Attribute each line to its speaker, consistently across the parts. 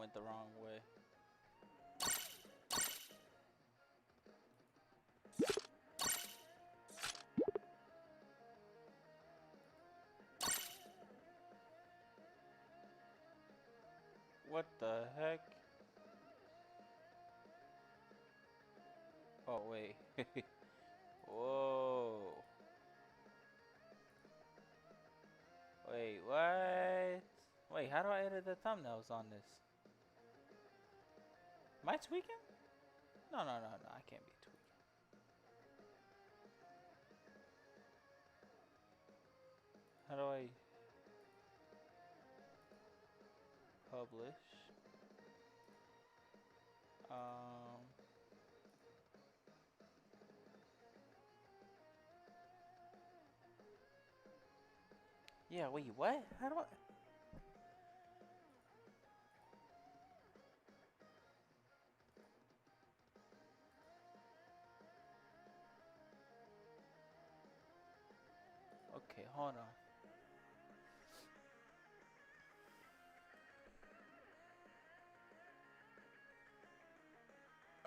Speaker 1: went the wrong way. What the heck? Oh, wait. Whoa. Wait, what? Wait, how do I edit the thumbnails on this? Am I tweaking? No, I can't be tweaking. How do I publish? Yeah, wait, what? How do I? Okay, hold on.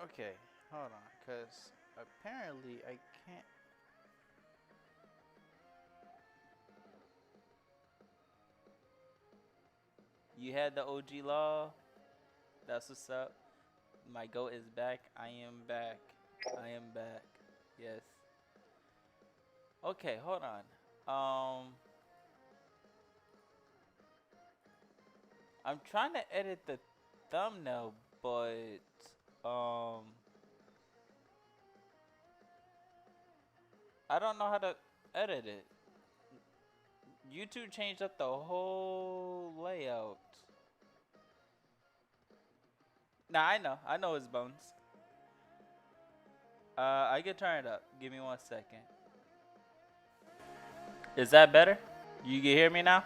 Speaker 1: Okay, hold on, cause apparently I can't. You had the OG law. That's what's up. My goat is back. I am back. I am back. Yes. Okay, hold on. I'm trying to edit the thumbnail, but I don't know how to edit it. YouTube changed up the whole layout. Nah, I know his bones. I can turn it up. Give me 1 second. Is that better? You can hear me now?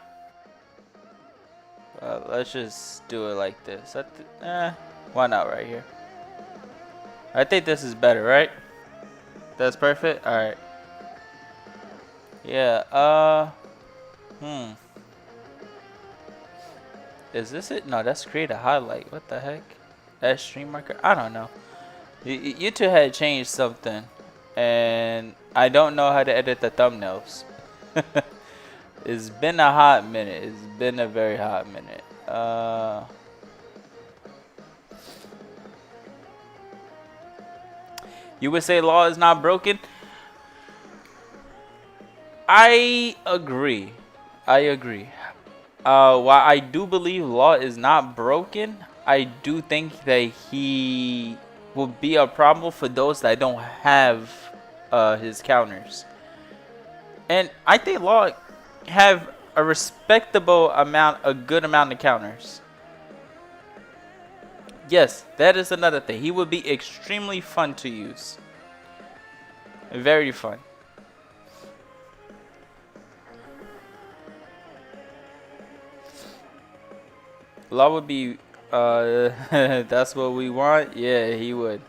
Speaker 1: Let's just do it like this. Why not right here? I think this is better, right? That's perfect? Alright. Yeah, Is this it? No, that's create a highlight. What the heck? That stream marker? I don't know. You two had changed something. And I don't know how to edit the thumbnails. It's been a hot minute. It's been a very hot minute. You would say law is not broken? I agree. While I do believe law is not broken, I do think that he will be a problem for those that don't have his counters. And I think law have a respectable amount, a good amount of counters. Yes, that is another thing. He would be extremely fun to use. Very fun. Law would be, that's what we want? Yeah, he would.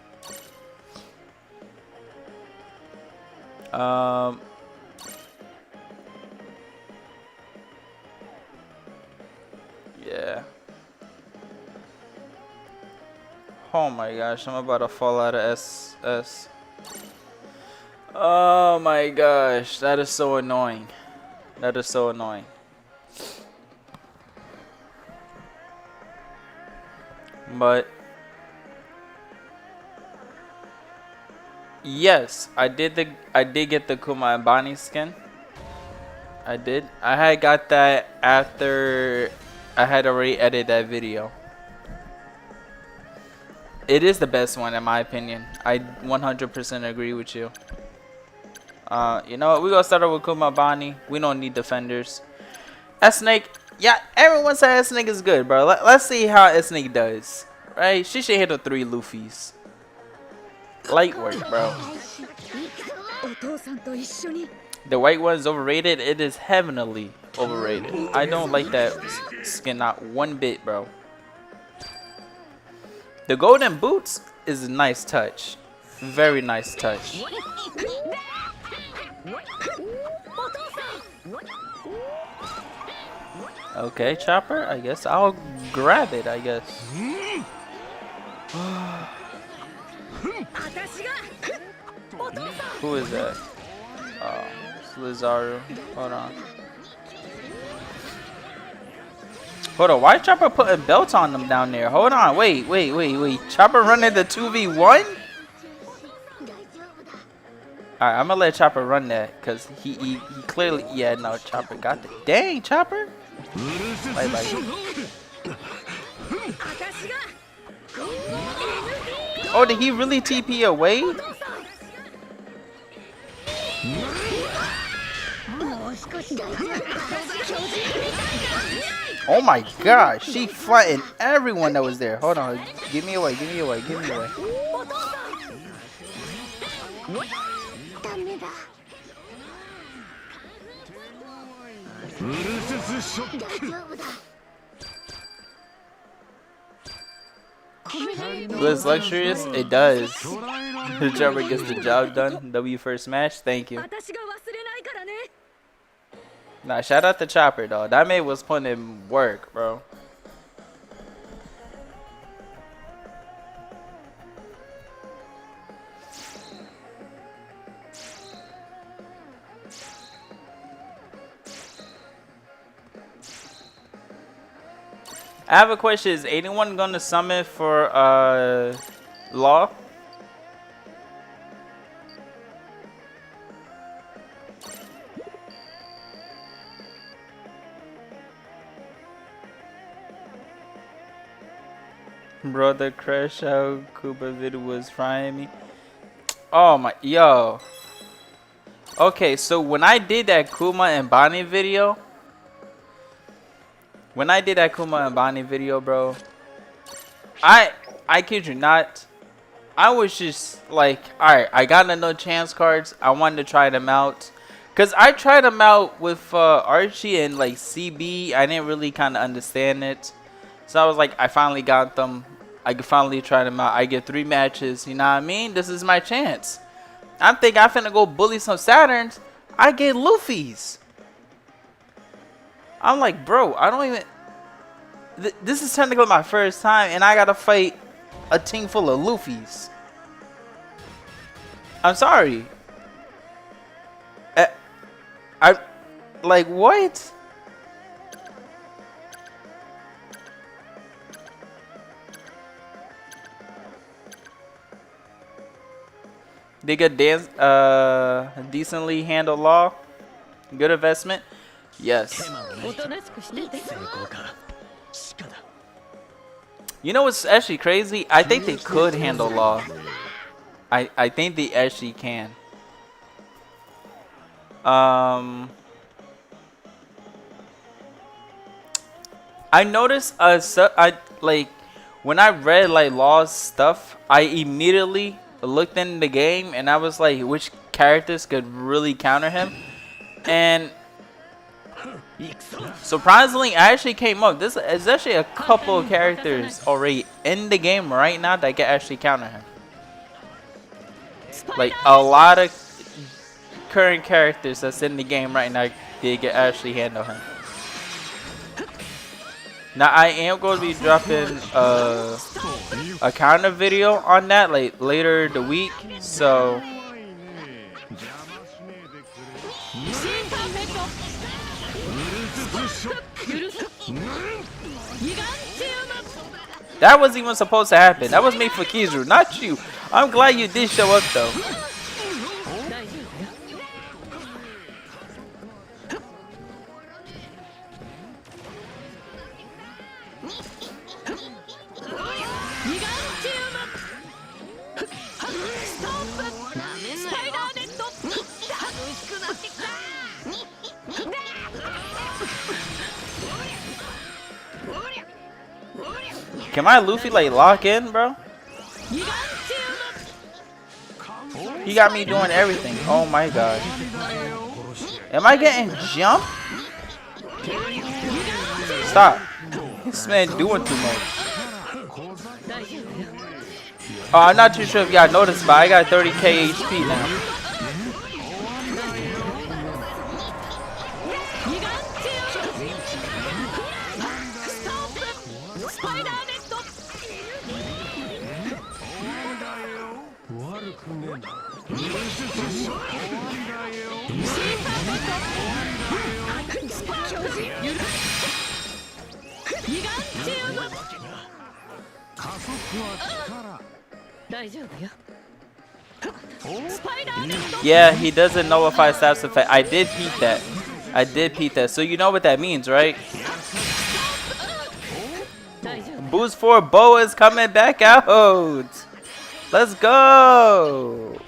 Speaker 1: Yeah. Oh my gosh, I'm about to fall out of SS. Oh my gosh, that is so annoying. That is so annoying. But yes, I did get the Kuma and Bonnie skin. I did. I had got that after I had already edited that video. It is the best one in my opinion. I 100% agree with you. You know what? We're gonna start off with Kuma Bonnie. We don't need defenders. S-Snake. Yeah, everyone says S-Snake is good, bro. Let's see how S-Snake does. Right? She should hit the 3 Luffys. Light work, bro. The white one is overrated. It is heavily overrated. I don't like that skin not one bit, bro. The golden boots is a nice touch. Very nice touch. Okay, Chopper, I guess I'll grab it, I guess. Who is that? Oh, it's Lizaru. Hold on. Hold on. Why is Chopper putting belts on them down there? Hold on. Wait. Chopper running the 2v1? Alright, I'm gonna let Chopper run that because he clearly, yeah, no, Chopper got the, dang, Chopper. Bye. Oh, did he really TP away? Oh my gosh, she flattened everyone that was there. Hold on, give me away. Was luxurious? It does. The Chopper gets the job done. W first match. Thank you. Nah, shout out to Chopper though. That man was putting in work, bro. I have a question. Is anyone gonna summon for Law? Bro, the crash out Kuba video was frying me. Oh my, yo. Okay, so when I did that Kuma and Bonnie video, bro, I kid you not, I was just like, alright, I got enough chance cards. I wanted to try them out. Because I tried them out with Archie and like CB. I didn't really kind of understand it. So I was like, I finally got them. I could finally try them out. I get 3 matches. You know what I mean? This is my chance. I'm thinking I'm finna go bully some Saturns. I get Luffy's. I'm like, bro, I don't even... This is technically my first time, and I gotta fight a team full of Luffy's. I'm sorry. I like, what? They could dance, decently handle Law. Good investment. Yes. You know what's actually crazy? I think they could handle Law. I think they actually can. I noticed like when I read like Law's stuff, I immediately looked in the game and I was like, which characters could really counter him? And surprisingly, I actually came up. This is actually a couple of characters already in the game right now that can actually counter him. Like a lot of current characters that's in the game right now, they can actually handle him. Now I am going to be dropping a counter video on that like later the week, so that wasn't even supposed to happen. That was made for Kizu, not you. I'm glad you did show up though. Can my Luffy like lock in, bro? He got me doing everything. Oh my god. Am I getting jumped? Stop. This man doing too much. Oh, I'm not too sure if y'all noticed, but I got 30k HP now. Yeah, he doesn't nullify status effect. I did peep that. I did peep that. So you know what that means, right? Boost 4 Boa is coming back out. Let's go.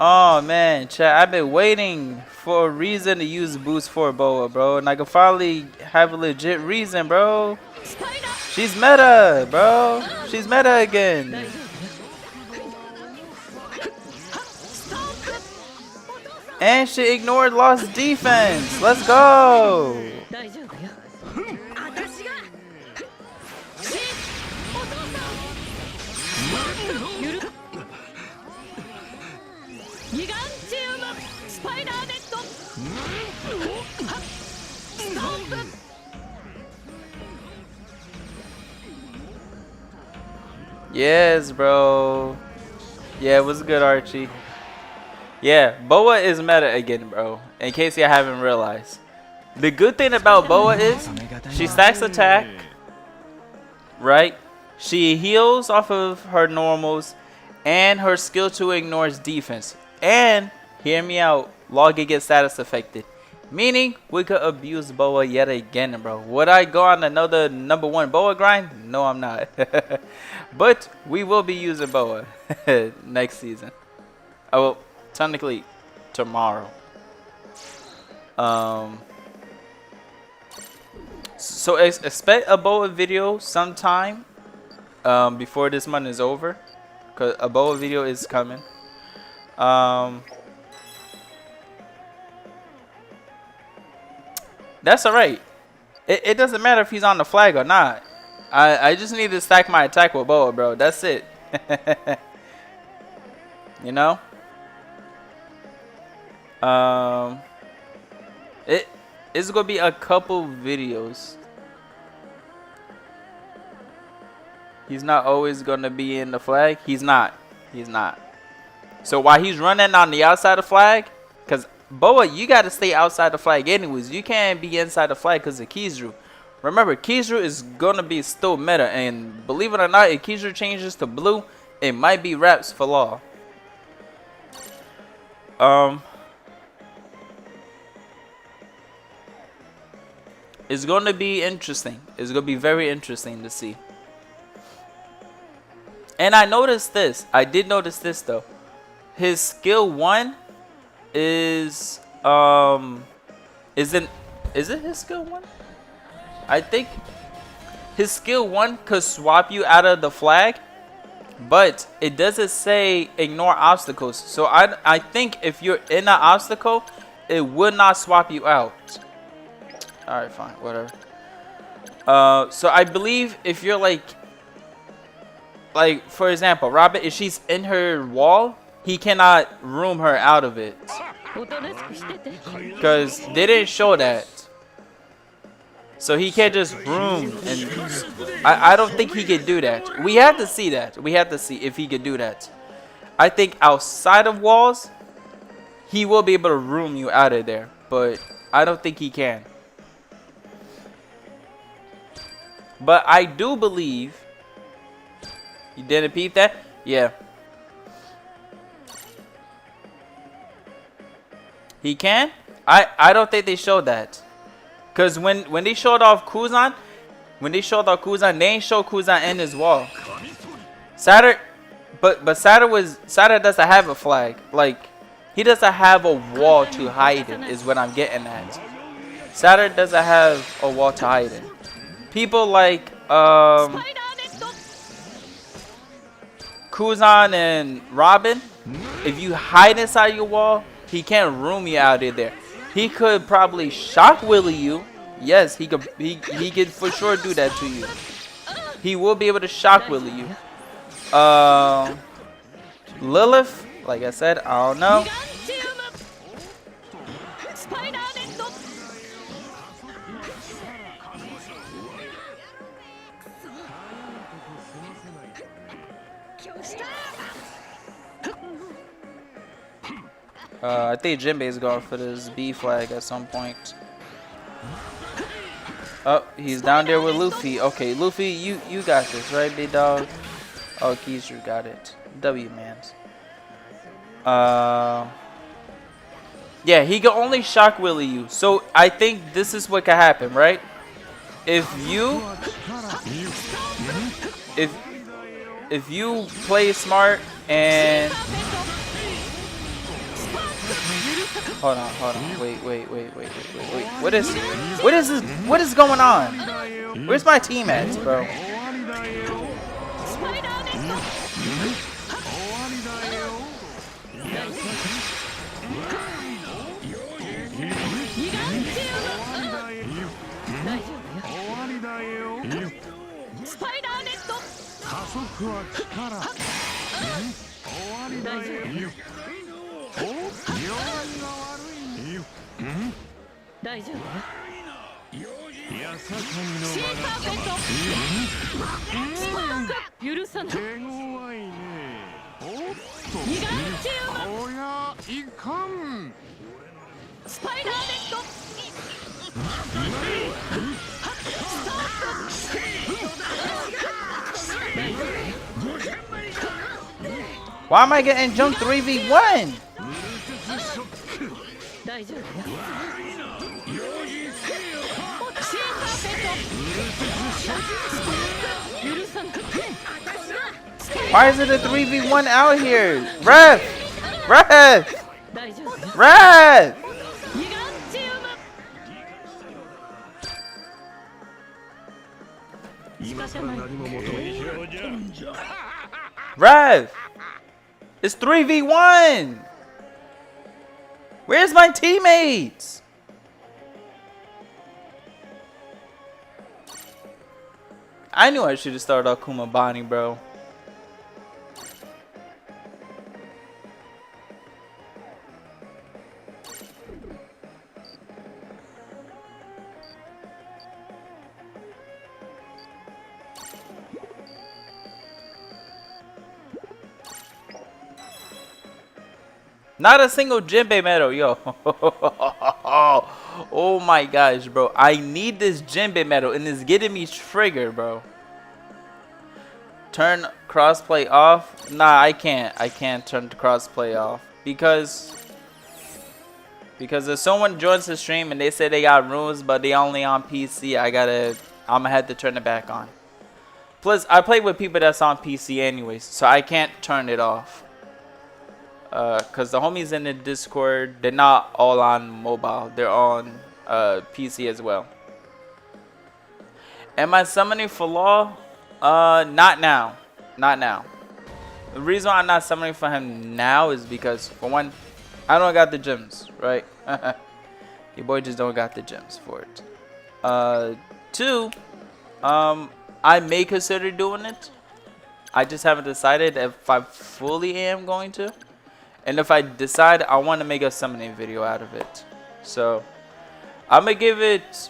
Speaker 1: Oh man, chat, I've been waiting for a reason to use Boost 4 Boa, bro. And I can finally have a legit reason, bro. She's meta, bro. She's meta again. And she ignored lost defense. Let's go. Yes, bro. Yeah, it was good, Archie. Yeah, Boa is meta again, bro. In case you haven't realized. The good thing about Boa is she stacks attack, right? She heals off of her normals, and her skill 2 ignores defense. And, hear me out, Loggy gets status affected. Meaning, we could abuse Boa yet again, bro. Would I go on another #1 Boa grind? No, I'm not. But, we will be using Boa next season. Oh, well, technically, tomorrow. So, expect a Boa video sometime before this month is over. Because a Boa video is coming. That's alright. It doesn't matter if he's on the flag or not. I just need to stack my attack with Boa, bro. That's it. You know? It's gonna be a couple videos. He's not always gonna be in the flag. He's not. He's not. So while he's running on the outside of flag, because Boa, you got to stay outside the flag anyways. You can't be inside the flag because of Kizru. Remember, Kizru is going to be still meta. And believe it or not, if Kizru changes to blue, it might be Raps for law. It's going to be interesting. It's going to be very interesting to see. And I noticed this. I did notice this, though. His skill 1 is it his skill 1? I think his skill 1 could swap you out of the flag, but it doesn't say ignore obstacles. So I think if you're in an obstacle, it would not swap you out. Alright, fine, whatever. So I believe if you're like for example, Robin, if she's in her wall, he cannot room her out of it. Because they didn't show that. So he can't just room. And I don't think he could do that. We have to see that. We have to see if he could do that. I think outside of walls, he will be able to room you out of there. But I don't think he can. But I do believe... You didn't peep that? Yeah. He can? I don't think they showed that. Because when they showed off Kuzan, they ain't show Kuzan in his wall. Saturn, but Saturn doesn't have a flag. Like, he doesn't have a wall to hide in, is what I'm getting at. Saturn doesn't have a wall to hide in. People like Kuzan and Robin, if you hide inside your wall, he can't room you out of there. He could probably shock willy you. Yes, he could for sure do that to you. He will be able to shock willy you. Lilith, like I said, I don't know. I think Jinbei is going for this B flag at some point. Oh, he's down there with Luffy. Okay, Luffy, you got this, right, big dog? Oh, Kizu got it. W mans. Yeah, he can only shock Willie you. So I think this is what can happen, right? If you play smart and hold on, wait. What is this? What is going on? Where's my team at, bro? Why am I getting jumped 3v1? Why is it a 3v1 out here? Ref! Rev! It's 3v1! Where's my teammates? I knew I should have started off Kumabani, bro. Not a single Jinbei medal, yo. Oh my gosh, bro. I need this Jinbei medal and it's getting me triggered, bro. Turn crossplay off? Nah, I can't. I can't turn the crossplay off. Because if someone joins the stream and they say they got rules but they only on PC, I'ma have to turn it back on. Plus, I play with people that's on PC anyways, so I can't turn it off. Cause the homies in the Discord, they're not all on mobile, they're on PC as well. Am I summoning for law? Not now. The reason why I'm not summoning for him now is because, for one, I don't got the gems, right? Your boy just don't got the gems for it. Two, I may consider doing it. I just haven't decided if I fully am going to. And if I decide, I want to make a summoning video out of it. So, I'm going to give it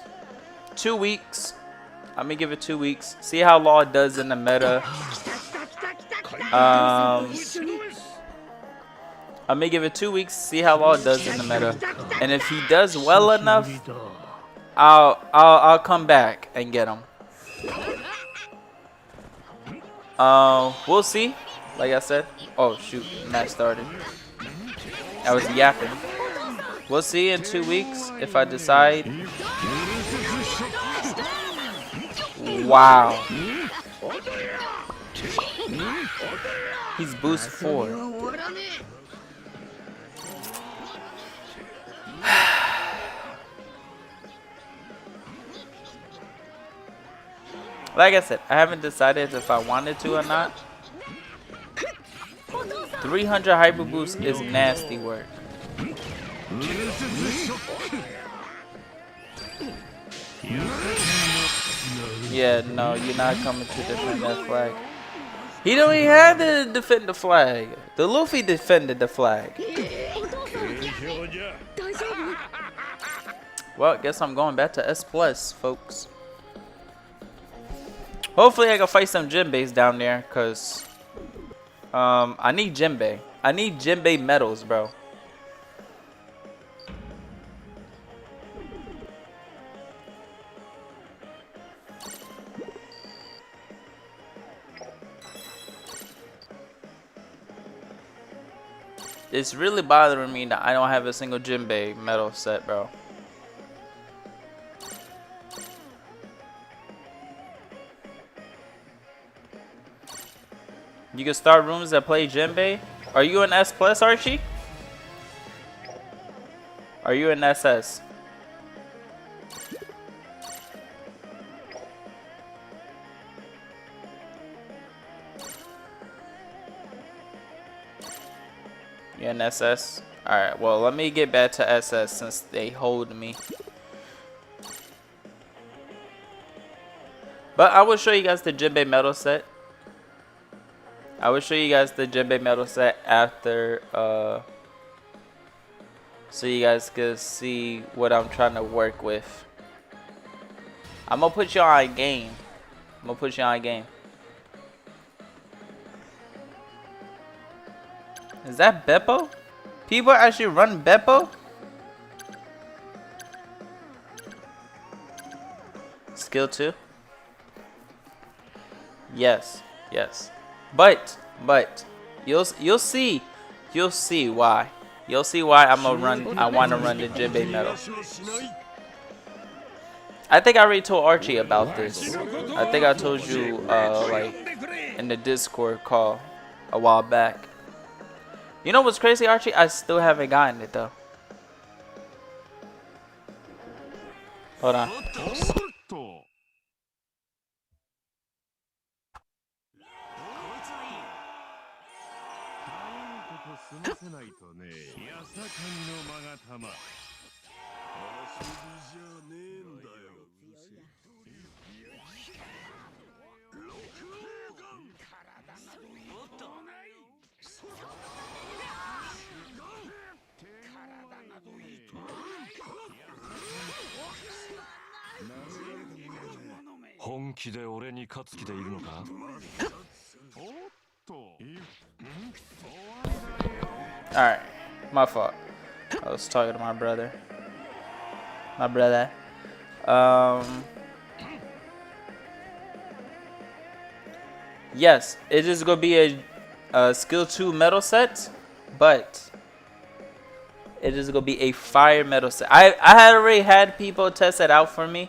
Speaker 1: 2 weeks. See how Law does in the meta. I'm going to give it 2 weeks. See how Law does in the meta. And if he does well enough, I'll come back and get him. We'll see. Like I said. Oh shoot, match started. I was yapping. We'll see in 2 weeks if I decide. Wow. He's boost 4. Like I said, I haven't decided if I wanted to or not. 300 hyper boost is nasty work. Yeah, no, you're not coming to defend that flag. He don't even have to defend the flag. The Luffy defended the flag. Well, guess I'm going back to S+, folks. Hopefully I can fight some Jinbeis down there, cause I need Jinbei. I need Jinbei medals, bro. it's really bothering me that I don't have a single Jinbei medal set, bro. You can start rooms that play Jinbei. Are you an S plus, Archie? Are you an SS? You an SS? Alright, well, let me get back to SS since they hold me. But I will show you guys the Jinbei medal set. I will show you guys the Jinbei medal set after, so you guys can see what I'm trying to work with. I'm gonna put you on a game. I'm gonna put you on a game. Is that Beppo? People actually run Beppo? Skill 2? Yes, yes. But you'll see why. You'll see why I want to run the Jinbei medal. I think I already told Archie about this. I think I told you like in the Discord call a while back. You know what's crazy, Archie? I still haven't gotten it though. Hold on. Alright, my fault. I was talking to my brother. Yes, it is gonna be a skill 2 medal set, but it is gonna be a fire medal set. I had already had people test it out for me.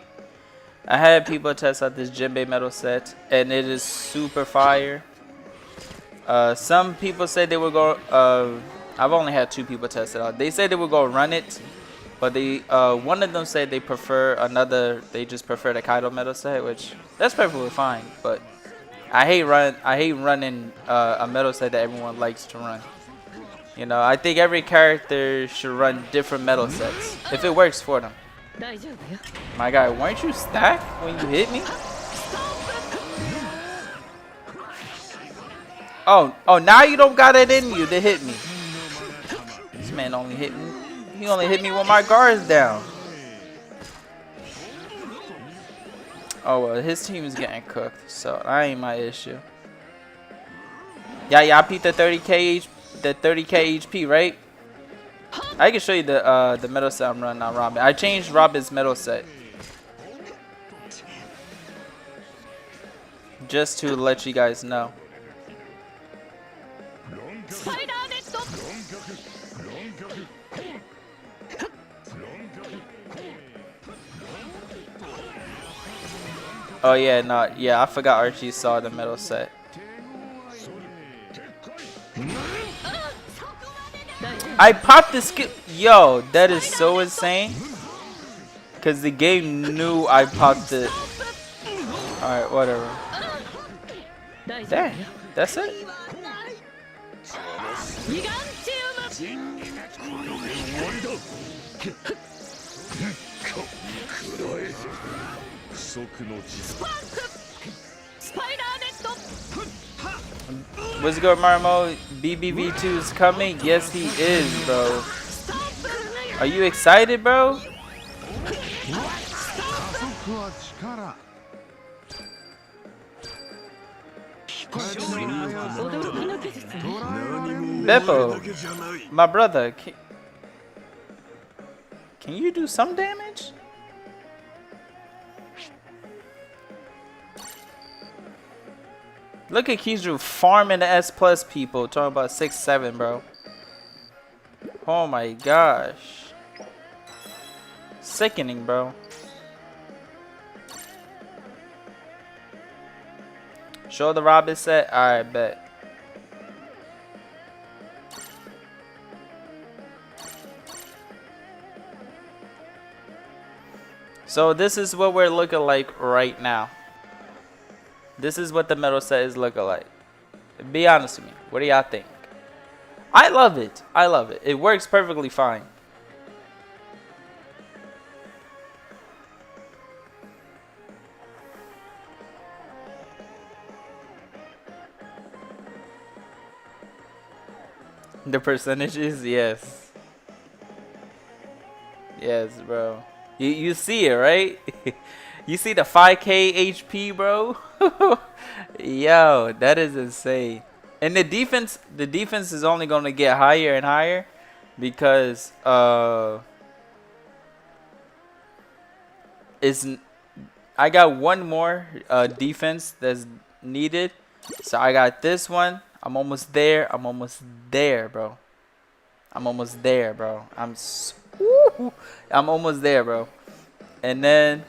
Speaker 1: I had people test out this Jinbei medal set, and it is super fire. Some people said they would go. I've only had 2 people test it out. They said they would go run it, but they one of them said they prefer another. They just prefer the Kaido medal set, which that's perfectly fine. But I hate running a medal set that everyone likes to run. You know, I think every character should run different medal sets if it works for them. My guy, weren't you stacked when you hit me? Oh, now you don't got it in you to hit me. This man only hit me. He only hit me with my guards down. Oh well, his team is getting cooked, so that ain't my issue. Yeah, I beat the 30k HP, right? I can show you the medal set I'm running on Robin. I changed Robin's medal set just to let you guys know. Oh yeah, no, yeah, I forgot Archie saw the medal set. I popped the skill. Yo, that is so insane. Cause the game knew I popped it. Alright, whatever. Dang, that's it? What's good, Marmo? BBV2 is coming? Yes, he is, bro. Are you excited, bro? Beppo, my brother, can you do some damage? Look at Kizu farming the S plus people. Talking about 6-7, bro. Oh my gosh. Sickening, bro. Show the Robin set. Alright, bet. So this is what we're looking like right now. This is what the metal set is looking like. Be honest with me. What do y'all think? I love it. I love it. It works perfectly fine. The percentages, yes. Yes, bro. You see it, right? You see the 5K HP, bro? Yo, that is insane. And the defense is only going to get higher and higher because I got one more defense that's needed. So I got this one. I'm almost there. I'm almost there, bro. I'm almost there, bro. I'm almost there, bro. And then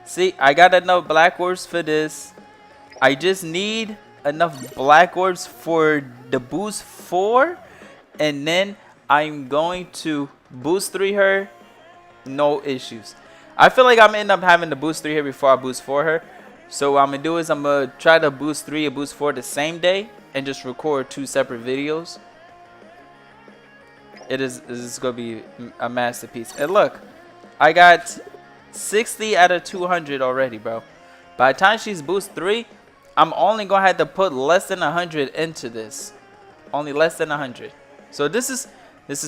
Speaker 1: see, I got enough black orbs for this. I just need enough black orbs for the boost 4, and then I'm going to boost 3 her. No issues. I feel like I'm gonna end up having to boost 3 her before I boost 4 her. So what I'm gonna do is I'm gonna try to boost 3 and boost 4 the same day and just record 2 separate videos. This is gonna be a masterpiece. And look, I got 60 out of 200 already, bro. By the time she's boost 3, I'm only gonna have to put less than 100 into this. Only less than 100. So this is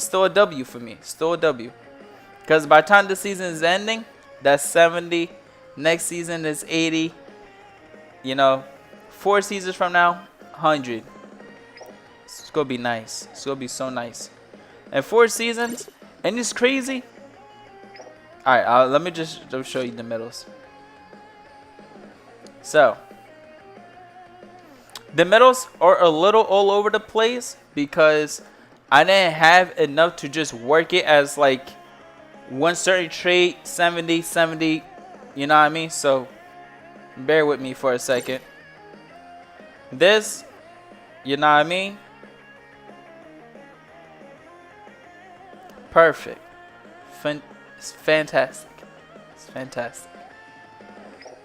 Speaker 1: still a W for me. Still a W. Because by the time the season is ending, that's 70. Next season is 80. You know, 4 seasons from now, 100. It's gonna be nice. It's gonna be so nice. And 4 seasons, and it's crazy. Alright, let me just show you the medals. So, the medals are a little all over the place because I didn't have enough to just work it as like one certain trait, 70, 70, you know what I mean? So, bear with me for a second. This, you know what I mean? Perfect. It's fantastic. It's fantastic.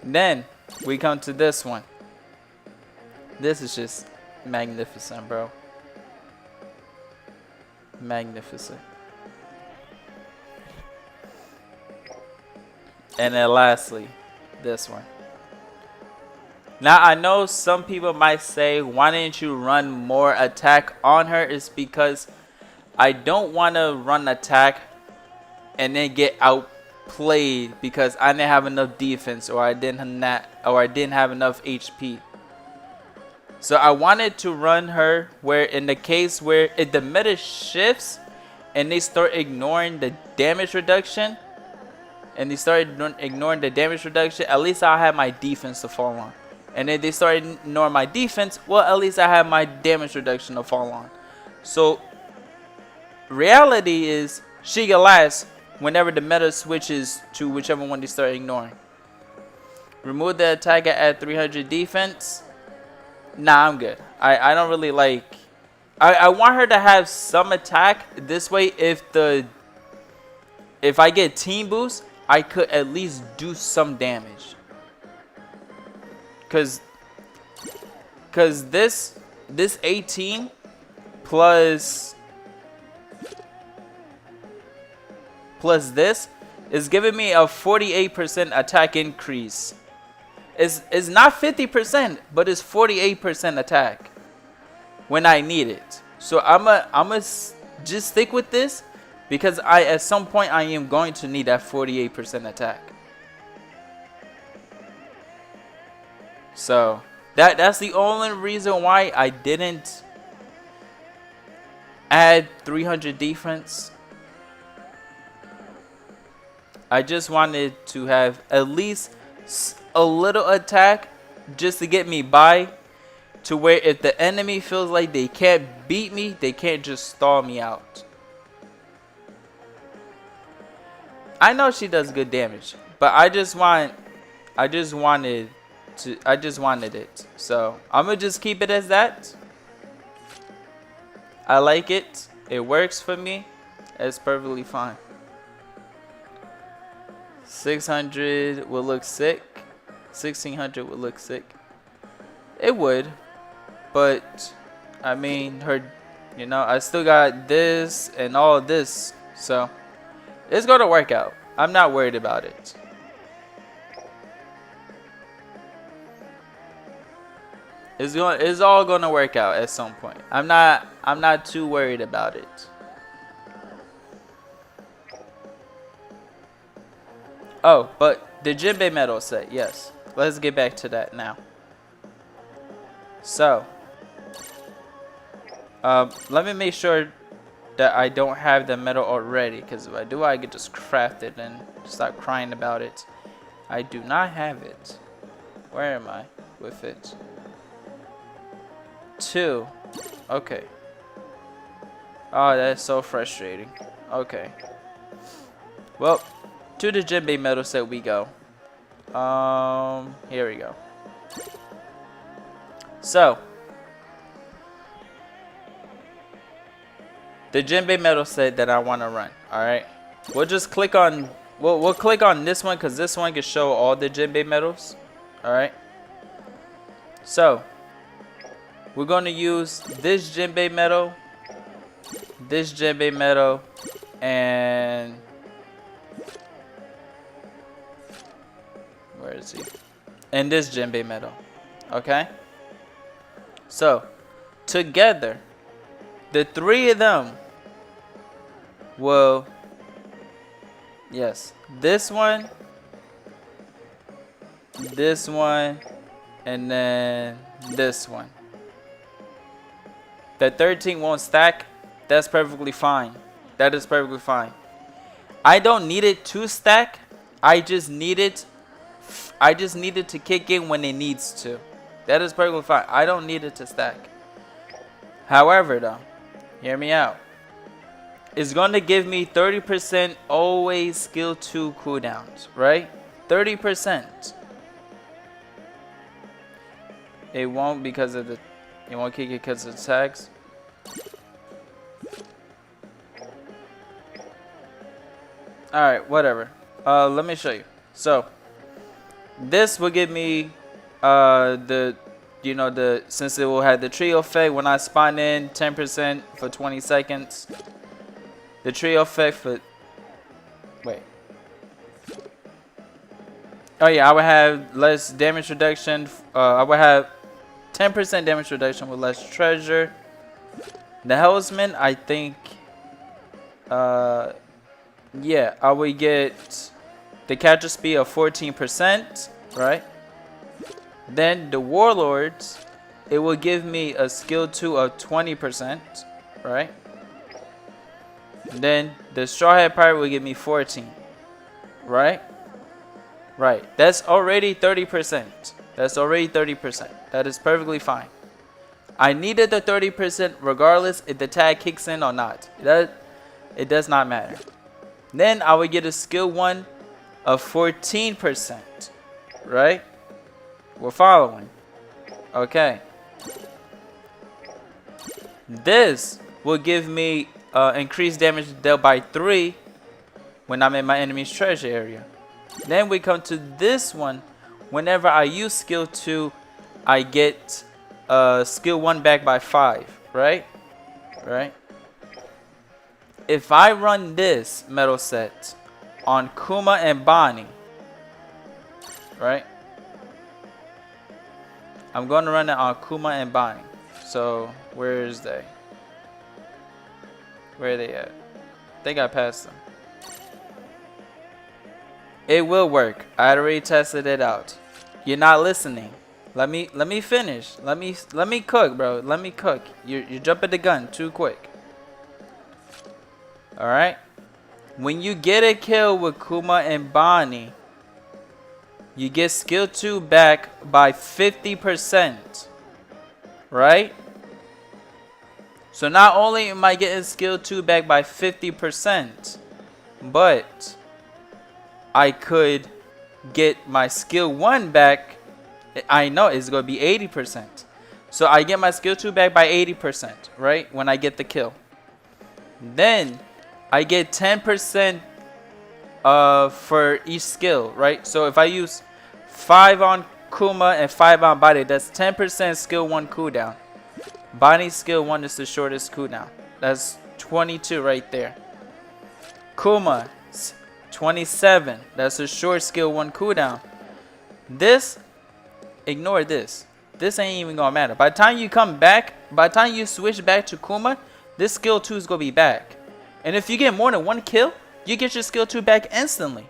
Speaker 1: Then we come to this one. This is just magnificent, bro. Magnificent. And then lastly, this one. Now I know some people might say, why didn't you run more attack on her? It's because I don't want to run attack and then get outplayed because I didn't have enough defense or I didn't have enough HP. So I wanted to run her where in the case where if the meta shifts and they start ignoring the damage reduction, at least I'll have my defense to fall on. And if they start ignoring my defense, well, at least I have my damage reduction to fall on. So reality is she can last whenever the meta switches to whichever one they start ignoring. Remove the attacker at 300 defense. Nah, I'm good. I don't really like. I want her to have some attack. This way, if I get team boost, I could at least do some damage. Cause this 18 plus this is giving me a 48% attack increase. It's not 50%, but it's 48% attack when I need it. So I'ma just stick with this because at some point I am going to need that 48% attack. So that's the only reason why I didn't add 300 defense. I just wanted to have at least a little attack just to get me by to where if the enemy feels like they can't beat me, they can't just stall me out. I know she does good damage, but I just wanted it. So I'm gonna just keep it as that. I like it. It works for me. It's perfectly fine. 600 would look sick. 1600 would look sick. It would, but I mean, I still got this and all this, so it's gonna work out. I'm not worried about it. It's all gonna work out at some point. I'm not too worried about it. Oh, but the Jinbei medal set, yes. Let's get back to that now. So, let me make sure that I don't have the medal already, because if I do, I could just craft it and stop crying about it. I do not have it. Where am I with it? 2. Okay. Oh, that's so frustrating. Okay. Well, to the Jinbei medal set we go. Here we go. So, the Jinbei medal set that I want to run. All right. We'll just click on. We'll click on this one because this one can show all the Jinbei medals. All right. So, we're going to use this Jinbei medal, this Jinbei medal, and where is he? And this Jinbei medal. Okay? So, together, the 3 of them will, yes, this one, and then this one. The 13 won't stack. That's perfectly fine. That is perfectly fine. I don't need it to stack. I just need it to kick in when it needs to. That is perfectly fine. I don't need it to stack. However, though, hear me out. It's going to give me 30% always skill 2 cooldowns, right? 30%. It won't because of the. It won't kick it because of the tags. Alright, whatever. Let me show you. So, this will give me since it will have the trio effect when I spawn in 10% for 20 seconds. The trio effect for oh yeah, I would have less damage reduction. I would have 10% damage reduction with less treasure. The Helmsman, I think, yeah, I would get the capture speed of 14%, right? Then the Warlords, it will give me a skill 2 of 20%, right? Then the Straw Hat Pirate will give me 14, right? Right, that's already 30%. That's already 30%. That is perfectly fine. I needed the 30% regardless if the tag kicks in or not. It does not matter. Then I would get a skill 1 of 14%. Right? We're following. Okay. This will give me increased damage dealt by 3 when I'm in my enemy's treasure area. Then we come to this one. Whenever I use skill 2, I get skill 1 back by 5, right? Right? If I run this medal set on Kuma and Bonnie, right? I'm going to run it on Kuma and Bonnie. So, where is they? Where are they at? I think I passed them. It will work. I already tested it out. You're not listening. Let me finish. Let me cook, bro. Let me cook. You're jumping the gun too quick. All right. When you get a kill with Kuma and Bonnie, you get skill 2 back by 50%. right? So not only am I getting skill 2 back by 50%, but I could get my skill 1 back. I know it's going to be 80%. So I get my skill 2 back by 80%, right? When I get the kill. Then I get 10% for each skill, right? So if I use 5 on Kuma and 5 on Body, that's 10% skill 1 cooldown. Body skill 1 is the shortest cooldown. That's 22 right there. Kuma 27. That's a short skill 1 cooldown. This, ignore this. This ain't even gonna matter. By the time you come back, by the time you switch back to Kuma, this skill 2 is gonna be back. And if you get more than 1 kill, you get your skill 2 back instantly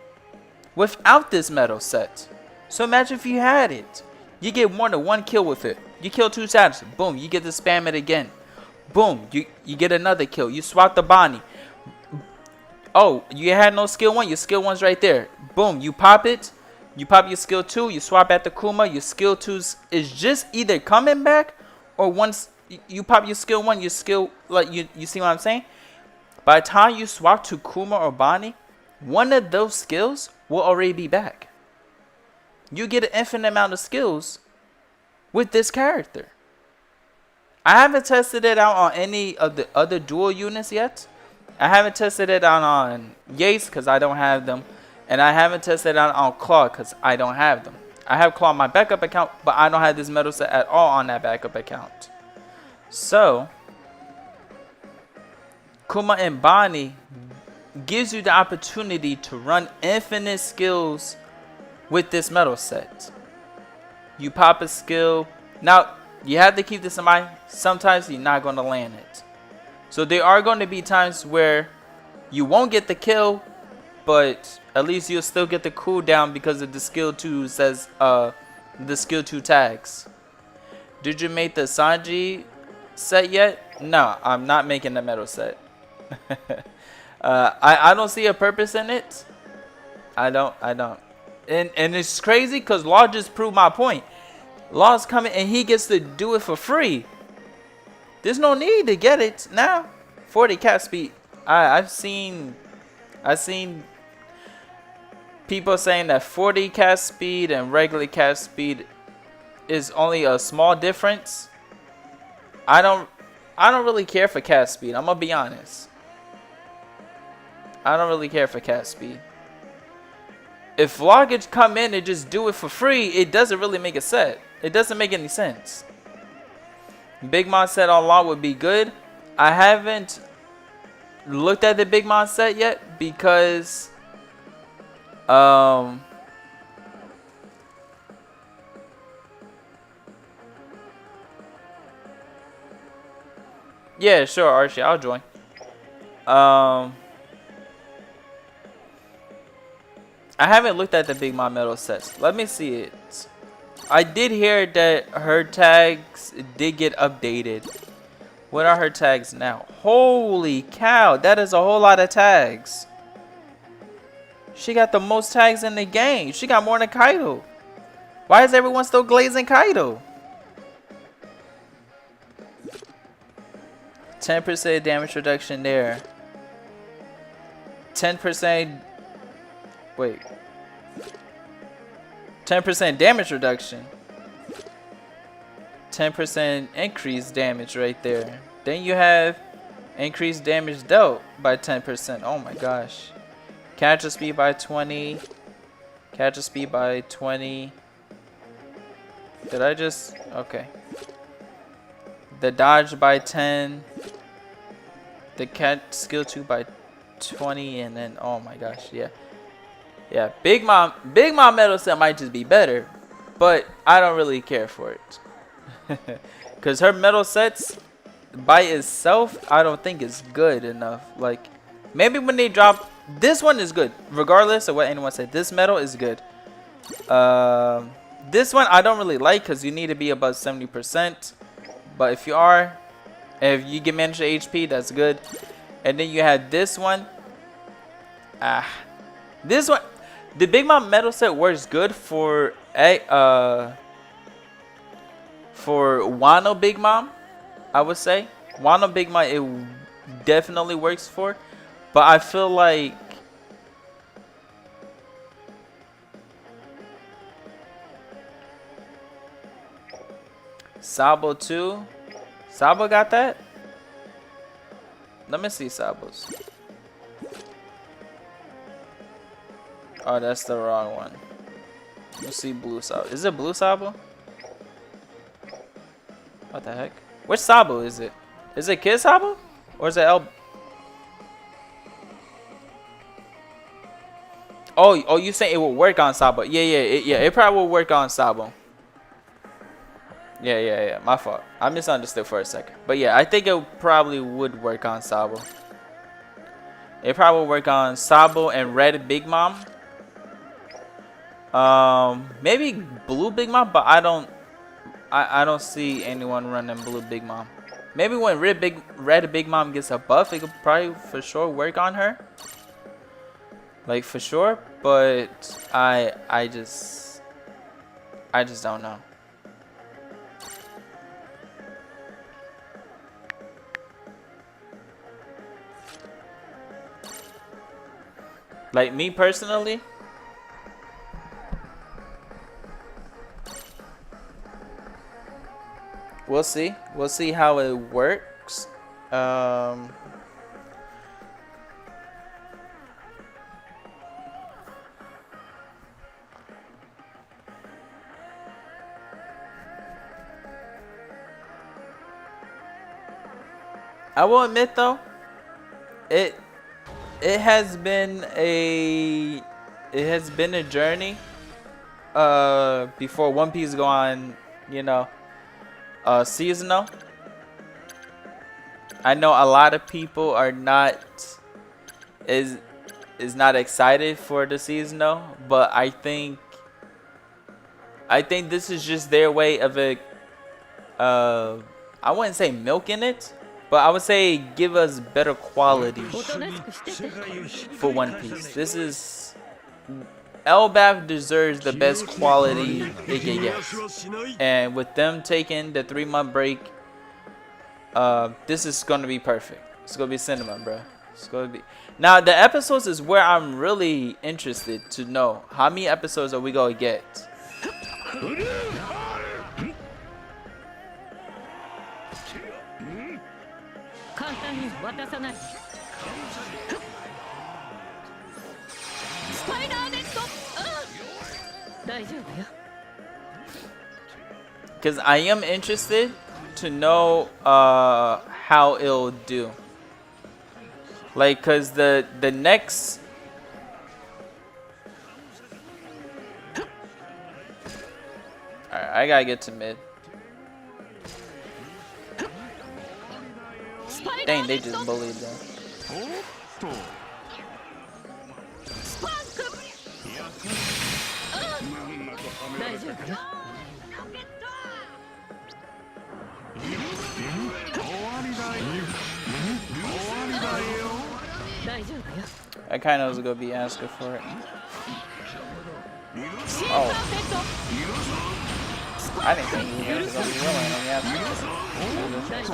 Speaker 1: without this medal set. So imagine if you had it. You get more than 1 kill with it. You kill 2 savages. Boom, you get to spam it again. Boom, you get another kill. You swap the Bonnie. Oh, you had no skill 1. Your skill 1's right there. Boom, you pop it. You pop your skill 2. You swap at the Kuma. Your skill 2 is just either coming back, or once you pop your skill 1, your skill, like, you see what I'm saying? By the time you swap to Kuma or Bonnie, one of those skills will already be back. You get an infinite amount of skills with this character. I haven't tested it out on any of the other dual units yet. I haven't tested it out on Yates because I don't have them. And I haven't tested it out on Claw because I don't have them. I have Claw on my backup account, but I don't have this medal set at all on that backup account. So Kuma and Bonnie gives you the opportunity to run infinite skills with this medal set. You pop a skill. Now, you have to keep this in mind. Sometimes you're not going to land it. So there are going to be times where you won't get the kill, but at least you'll still get the cooldown because of the skill 2 says the skill 2 tags. Did you make the Sanji set yet? No, I'm not making the medal set. I don't see a purpose in it. I don't. And it's crazy because Law just proved my point. Law's coming and he gets to do it for free. There's no need to get it now. 40 cat speed. I've seen people saying that 40 cat speed and regular cat speed is only a small difference. I don't really care for cat speed. I'm gonna be honest. I don't really care for cat speed. If Law could come in and just do it for free, it doesn't really make a set. It doesn't make any sense. Big Mom set on Law would be good. I haven't looked at the Big Mom set yet because yeah, sure, Archie, I'll join. I haven't looked at the Big Mom medal sets. Let me see it. I did hear that her tags did get updated. What are her tags now? Holy cow, that is a whole lot of tags. She got the most tags in the game. She got more than Kaido. Why is everyone still glazing Kaido? 10% damage reduction there. 10%. Wait. 10% damage reduction. 10% increased damage right there. Then you have increased damage dealt by 10%. Oh my gosh. Catcher speed by 20. Catcher speed by 20. Did I just... Okay. The dodge by 10. The cat skill 2 by 20. And then... Oh my gosh. Yeah. Yeah. Big Mom medal set might just be better. But I don't really care for it. Because her medal sets by itself, I don't think is good enough. Like, maybe when they drop... This one is good. Regardless of what anyone said. This medal is good. This one I don't really like because you need to be above 70%. But if you are, if you get manager HP, that's good. And then you have this one. This one, the Big Mom medal set works good for For Wano Big Mom, I would say Wano Big Mom it definitely works for, but I feel like Sabo too. Sabo got that? Let me see Sabo's. Oh, that's the wrong one. Let's see Blue Sabo. Is it Blue Sabo? What the heck? Which Sabo is it? Is it Kid Sabo? Or is it El? Oh, you saying it will work on Sabo? Yeah, it probably will work on Sabo. Yeah. My fault. I misunderstood for a second. But yeah, I think it probably would work on Sabo. It probably would work on Sabo and Red Big Mom. Maybe Blue Big Mom, but I don't see anyone running Blue Big Mom. Maybe when Red Big Mom gets a buff, it could probably for sure work on her. Like for sure, but I just don't know. Like me personally, we'll see. We'll see how it works. I will admit though, it has been a journey. Before One Piece go on, you know, seasonal. I know a lot of people are not not excited for the seasonal, but I think this is just their way of it. I wouldn't say milking it, but I would say give us better quality for One Piece. This is Elbaf deserves the best quality it can get, and with them taking the 3-month break, this is gonna be perfect. It's gonna be cinema, bro. It's gonna be. Now the episodes is where I'm really interested to know how many episodes are we gonna get. Because I am interested to know how it'll do. Like, cause the next alright, I gotta get to mid. Dang, they just bullied them. I kind of was gonna be asking for it. Oh, I didn't think he was gonna be willing to ask for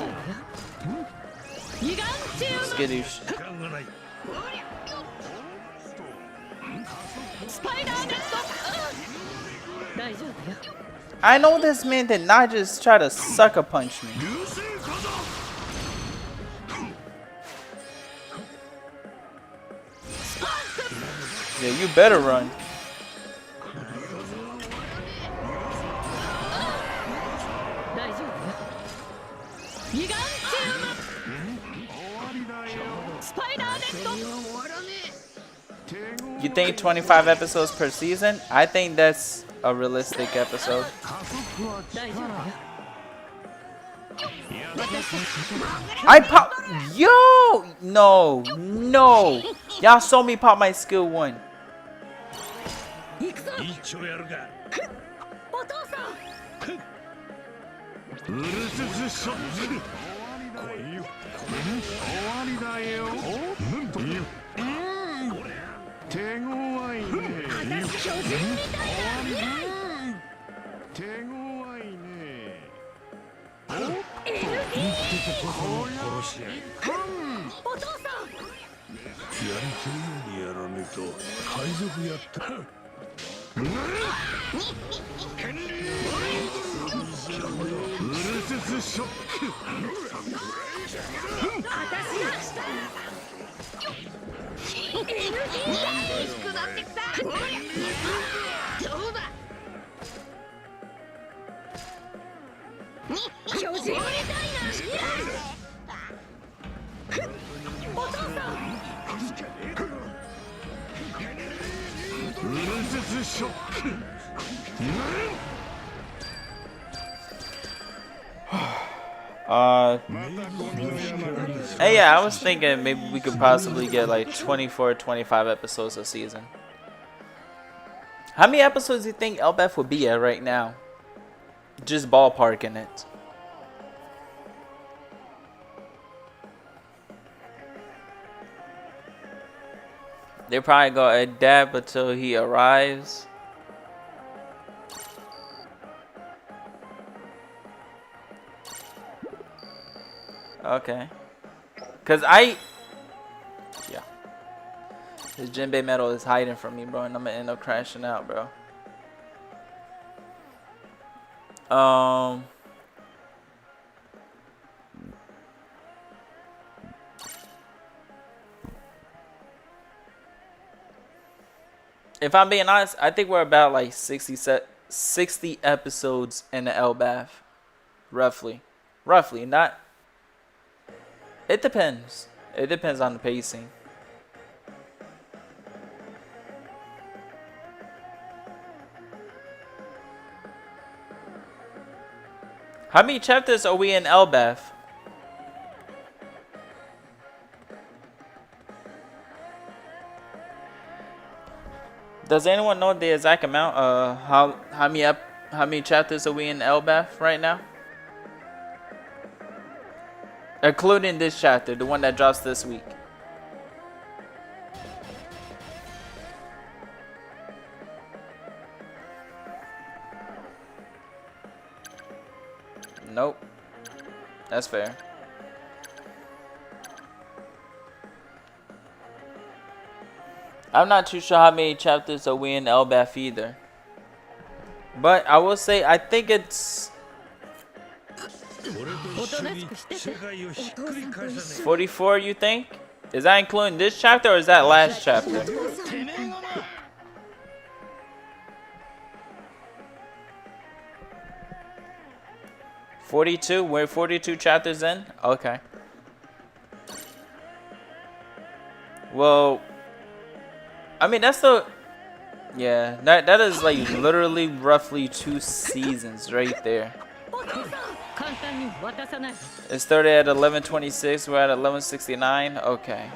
Speaker 1: it. Skittish. I know this man did not just try to sucker punch me. Yeah, you better run. You think 25 episodes per season? I think that's a realistic episode. I pop. Yo! No. Y'all saw me pop my skill 1. Hey, yeah, I was thinking maybe we could possibly get like 24, 25 episodes a season. How many episodes do you think LBF would be at right now? Just ballparking it. They probably gonna adapt until he arrives. Okay. Cause yeah. This Jinbei medal is hiding from me, bro, and I'm gonna end up crashing out, bro. If I'm being honest, I think we're about like 60 episodes in the LBAF. Roughly. Not. It depends. It depends on the pacing. How many chapters are we in LBAF? Does anyone know the exact amount? How many chapters are we in LBAF right now? Including this chapter, the one that drops this week. Nope. That's fair. I'm not too sure how many chapters are we in LBAF either. But I will say, I think it's 44, you think? Is that including this chapter or is that last chapter? $42? We're 42 chapters in? Okay. Well, I mean, that's the... Yeah, that is like literally roughly 2 seasons right there. It started at 11:26. We're at 11:69. Okay.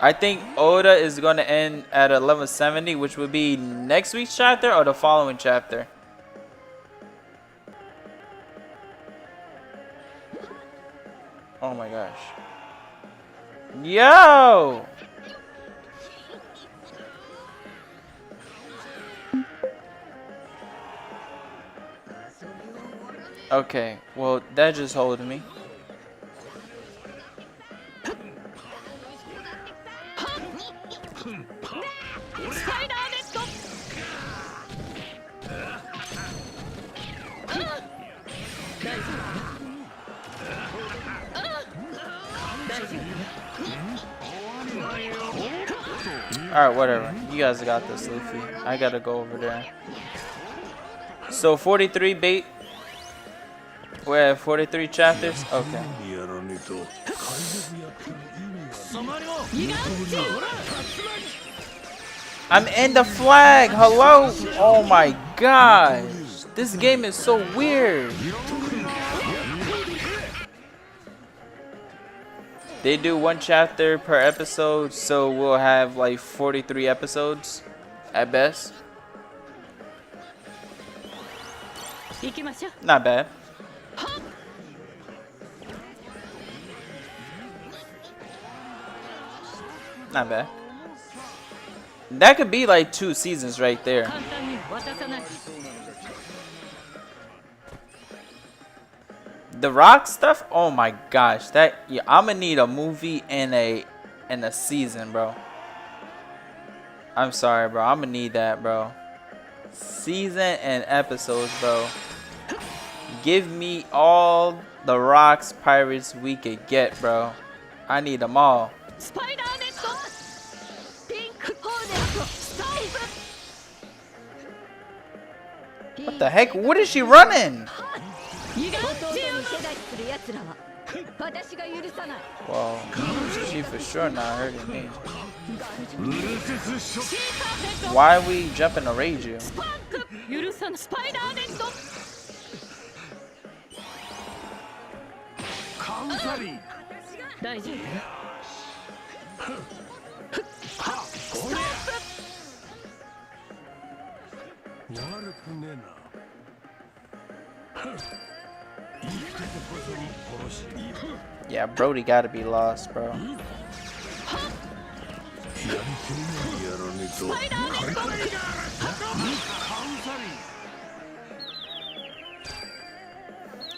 Speaker 1: I think Oda is going to end at 11:70, which would be next week's chapter or the following chapter. Oh my gosh. Yo! Okay, well, that just hold me. Alright, whatever. You guys got this, Luffy. I gotta go over there. So, 43 bait. We're at 43 chapters? Okay. I'm in the flag! Hello? Oh my gosh. This game is so weird. They do 1 chapter per episode, so we'll have like 43 episodes at best. Not bad. Not bad. That could be like 2 seasons right there. The rock stuff, oh my gosh, that, yeah, I'm gonna need a movie and a season, bro. I'm sorry, bro. I'm gonna need that, bro. Season and episodes, bro. Give me all the rocks pirates we could get, bro. I need them all. What the heck? What is she running? Well, she for sure not hurting me. Why are we jumping to raid you? Yeah, Brody gotta be lost, bro.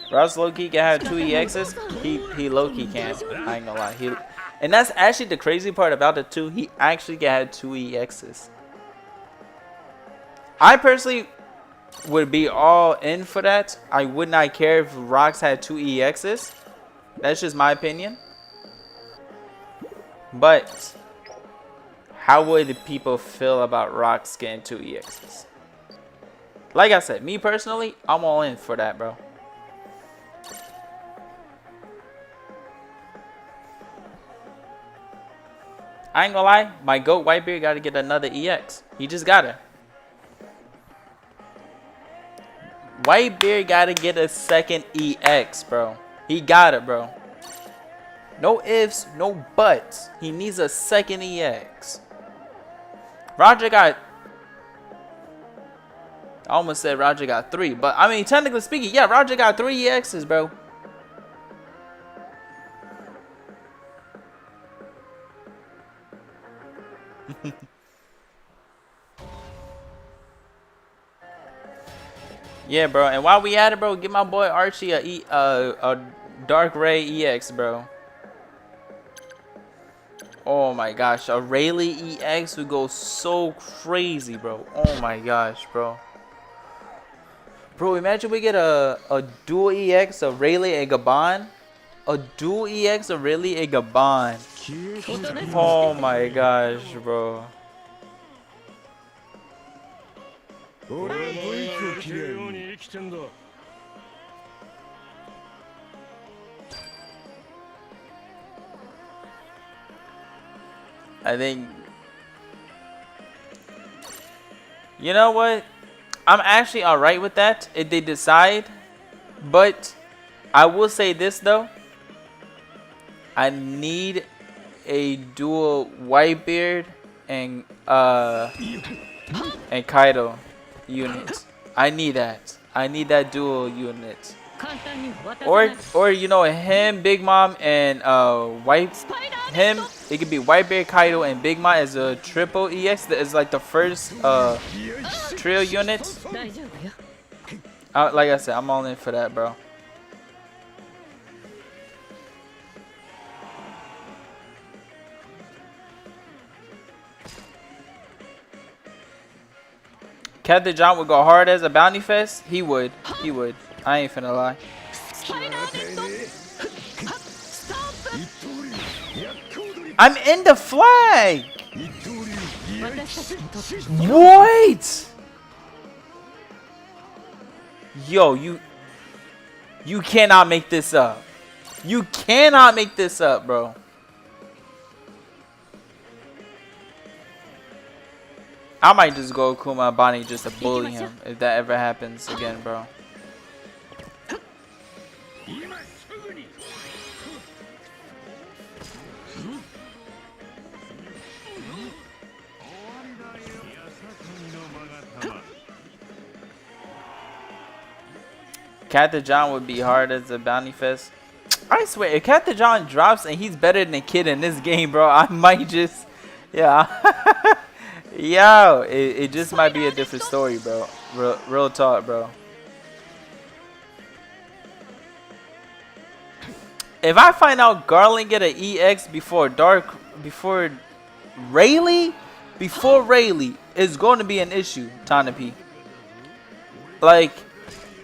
Speaker 1: Ross low-key can have 2 EXs. He low-key can't. I ain't gonna lie. And that's actually the crazy part about it too. He actually can have 2 EXs. I personally would be all in for that. I would not care if Rox had 2 EXs. That's just my opinion. But how would people feel about Rox getting 2 EXs? Like I said, me personally, I'm all in for that, bro. I ain't gonna lie, my GOAT Whitebeard gotta get another EX. He just gotta. Whitebeard gotta get a second EX, bro. He got it, bro. No ifs, no buts. He needs a second EX. Roger got... I almost said Roger got 3. But, I mean, technically speaking, yeah, Roger got 3 EXs, bro. Yeah, bro. And while we at it, bro, give my boy Archie a Dark Ray EX, bro. Oh my gosh, a Rayleigh EX would go so crazy, bro. Oh my gosh, bro. Bro, imagine we get a dual EX of Rayleigh and Gabon. A dual EX of Rayleigh and Gabon. Oh my gosh, bro. I think, you know what? I'm actually alright with that if they decide. But I will say this though. I need a dual Whitebeard and Kaido unit. I need that. I need that dual unit. Or you know, him, Big Mom, and him. It could be Whitebeard, Kaido, and Big Mom as a triple EX. That is like the first trio unit. Like I said, I'm all in for that, bro. Captain John would go hard as a bounty fest. He would. He would. I ain't finna lie. I'm in the flag. What? Yo, you cannot make this up. You cannot make this up, bro. I might just go Kuma Bonnie just to bully him if that ever happens again, bro. Captain John would be hard as a bounty fest. I swear, if Captain John drops and he's better than Kid in this game, bro, I might just, yeah. Yo, it just might be a different story, bro. Real talk, bro. If I find out Garland get an EX before Rayleigh, before Rayleigh is going to be an issue, Tanapi. Like,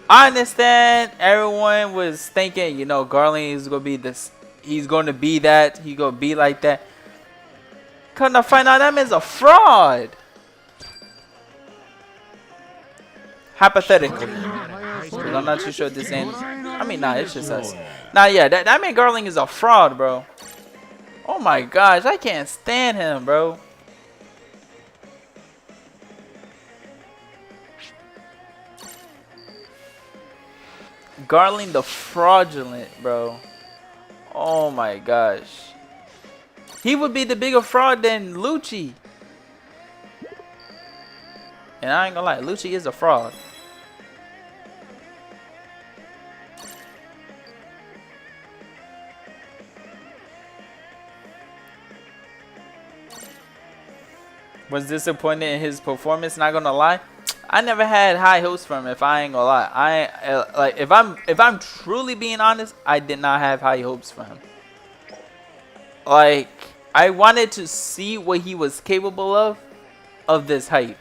Speaker 1: I understand everyone was thinking, you know, Garland is going to be this. He's going to be that. He's going to be like that. Come to find out that man's a fraud. Hypothetically. Because I'm not too sure this ends. I mean, nah, it's just us. Nah, yeah, that man Garland is a fraud, bro. Oh my gosh, I can't stand him, bro. Garland the fraudulent, bro. Oh my gosh. He would be the bigger fraud than Lucci. And I ain't gonna lie, Lucci is a fraud. Was disappointed in his performance, not gonna lie. I never had high hopes for him, if I ain't gonna lie. Like if I'm truly being honest, I did not have high hopes for him. Like, I wanted to see what he was capable of this hype.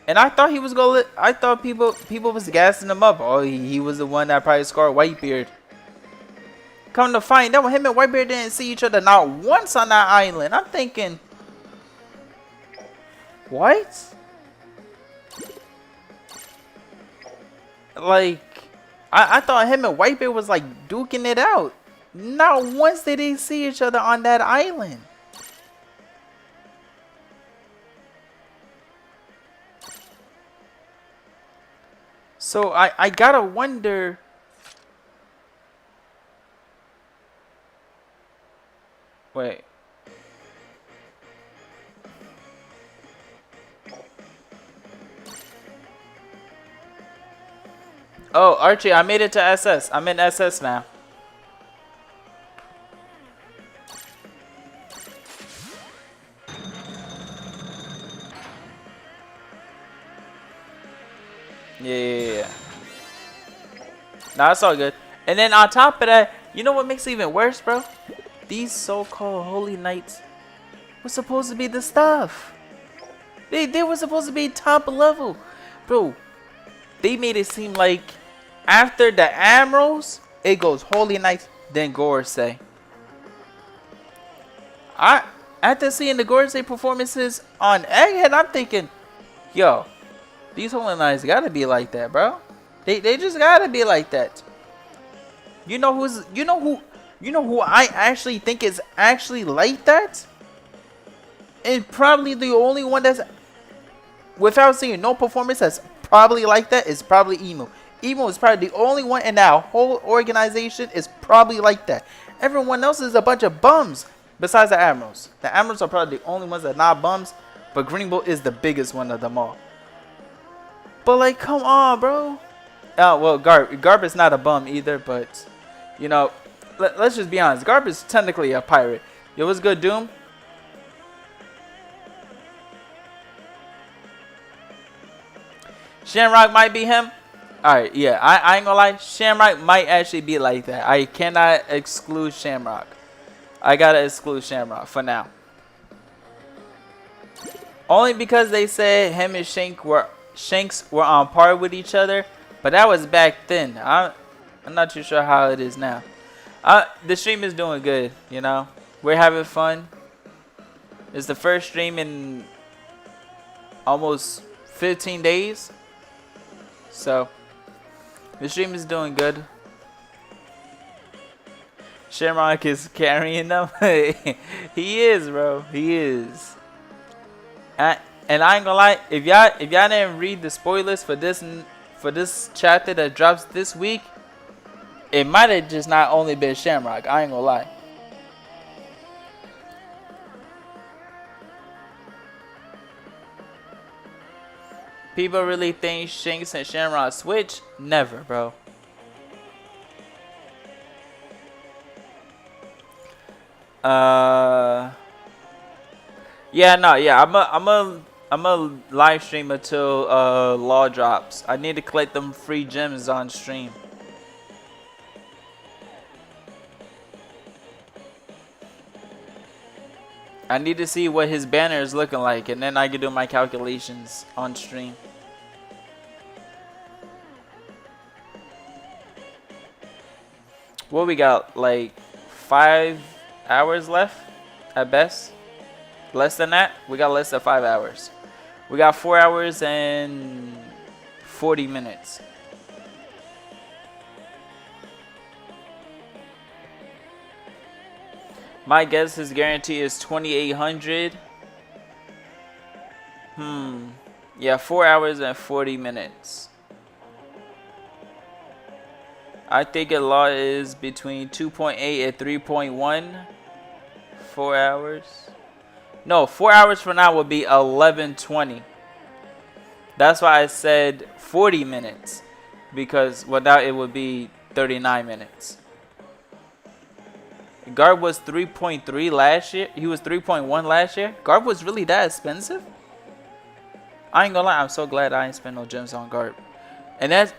Speaker 1: And I thought he was gonna I thought people was gassing him up. Oh, he was the one that probably scored Whitebeard. Come to find out, him and Whitebeard didn't see each other not once on that island. I'm thinking, what? Like, I thought him and Whitebeard was like duking it out. Not once did they see each other on that island. So I gotta wonder. Wait. Oh, Archie, I made it to SS. I'm in SS now. Yeah. Nah, it's all good. And then on top of that, you know what makes it even worse, bro? These so-called holy knights were supposed to be the stuff. They were supposed to be top level. Bro, they made it seem like after the Admirals, it goes Holy Knights, then Gorosei. After seeing the Gorosei performances on Egghead, I'm thinking, yo, these Holy Knights gotta be like that, bro. They just gotta be like that. You know who I actually think is actually like that? And probably the only one that's, without seeing no performance, that's probably like that is probably Emo. Emo is probably the only one in that whole organization is probably like that. Everyone else is a bunch of bums besides the Admirals. The Admirals are probably the only ones that are not bums, but Greenbow is the biggest one of them all. But like, come on, bro. Well, Garb is not a bum either, but you know, let's just be honest. Garb is technically a pirate. Yo, what's good, Doom? Shamrock might be him. Alright, yeah, I ain't gonna lie. Shamrock might actually be like that. I cannot exclude Shamrock. I gotta exclude Shamrock for now. Only because they said him and Shanks were on par with each other. But that was back then. I'm not too sure how it is now. The stream is doing good, you know. We're having fun. It's the first stream in almost 15 days. So, the stream is doing good. Shamrock is carrying them. He is, bro. He is. And I ain't gonna lie, if y'all didn't read the spoilers for this chapter that drops this week, it might have just not only been Shamrock. I ain't gonna lie. People really think Shanks and Shamrock switch? Never, bro. Yeah, no, yeah. I'm a live stream until Law drops. I need to collect them free gems on stream. I need to see what his banner is looking like, and then I can do my calculations on stream. What we got, like 5 hours left at best? Less than that? We got less than 5 hours. We got 4 hours and 40 minutes. My guess his guarantee is 2,800. Yeah, 4 hours and 40 minutes. I think a lot is between 2.8 and 3.1. 4 hours. No, 4 hours from now would be 11:20. That's why I said 40 minutes. Because without it would be 39 minutes. Garb was 3.3 last year. He was 3.1 last year. Garb was really that expensive? I ain't gonna lie. I'm so glad I ain't spent no gems on Garb. And that's...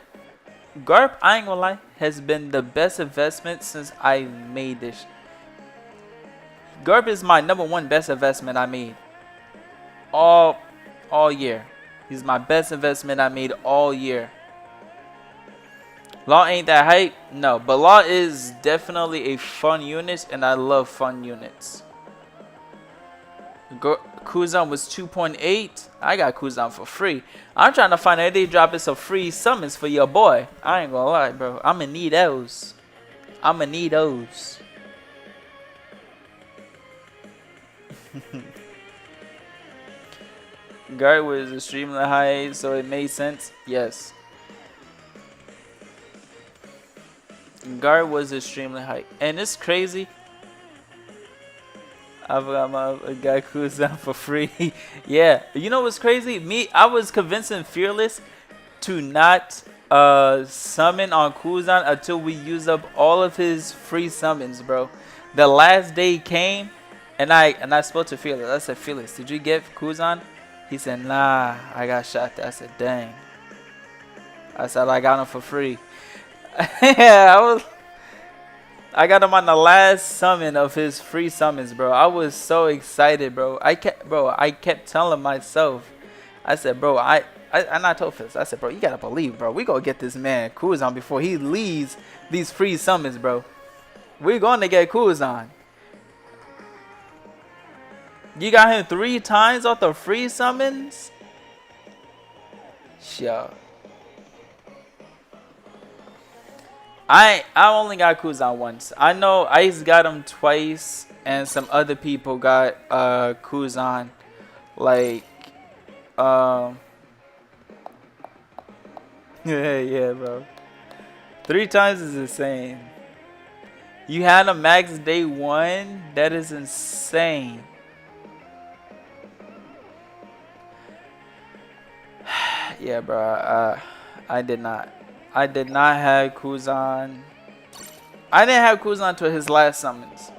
Speaker 1: Garb, I ain't gonna lie, has been the best investment since I made this. Garb is my #1 best investment I made. All year. He's my best investment I made all year. Law ain't that hype? No, but Law is definitely a fun unit, and I love fun units. Kuzan was 2.8. I got Kuzan for free. I'm trying to find out they dropping some free summons for your boy. I ain't gonna lie, bro. I'ma need those. I'ma need those. Guard was extremely high, so it made sense. Yes. Guard was extremely high. And it's crazy. I've got my guy Kuzan for free. Yeah. You know what's crazy? I was convincing Fearless to not summon on Kuzan until we use up all of his free summons, bro. The last day came and I spoke to Fearless. I said, Fearless, did you get Kuzan? He said, nah, I got shot there. I said, dang. I said, I got him for free. Yeah, I got him on the last summon of his free summons, bro. I was so excited, bro. I kept telling myself, I said, bro, and I told Fizz, I said, bro, you gotta believe, bro. We gonna get this man Kuzan before he leaves these free summons, bro. We're gonna get Kuzan. You got him 3 times off the free summons? Sure. I only got Kuzan once. I know Ice got him twice, and some other people got Kuzan. Like, yeah, bro. 3 times is insane. You had a max day 1? That is insane. Yeah, bro. I did not. I did not have Kuzan. I didn't have Kuzan to his last summons.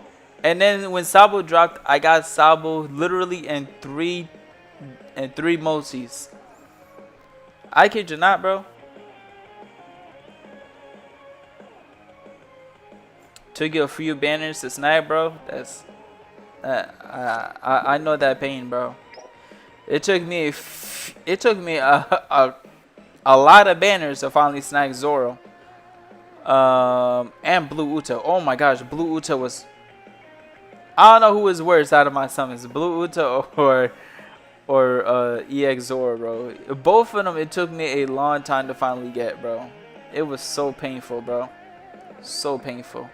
Speaker 1: And then when Sabo dropped, I got Sabo literally in three multis. I kid you not, bro. Took you a few banners to snipe, bro. That's I know that pain, bro. It took me a lot of banners to finally snag Zoro. And Blue Uta. Oh my gosh, Blue Uta was... I don't know who was worse out of my summons. Blue Uta or EX Zoro, bro. Both of them, it took me a long time to finally get, bro. It was so painful, bro. So painful.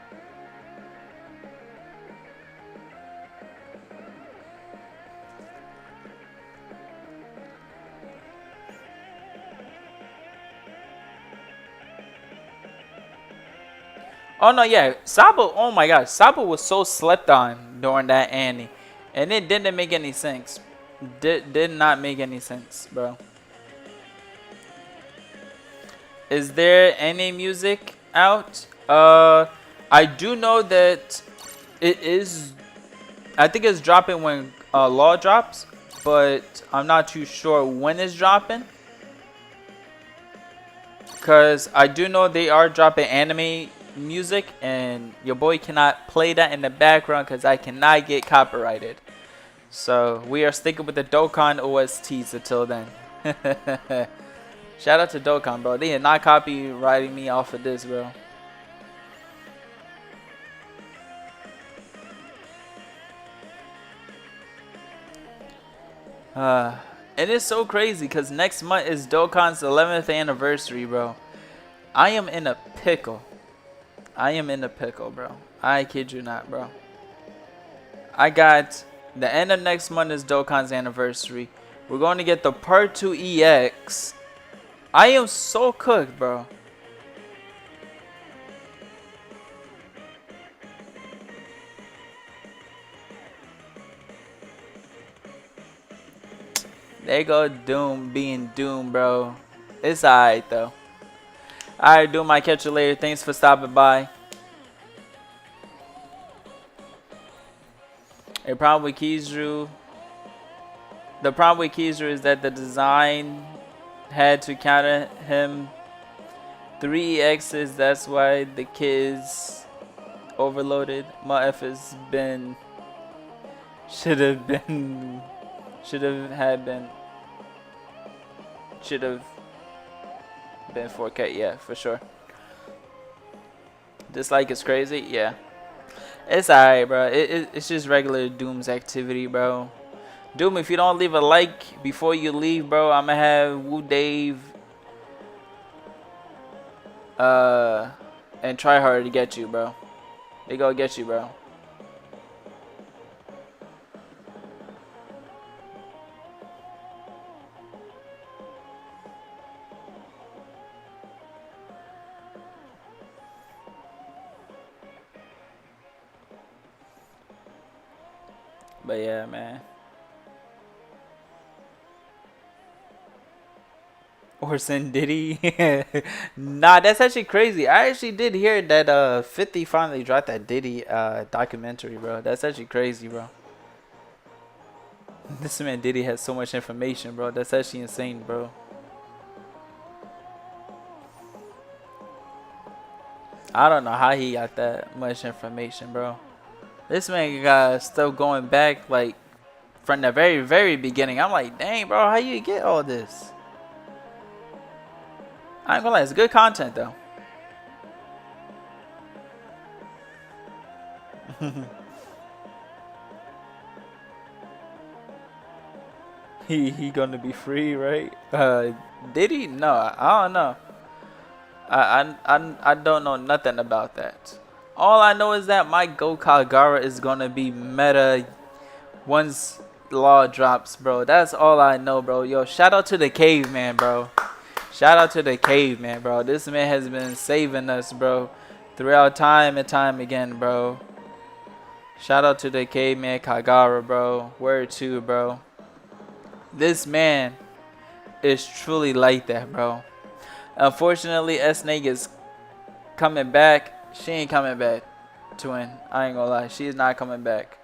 Speaker 1: Oh no, yeah, Sabo. Oh my gosh, Sabo was so slept on during that Annie, and it didn't make any sense. Did not make any sense, bro. Is there any music out? I do know that it is. I think it's dropping when Law drops, but I'm not too sure when it's dropping. Cause I do know they are dropping anime music, and your boy cannot play that in the background because I cannot get copyrighted. So we are sticking with the Dokkan OSTs until then. Shout out to Dokkan, bro. They are not copywriting me off of this, bro. And it's so crazy because next month is Dokkan's 11th anniversary, bro. I am in a pickle. I am in a pickle, bro. I kid you not, bro. I got the end of next month is Dokkan's anniversary. We're going to get the Part 2 EX. I am so cooked, bro. There go Doom being Doom, bro. It's alright, though. Alright, Doom, I catch you later. Thanks for stopping by. A problem with Kizaru. The problem with Kizaru is that the design had to counter him 3 EXs. That's why the kids overloaded. My F has been. Should have been 4K, yeah, for sure. Dislike is crazy, yeah. It's alright, bro. It's just regular Doom's activity, bro. Doom, if you don't leave a like before you leave, bro, I'ma have Woo Dave and try hard to get you, bro. They go get you, bro. But yeah, man. Or send Diddy. Nah, that's actually crazy. I actually did hear that 50 finally dropped that Diddy documentary, bro. That's actually crazy, bro. This man Diddy has so much information, bro. That's actually insane, bro. I don't know how he got that much information, bro. This man got stuff going back like from the very, very beginning. I'm like, dang, bro, how you get all this? I ain't gonna lie, it's good content though. he gonna be free, right? Did he? No, I don't know. I don't know nothing about that. All I know is that my Gokagara is gonna be meta once Law drops, bro. That's all I know, bro. Yo, shout out to the caveman, bro. Shout out to the caveman, bro. This man has been saving us, bro, throughout time and time again, bro. Shout out to the caveman Kagara, bro. Word 2, bro. This man is truly like that, bro. Unfortunately, S-Snake is coming back. She ain't coming back, twin. I ain't gonna lie. She is not coming back.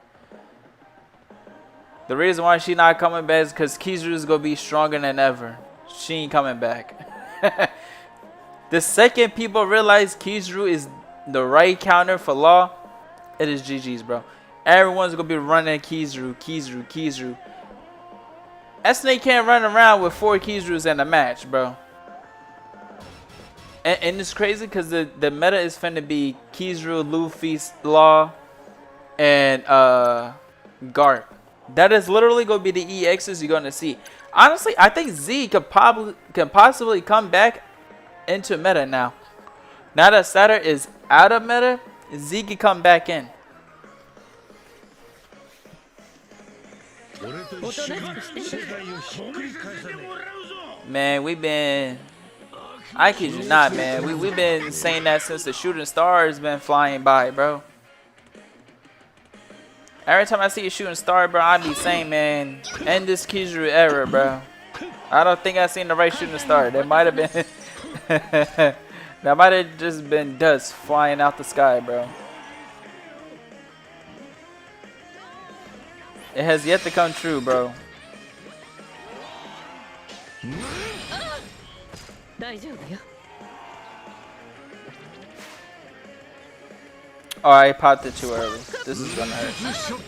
Speaker 1: The reason why she not coming back is because Kizaru is gonna be stronger than ever. She ain't coming back. The second people realize Kizaru is the right counter for Law, it is GG's, bro. Everyone's gonna be running Kizaru. S-Snake can't run around with 4 Kizarus in a match, bro. And it's crazy because the meta is finna be Kizaru, Luffy, Law, and Garp. That is literally gonna be the EXs you're gonna see. Honestly, I think Z could possibly come back into meta now. Now that Saturn is out of meta, Z can come back in. Man, we've been... I kid you not, man. We've been saying that since the shooting star has been flying by, bro. Every time I see a shooting star, bro, I be saying, man, end this Kizaru era, bro. I don't think I seen the right shooting star. There might have been... that might have just been dust flying out the sky, bro. It has yet to come true, bro. Oh, I popped it too early. This is gonna hurt.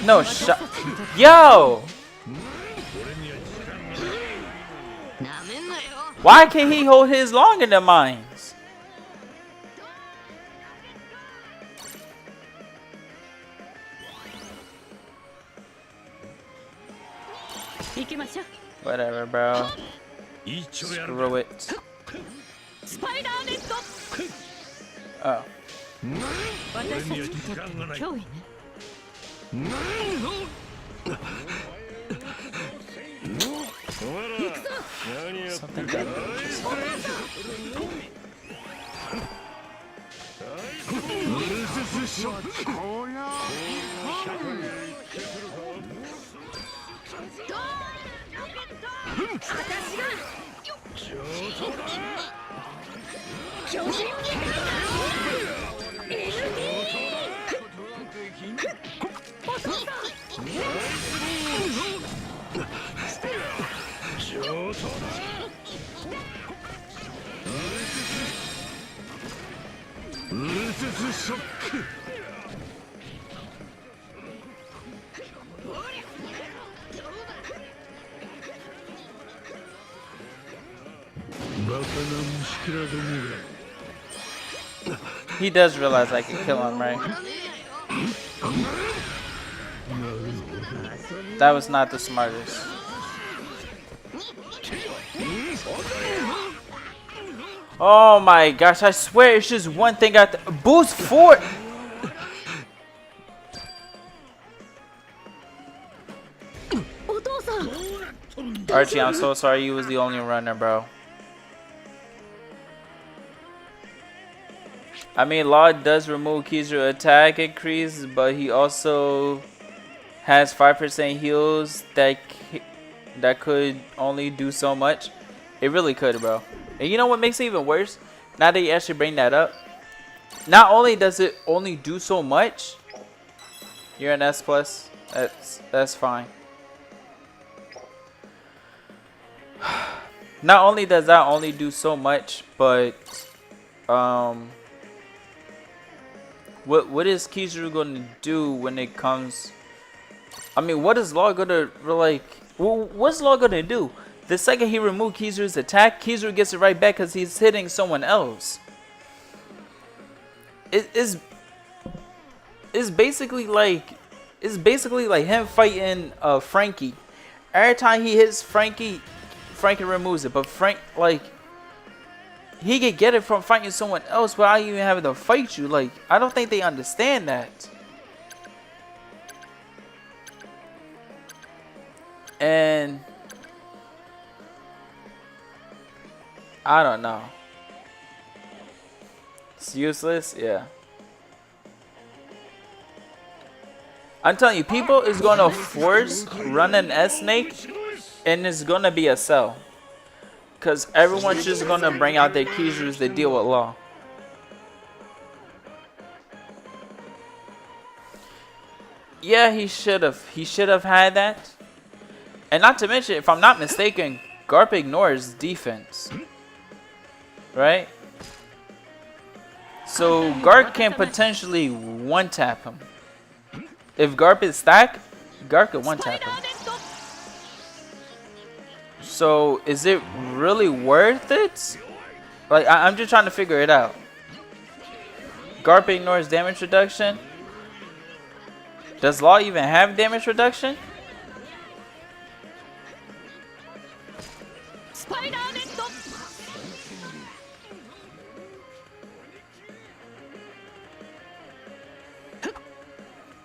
Speaker 1: No shot. Yo! Why can't he hold his longer than mine? Whatever, bro. Screw it. Oh. Something that he does realize I can kill him, right? That was not the smartest. Oh my gosh, I swear it's just one thing I boost 4. Archie, I'm so sorry you was the only runner, bro. I mean, Law does remove Kizu's attack increase, but he also has 5% heals that could only do so much. It really could, bro. And you know what makes it even worse? Now that you actually bring that up, not only does it only do so much, you're an S+. That's fine. Not only does that only do so much, but what is Kizu gonna do when it comes? I mean, what is Law gonna like? What's Law gonna do? The second he removed Kizu's attack, Kizu gets it right back because he's hitting someone else. It's basically like him fighting Frankie. Every time he hits Frankie, Frankie removes it. But Frank, like, he could get it from fighting someone else without even having to fight you. Like, I don't think they understand that. And I don't know. It's useless, yeah. I'm telling you, people is gonna force run an S-Snake, and it's gonna be a sell. Cause everyone's just gonna bring out their Kizus to deal with Law. Yeah, he should have. He should have had that. And not to mention, if I'm not mistaken, Garp ignores defense. Right? So Garp can potentially one-tap him. If Garp is stacked, Garp can one-tap him. So is it really worth it? Like, I'm just trying to figure it out. Garp ignores damage reduction. Does Law even have damage reduction?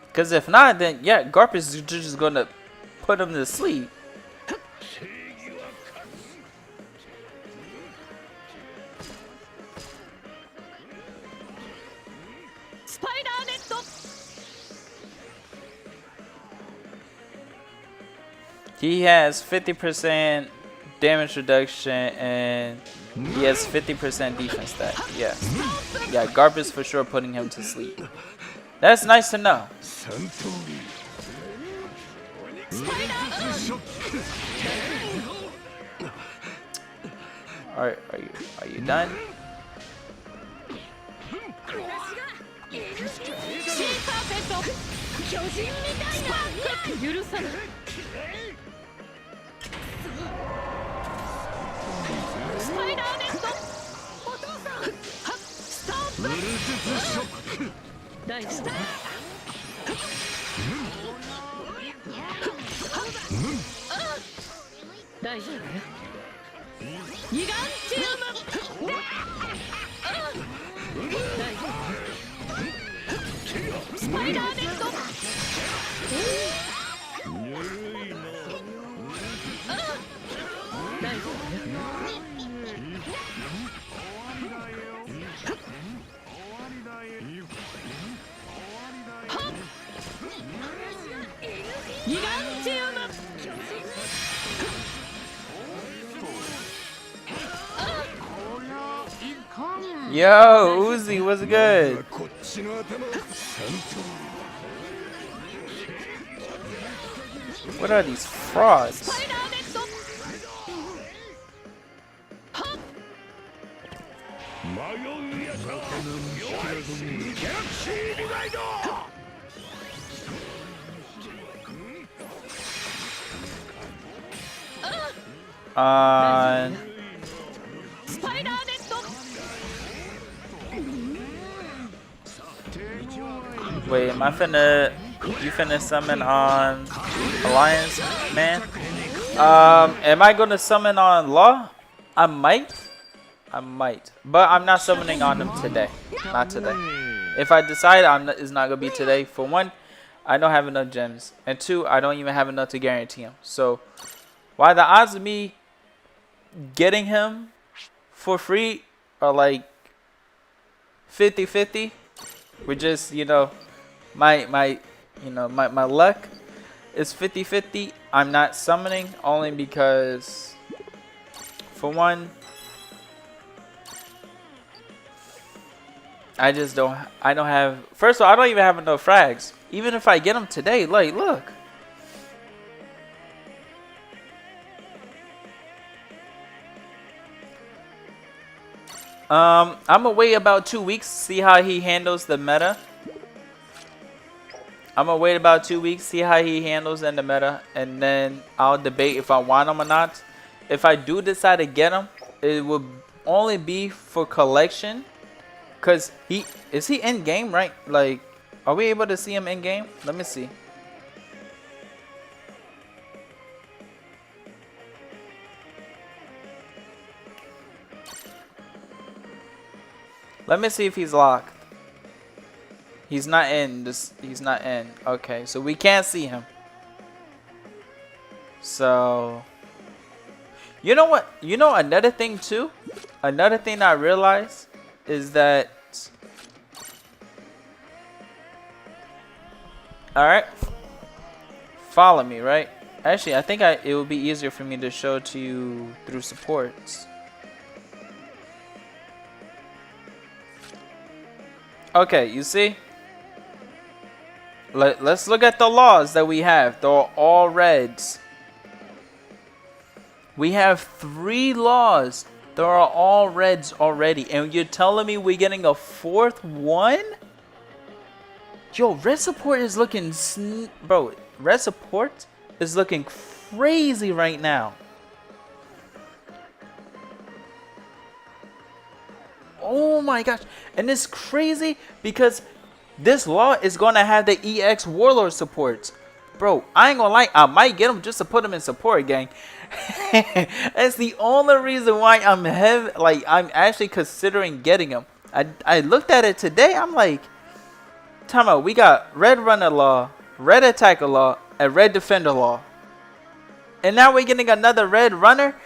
Speaker 1: Because if not, then yeah, Garp is just gonna put him to sleep. He has 50% damage reduction and he has 50% defense stat. Yeah. Yeah, Garp is for sure putting him to sleep. That's nice to know. Are you done? Yo, Uzi, what's good? What are these frauds? Wait, am I finna... You finna summon on Alliance, man? Am I gonna summon on Law? I might. But I'm not summoning on him today. Not today. If I decide it's not gonna be today, for one, I don't have enough gems. And two, I don't even have enough to guarantee him. So, while the odds of me getting him for free are like 50-50, we're just, you know, my luck is 50-50. I'm not summoning only because, for one, I don't have, first of all, I don't even have enough frags. Even if I get them today, like, look. I'm gonna wait about 2 weeks, see how he handles the meta. I'm gonna wait about 2 weeks, see how he handles in the meta, and then I'll debate if I want him or not. If I do decide to get him, it will only be for collection. Cause is he in game, right? Like, are we able to see him in game? Let me see. Let me see if he's locked. He's not in this. He's not in. Okay, so we can't see him. So, you know what? You know another thing too. Another thing I realized is that. All right. Follow me, right? Actually, I think it would be easier for me to show to you through supports. Okay, you see? Let's look at the laws that we have. They're all reds. We have 3 laws. They are all reds already. And you're telling me we're getting a 4th one? Yo, red support is looking... Bro, red support is looking crazy right now. Oh my gosh. And it's crazy because this law is going to have the EX Warlord supports. Bro, I ain't going to lie. I might get him just to put him in support, gang. That's the only reason why I'm actually considering getting him. I looked at it today. I'm like, time out. We got red runner law, red attacker law, and red defender law. And now we're getting another red runner.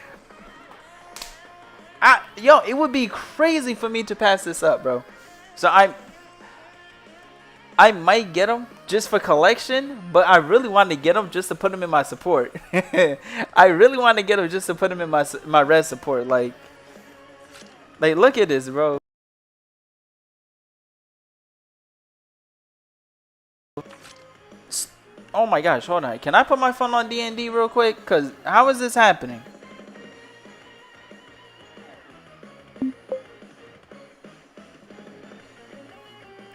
Speaker 1: Yo, it would be crazy for me to pass this up, bro. So I might get him just for collection, but I really want to get him just to put him in my support. I really want to get him just to put him in my red support. Like look at this, bro. Oh my gosh, hold on. Can I put my phone on D&D real quick? Cause how is this happening?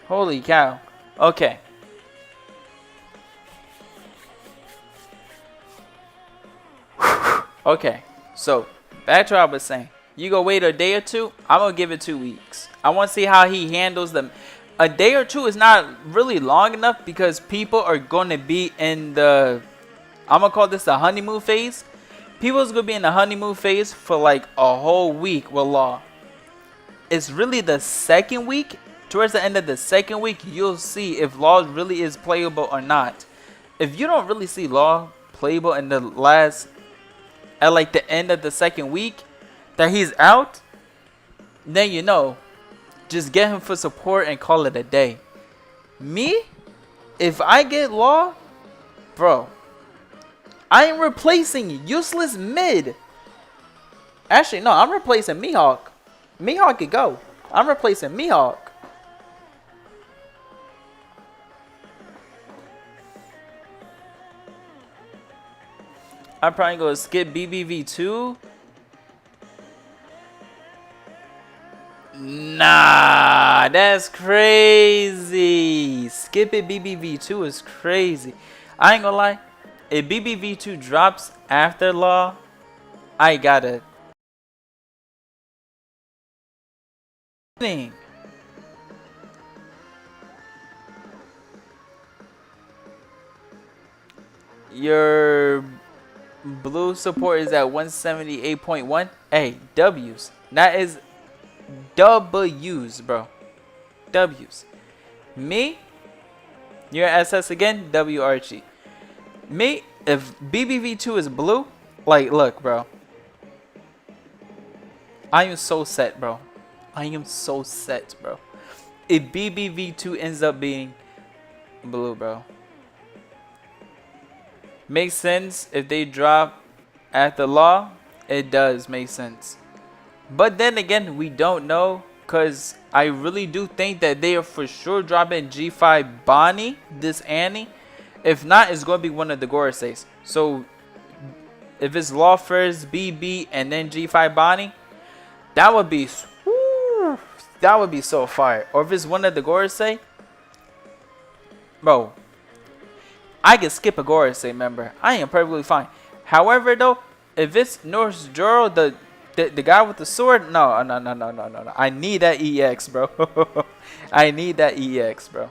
Speaker 1: Holy cow. Okay. Okay. So, back to what I was saying. You go wait a day or two, I'm going to give it 2 weeks. I want to see how he handles them. A day or two is not really long enough because people are going to be in the, I'm going to call this the honeymoon phase. People's going to be in the honeymoon phase for like a whole week with Law. It's really the second week. Towards the end of the second week, you'll see if Law really is playable or not. If you don't really see Law playable in the last, at like the end of the second week, that he's out, then you know, just get him for support and call it a day. Me, if I get Law, bro, I am replacing useless mid. Actually, no, I'm replacing Mihawk. Mihawk could go. I'm replacing Mihawk. I'm probably going to skip BBV2. Nah, that's crazy. Skipping BBV2 is crazy. I ain't gonna lie. If BBV2 drops after Law, I gotta. Your blue support is at 178.1. Hey, W's. That is W's, bro. W's. Me, you're SS again. WRG. Me, if BBV2 is blue, like, look, bro. I am so set, bro. I am so set, bro. If BBV2 ends up being blue, bro. Makes sense if they drop after Law. It does make sense. But then again, we don't know, because I really do think that they are for sure dropping G5 Bonnie, this Annie. If not, it's going to be one of the Goraseis. So, if it's Law first, BB, and then G5 Bonnie, that would be, whoo, that would be so fire. Or if it's one of the Gorosei, bro, I can skip a Gorosei member. I am perfectly fine. However, though, if it's Norse Joro, the guy with the sword, no. I need that EX, bro. I need that EX, bro.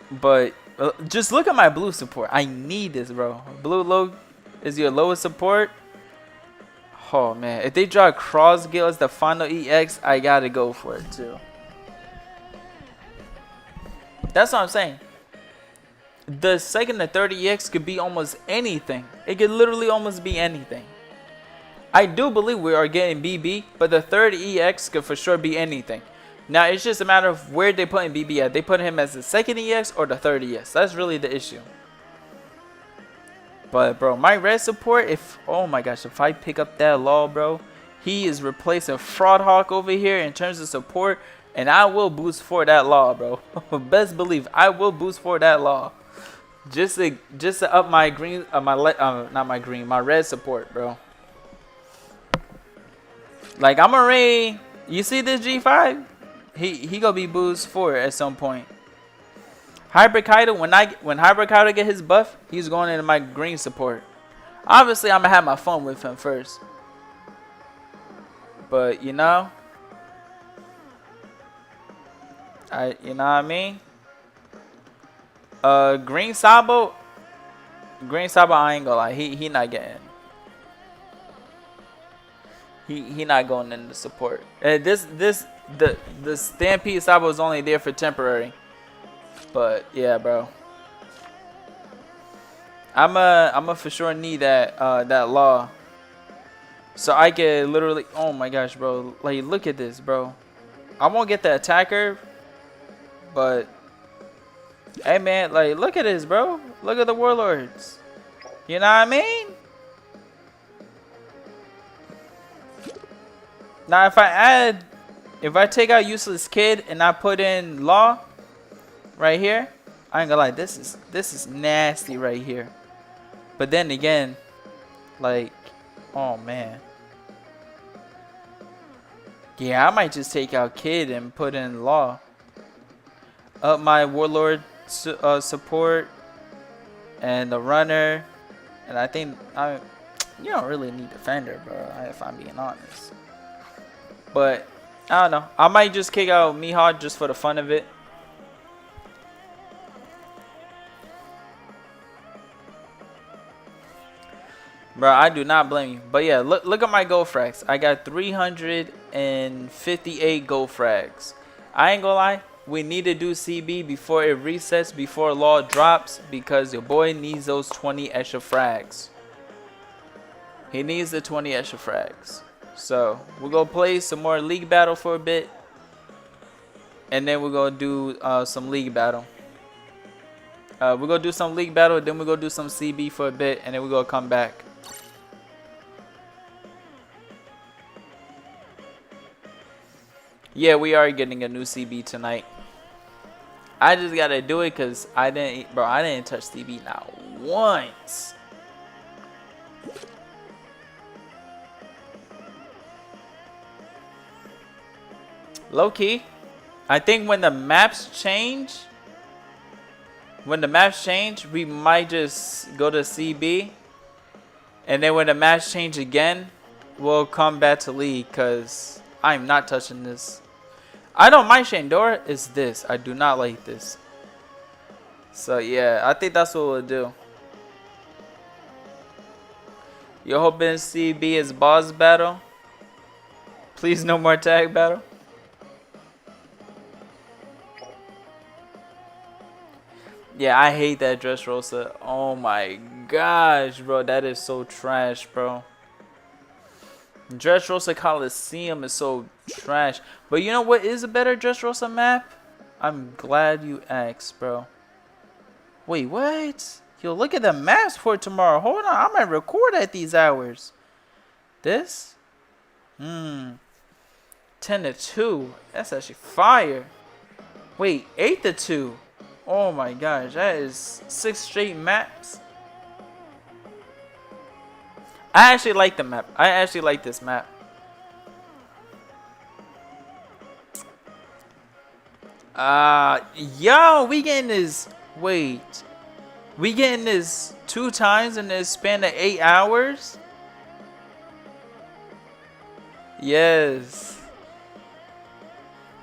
Speaker 1: But just look at my blue support. I need this, bro. Blue low is your lowest support. Oh man, if they draw Crossgale as the final EX, I gotta go for it too. That's what I'm saying. The second and third EX could be almost anything. It could literally almost be anything. I do believe we are getting BB, but the third EX could for sure be anything. Now, it's just a matter of where they put in BB at. They put him as the second EX or the third EX. That's really the issue. But, bro, my red support, oh my gosh, if I pick up that Law, bro, he is replacing Fraud Hawk over here in terms of support, and I will boost for that Law, bro. Best believe, I will boost for that Law. Just to up my green, my red support, bro. Like, I'm already, you see this G5? He gonna be boost for it at some point. Hybrid Kaido, when Hybrid Kaido get his buff, he's going into my green support. Obviously, I'm gonna have my fun with him first. But you know, you know what I mean? Green Sabo, I ain't gonna lie, he not getting. He not going into support. The Stampede Sabo is only there for temporary. But yeah, bro. I'ma for sure need that Law. So I can literally, oh my gosh, bro. Like, look at this, bro. I won't get the attacker. But hey man, like look at this, bro. Look at the warlords. You know what I mean? Now if I take out useless kid and I put in law right here, I ain't gonna lie, this is nasty right here. But then again, like, oh man. Yeah, I might just take out kid and put in law. Up my warlord support and the runner, and I think you don't really need defender, bro. If I'm being honest. But I don't know. I might just kick out Mihawk just for the fun of it. Bro, I do not blame you. But yeah, look at my gold frags. I got 358 gold frags. I ain't gonna lie. We need to do CB before it resets, before law drops, because your boy needs those 20 extra frags. He needs the 20 extra frags. So we're gonna play some more league battle for a bit, and then we're gonna do some league battle. We're gonna do some league battle, then we're gonna do some CB for a bit, and then we're gonna come back. Yeah, we are getting a new CB tonight. I just gotta do it because I didn't touch CB not once. Low key, I think when the maps change, we might just go to CB, and then when the maps change again, we'll come back to league because I'm not touching this. I don't mind Shandora, it's this. I do not like this. So yeah, I think that's what we'll do. You're hoping CB is boss battle? Please no more tag battle. Yeah, I hate that Dressrosa. Oh my gosh, bro. That is so trash, bro. Dressrosa Coliseum is so trash. But you know what is a better Dressrosa map? I'm glad you asked, bro. Wait, what? Yo, look at the maps for tomorrow. Hold on, I might record at these hours. This? 10 to 2. That's actually fire. Wait, 8 to 2. Oh my gosh, that is 6 straight maps. I actually like the map. I actually like this map. Yo, we getting this. Wait, we getting this 2 times in this span of 8 hours? Yes.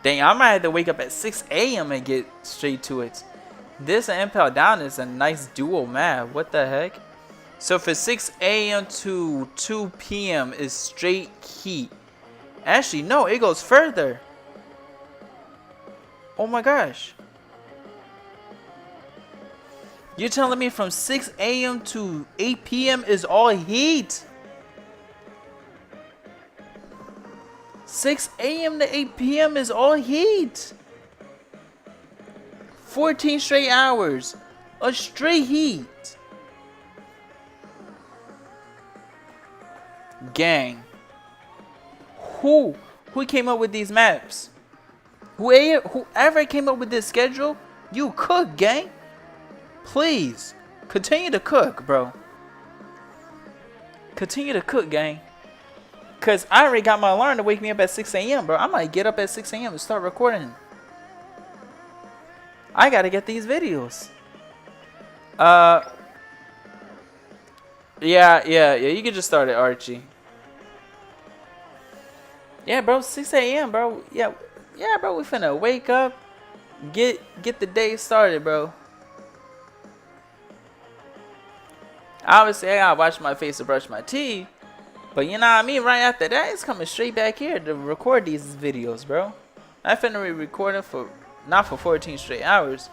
Speaker 1: Dang, I might have to wake up at 6 a.m. and get straight to it. This and Impel Down is a nice dual map. What the heck? So for 6 a.m. to 2 p.m. is straight heat. Actually, no, it goes further. Oh my gosh. You're telling me from 6 a.m. to 8 p.m. is all heat? 6 a.m. to 8 p.m. is all heat. 14 straight hours of straight heat. Gang. Who came up with these maps? Whoever came up with this schedule, you cook, gang. Please, continue to cook, bro. Continue to cook, gang. Because I already got my alarm to wake me up at 6 a.m., bro. I might get up at 6 a.m. and start recording. I got to get these videos. Yeah. You can just start it, Archie. Yeah, bro. 6 a.m., bro. Yeah, bro. We finna wake up, get the day started, bro. Obviously, I gotta wash my face and brush my teeth. But you know what I mean? Right after that, it's coming straight back here to record these videos, bro. I finna be recording for not for 14 straight hours.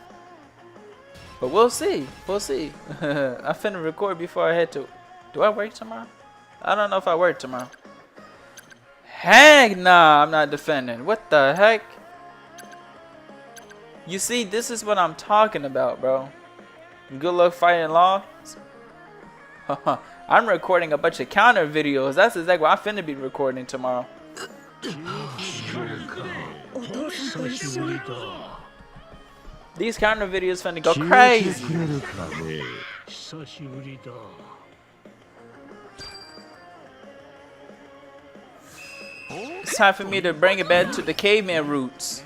Speaker 1: But we'll see. We'll see. I finna record before I head to. Do I work tomorrow? I don't know if I work tomorrow. Heck nah, I'm not defending. What the heck? You see, this is what I'm talking about, bro. Good luck fighting law. I'm recording a bunch of counter videos. That's exactly what I'm finna be recording tomorrow. These counter videos finna go crazy. It's time for me to bring it back to the caveman roots.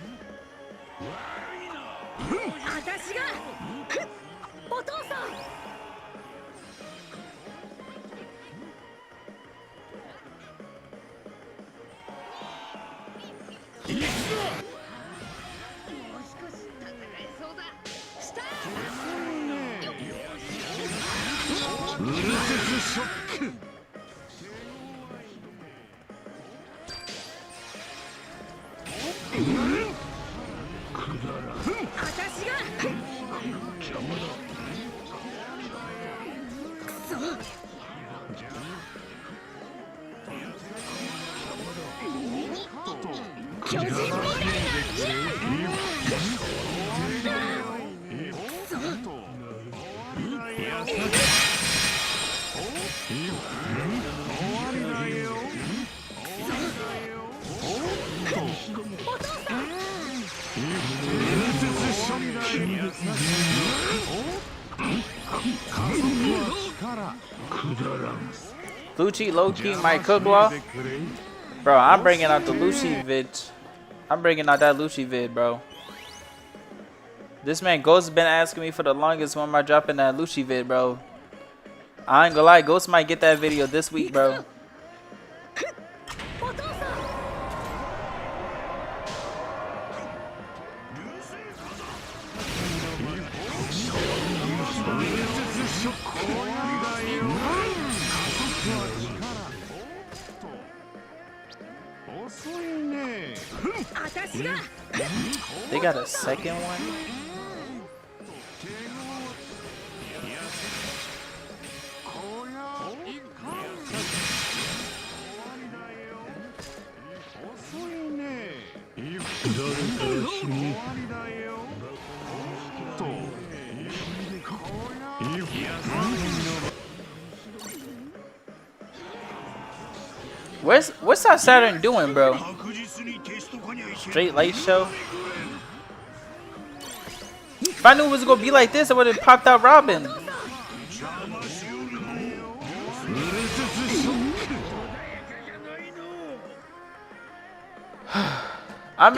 Speaker 1: Lucci, low-key, my cook law. Bro, I'm bringing out the Lucci vid. I'm bringing out that Lucci vid, bro. This man Ghost been asking me for the longest when am I dropping that Lucci vid, bro. I ain't gonna lie, Ghost might get that video this week, bro. They got a second one? What's that Saturn doing, bro? Straight light show? If I knew it was gonna be like this, I would have popped out Robin. I've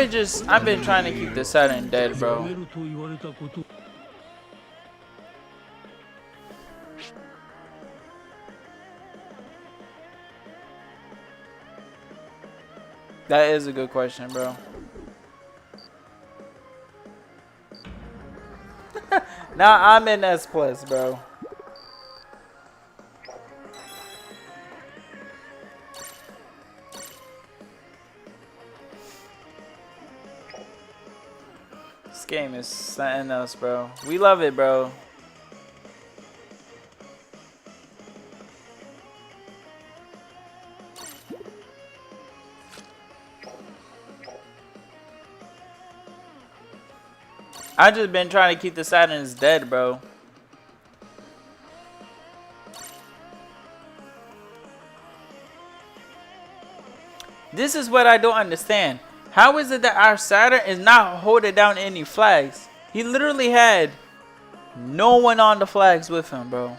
Speaker 1: been trying to keep the Saturn dead, bro. That is a good question, bro. Now I'm in S plus, bro. This game is something else, bro. We love it, bro. I just been trying to keep the Saturns dead, bro. This is what I don't understand. How is it that our Saturn is not holding down any flags? He literally had no one on the flags with him, bro.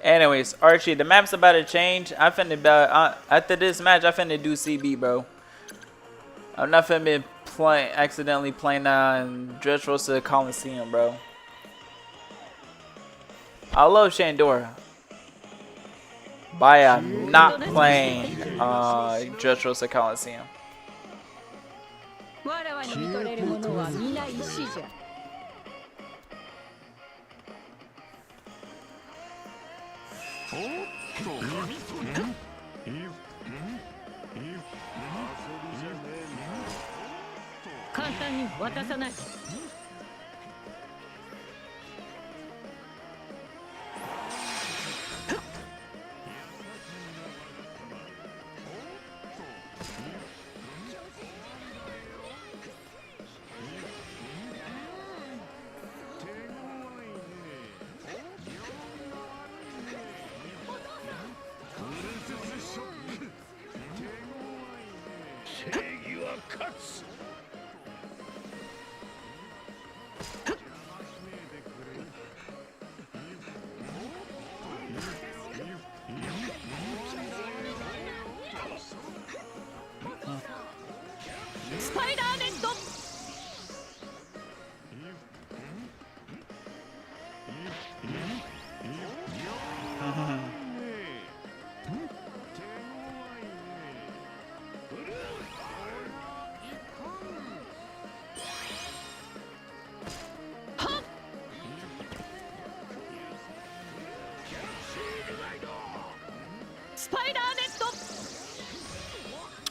Speaker 1: Anyways, Archie, the map's about to change. I finna after this match, I finna do CB, bro. I'm not finna be accidentally playing on Dressrosa Coliseum, bro. I love Shandora, but I am not playing Dressrosa Coliseum.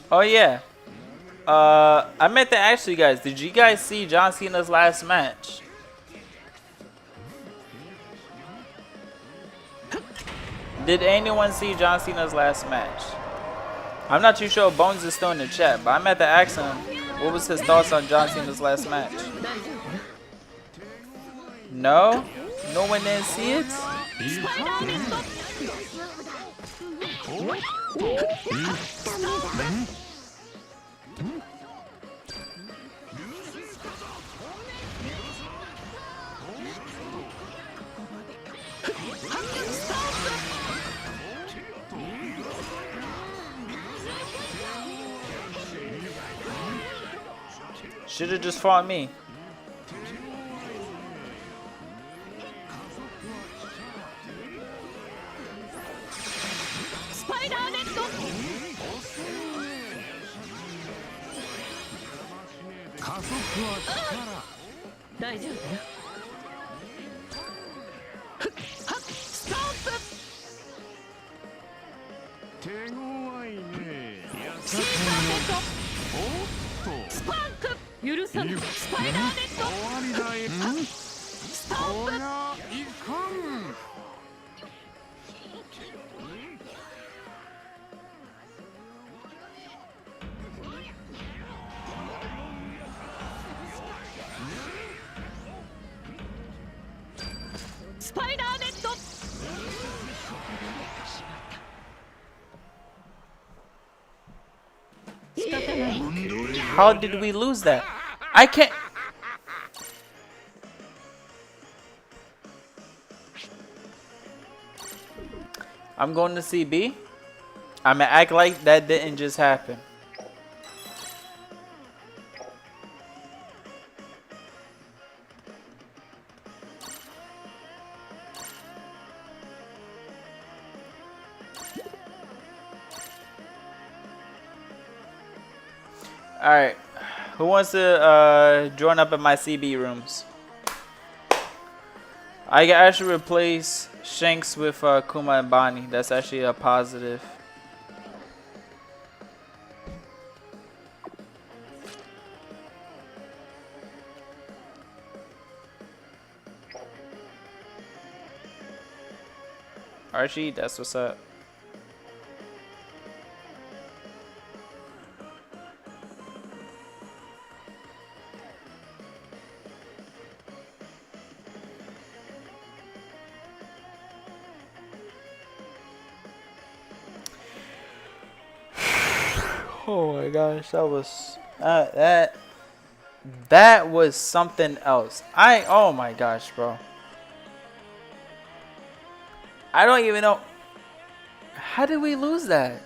Speaker 1: Oh yeah. I meant to ask you guys, did you guys see John Cena's last match? Did anyone see John Cena's last match? I'm not too sure Bones is still in the chat, but I meant to ask him what was his thoughts on John Cena's last match. No? No one didn't see it? Should've just fought me. How did we lose that? I can't. I'm going to CB. I'm gonna act like that didn't just happen. Alright, who wants to join up in my CB rooms? I can actually replace Shanks with Kuma and Bonnie. That's actually a positive. Archie, that's what's up. Oh my gosh, that was that was something else. Oh my gosh, bro. I don't even know. How did we lose that?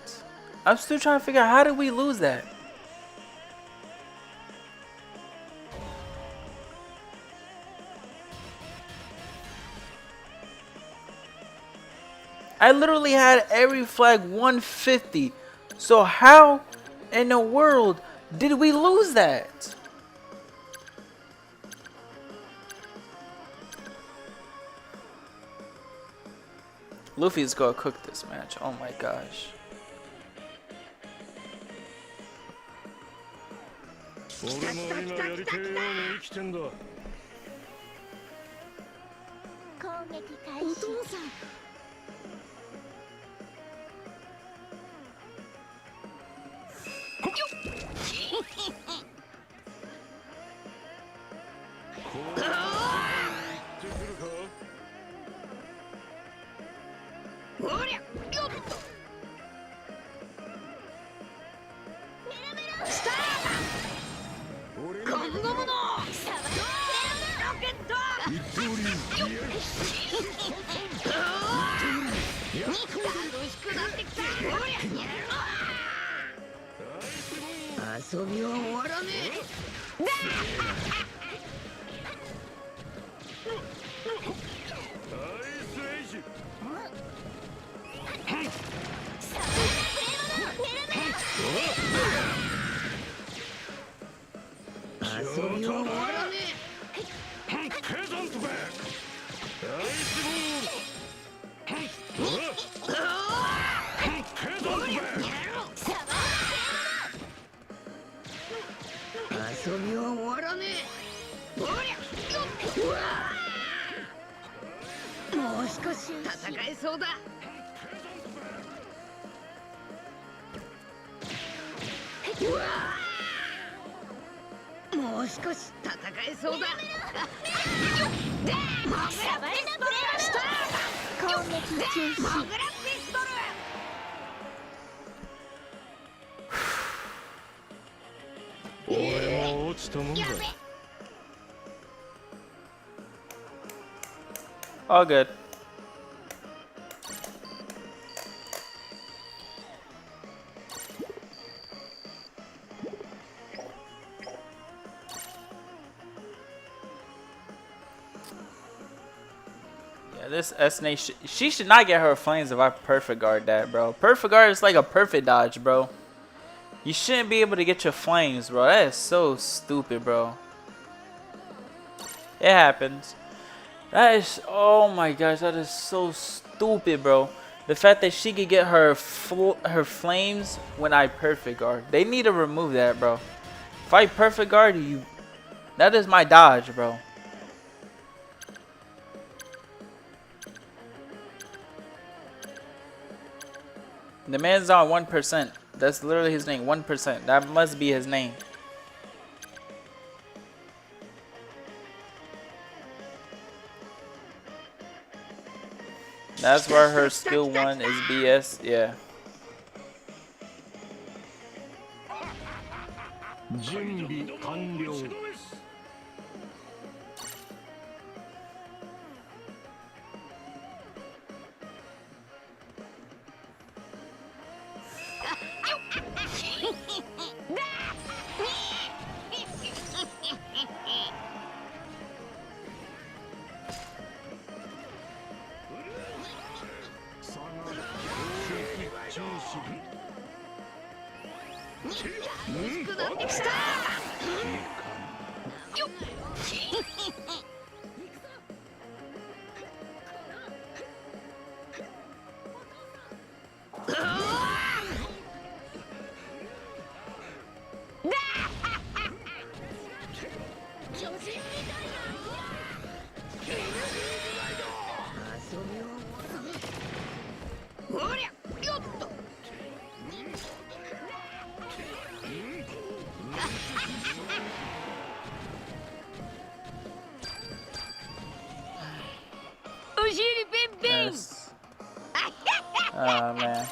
Speaker 1: I'm still trying to figure out how did we lose that. I literally had every flag 150. So how in the world did we lose that? Luffy's gonna cook this match. Oh my gosh. All good. Yeah, this S-Nate, she should not get her flames if I perfect guard that, bro. Perfect guard is like a perfect dodge, bro. You shouldn't be able to get your flames, bro. That is so stupid, bro. It happens. That is, oh my gosh, that is so stupid, bro. The fact that she could get her flames when I perfect guard. They need to remove that, bro. If I perfect guard you, that is my dodge, bro. The man's on 1%. That's literally his name, 1%. That must be his name. That's why her skill 1 is BS. Yeah. Yes. Oh man.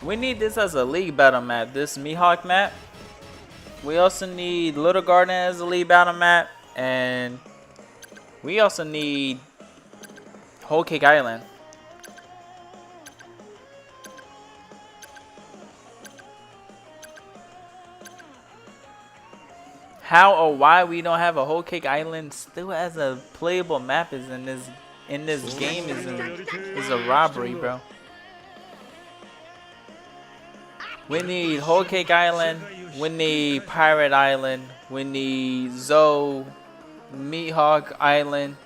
Speaker 1: We need this as a league battle map, this Mihawk map. We also need Little Garden as a league battle map, and we also need Whole Cake Island. How or why we don't have a Whole Cake Island still as a playable map is in this game is a robbery, bro. We need Whole Cake Island, we need Pirate Island, we need Zoe, Meathawk Island,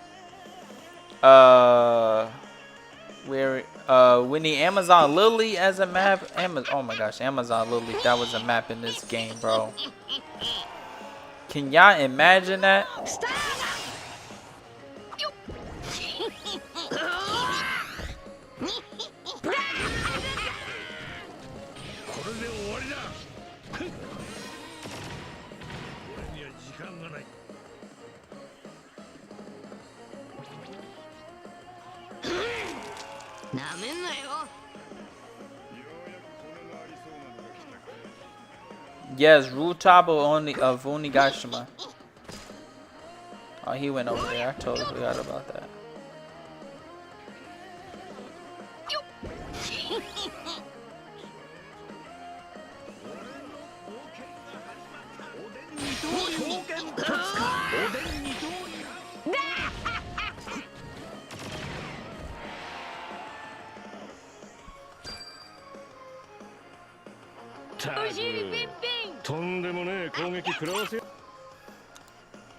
Speaker 1: we need Amazon Lily as a map. Oh my gosh, Amazon Lily, that was a map in this game, bro. Can y'all imagine that? Yes, Rutabo only of Onigashima. Oh, he went over there. I totally forgot about that.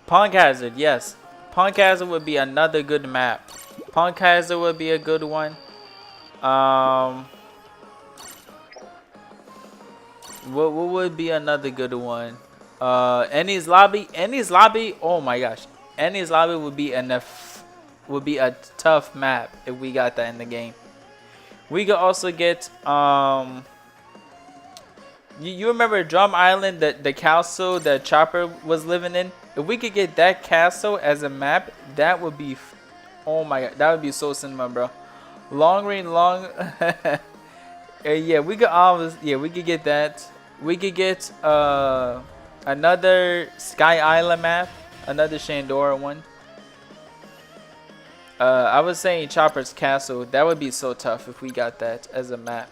Speaker 1: Punk Hazard, yes. Punk Hazard would be another good map. Punk Hazard would be a good one. What would be another good one? Ennie's Lobby. Ennie's Lobby. Oh my gosh, Ennie's Lobby would be a tough map if we got that in the game. We could also get You remember Drum Island, the castle that Chopper was living in? If we could get that castle as a map, that would be, oh my god, that would be so cinema, bro. Long range, yeah, we could always, yeah, we could get that. We could get another Sky Island map, another Shandora one. I was saying Chopper's castle. That would be so tough if we got that as a map.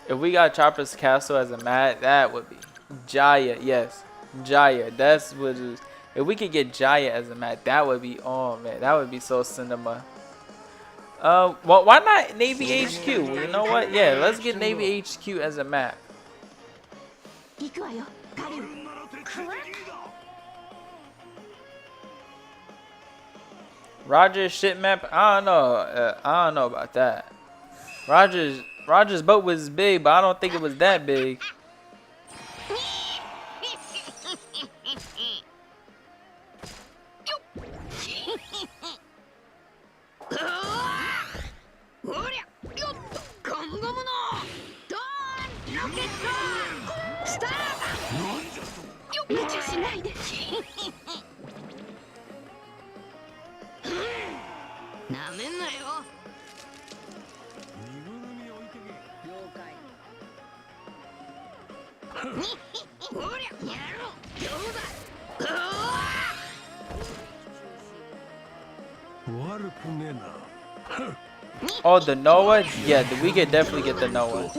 Speaker 1: If we got Chopper's castle as a map, that would be Jaya. Yes, Jaya. That's what it is. If we could get Jaya as a map, that would be, oh man, that would be so cinema. Well, why not Navy HQ? You know what? Yeah, let's get Navy HQ as a map. Roger's ship map? I don't know. I don't know about that. Roger's boat was big, but I don't think it was that big. Oh, the Noah? Yeah, we could definitely get the Noah.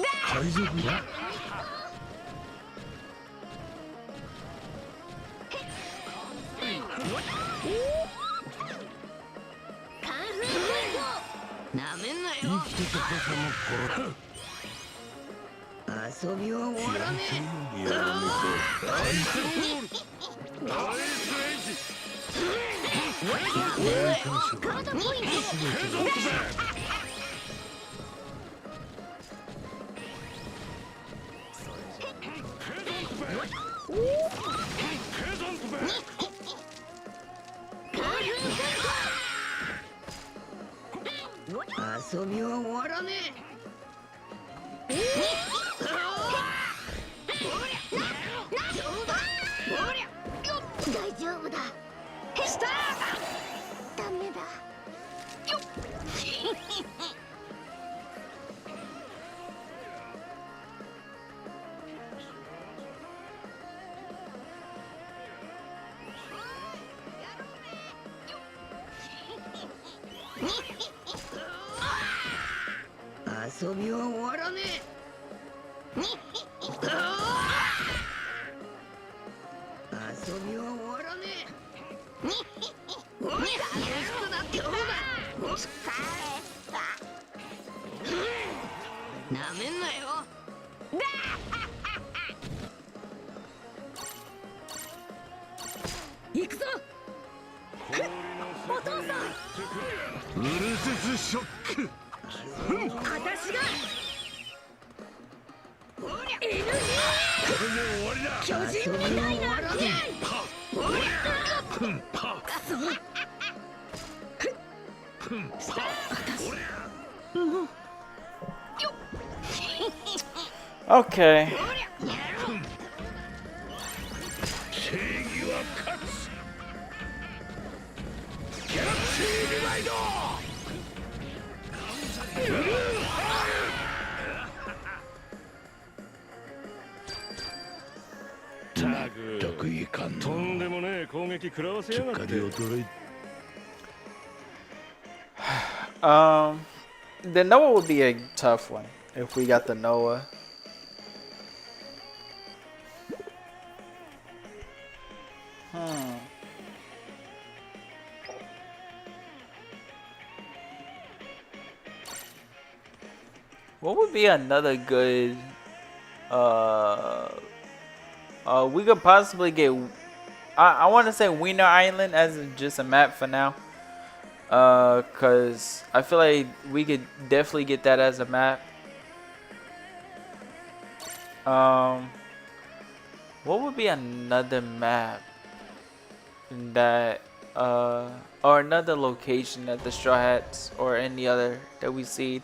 Speaker 1: Okay. The Noah would be a tough one if we got the Noah. What would be another good we could possibly get I want to say Wiener Island as just a map for now. Cause I feel like we could definitely get that as a map. What would be another map that or another location that the Straw Hats or any other that we see?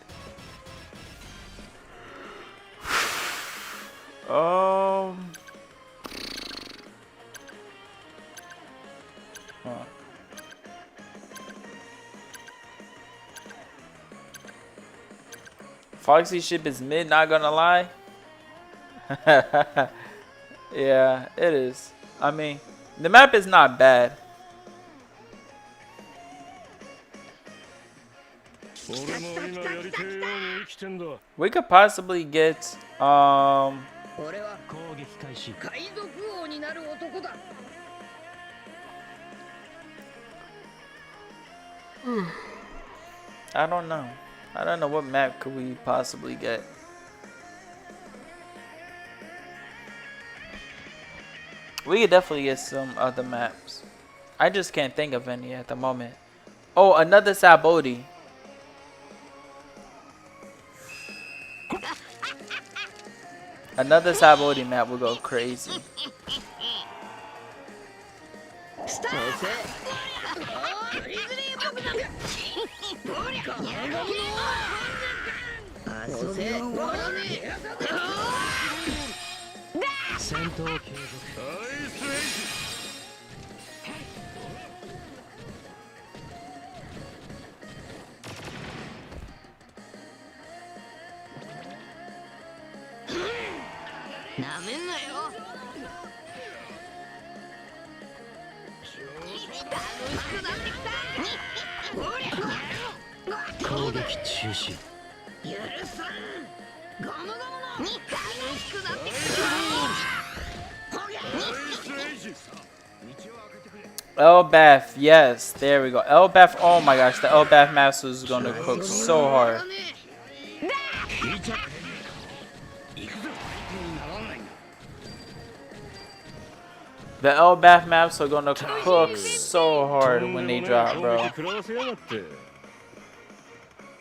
Speaker 1: Foxy ship is mid, not gonna lie. Yeah, it is. I mean, the map is not bad. We could possibly get I don't know. I don't know what map could we possibly get. We could definitely get some other maps. I just can't think of any at the moment. Oh, another Saboti. Another Saboti map will go crazy. Elbath, yes, there we go. Elbath, oh my gosh, the Elbath master is gonna cook so hard. The Elbath maps are gonna cook so hard when they drop, bro.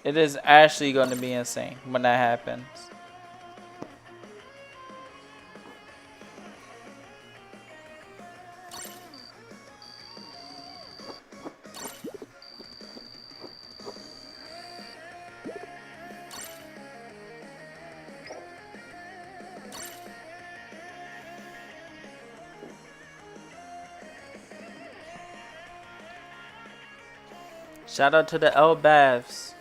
Speaker 1: It is actually gonna be insane when that happens. Shout out to the Elbaths.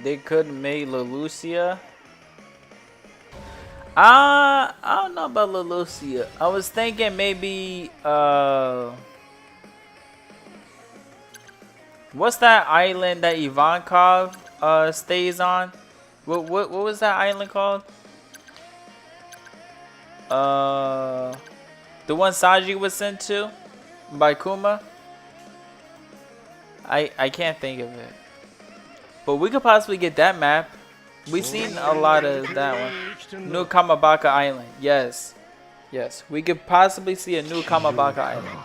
Speaker 1: They could make Lelucia. I don't know about Lelucia. I was thinking maybe what's that island that Ivankov stays on? What was that island called? The one Saji was sent to by Kuma. I can't think of it. But we could possibly get that map. We've seen a lot of that one. New Kamabaka Island. Yes. Yes. We could possibly see a new Kamabaka Island.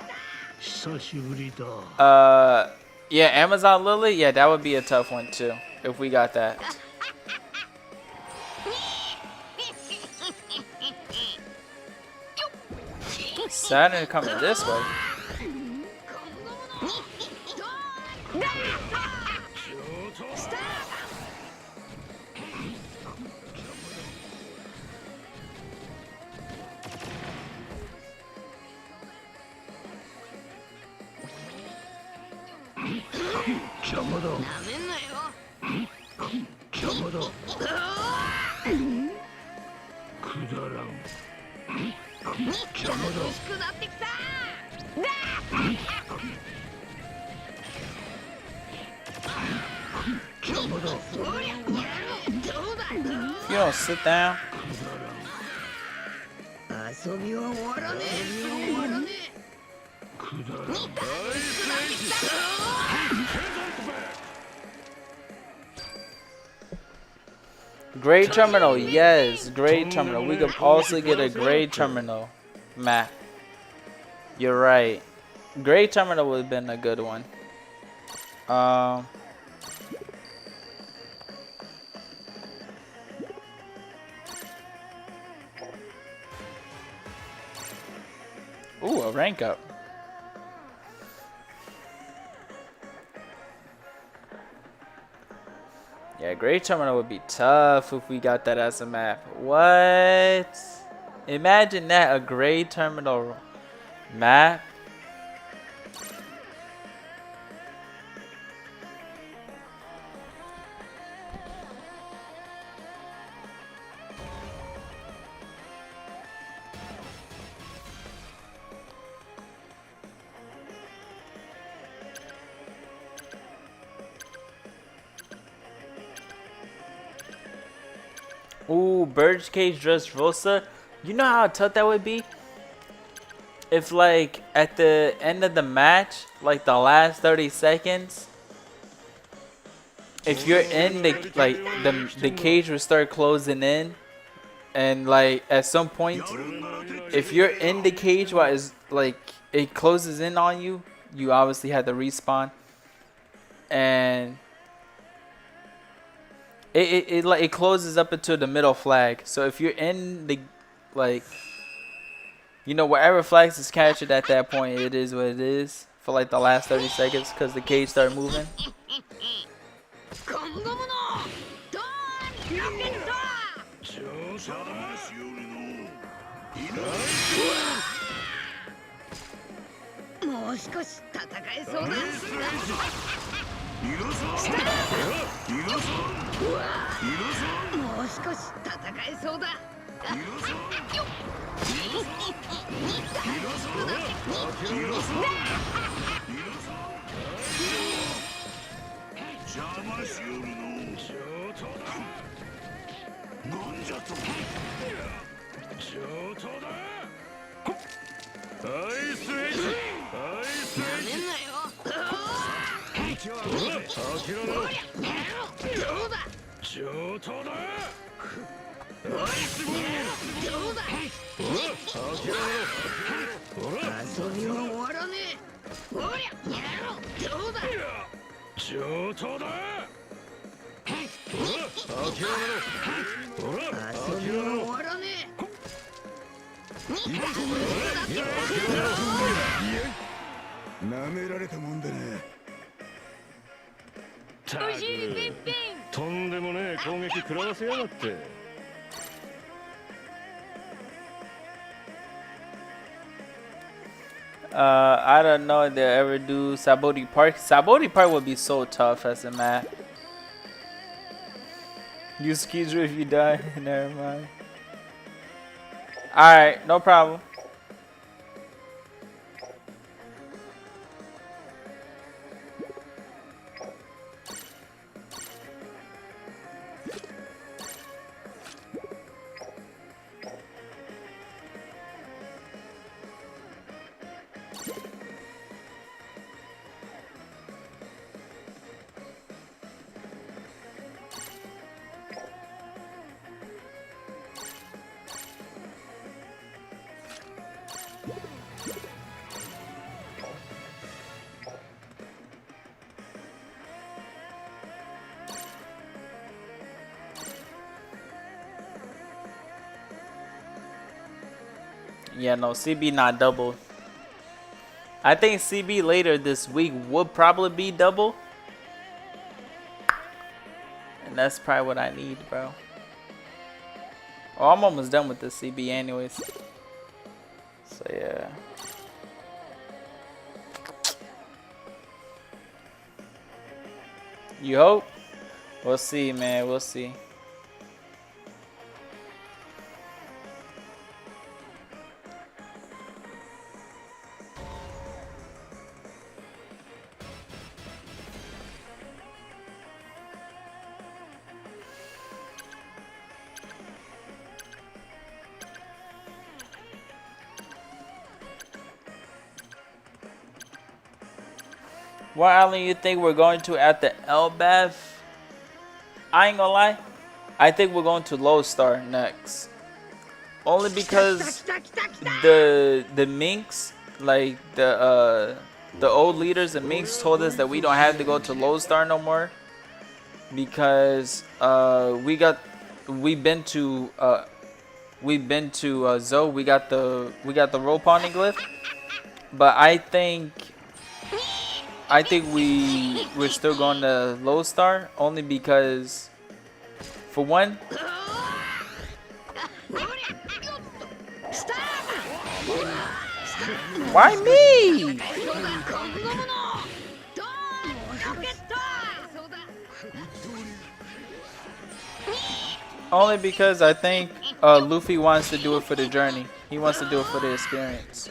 Speaker 1: Yeah, Amazon Lily? Yeah, that would be a tough one too. If we got that. Saturn coming this way. If you don't sit down. Great Terminal, yes, Great Terminal. We could also get a Great Terminal map. You're right. Great Terminal would have been a good one. Ooh, a rank up. Yeah, Great Terminal would be tough if we got that as a map. What? Imagine that, a Great Terminal map. Ooh, Birdcage Dressrosa. You know how tough that would be? If like at the end of the match, like the last 30 seconds, if you're in the like the cage will start closing in, and like at some point, if you're in the cage while it's like it closes in on you, you obviously have to respawn, and it closes up into the middle flag. So if you're in the like, you know, wherever flags is captured at that point, it is what it is for like the last 30 seconds because the cage started moving. I don't know if they'll ever do Saboti Park. Saboti Park would be so tough as a map. Use keys if you die. Never mind. Alright, no problem. Yeah, no, CB not double. I think CB later this week would probably be double. And that's probably what I need, bro. Oh, I'm almost done with the CB anyways. So, yeah. You hope? We'll see, man. We'll see. What island you think we're going to at the Elbath? I ain't gonna lie. I think we're going to Lodestar next. Only because the Minks, like the old leaders of Minks told us that we don't have to go to Lodestar no more. Because we've been to Zoe, we got the rope pawning glyph. But I think we're still going to Lodestar only because, for one, why me? Only because I think Luffy wants to do it for the journey. He wants to do it for the experience.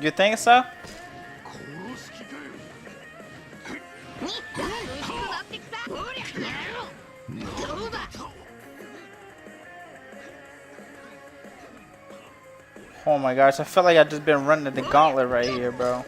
Speaker 1: You think so? Oh my gosh, I feel like I've just been running the gauntlet right here, bro.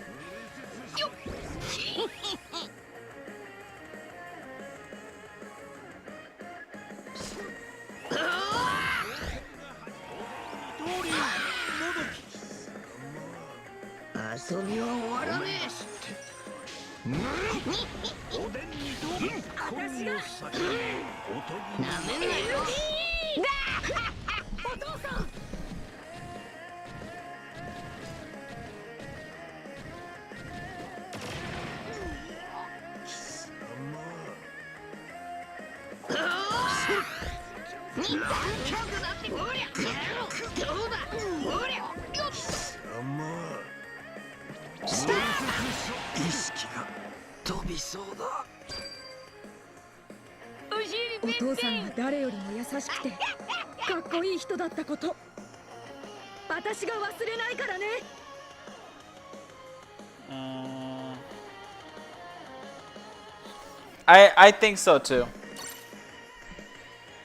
Speaker 1: I think so too.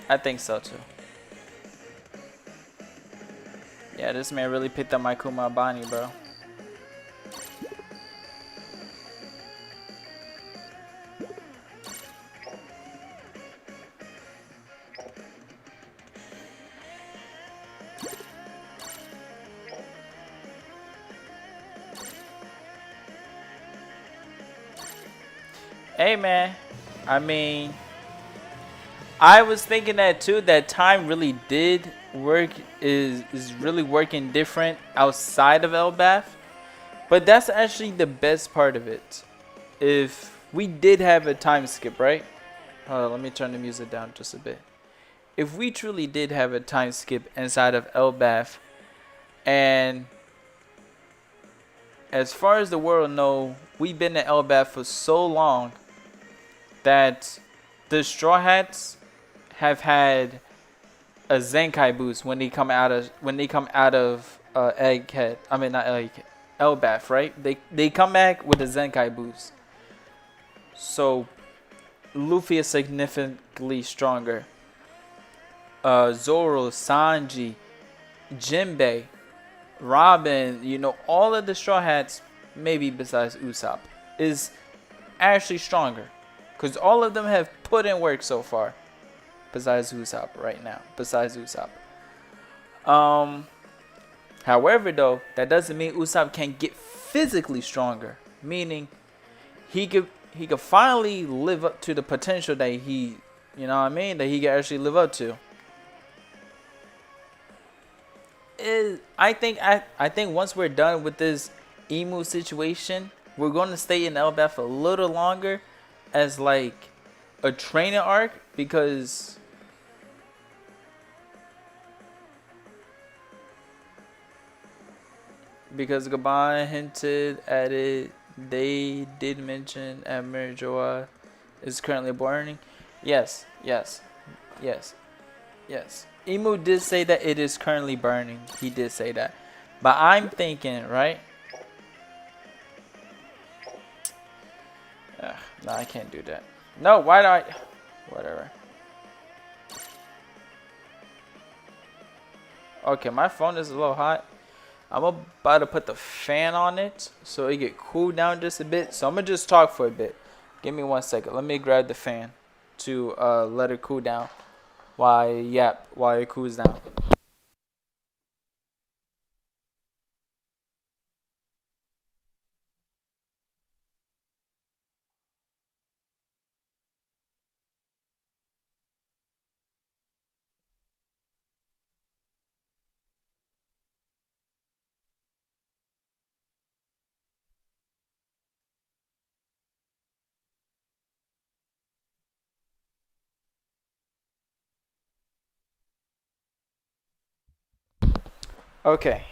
Speaker 1: I think so too. Yeah, this man really picked up my Kuma Bani, bro. Hey man, I mean, I was thinking that too, that time really did work is really working different outside of Elbath, but that's actually the best part of it. If we did have a time skip, right? Hold on, let me turn the music down just a bit. If we truly did have a time skip inside of Elbath, and as far as the world know, we've been in Elbath for so long that the Straw Hats have had a Zenkai boost when they come out of Egghead. I mean not Egghead, Elbath, right? They come back with a Zenkai boost. So Luffy is significantly stronger. Zoro, Sanji, Jinbei, Robin, you know, all of the Straw Hats, maybe besides Usopp, is actually stronger. Because all of them have put in work so far. Besides Usopp right now. Besides Usopp. However, though, that doesn't mean Usopp can get physically stronger. Meaning, he could finally live up to the potential that he, you know what I mean? That he can actually live up to. I think once we're done with this Emu situation, we're going to stay in Elbath a little longer as like a training arc, because Gabon hinted at it. They did mention Admiral Joa is currently burning. Yes. Emu did say that it is currently burning. He did say that. But I'm thinking, right? No, I can't do that. No, why do I? Whatever. Okay, my phone is a little hot. I'm about to put the fan on it so it get cooled down just a bit. So I'm gonna just talk for a bit. Give me 1 second. Let me grab the fan to let it cool down while it cools down. Okay,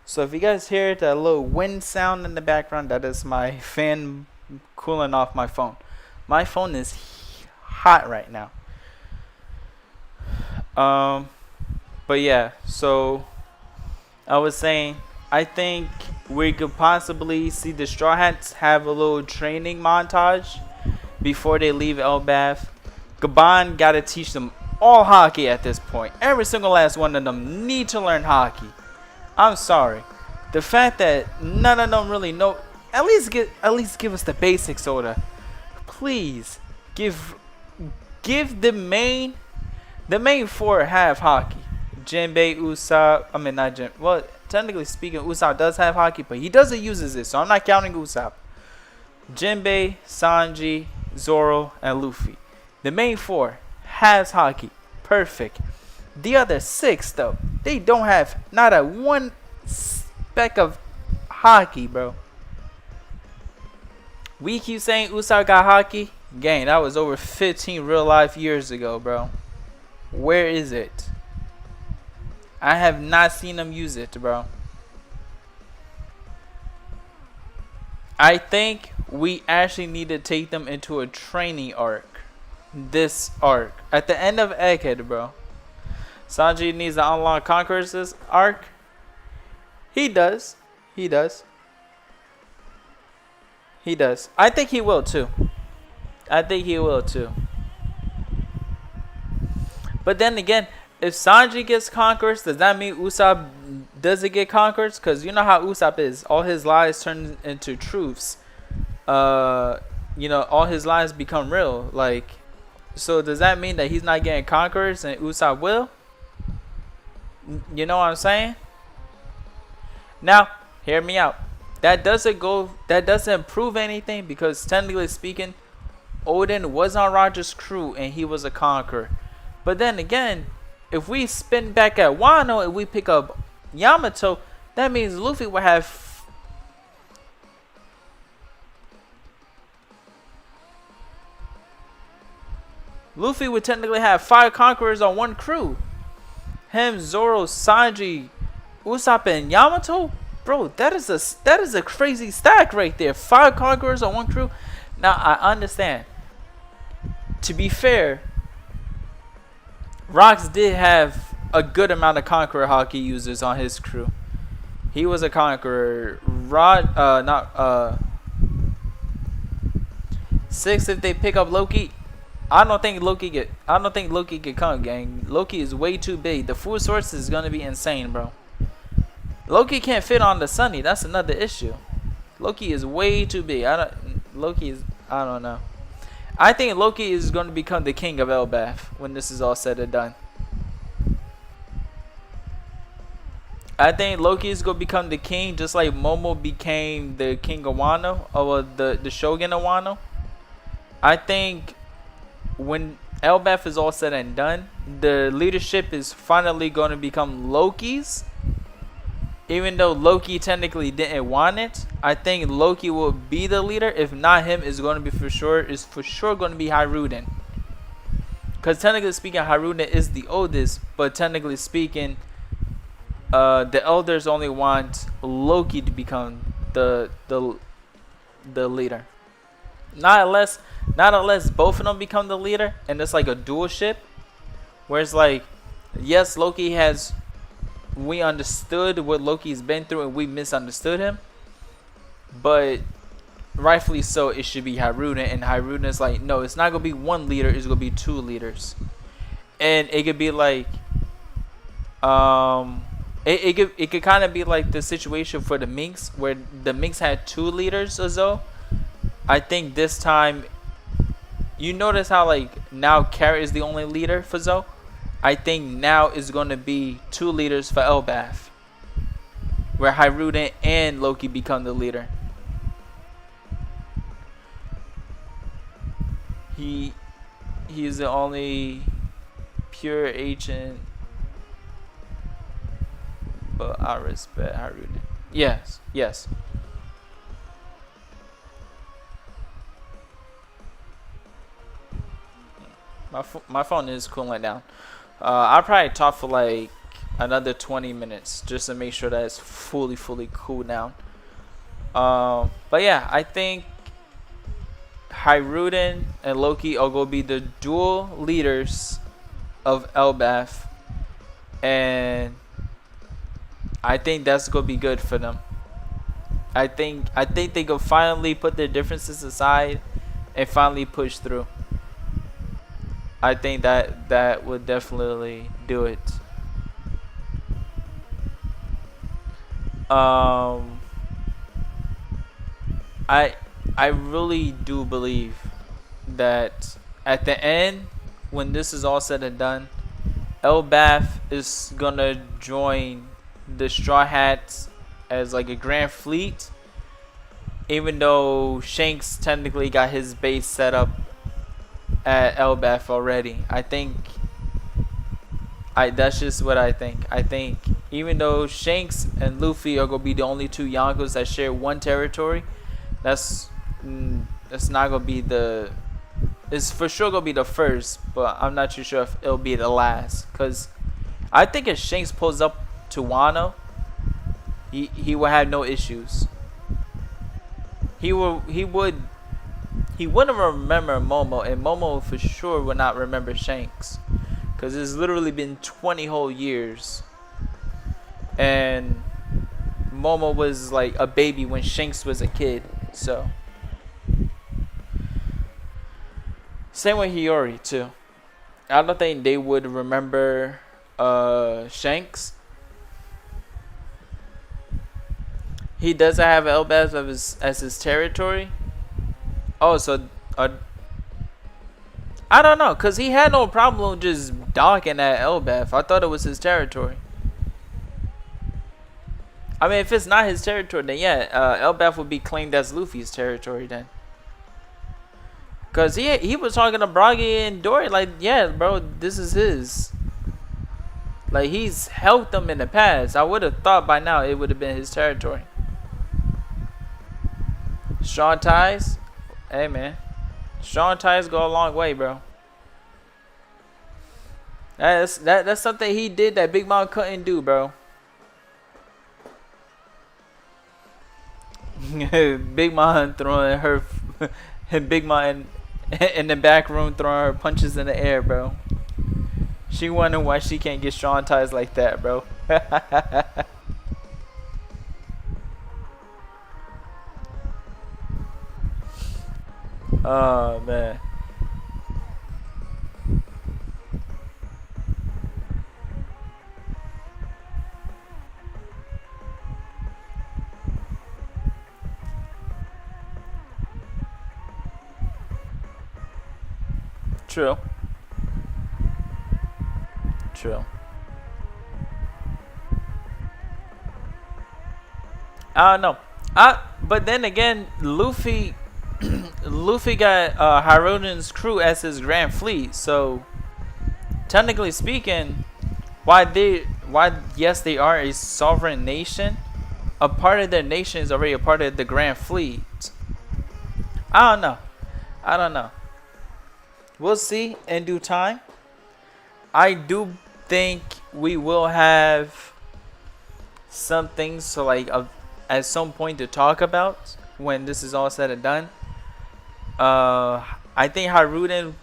Speaker 1: so if you guys hear that little wind sound in the background, that is my fan cooling off my phone. My phone is hot right now. But yeah, so I was saying, I think we could possibly see the Straw Hats have a little training montage before they leave Elbath. Gabon gotta teach them all hockey at this point. Every single last one of them need to learn hockey. I'm sorry. The fact that none of them really know, at least give us the basics, Oda. Please give the main four have hockey. Jinbei, Usopp, I mean not Jin. Well, technically speaking, Usopp does have hockey, but he doesn't use it, so I'm not counting Usopp. Jinbei, Sanji, Zoro, and Luffy. The main four has hockey. Perfect. The other six, though, they don't have not a one speck of hockey, bro. We keep saying Usopp got hockey. Gang, that was over 15 real life years ago, bro. Where is it? I have not seen them use it, bro. I think we actually need to take them into a training arc. This arc. At the end of Egghead, bro. Sanji needs to unlock Conqueror's arc. He does. He does. He does. I think he will too. I think he will too. But then again, if Sanji gets Conquerors, does that mean Usopp doesn't get Conquerors? Because you know how Usopp is. All his lies turn into truths. You know, all his lies become real. Like, so does that mean that he's not getting Conquerors and Usopp will? You know what I'm saying? Now, hear me out. That doesn't prove anything, because technically speaking, Odin was on Roger's crew and he was a conqueror. But then again, if we spin back at Wano and we pick up Yamato, that means Luffy will have. Luffy would technically have 5 conquerors on one crew. Him, Zoro, Sanji, Usopp, and Yamato. Bro, that is a crazy stack right there. 5 conquerors on one crew. Now I understand. To be fair, Rocks did have a good amount of conqueror hockey users on his crew. He was a conqueror. Six if they pick up Loki. I don't think Loki can come, gang. Loki is way too big. The food source is gonna be insane, bro. Loki can't fit on the Sunny. That's another issue. Loki is way too big. I don't know. I think Loki is going to become the king of Elbaf when this is all said and done. I think Loki is going to become the king just like Momo became the king of Wano, or the shogun of Wano. I think when Elbaf is all said and done, the leadership is finally going to become Loki's. Even though Loki technically didn't want it, I think Loki will be the leader. If not him, it's going to be for sure going to be Haruden. Because technically speaking, Haruden is the oldest, but technically speaking, the elders only want Loki to become the leader. Not unless both of them become the leader, and it's like a dual ship, where it's like, yes, Loki has. We understood what Loki's been through and we misunderstood him, but rightfully so, it should be Haruden, and Haruden is like, no, it's not gonna be one leader, it's gonna be 2 leaders. And it could be like it could kind of be like the situation for the Minks, where the Minks had 2 leaders or so. I think this time, you notice how like now Carrot is the only leader for Zoe. I think now is going to be 2 leaders for Elbaf, where Haruden and Loki become the leader. He is the only pure ancient, but I respect Haruden. Yes. My phone is cooling down. I'll probably talk for like another 20 minutes just to make sure that it's fully cooled down. But yeah, I think Haruden and Loki are going to be the dual leaders of Elbaf, and I think that's going to be good for them. I think they can finally put their differences aside and finally push through. I think that would definitely do it. I really do believe that at the end, when this is all said and done, Elbaf is gonna join the Straw Hats as like a grand fleet, even though Shanks technically got his base set up at Elbaf already. That's just what I think. I think even though Shanks and Luffy are gonna be the only 2 Yonkos that share one territory, that's not gonna be the. It's for sure gonna be the first, but I'm not too sure if it'll be the last. Cause I think if Shanks pulls up to Wano, he will have no issues. He wouldn't remember Momo, and Momo for sure would not remember Shanks, because it's literally been 20 whole years, and Momo was like a baby when Shanks was a kid. So same with Hiyori too. I don't think they would remember Shanks. He doesn't have Elbaf as his territory. Oh, so I don't know, cause he had no problem just docking at Elbaf. I thought it was his territory. I mean, if it's not his territory, then yeah, Elbaf would be claimed as Luffy's territory then. Cause he was talking to Bragi and Dory like, yeah, bro, this is his. Like, he's helped them in the past. I would have thought by now it would have been his territory. Strong ties? Hey, man. Strong ties go a long way, bro. That's something he did that Big Mom couldn't do, bro. Big Mom throwing her... Big Mom in the back room throwing her punches in the air, bro. She wondering why she can't get strong ties like that, bro. Oh, man. True. True. I don't know. But then again, Luffy Luffy got Haruden's crew as his grand fleet, so technically speaking, yes they are a sovereign nation, a part of their nation is already a part of the grand fleet. I don't know. We'll see in due time. I do think we will have some things to at some point to talk about when this is all said and done. I think Haruden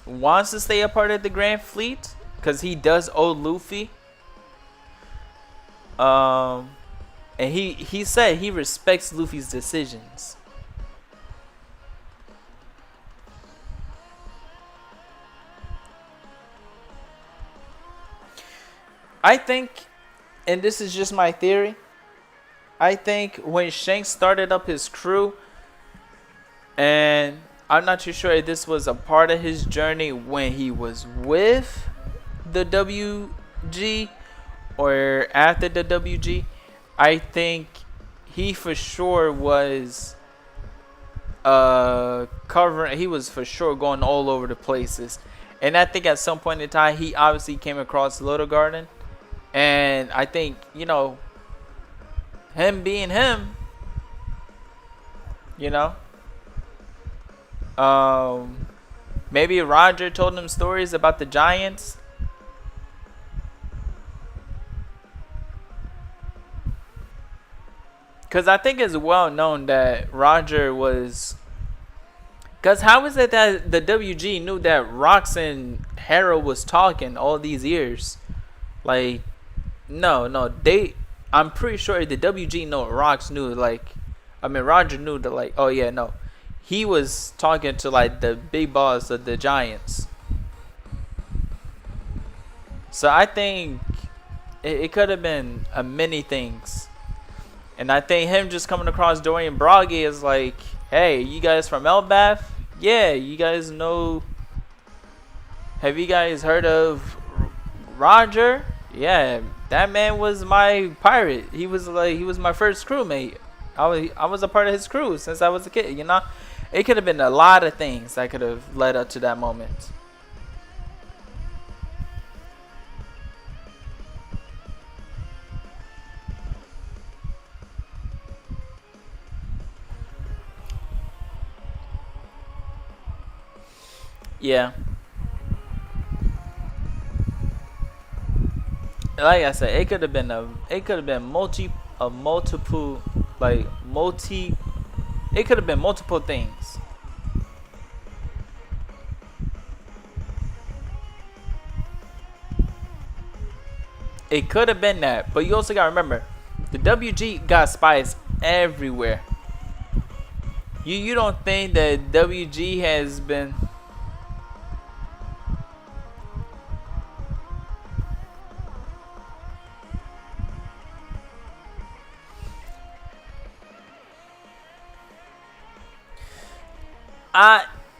Speaker 1: wants to stay a part of the Grand Fleet because he does owe Luffy. And he said he respects Luffy's decisions. I think, and this is just my theory, I think when Shanks started up his crew, and I'm not too sure if this was a part of his journey when he was with the WG or after the WG, I think he for sure was he was for sure going all over the places. And I think at some point in time he obviously came across Little Garden. And I think, him being him, maybe Roger told him stories about the Giants. Because I think it's well known that Roger was... Because how is it that the WG knew that Rox and Hera was talking all these years? Like... No, I'm pretty sure the WG Rox knew, Roger knew that, oh yeah, no. He was talking to, the big boss of the Giants. So I think it could have been many things. And I think him just coming across Dorian Broggy is like, hey, you guys from Elbath? Yeah, you guys know... Have you guys heard of Roger? Yeah, that man was my pirate. He was my first crewmate. I was a part of his crew since I was a kid, It could have been a lot of things that could have led up to that moment. Yeah. Like I said, it could have been multiple things. It could have been that, but you also gotta remember, the WG got spies everywhere. You don't think that WG has been...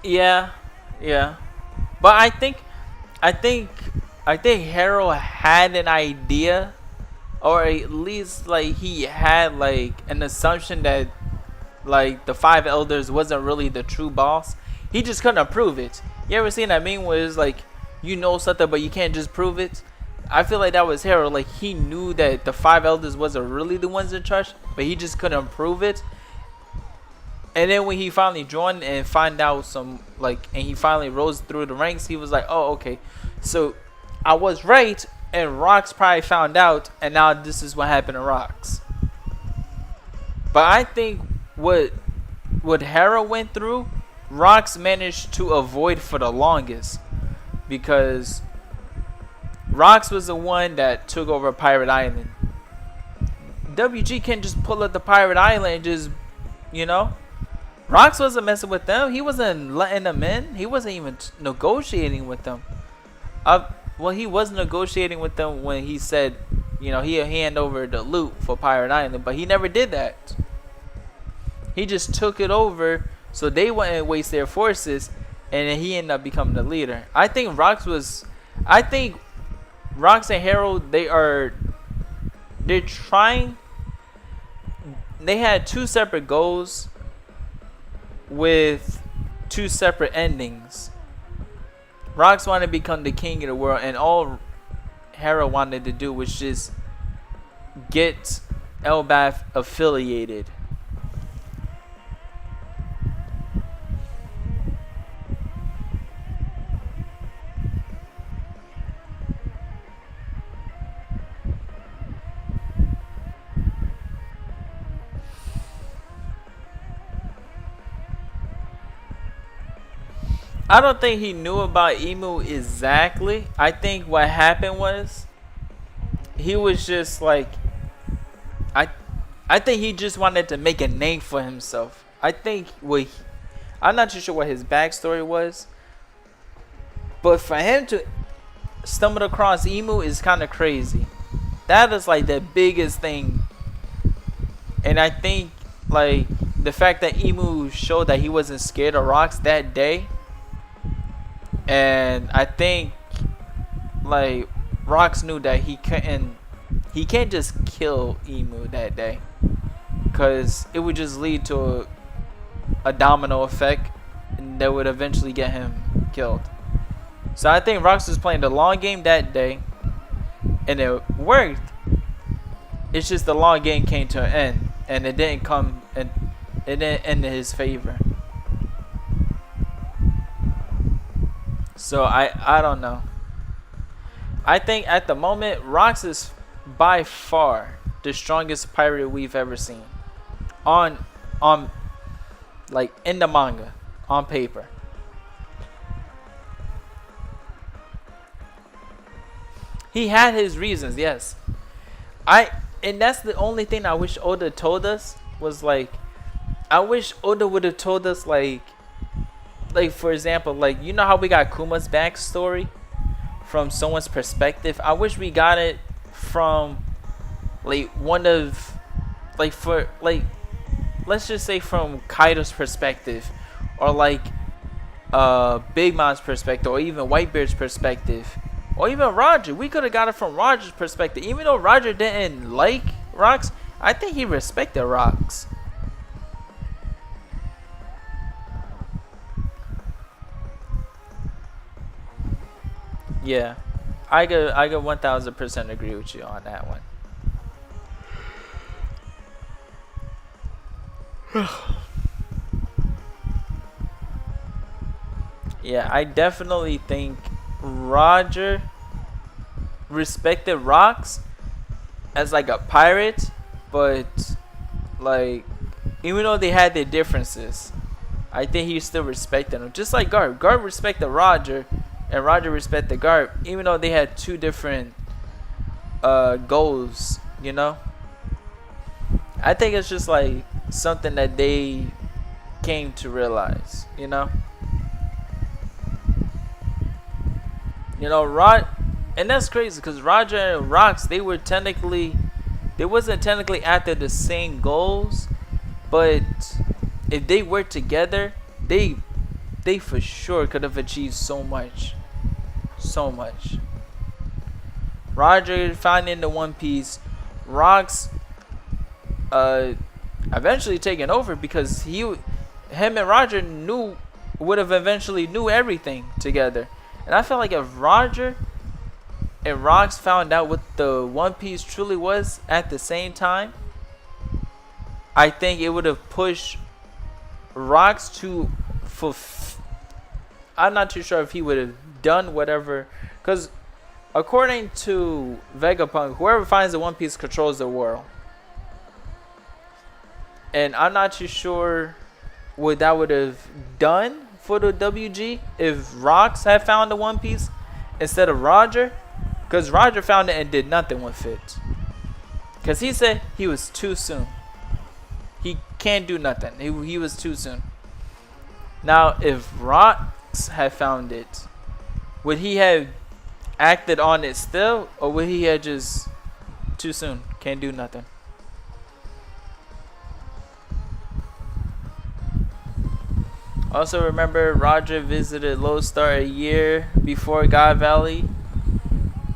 Speaker 1: Yeah. But I think Harold had an idea, or at least he had an assumption that the five elders wasn't really the true boss. He just couldn't prove it. You ever seen that meme where it's something but you can't just prove it? I feel like that was Harold. Like, he knew that the 5 elders wasn't really the ones in charge, but he just couldn't prove it. And then when he finally joined and find out some, like, and he finally rose through the ranks, he was like, oh, okay, so I was right, and Rox probably found out, and now this is what happened to Rox. But I think what Hera went through, Rox managed to avoid for the longest, because Rox was the one that took over Pirate Island. WG can't just pull up the Pirate Island and just, you know. Rox wasn't messing with them. He wasn't letting them in. He wasn't even negotiating with them. Well, he was negotiating with them when he said, you know, he'll hand over the loot for Pirate Island, but he never did that. He just took it over so they wouldn't waste their forces, and then he ended up becoming the leader. I think Rox and Harold, they're trying. They had 2 separate goals with 2 separate endings. Rox wanted to become the king of the world, and all Harold wanted to do was just get Elbath affiliated. I don't think he knew about Emu exactly. I think what happened was he was just like, I think he just wanted to make a name for himself. I think I'm not too sure what his backstory was, but for him to stumble across Emu is kind of crazy. That is like the biggest thing. And I think like the fact that Emu showed that he wasn't scared of Rox that day. And I think like Rox knew that he can't just kill Emu that day, because it would just lead to a domino effect that would eventually get him killed. So I think Rox was playing the long game that day, and it worked. It's just the long game came to an end, and it didn't end in his favor. So I don't know. I think at the moment Rox is by far the strongest pirate we've ever seen. On like in the manga, on paper. He had his reasons, yes. And that's the only thing I wish Oda told us was like, I wish Oda would have told us like for example, like, you know how we got Kuma's backstory from someone's perspective? I wish we got it from like one of like, for like, let's just say from Kaido's perspective, or like Big Mom's perspective, or even Whitebeard's perspective, or even Roger. We could have got it from Roger's perspective. Even though Roger didn't like Rox, I think he respected Rox. Yeah, I could 1000% agree with you on that one. Yeah, I definitely think Roger respected Rox as like a pirate, but like even though they had their differences, I think he still respected him. Just like Garp. Garp respected Roger, and Roger respected Garp, even though they had 2 different goals, you know? I think it's just like something that they came to realize, you know? You know, and that's crazy because Roger and Rox, they wasn't technically after the same goals, but if they worked together, they for sure could have achieved so much. So much. Roger finding the One Piece, Rox eventually taking over because him and Roger would have eventually knew everything together. And I felt like if Roger and Rocks found out what the One Piece truly was at the same time, I think it would have pushed Rocks to I'm not too sure if he would have done whatever, because according to Vegapunk, whoever finds the One Piece controls the world. And I'm not too sure what that would have done for the WG if Rocks had found the One Piece instead of Roger. Because Roger found it and did nothing with it. Because he said he was too soon. He can't do nothing. He was too soon. Now, if Rocks had found it, would he have acted on it still? Or would he have just too soon? Can't do nothing. Also remember, Roger visited Lodestar a year before God Valley.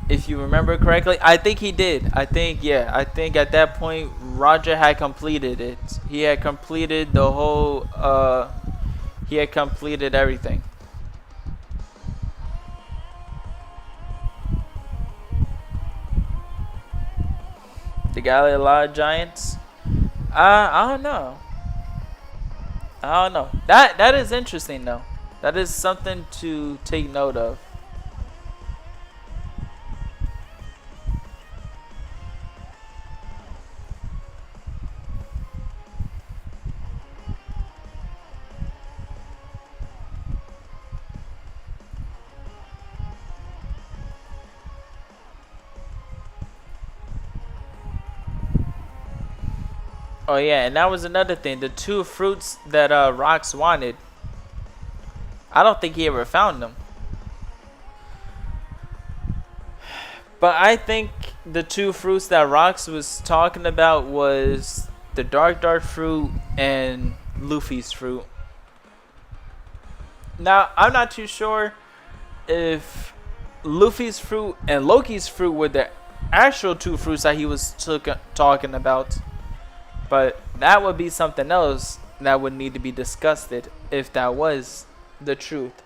Speaker 1: If you remember correctly, I think he did. I think at that point Roger had completed it. He had completed the whole he had completed everything. The Galley of Lot of Giants. I don't know. That is interesting though. That is something to take note of. Oh yeah, and that was another thing. The two fruits that Rocks wanted, I don't think he ever found them. But I think the two fruits that Rocks was talking about was the dark fruit and Luffy's fruit. Now, I'm not too sure if Luffy's fruit and Loki's fruit were the actual two fruits that he was talking about. But that would be something else that would need to be discussed if that was the truth.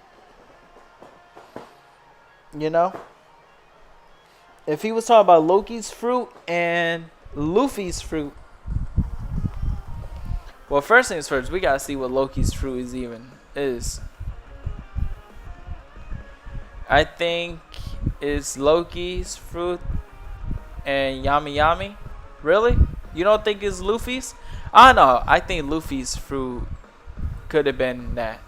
Speaker 1: You know? If he was talking about Loki's fruit and Luffy's fruit. Well, first things first, we gotta see what Loki's fruit is. I think it's Loki's fruit and Yami Yami. Really? You don't think it's Luffy's? I don't know. I think Luffy's fruit could have been that.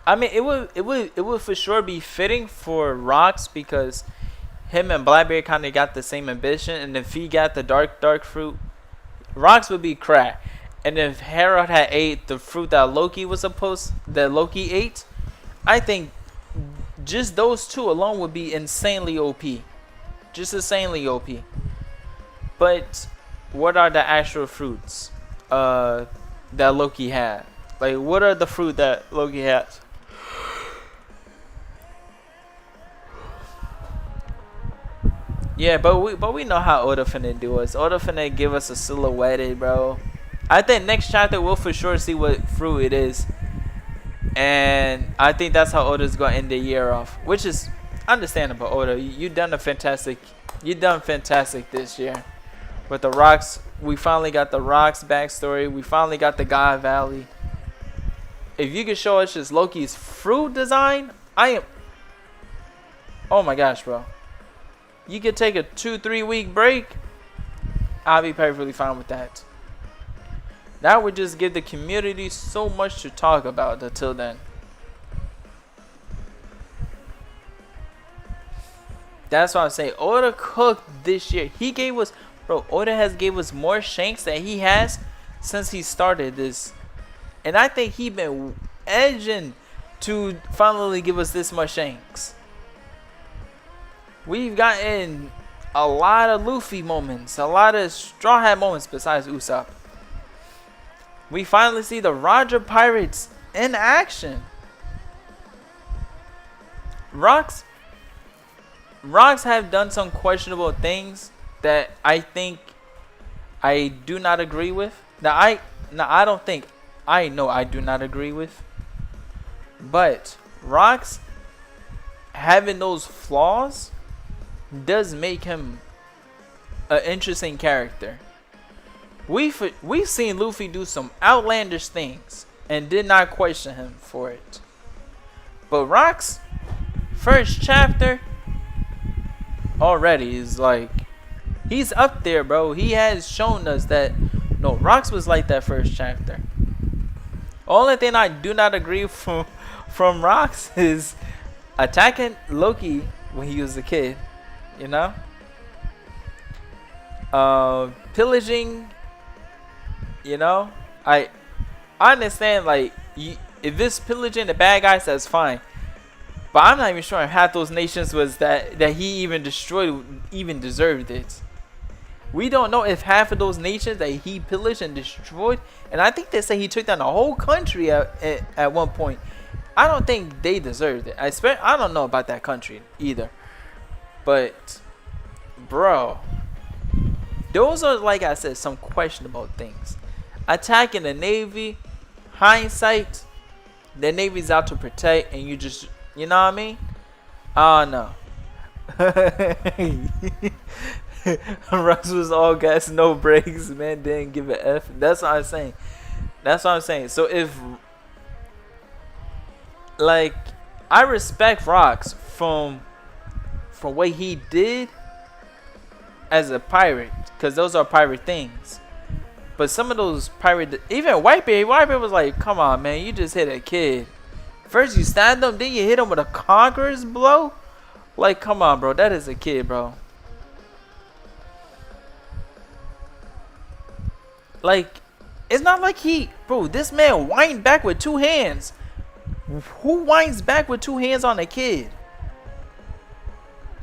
Speaker 1: I mean, it would for sure be fitting for Rocks because him and Blackberry kind of got the same ambition, and if he got the dark fruit, Rocks would be crack. And if Harold had ate the fruit that Loki ate, I think just those two alone would be insanely OP. Just insanely OP. But what are the actual fruits that Loki had? Like, what are the fruit that Loki has? Yeah, but we know how Oda finna do us. Oda finna give us a silhouette, bro. I think next chapter we'll for sure see what fruit it is. And I think that's how Oda's gonna end the year off. Which is understandable, Oda. You done fantastic this year. With the Rocks, we finally got the Rocks backstory. We finally got the God Valley. If you could show us just Loki's fruit design, oh my gosh, bro. You could take a 2-3 week break. I'll be perfectly fine with that. That would just give the community so much to talk about until then. That's what I'm saying. Oda cooked this year. He gave us, bro, Oda has gave us more Shanks than he has since he started this. And I think he been edging to finally give us this much Shanks. We've gotten a lot of Luffy moments, a lot of Straw Hat moments besides Usopp. We finally see the Roger Pirates in action. Rocks, Rocks have done some questionable things that I think I do not agree with. Now I don't think I know I do not agree with. But Rocks having those flaws does make him an interesting character. We've seen Luffy do some outlandish things and did not question him for it. But Rocks first chapter already is like, he's up there, bro. He has shown us that no, Rocks was like that first chapter. Only thing I do not agree from Rocks is attacking Loki when he was a kid, you know? Pillaging, you know? I understand, like, if it's pillaging the bad guys, that's fine. But I'm not even sure if half those nations was that he even destroyed even deserved it. We don't know if half of those nations that he pillaged and destroyed, and I think they say he took down the whole country at one point. I don't think they deserved it. I don't know about that country either. But, bro, those are, like I said, some questionable things. Attacking the Navy, hindsight, the Navy's out to protect, and you just, you know what I mean? I don't know. Russ was all gas, no brakes, man. Didn't give an F. That's what I'm saying. That's what I'm saying. So if, like, I respect Rocks from what he did as a pirate, because those are pirate things. But some of those pirate, even Whitebeard was like, come on, man, you just hit a kid. First you stabbed him, then you hit him with a conqueror's blow. Like, come on, bro, that is a kid, bro. Like, it's not like bro, this man whined back with two hands. Who whines back with two hands on a kid?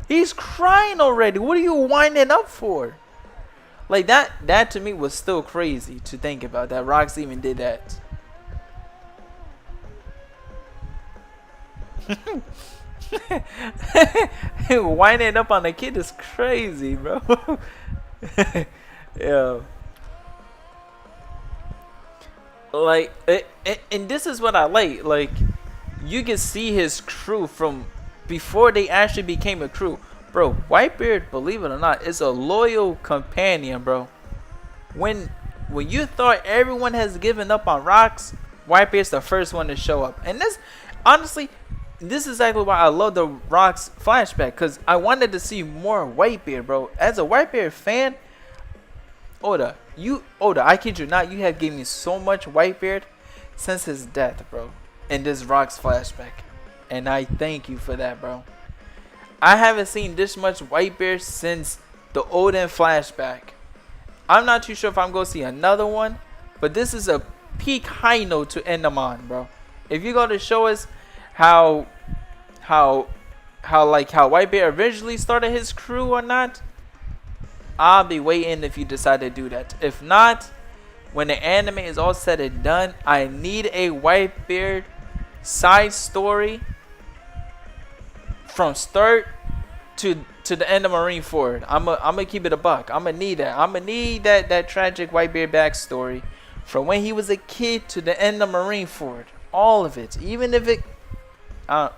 Speaker 1: He's crying already. What are you winding up for? Like, that to me was still crazy to think about, that Rocks even did that. Winding up on a kid is crazy, bro. Yeah. Like, and this is what I like. Like, you can see his crew from before they actually became a crew. Bro, Whitebeard, believe it or not, is a loyal companion, bro. When you thought everyone has given up on Rocks, Whitebeard's the first one to show up. And this, honestly, this is exactly why I love the Rocks flashback, because I wanted to see more Whitebeard, bro. As a Whitebeard fan, Oda, I kid you not, you have given me so much Whitebeard since his death, bro, in this Rocks flashback. And I thank you for that, bro. I haven't seen this much Whitebeard since the Odin flashback. I'm not too sure if I'm going to see another one, but this is a peak high note to end them on, bro. If you're going to show us how Whitebeard originally started his crew or not, I'll be waiting if you decide to do that. If not, when the anime is all said and done, I need a Whitebeard side story from start to the end of Marineford. I'm gonna keep it a buck. I'm gonna need that. I'm gonna need that tragic Whitebeard backstory from when he was a kid to the end of Marineford. All of it, even if it, and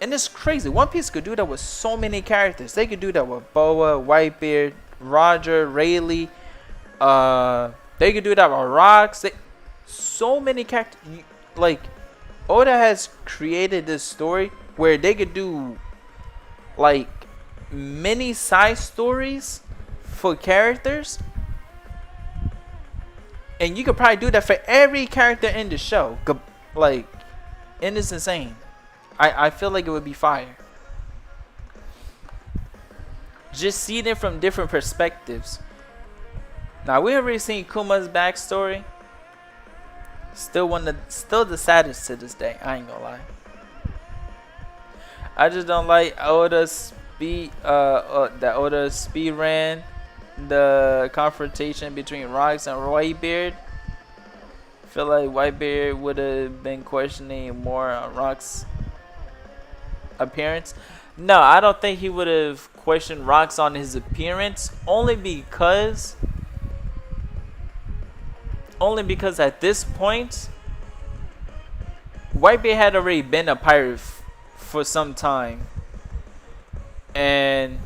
Speaker 1: it's crazy. One Piece could do that with so many characters. They could do that with Boa, Whitebeard, Roger, Rayleigh. They could do that with Rocks. So many characters. Like, Oda has created this story where they could do like many side stories for characters, and you could probably do that for every character in the show. Like, and it's insane. I feel like it would be fire. Just seeing it from different perspectives. Now, we already seen Kuma's backstory. Still the saddest to this day. I ain't gonna lie. I just don't like Oda's speed. That Oda speed ran the confrontation between Rocks and Whitebeard. Feel like Whitebeard would have been questioning more on Rocks' appearance. No, I don't think he would have questioned Rocks on his appearance, only because at this point, Whitebeard had already been a pirate for some time, and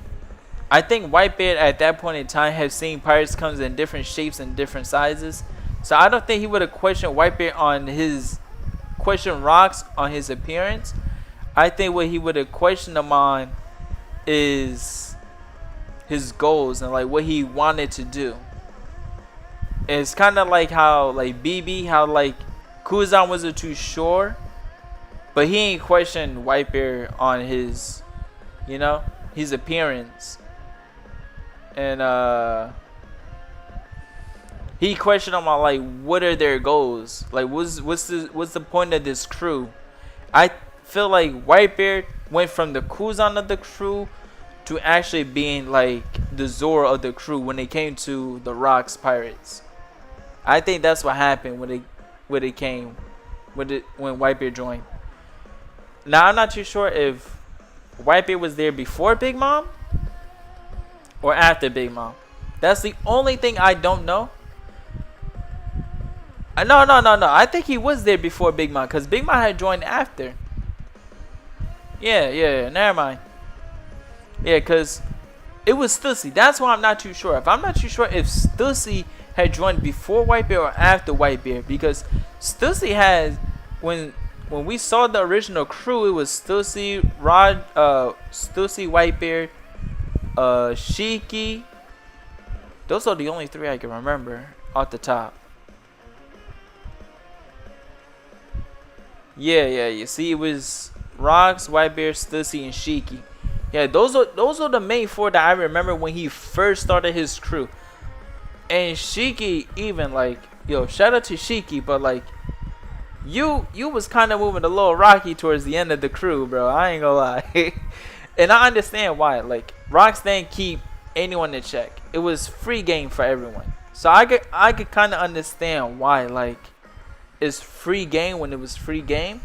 Speaker 1: I think Whitebeard at that point in time had seen pirates come in different shapes and different sizes. So I don't think he would have questioned Rocks on his appearance. I think what he would have questioned him on is his goals and like what he wanted to do. It's kind of like how like BB, how like Kuzan wasn't too sure, but he ain't questioned Whitebeard on his, his appearance. And he questioned them on like what are their goals, like what's the point of this crew. I feel like Whitebeard went from the Kuzan of the crew to actually being like the Zoro of the crew when it came to the Rocks Pirates. I think that's what happened when Whitebeard joined. Now I'm not too sure if Whitebeard was there before Big Mom or after Big Mom. That's the only thing I don't know. No. I think he was there before Big Mom because Big Mom had joined after. Yeah. Never mind. Yeah, because it was Stussy. That's why I'm not too sure. I'm not too sure if Stussy had joined before Whitebeard or after Whitebeard, because Stussy has, when we saw the original crew, it was Stussy, Whitebeard, Shiki. Those are the only three I can remember off the top. Yeah. You see, it was Rocks, Whitebeard, Stussy, and Shiki. Yeah, those are the main four that I remember when he first started his crew. And Shiki, even like, shout out to Shiki, but like, you was kind of moving a little rocky towards the end of the crew, bro. I ain't gonna lie. And I understand why. Like, Rocks didn't keep anyone in check. It was free game for everyone. So I could kind of understand why, like, it's free game when it was free game.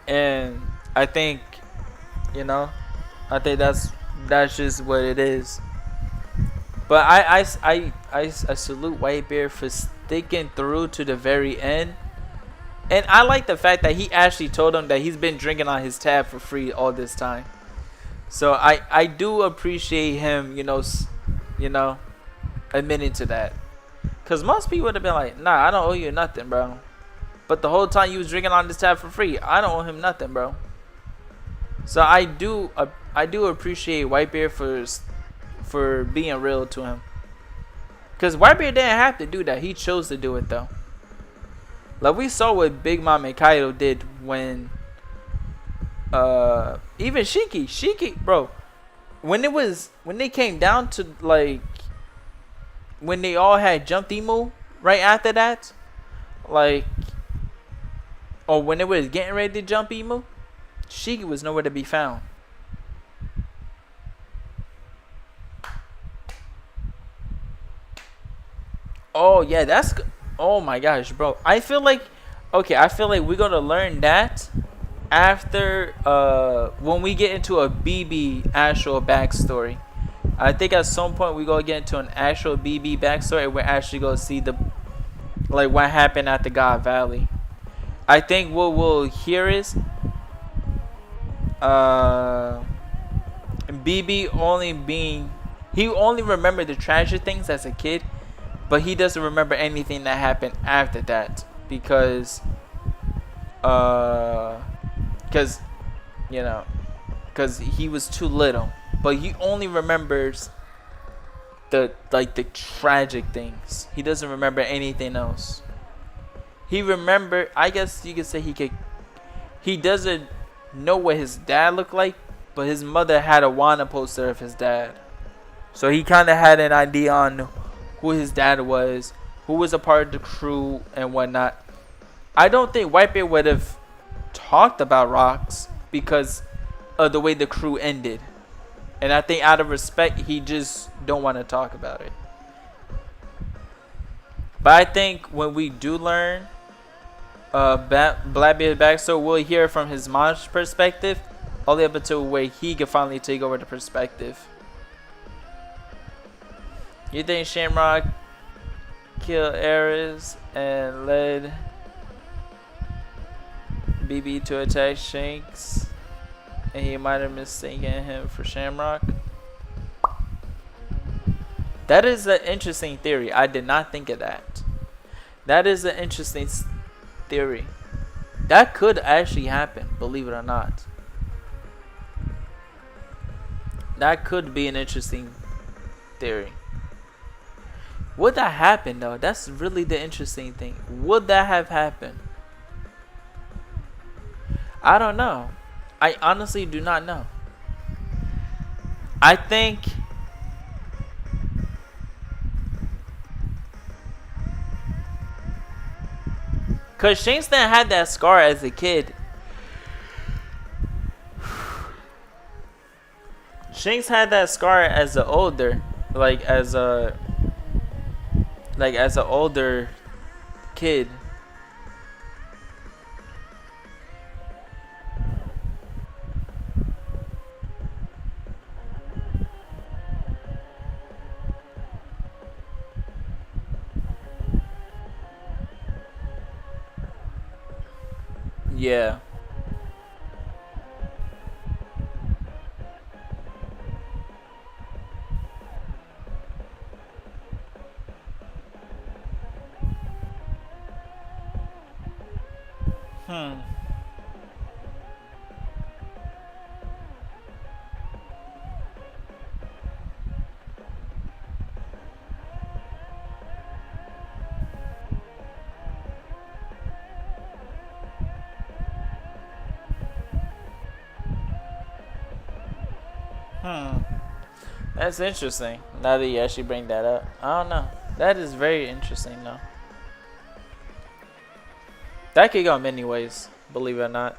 Speaker 1: And I think, that's just what it is. But I salute Whitebeard for sticking through to the very end. And I like the fact that he actually told him that he's been drinking on his tab for free all this time. So I do appreciate him, admitting to that. Because most people would have been like, nah, I don't owe you nothing, bro. But the whole time you was drinking on this tab for free, I don't owe him nothing, bro. So I do appreciate Whitebeard for being real to him. Because Whitebeard didn't have to do that. He chose to do it, though. Like, we saw what Big Mom and Kaido did when even Shiki, bro, when they came down to, like, when they all had jumped Emu right after that, like, or when they was getting ready to jump Emu, Shiki was nowhere to be found. Oh yeah, oh my gosh, bro. I feel like we're gonna learn that after when we get into a BB actual backstory. I think at some point we gonna get into an actual BB backstory and we're actually gonna see what happened at the God Valley. I think what we'll hear is BB he only remembered the tragic things as a kid, but he doesn't remember anything that happened after that because he was too little. But he only remembers the tragic things. He doesn't remember anything else. I guess you could say he doesn't know what his dad looked like, but his mother had a Wana poster of his dad. So he kind of had an idea on who his dad was, who was a part of the crew and whatnot. I don't think Whitebeard would have talked about Rocks because of the way the crew ended. And I think out of respect, he just don't want to talk about it. But I think when we do learn Blackbeard's backstory, we'll hear from his mom's perspective, all the way up until where he can finally take over the perspective. You think Shamrock killed Ares and led BB to attack Shanks, and he might have mistaken him for Shamrock? That is an interesting theory. I did not think of that. That is an interesting theory. That could actually happen, believe it or not. That could be an interesting theory. Would that happen though? That's really the interesting thing. Would that have happened? I don't know. I honestly do not know. I think because Shanks had that scar as a kid. Shanks had that scar as an older, as an older kid. Yeah. Hmm. That's interesting. Now that you actually bring that up, I don't know. That is very interesting, though. That could go many ways, believe it or not.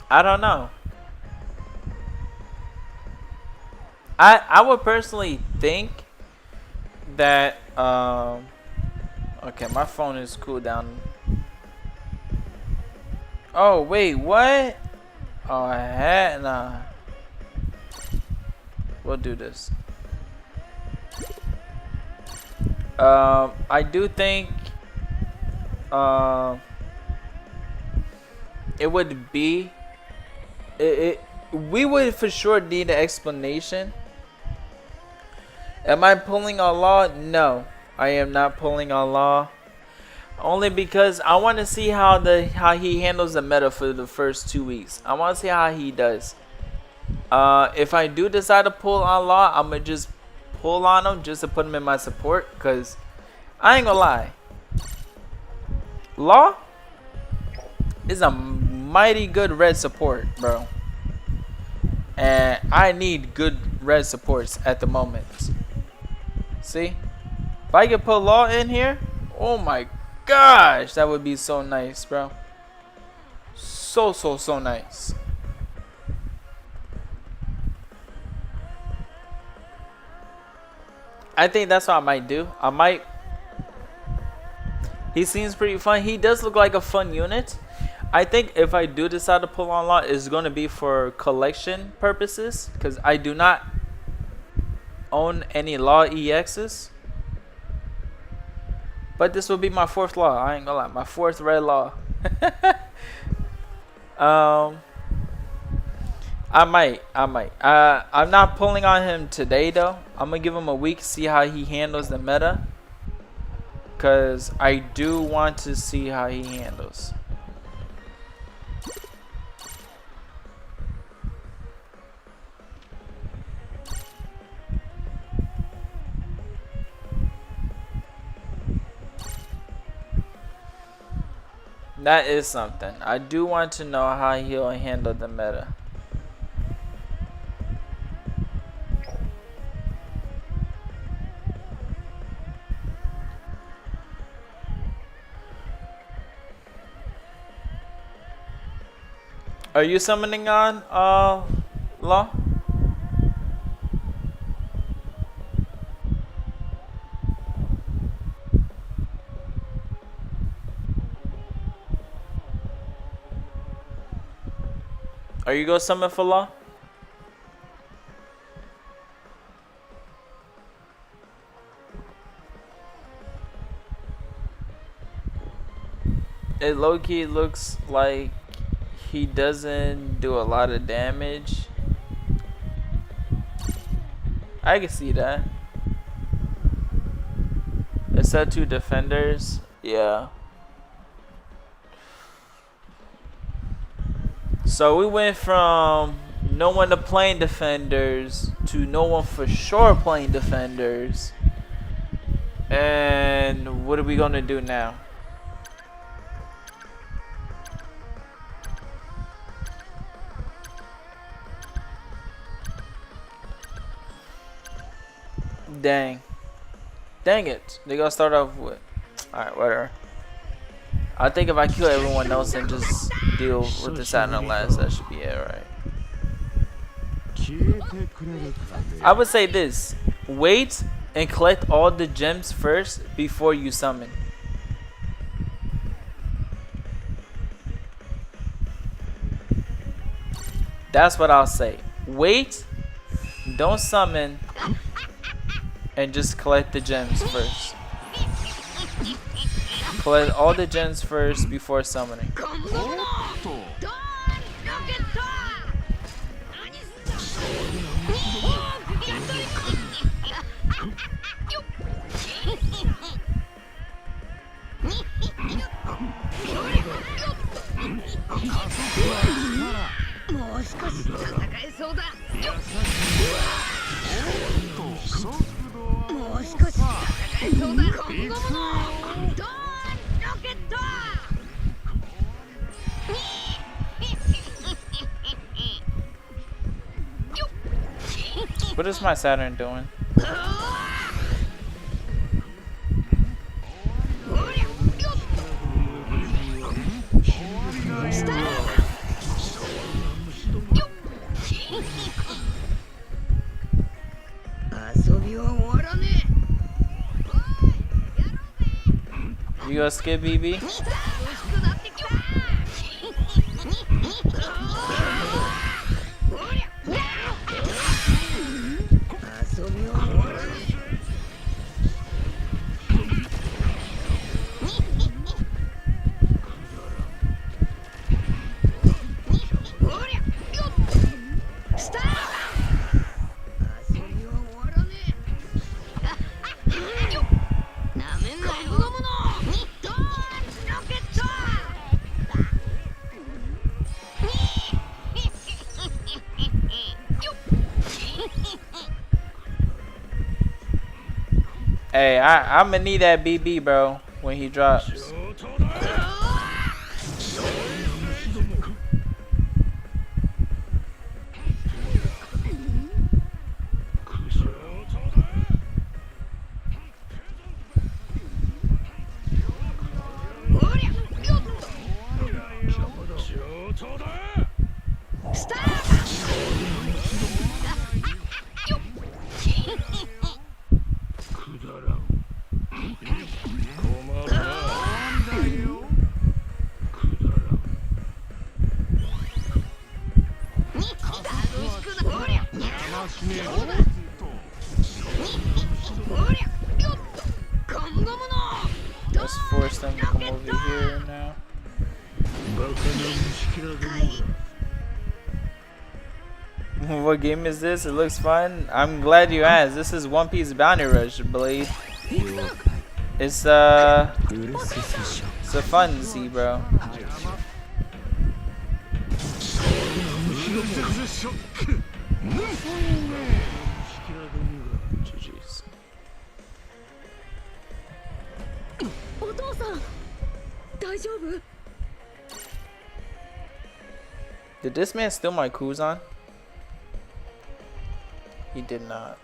Speaker 1: I don't know. I would personally think that okay, my phone is cooled down. Oh wait, what? Oh heck nah. We'll do this. I do think it would be we would for sure need an explanation. Am I pulling on Law? No, I am not pulling on Law. Only because I want to see how he handles the meta for the first 2 weeks. I want to see how he does. If I do decide to pull on Law, I'm gonna just pull on him just to put him in my support. Cause I ain't gonna lie, Law is a mighty good red support, bro. And I need good red supports at the moment. See? If I could put Law in here, oh my gosh, that would be so nice, bro. So nice. I think that's what I might do. He seems pretty fun. He does look like a fun unit. I think if I do decide to pull on Law, it's going to be for collection purposes. Because I do not own any Law EXs. But this will be my 4th Law. I ain't gonna lie. My 4th red Law. I might. I'm not pulling on him today, though. I'm going to give him a week, see how he handles the meta. Because I do want to see how he handles. That is something. I do want to know how he'll handle the meta. Are you summoning on Law? Are you gonna summon for Law? It low-key looks like he doesn't do a lot of damage. I can see that. It said 2 defenders. Yeah. So we went from no one to playing defenders to no one for sure playing defenders. And what are we gonna do now? Dang. Dang it. They gotta start off with. Alright, whatever. I think if I kill everyone else and just deal with the Saturn last, that should be it, right? I would say this. Wait and collect all the gems first before you summon. That's what I'll say. Wait, don't summon, and just collect the gems first. Collect all the gems first before summoning. What is my Saturn doing? You gonna skip BB? Hey, I'm gonna need that BB, bro, when he drops. Let's force them to come over here now. What game is this? It looks fun. I'm glad you asked. This is One Piece Bounty Rush, Blade. It's a fun Z, bro. GG's. Did this man steal my Kuzan? He did not.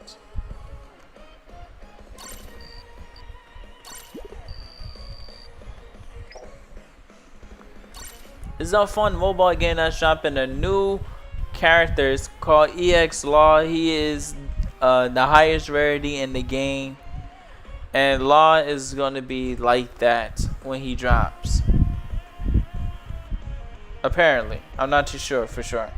Speaker 1: It's a fun mobile game that's dropping a new characters called EX Law. He is the highest rarity in the game, and Law is gonna be like that when he drops. Apparently, I'm not too sure for sure.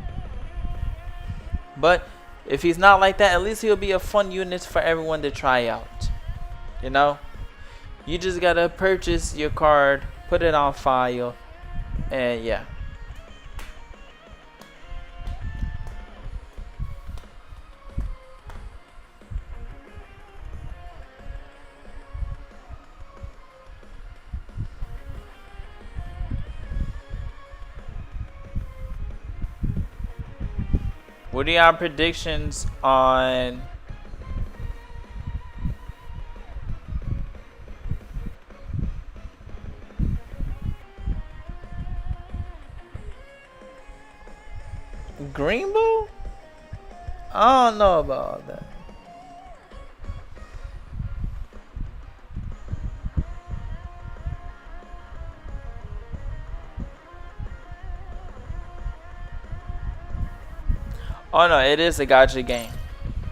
Speaker 1: But if he's not like that, at least he'll be a fun unit for everyone to try out. You know, you just gotta purchase your card, put it on file, and yeah. What are your predictions on Green Bull? I don't know about all that. Oh no, it is a gacha game.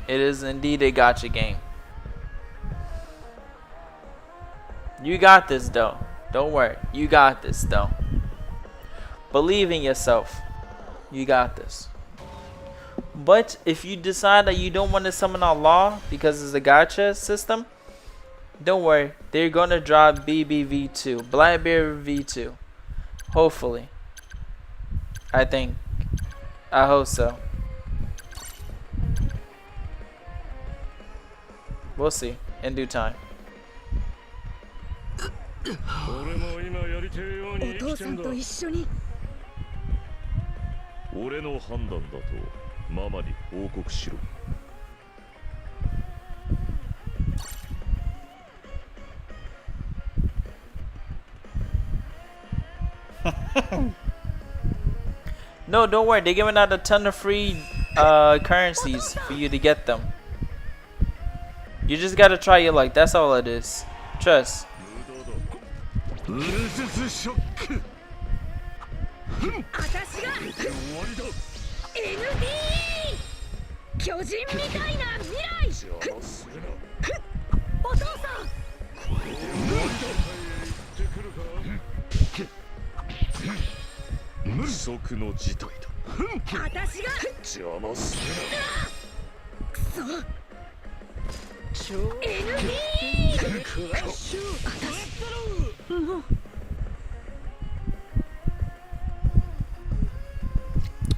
Speaker 1: It is indeed a gacha game. You got this though. Don't worry. You got this though. Believe in yourself. You got this. But if you decide that you don't want to summon on Law because it's a gacha system, don't worry. They're gonna drop BBV2, Blackberry V2. Hopefully. I think. I hope so. We'll see in due time.
Speaker 2: 俺も今やりてえように生きてんだ。俺の判断だとママに報告しろ。
Speaker 1: No, don't worry. They're giving out a ton of free currencies for you to get them. You just gotta try your luck. That's all it is. Trust.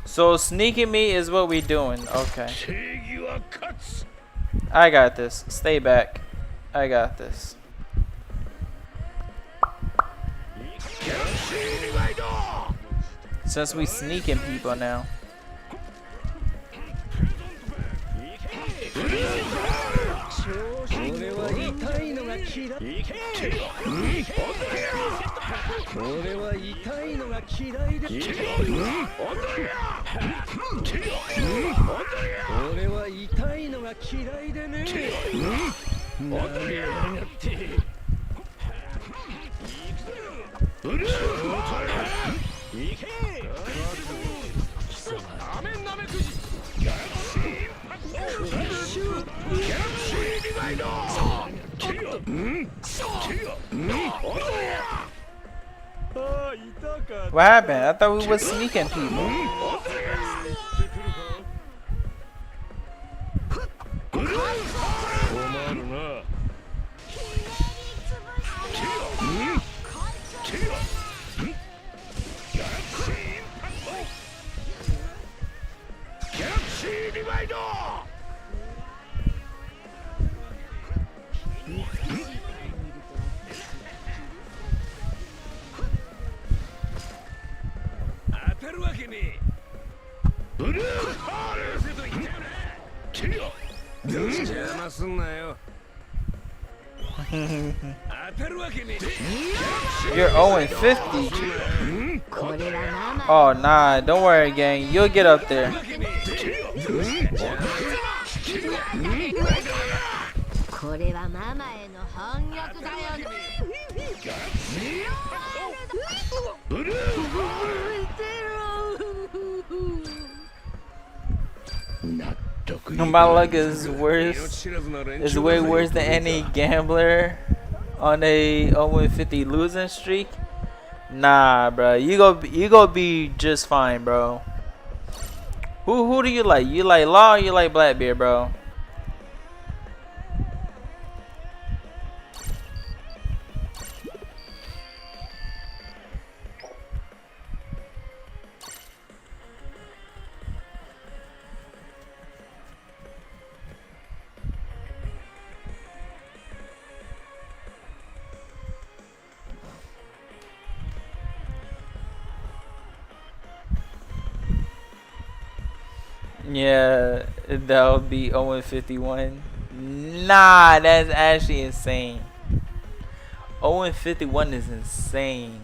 Speaker 1: So sneaking me is what we doing. Okay. I got this. Stay back. I got this. Since we sneaking people now. What happened? I thought we were sneaking people. You're 0-50. Oh nah, don't worry gang, you'll get up there. My luck is worse. Is way worse than any gambler on a 0-50 losing streak. Nah, bro. You go be just fine, bro. Who do you like? You like Law or you like Blackbeard, bro? Yeah, that would be 0-51. Nah, that's actually insane. 0-51 is insane.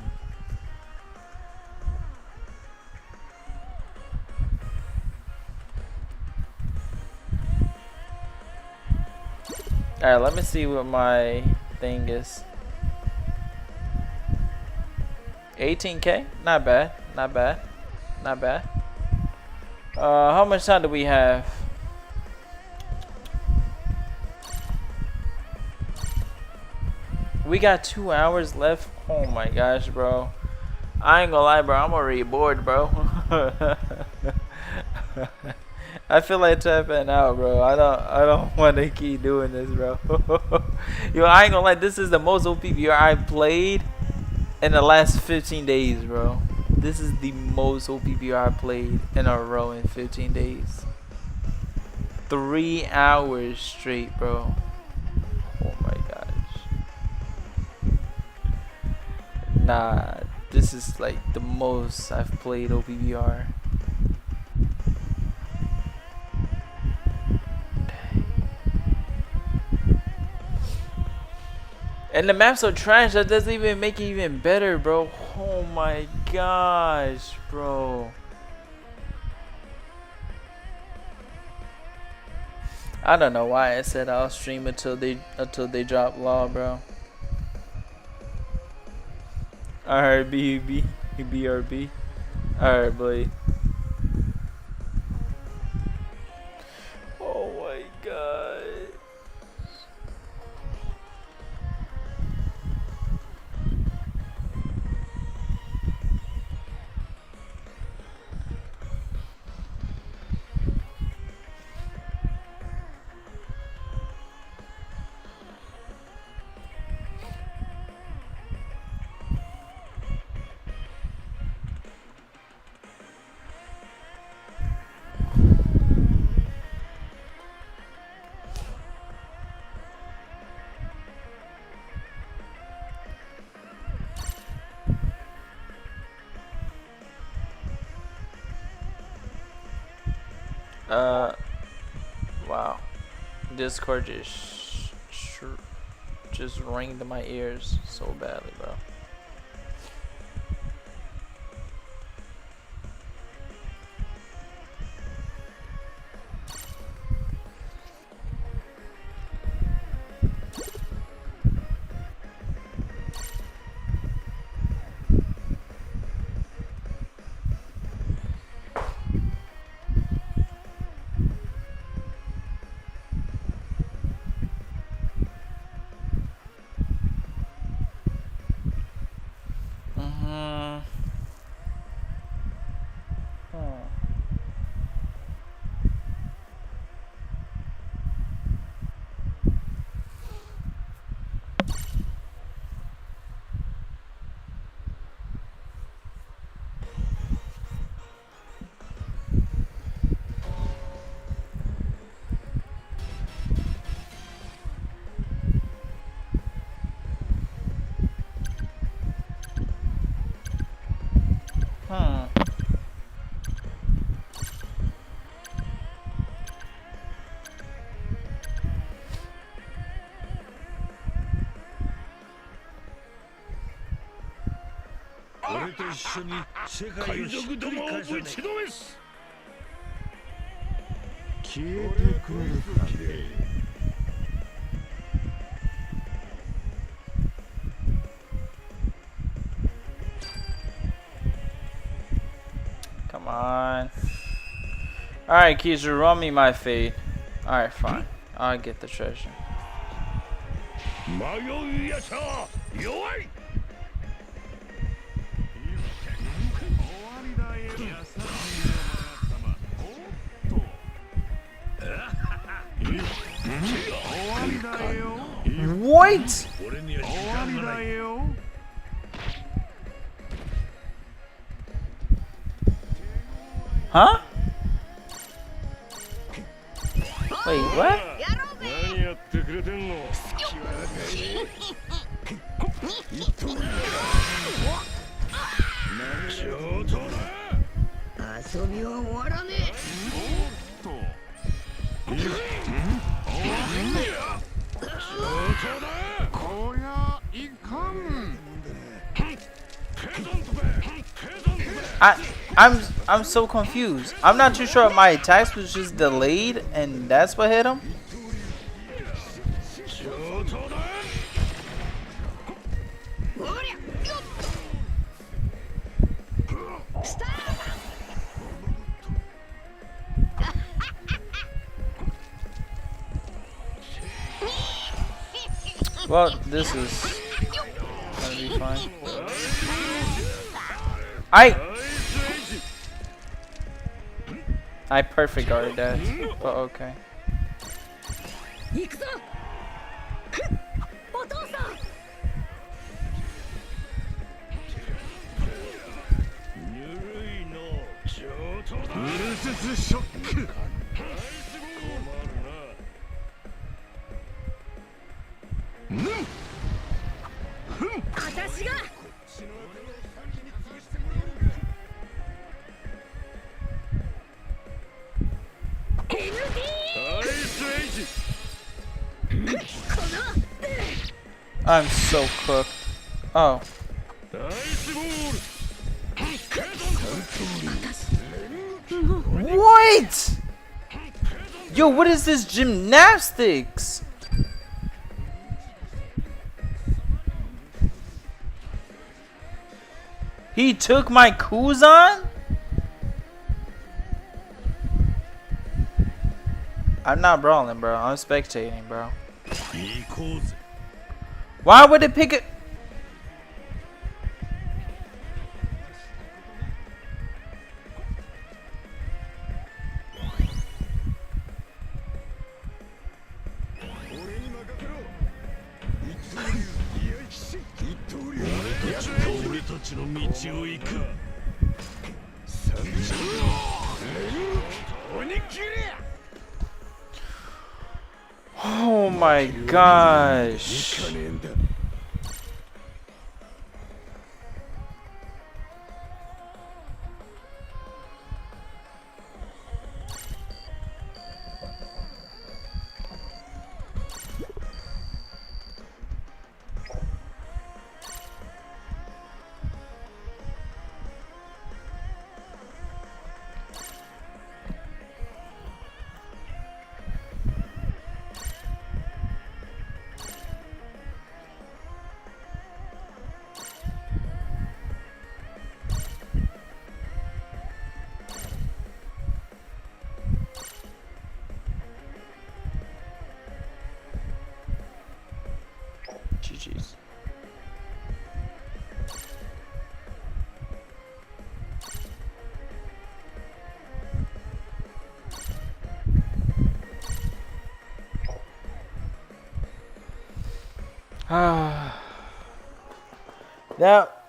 Speaker 1: Alright, let me see what my thing is. 18K? Not bad. Not bad. Not bad. How much time do we have? We got 2 hours left. Oh my gosh, bro. I ain't gonna lie, bro. I'm already bored, bro. I feel like tapping out, bro. I don't want to keep doing this, bro. Yo, I ain't gonna lie. This is the most OPBR I've played in the last 15 days, bro. This is the most OPBR I played in a row in 15 days. 3 hours straight, bro. Oh my gosh. Nah, this is like the most I've played OPBR. And the maps are trash. That doesn't even make it even better, bro. Oh my gosh, bro. I don't know why I said I'll stream until they drop Law, bro. Alright, BRB. Alright, boy. Oh my god. Wow. Discord just ringed in my ears so badly, bro. Come on. Alright, Alright, Keisha, roll me my fate. Alright, fine. I'll get the treasure. What? Huh? Wait, what? I'm so confused. I'm not too sure if my attacks was just delayed and that's what hit him. Well, this is gonna be fine. I perfect guarded that, but okay. I'm so cooked. Oh. What? Yo, what is this gymnastics? He took my Kuzan? I'm not brawling, bro. I'm spectating, bro. Why would it pick it? Oh my gosh. GG's.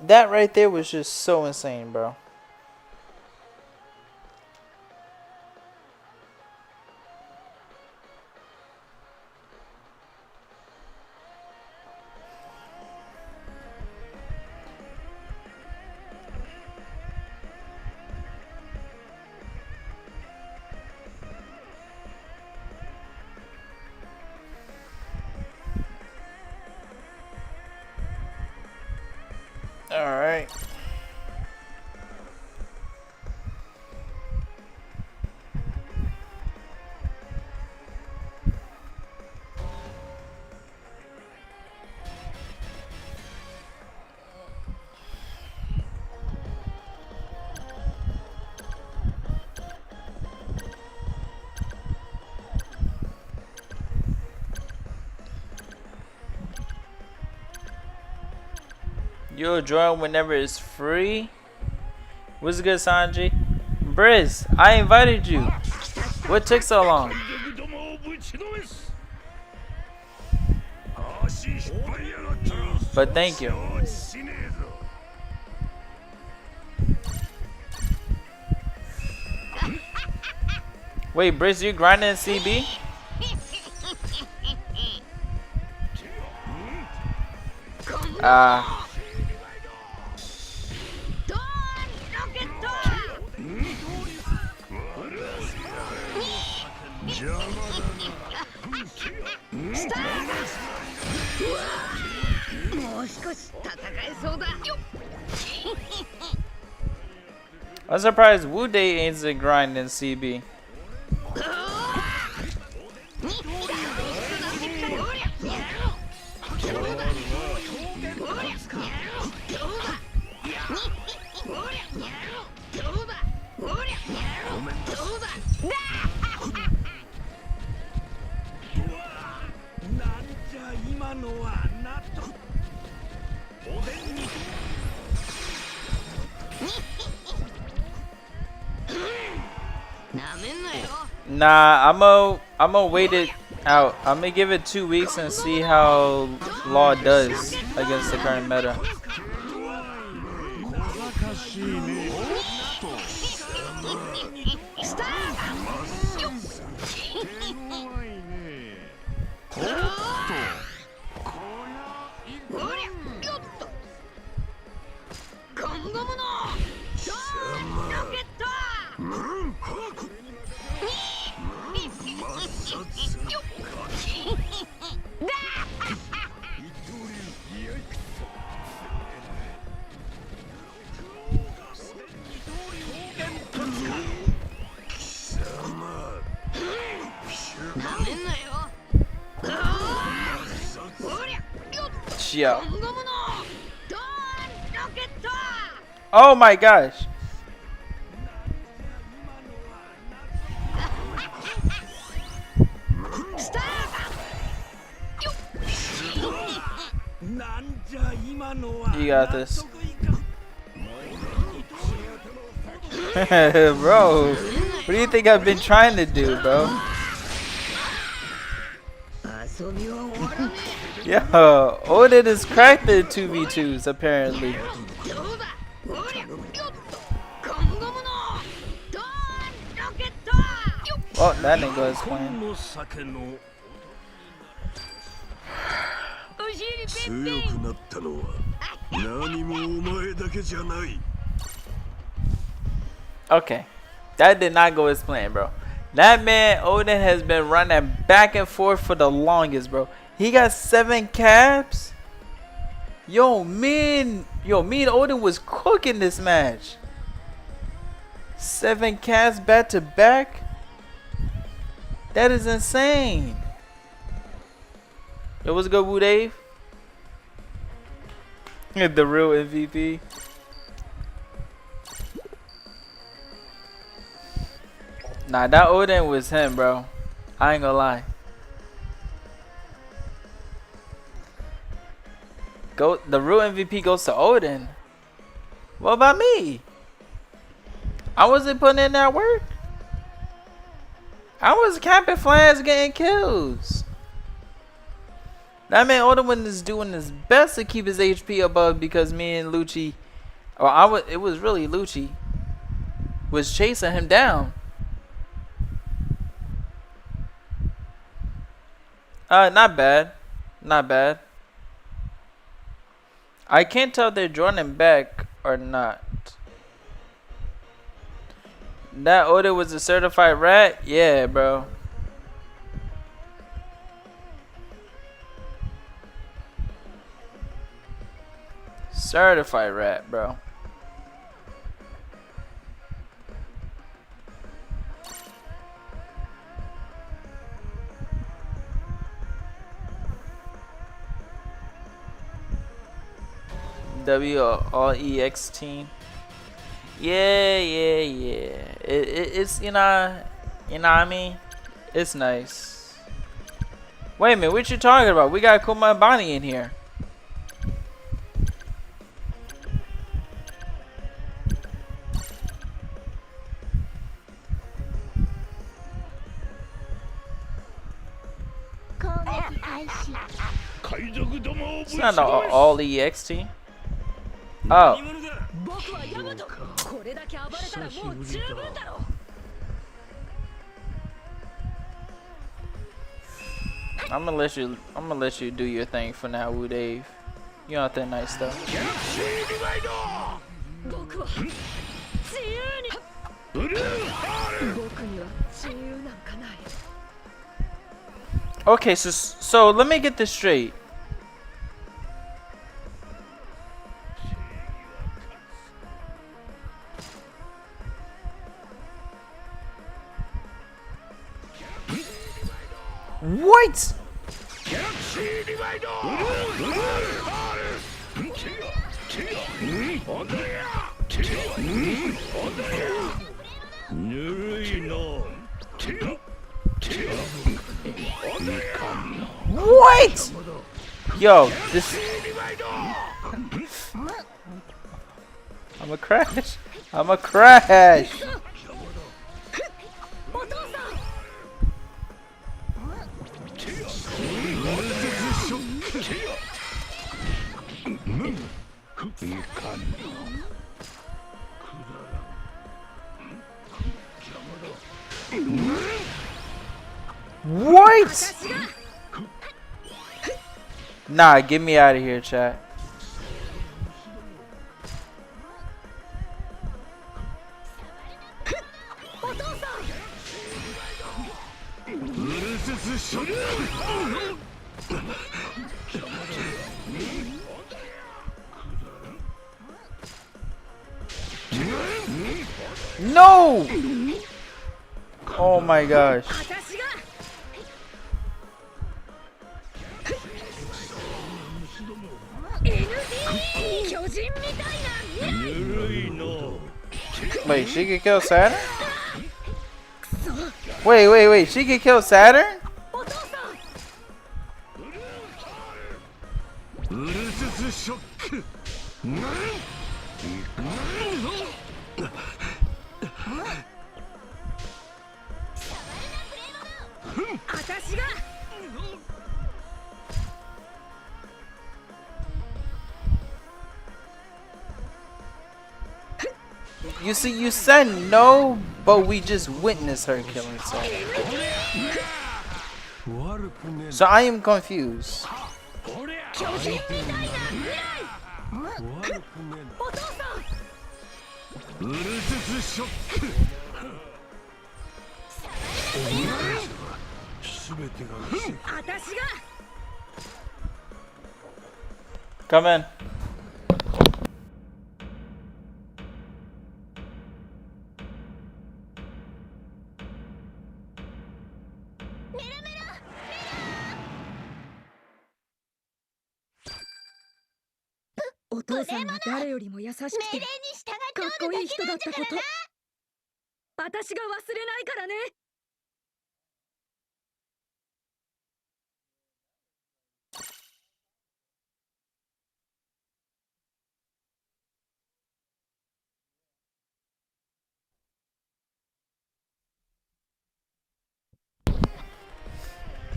Speaker 1: That right there was just so insane, bro. All right. You'll join whenever it's free. What's good, Sanji? Briz, I invited you. What took so long? But thank you. Wait, Briz, you grinding CB? I'm surprised Wu Day ain't a grind in CB. Nah, I'ma wait it out. I'ma give it 2 weeks and see how Law does against the current meta. Yo. Oh my gosh. You got this. Bro, what do you think I've been trying to do, bro? Yo, Odin is cracked in 2v2s apparently. Oh, that nigga is playing. Okay, that did not go as planned, bro. That man Odin has been running back and forth for the longest, bro. He got 7 caps. Yo, me and Odin was cooking this match. 7 caps back to back. That is insane. Yo, what's good, Wu Dave? The real MVP. Nah, that Odin was him, bro. I ain't gonna lie. The real MVP goes to Odin. What about me? I wasn't putting in that work. I was camping flags, getting kills. That man Odin is doing his best to keep his HP above because me and Lucci, it was really Lucci, was chasing him down. Not bad. Not bad. I can't tell if they're joining back or not. That Odin was a certified rat? Yeah, bro. Certified rat, bro. WLEX team. Yeah. It's you know what I mean? It's nice. Wait a minute, what you talking about? We got Kuma and Bonnie in here. It's not all EXT. Oh. I'm gonna let you do your thing for now, Wu Dave. You out there nice stuff. Okay, so let me get this straight. What? What? Yo, this. I'm a crash. I'm a crash. What? Nah, get me out of here, chat. No! Oh my gosh. Wait, she could kill Saturn? Wait, she could kill Saturn? You see, you said no, but we just witnessed her killing Saturn. So I am confused. Come in.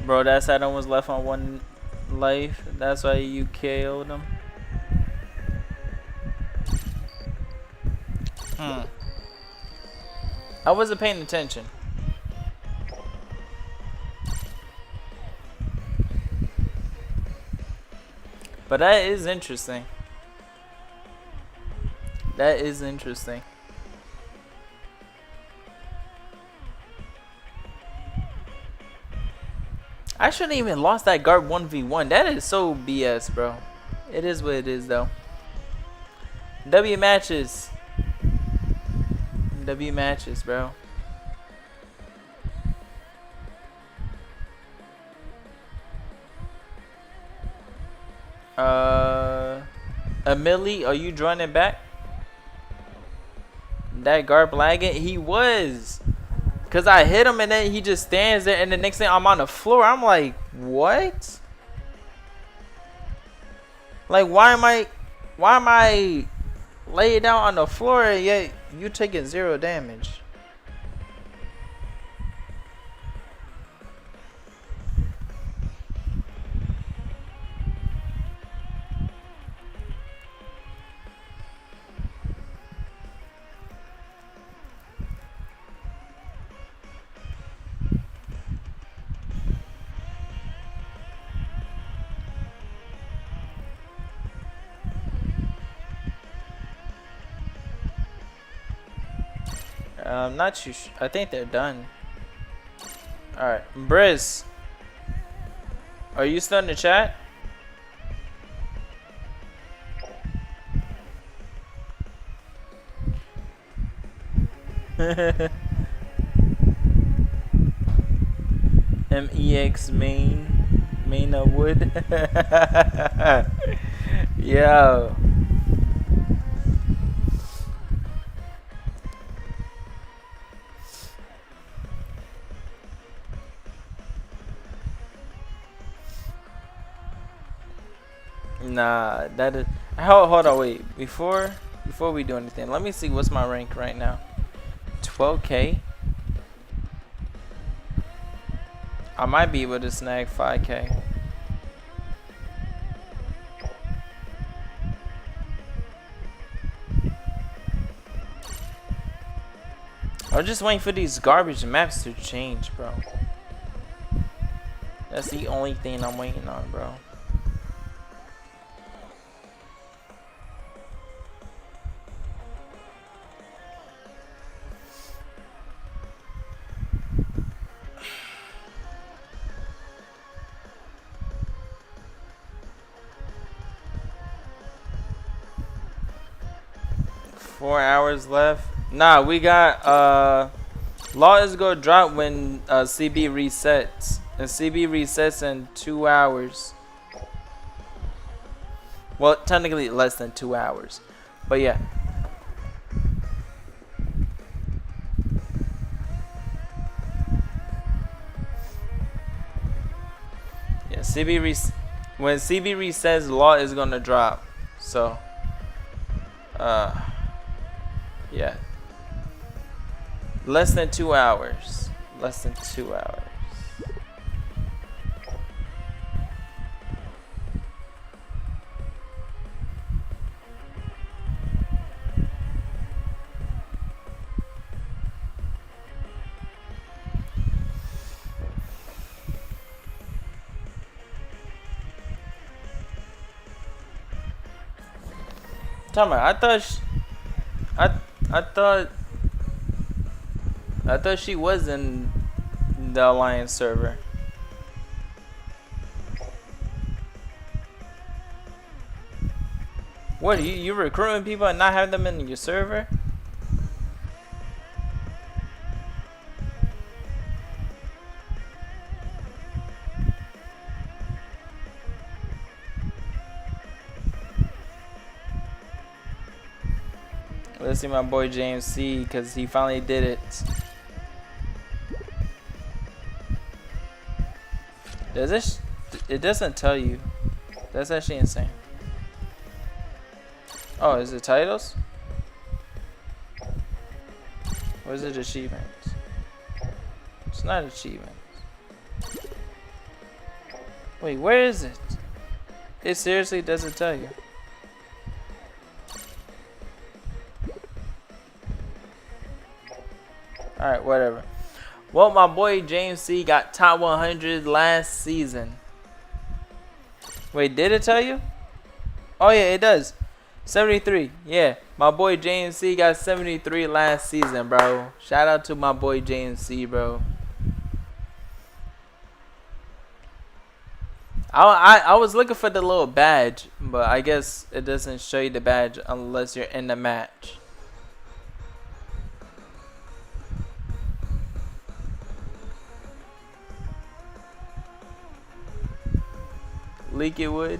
Speaker 1: Bro, that Saturn was left on one life. That's why you killed him. I wasn't paying attention. But that is interesting. That is interesting. I shouldn't even lost that guard 1v1. That is so BS, bro. It is what it is, though. W matches. W matches, bro. Emily, are you joining back? That guard lagging? He was. Cause I hit him and then he just stands there and the next thing I'm on the floor. I'm like, what? Like, why am I laying down on the floor and yet you taking 0 damage? Not too. I think they're done. All right, Briz, are you still in the chat? MEX main of wood. Yo. Nah, that is. Hold on, wait. Before we do anything, let me see what's my rank right now. 12K. I might be able to snag 5K. I'm just waiting for these garbage maps to change, bro. That's the only thing I'm waiting on, bro. Four hours left. Nah, we got law is gonna drop when CB resets. And CB resets in 2 hours. Well, technically less than 2 hours. But yeah. Yeah, when CB resets, law is gonna drop. So yeah. Less than 2 hours. Less than 2 hours. Tell me, I thought she was in the Alliance server. What, you recruiting people and not having them in your server? Let's see my boy James C, because he finally did it. Does this? It doesn't tell you. That's actually insane. Oh, is it titles? Or is it achievements? It's not achievements. Wait, where is it? It seriously doesn't tell you. Alright, whatever. Well, my boy James C got top 100 last season. Wait, did it tell you? Oh yeah, it does. 73. Yeah, my boy James C got 73 last season, bro. Shout out to my boy James C, bro. I was looking for the little badge, but I guess it doesn't show you the badge unless you're in the match. Leaky wood.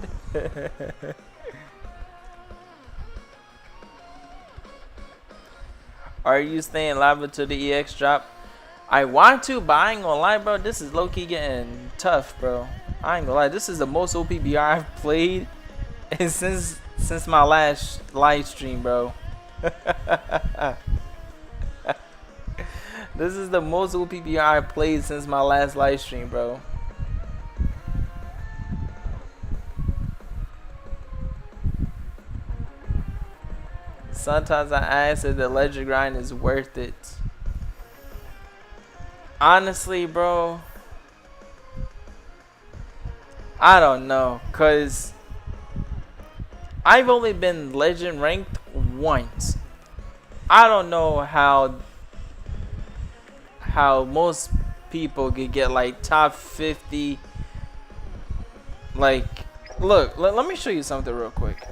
Speaker 1: Are you staying live until the EX drop? I want to, but I ain't gonna lie, bro. This is low-key getting tough, bro. I ain't gonna lie. This is the most OPBR I've played since my last live stream, bro. This is the most OPBR I've played since my last live stream, bro. Sometimes I ask if the legend grind is worth it. Honestly, bro, I don't know, cause I've only been legend ranked once. I don't know how how most people could get like top 50. Like, look, let me show you something real quick.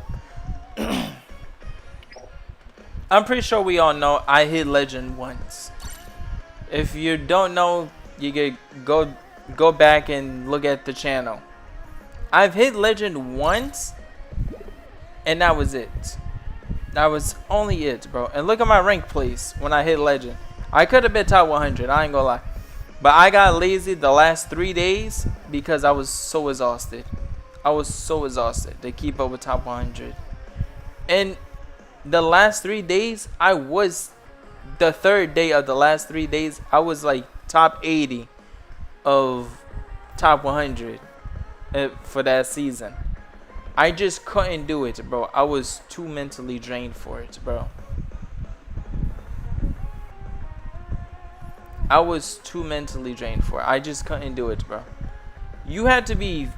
Speaker 1: I'm pretty sure we all know I hit legend once. If you don't know, you can go back and look at the channel. I've hit legend once, and that was it. That was only it, bro. And look at my rank place when I hit legend. I could have been top 100, I ain't gonna lie. But I got lazy the last 3 days because I was so exhausted. I was so exhausted to keep up with top 100. And the last 3 days, the third day of the last 3 days, I was like top 80 of top 100 for that season. I just couldn't do it, bro. I was too mentally drained for it, bro. I was too mentally drained for it. I just couldn't do it, bro. You had to be,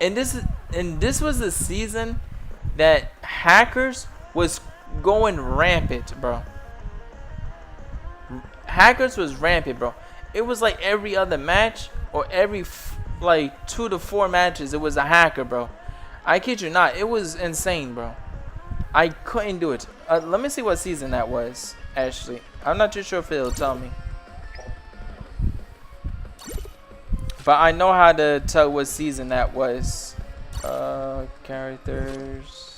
Speaker 1: and this was the season that hackers was going rampant, bro. Hackers was rampant, bro. It was like every other match or every like 2 to 4 matches, it was a hacker, bro. I kid you not, it was insane, bro. I couldn't do it. Let me see what season that was. Actually, I'm not too sure if it'll tell me, but I know how to tell what season that was. Characters.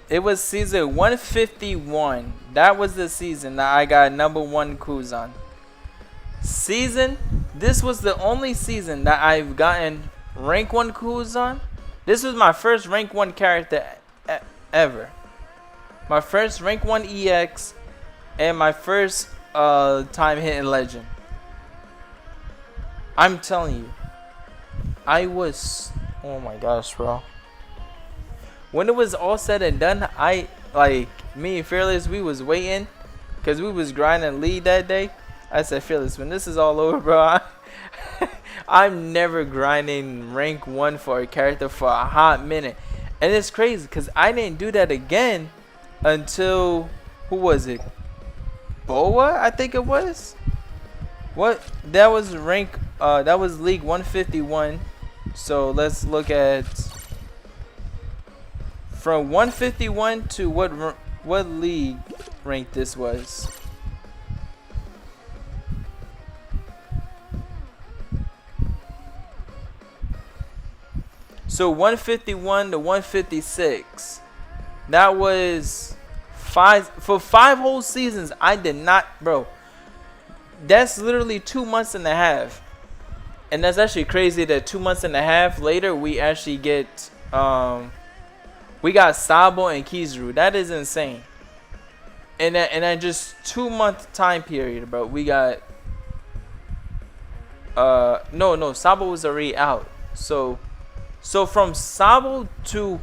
Speaker 1: It was season 151. That was the season that I got #1 Kuzan. This was the only season that I've gotten rank 1 Kuzan. This was my first rank 1 character ever. My first rank 1 EX and my first time hitting legend. I'm telling you, I was, oh my gosh, bro. When it was all said and done, me and Fearless, we was waiting because we was grinding lead that day. I said, Fearless, when this is all over, bro, I'm never grinding rank 1 for a character for a hot minute. And it's crazy because I didn't do that again until, who was it? Boa, I think it was. What? That was rank, that was League 151. So let's look at from 151 to what league rank this was. So 151 to 156. That was 5 whole seasons. I did not, bro. That's literally 2 months and a half. And that's actually crazy that 2 months and a half later we actually get we got Sabo and Kizuru. That is insane. And that just 2 month time period, bro. We got no, Sabo was already out. So from Sabo to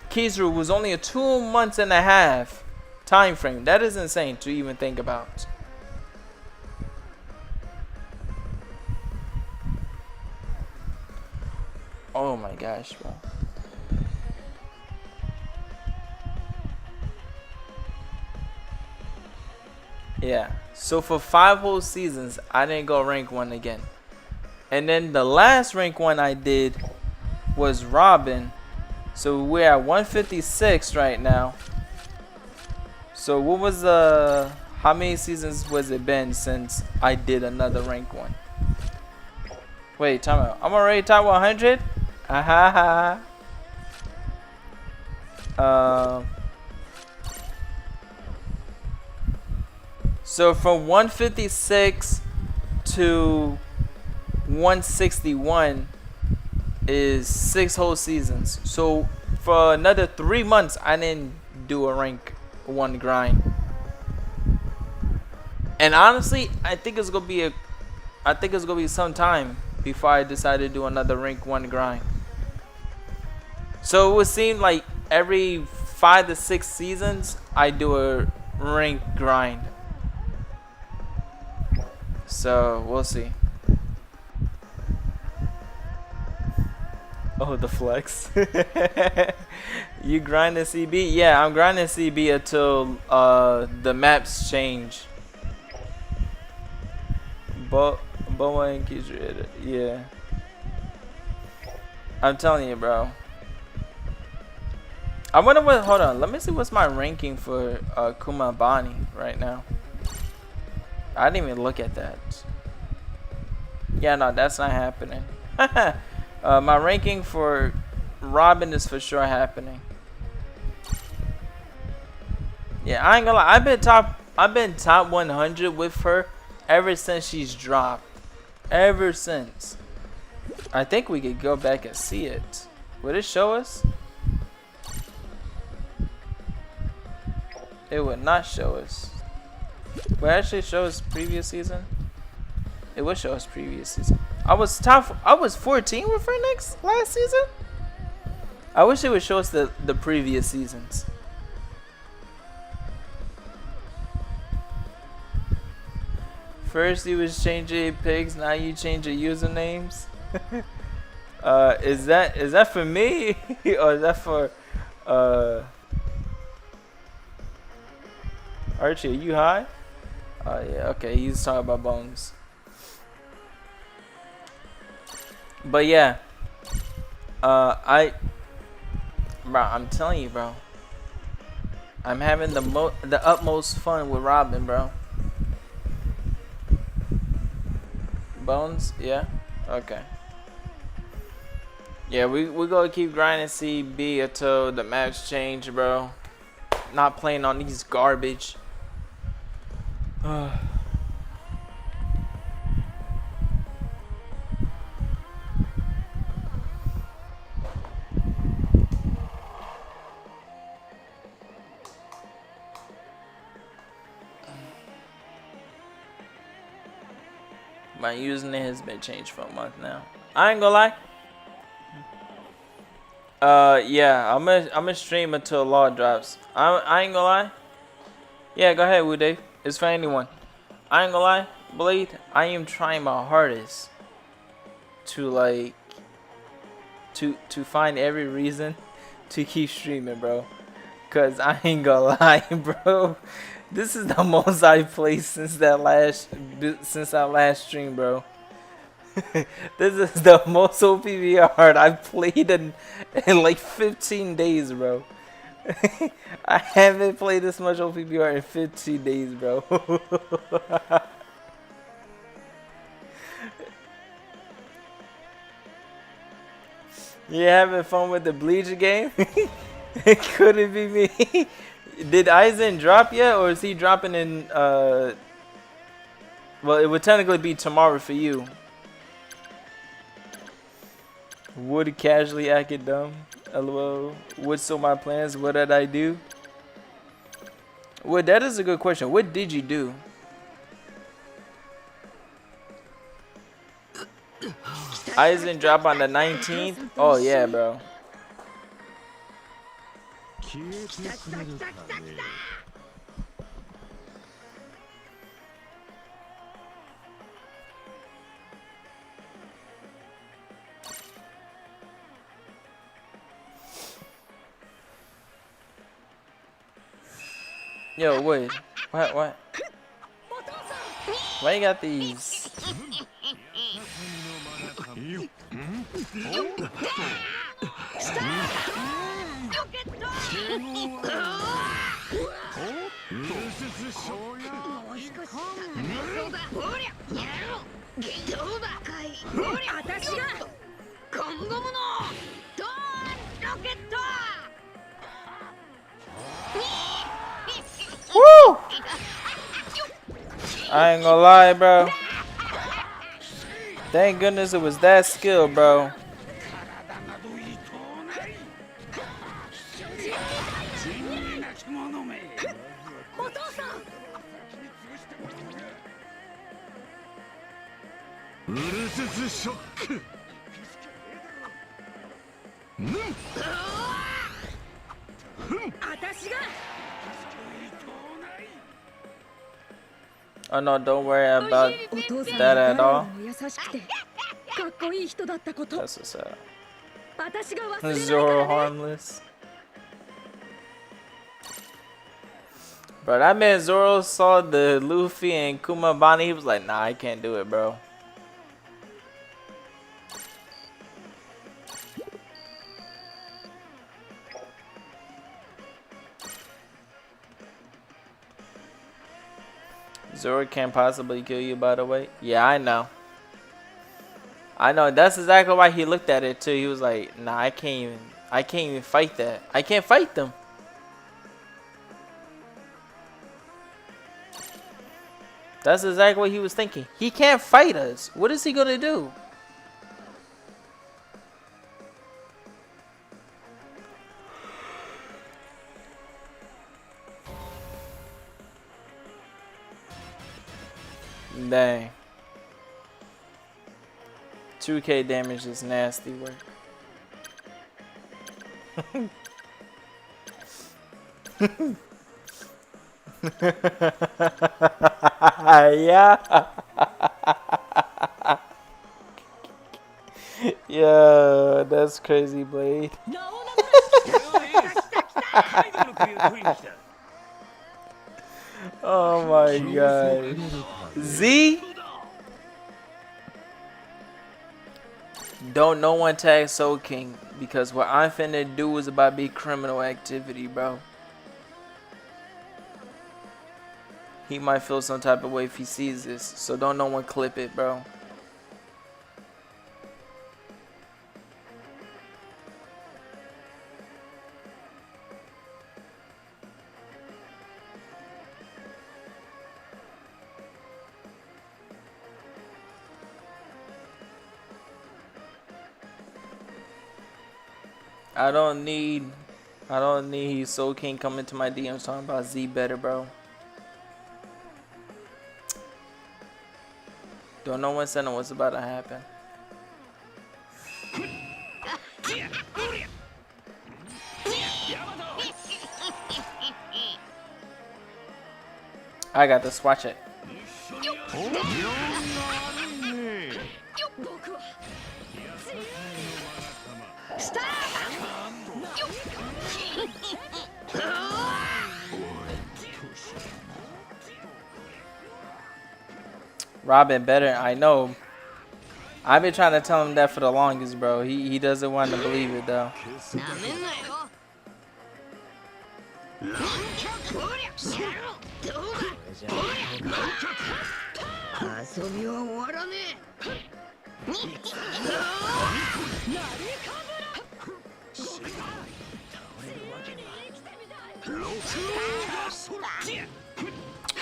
Speaker 1: Kizuru was only a 2 months and a half time frame. That is insane to even think about. Oh my gosh, bro. Yeah, so for 5 whole seasons, I didn't go rank 1 again. And then the last rank 1 I did was Robin. So we're at 156 right now. So what was how many seasons was it been since I did another rank 1? Wait, time out. I'm already top 100? Ahaha. So from 156 to 161 is 6 whole seasons. So for another 3 months, I didn't do a rank 1 grind. And honestly, I think it's gonna be some time before I decide to do another rank 1 grind. So it would seem like every 5 to 6 seasons I do a rank grind. So we'll see. Oh, the flex. You grinding CB? Yeah, I'm grinding CB until the maps change. Boa and Kidra, yeah. I'm telling you, bro. I wonder what. Hold on. Let me see what's my ranking for Kumabani right now. I didn't even look at that. Yeah, no, that's not happening. My ranking for Robin is for sure happening. Yeah, I ain't gonna lie. I've been top 100 with her ever since she's dropped. Ever since. I think we could go back and see it. Would it show us? It would not show us. Would it actually show us previous season? It would show us previous season. I was 14 with her last season. I wish it would show us the previous seasons. First you was changing pigs, now you change your usernames. Is that for me or is that for Archie? Are you high? Oh yeah, okay. He's talking about bones. But yeah, bro, I'm telling you, bro. I'm having the utmost fun with Robin, bro. Bones, yeah, okay. Yeah, we gonna keep grinding CB until the maps change, bro. Not playing on these garbage. My username has been changed for a month now. I ain't gonna lie. Yeah, I'm gonna stream until law drops. I ain't gonna lie. Yeah, go ahead, Woo Dave. It's for anyone. I ain't gonna lie, Blade. I am trying my hardest to like to find every reason to keep streaming, bro. Cause I ain't gonna lie, bro. This is the most I've played since that last stream, bro. This is the most OPBR I've played in like 15 days, bro. I haven't played this much OPBR in 15 days, bro. You having fun with the Bleacher game? It couldn't be me. Did Aizen drop yet, or is he dropping in? Well, it would technically be tomorrow for you. Would casually act dumb? LOL. What's on my plans? What did I do? Well, that is a good question. What did you do? Aizen drop on the 19th? Oh yeah, bro. Yo, wait. What? Why you got these? Woo! I ain't gonna lie, bro. Thank goodness it was that skill, bro. Oh no, don't worry about
Speaker 3: お父さん
Speaker 1: that
Speaker 3: が
Speaker 1: at
Speaker 3: 誰よ
Speaker 1: all.
Speaker 3: りも優しくてかっこいい人だったこと
Speaker 1: That's what's up.
Speaker 3: 私が忘れないか
Speaker 1: Zoro
Speaker 3: らね
Speaker 1: harmless. Bro, that man Zoro saw the Luffy and Kumabani. He was like, nah, I can't do it, bro. Zoro can't possibly kill you, by the way. Yeah, I know. I know. That's exactly why he looked at it too. He was like, nah, I can't even fight that. I can't fight them. That's exactly what he was thinking. He can't fight us. What is he gonna do? Dang. 2k damage is nasty work. Yeah. Yeah, that's crazy, Blade. Oh my god. Z? Don't no one tag Soul King because what I'm finna do is about to be criminal activity, bro. He might feel some type of way if he sees this, so don't no one clip it, bro. I don't need Soul King coming to my DMs talking about Z better, bro. Don't no one say know what's about to happen. I got this, watch it. Robin better, I know. I've been trying to tell him that for the longest, bro. He doesn't want to believe it though.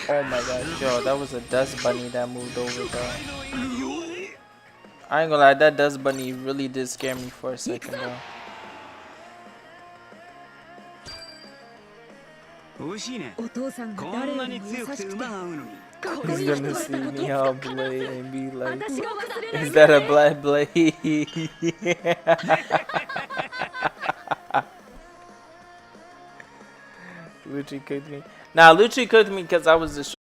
Speaker 1: Oh my god, yo, that was a dust bunny that moved over, bro. I ain't gonna lie, that dust bunny really did scare me for a second, bro. He's gonna see me on Blade and be like, is that a black Blade? Lucci cooked me. Nah, Lucci cooked me because I was the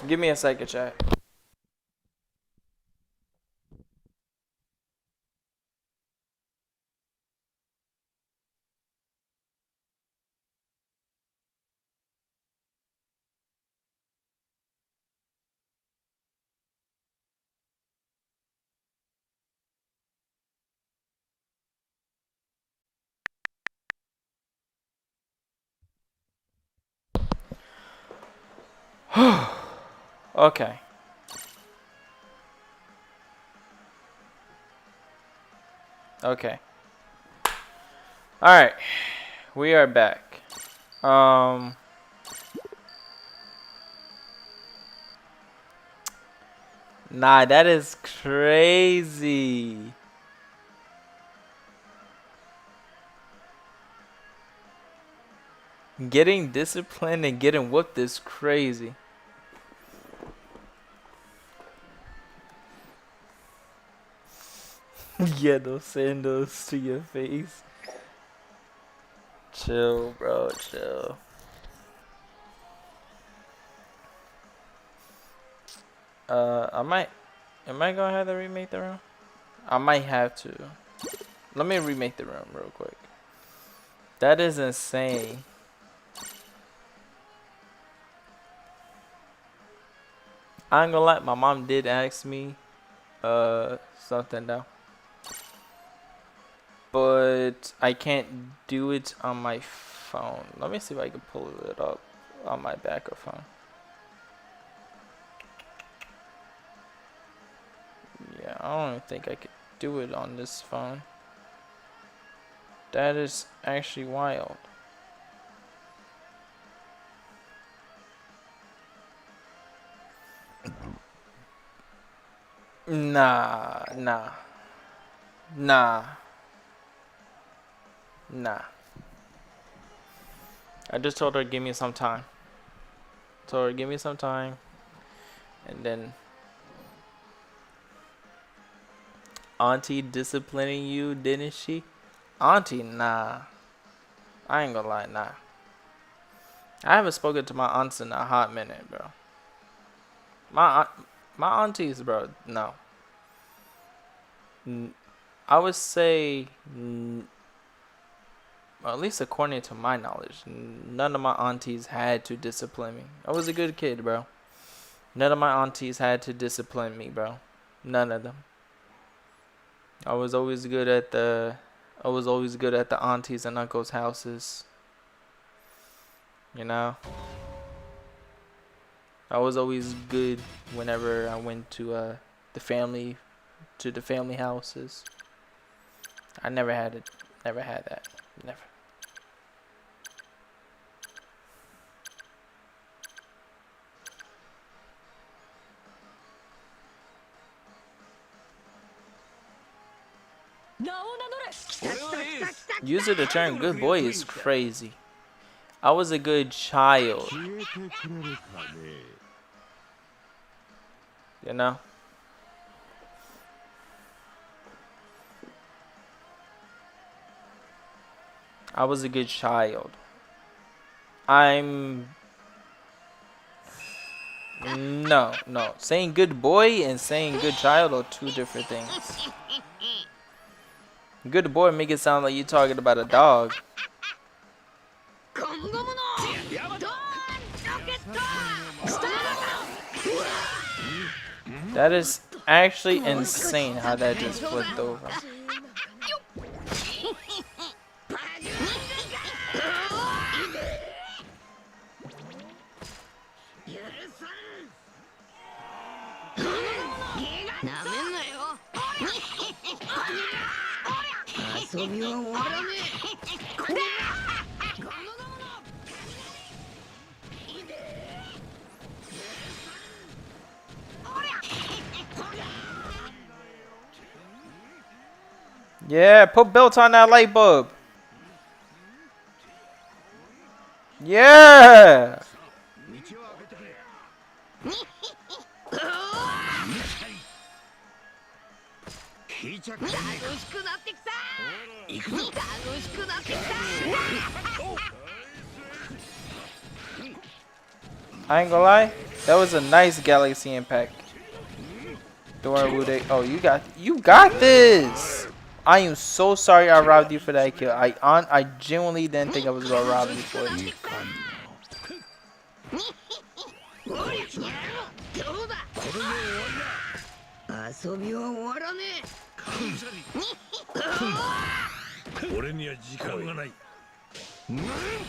Speaker 1: Give me a second, chat. Okay. Okay. Alright. We are back. Nah, that is crazy. Getting disciplined and getting whooped is crazy. Yeah, those sandals to your face. Chill, bro. Chill. I might. Am I gonna have to remake the room? I might have to. Let me remake the room real quick. That is insane. I ain't gonna lie. My mom did ask me, something though. But I can't do it on my phone. Let me see if I can pull it up on my backup phone. Yeah, I don't think I could do it on this phone. That is actually wild. Nah, nah, nah, nah. I just told her give me some time. Told her give me some time, and then Auntie disciplining you, didn't she? Auntie, nah. I ain't gonna lie, nah. I haven't spoken to my aunts in a hot minute, bro. My aunties, bro, no. I would say, well, at least according to my knowledge, none of my aunties had to discipline me. I was a good kid, bro. None of my aunties had to discipline me, bro. None of them. I was always good at the aunties and uncles' houses. You know? I was always good whenever I went to the family houses. I never had it. Never had that. Never. Use it to turn good boy is crazy. I was a good child. You know? I was a good child. No. Saying good boy and saying good child are two different things. Good boy make it sound like you're talking about a dog. That is actually insane how that just flipped over. Yeah, put belts on that light bulb. Yeah. I ain't gonna lie, that was a nice galaxy impact. Oh, you got this. I am so sorry I robbed you for that kill. I genuinely didn't think I was gonna rob you for it.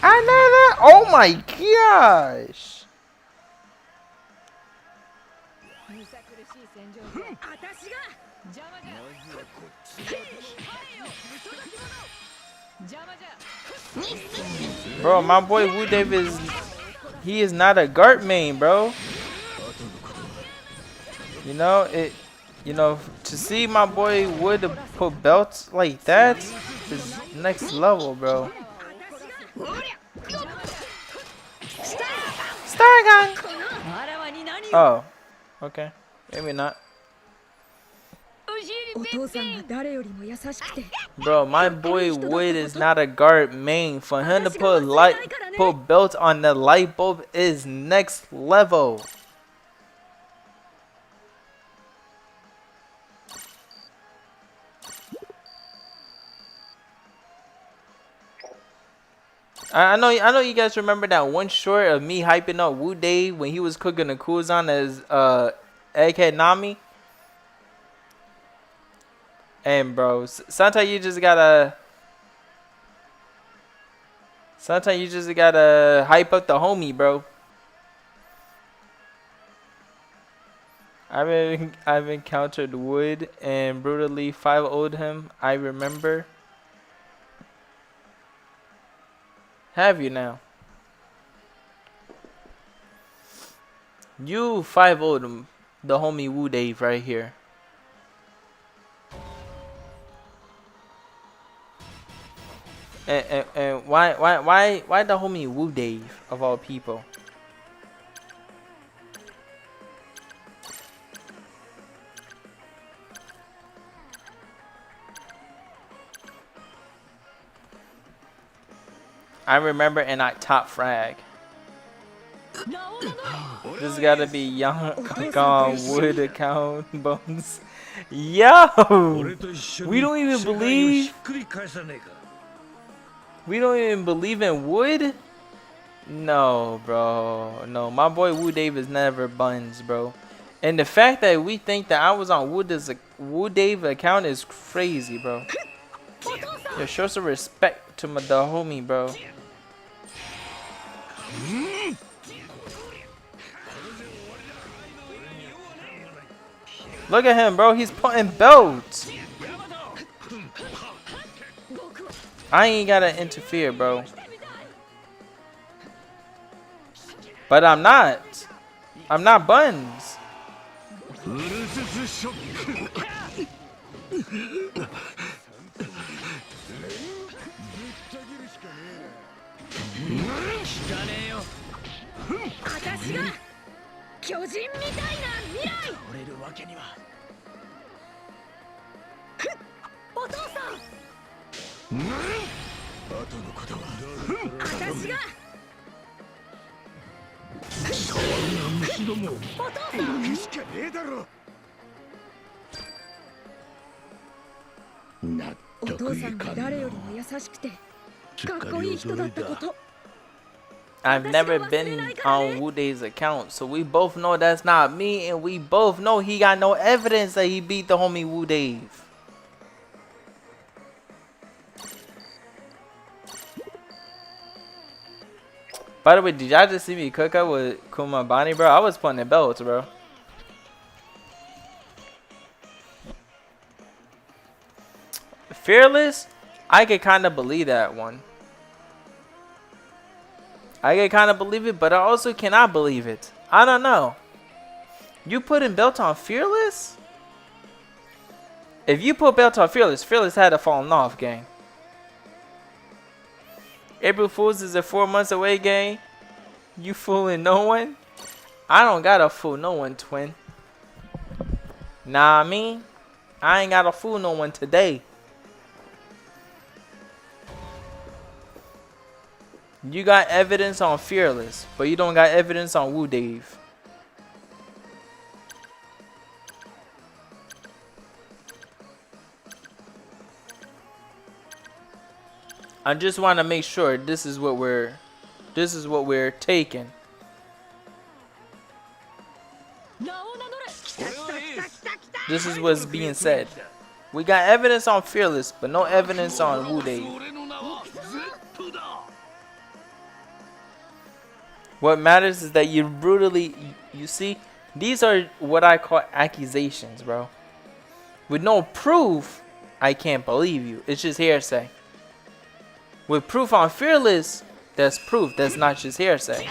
Speaker 1: Another? Oh my gosh! Bro, my boy Wu Dave he is not a Gart main, bro. You know it. You know, to see my boy Wood put belts like that is next level, bro. Stargun! Oh, okay. Maybe not.
Speaker 3: お父さんが誰よりも優しくて
Speaker 1: Bro, my boy Wood is not a guard main. For him to put belt on the light bulb is next level. I know you guys remember that one short of me hyping up Wu Dave when he was cooking the Kuzan as Egghead Nami. And bro, sometimes you just gotta hype up the homie, bro. I've encountered Wood and brutally 5-0'd him. I remember. Have you now? You 5-0'd him, the homie Wu Dave right here. And why the homie Wu Dave of all people? I remember in our top frag. This gotta be young gone Wood account bones. Yo, we don't even believe in Wood. No, bro. No, my boy Wu Dave is never buns, bro. And the fact that we think that I was on Wu Dave account is crazy, bro. Yo, show some respect to the homie, bro. Look at him, bro. He's putting belts. I ain't gotta interfere, bro. But I'm not. I'm not buns. I've never been on Wu Dave's account, so we both know that's not me, and we both know he got no evidence that he beat the homie Wu Dave. By the way, did y'all just see me cook up with Kumabani, bro? I was putting in belts, bro. Fearless? I could kind of believe that one. I can kind of believe it, but I also cannot believe it. I don't know. You putting belt on Fearless? If you put belt on Fearless, Fearless had to fallen off, gang. April Fools is a 4 months away, gang. You fooling no one? I don't gotta fool no one, twin. Nah, I mean, I ain't gotta fool no one today. You got evidence on Fearless, but you don't got evidence on Wu Dave. I just want to make sure this is what we're taking. This is what's being said. We got evidence on Fearless, but no evidence on Wu Dave. What matters is that you brutally, you see, these are what I call accusations, bro. With no proof, I can't believe you. It's just hearsay. With proof on Fearless, that's proof. That's not just hearsay.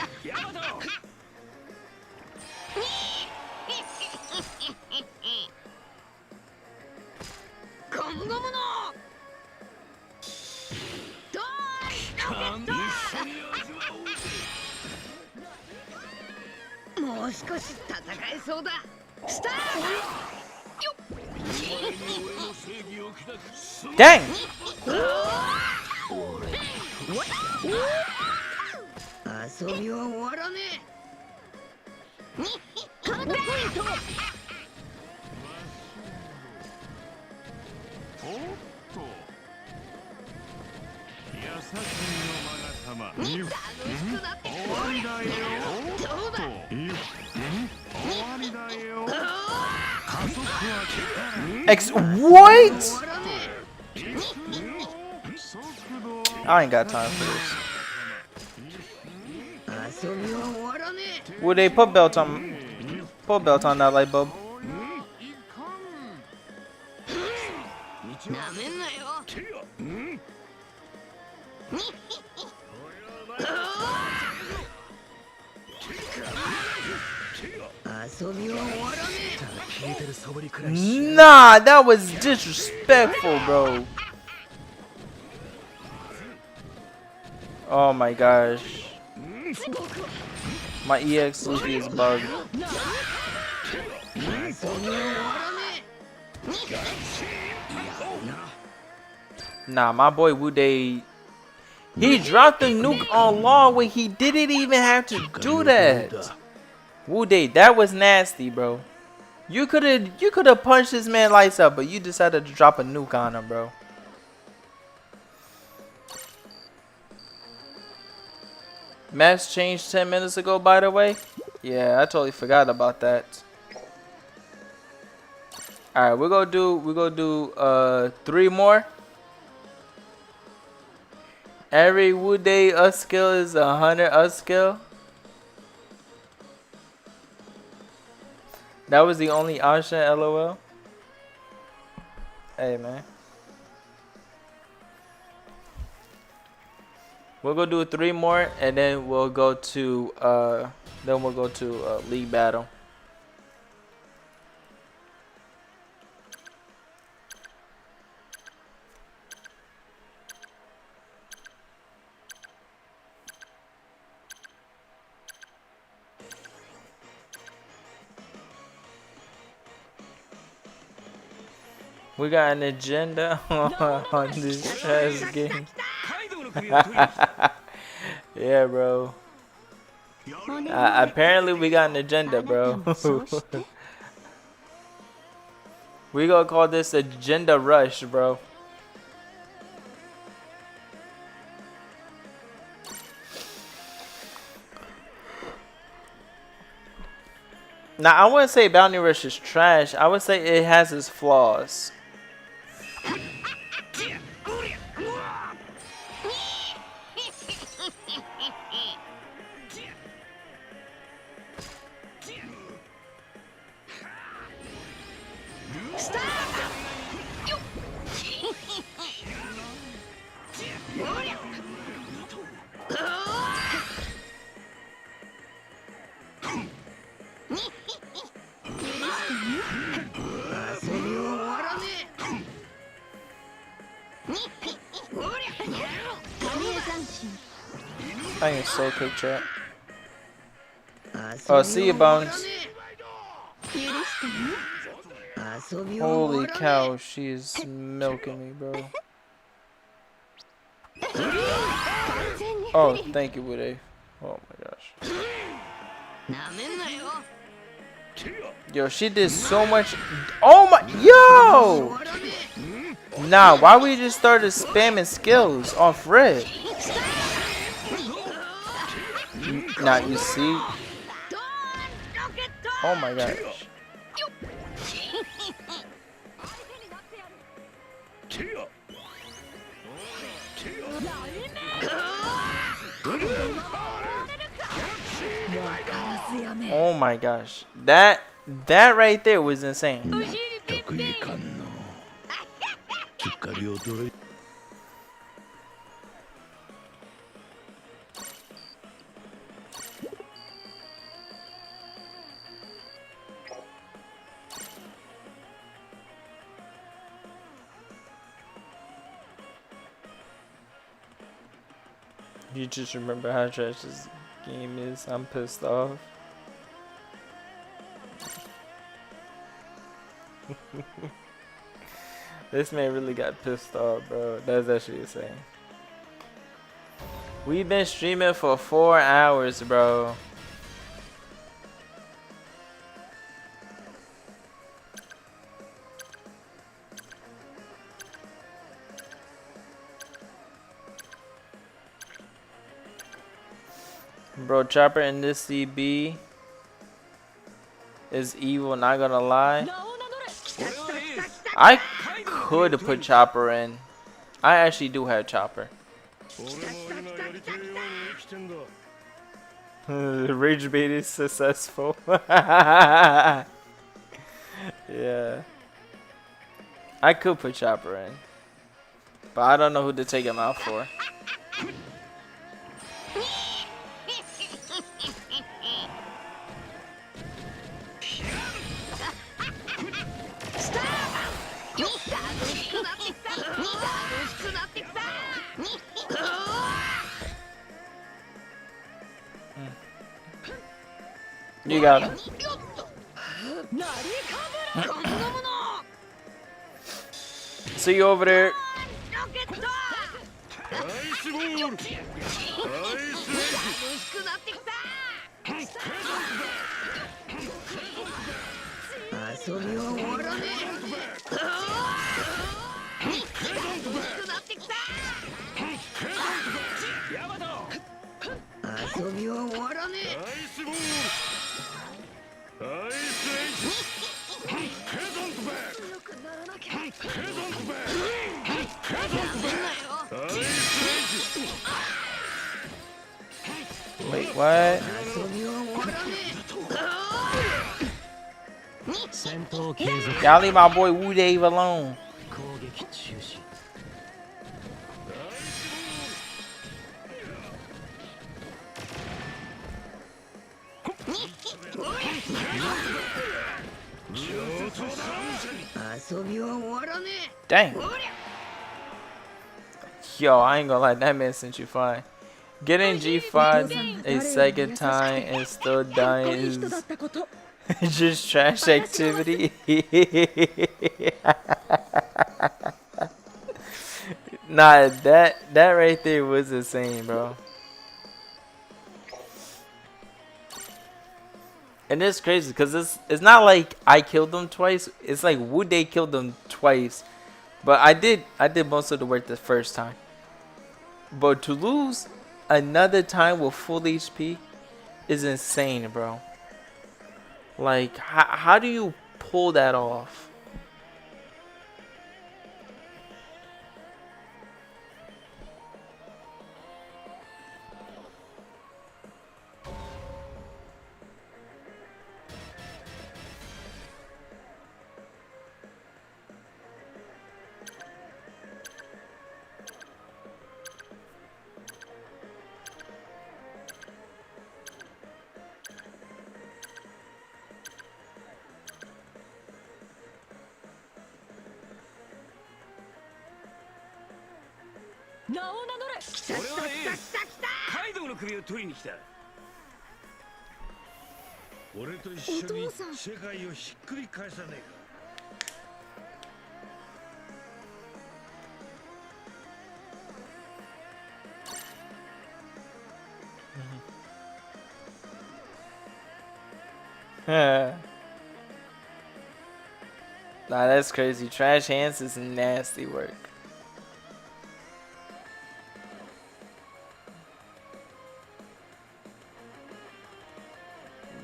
Speaker 1: Dang!
Speaker 3: 遊びは終わらねえ。カードポイント。
Speaker 2: おっと優しいのマガ様楽しくなって終わりだよどうだ終わりだよ加速は力
Speaker 1: X what? I ain't got time for this.
Speaker 3: 遊びは終わらねえ。
Speaker 1: Would they put belt on that light bulb?
Speaker 3: なめんなよ。遊びは終わらねえ。
Speaker 1: Nah, that was disrespectful, bro. Oh my gosh. My EX Luffy is bugged. Nah, my boy Wude, he dropped the nuke on Law when he didn't even have to do that. Wude, that was nasty, bro. You could have punched this man lights up, but you decided to drop a nuke on him, bro. Maps changed 10 minutes ago, by the way. Yeah, I totally forgot about that. All right, we're gonna do 3 more. Every Wude skill is 100 skill. That was the only option, LOL. Hey man. We'll go do 3 more and then we'll go to league battle. We got an agenda on this trash game. Yeah, bro. Apparently we got an agenda, bro. We gonna call this agenda rush, bro. Now I wouldn't say Bounty Rush is trash. I would say it has its flaws. I am so quick chat. Oh, see you, Bones. Holy cow, she is milking me, bro. Oh, thank you, Woody. Oh my gosh. Yo, she did so much. Oh my, yo! Nah, why we just started spamming skills off red? Now you see. Oh my gosh. Oh my gosh. That right there was insane. You just remember how trash this game is. I'm pissed off. This man really got pissed off, bro. That's actually insane. We've been streaming for 4 hours, bro. Bro, Chopper in this CB is evil, not gonna lie. I could put Chopper in. I actually do have Chopper.
Speaker 2: 俺も今やりてえように生きてんだ
Speaker 1: Rage bait is successful. Yeah. I could put Chopper in. But I don't know who to take him out for. You got him. See you over there.
Speaker 2: ナイスボールナイスエッ
Speaker 3: 遊びは終わらねえ遊びは終わらね
Speaker 2: ナイスボールナイスエッジヘドントバックヘドントバックヘドントバックナイスエッジ
Speaker 1: Wait, what?
Speaker 3: 遊びは終わらね
Speaker 1: Y'all leave my boy Wu Dave alone. Dang. Yo, I ain't gonna lie, that man sent you fine. Getting G5 a second time and still dying is just trash activity. Nah, that right there was insane, bro. And it's crazy because it's not like I killed them twice. It's like Would they killed them twice, but I did most of the work the first time. But to lose another time with full HP is insane, bro. Like, how do you pull that off? Nah, that's crazy. Trash hands is nasty work.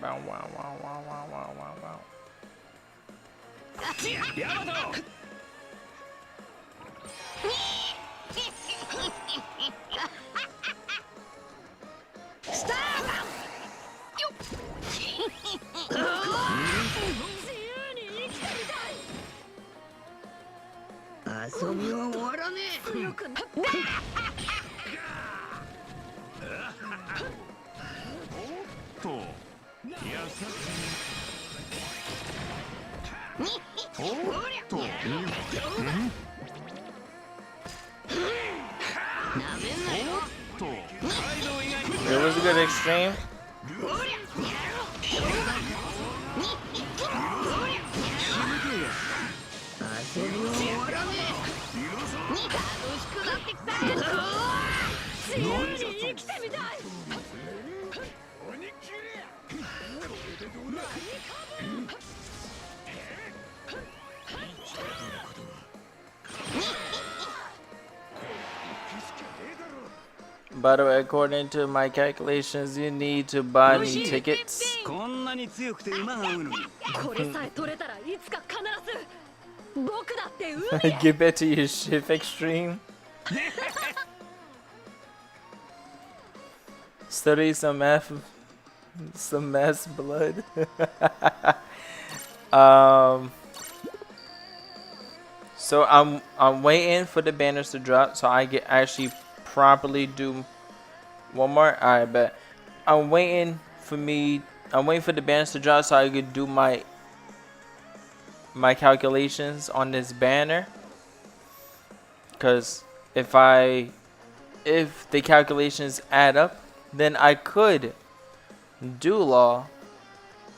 Speaker 1: Wow, wow, wow, wow, wow, wow, wow, wow. It was a good extreme. By the way, according to my calculations, you need to buy me tickets.
Speaker 4: こんなに強くて馬が合うのに
Speaker 3: これさえ取れたらいつか必ず僕だって運
Speaker 1: Get back to your shift extreme. Study some math blood. So I'm waiting for the banners to drop so I can actually properly do one more. Alright, bet. I'm waiting for the banners to drop so I could do my calculations on this banner. Cause if the calculations add up, then I could do law,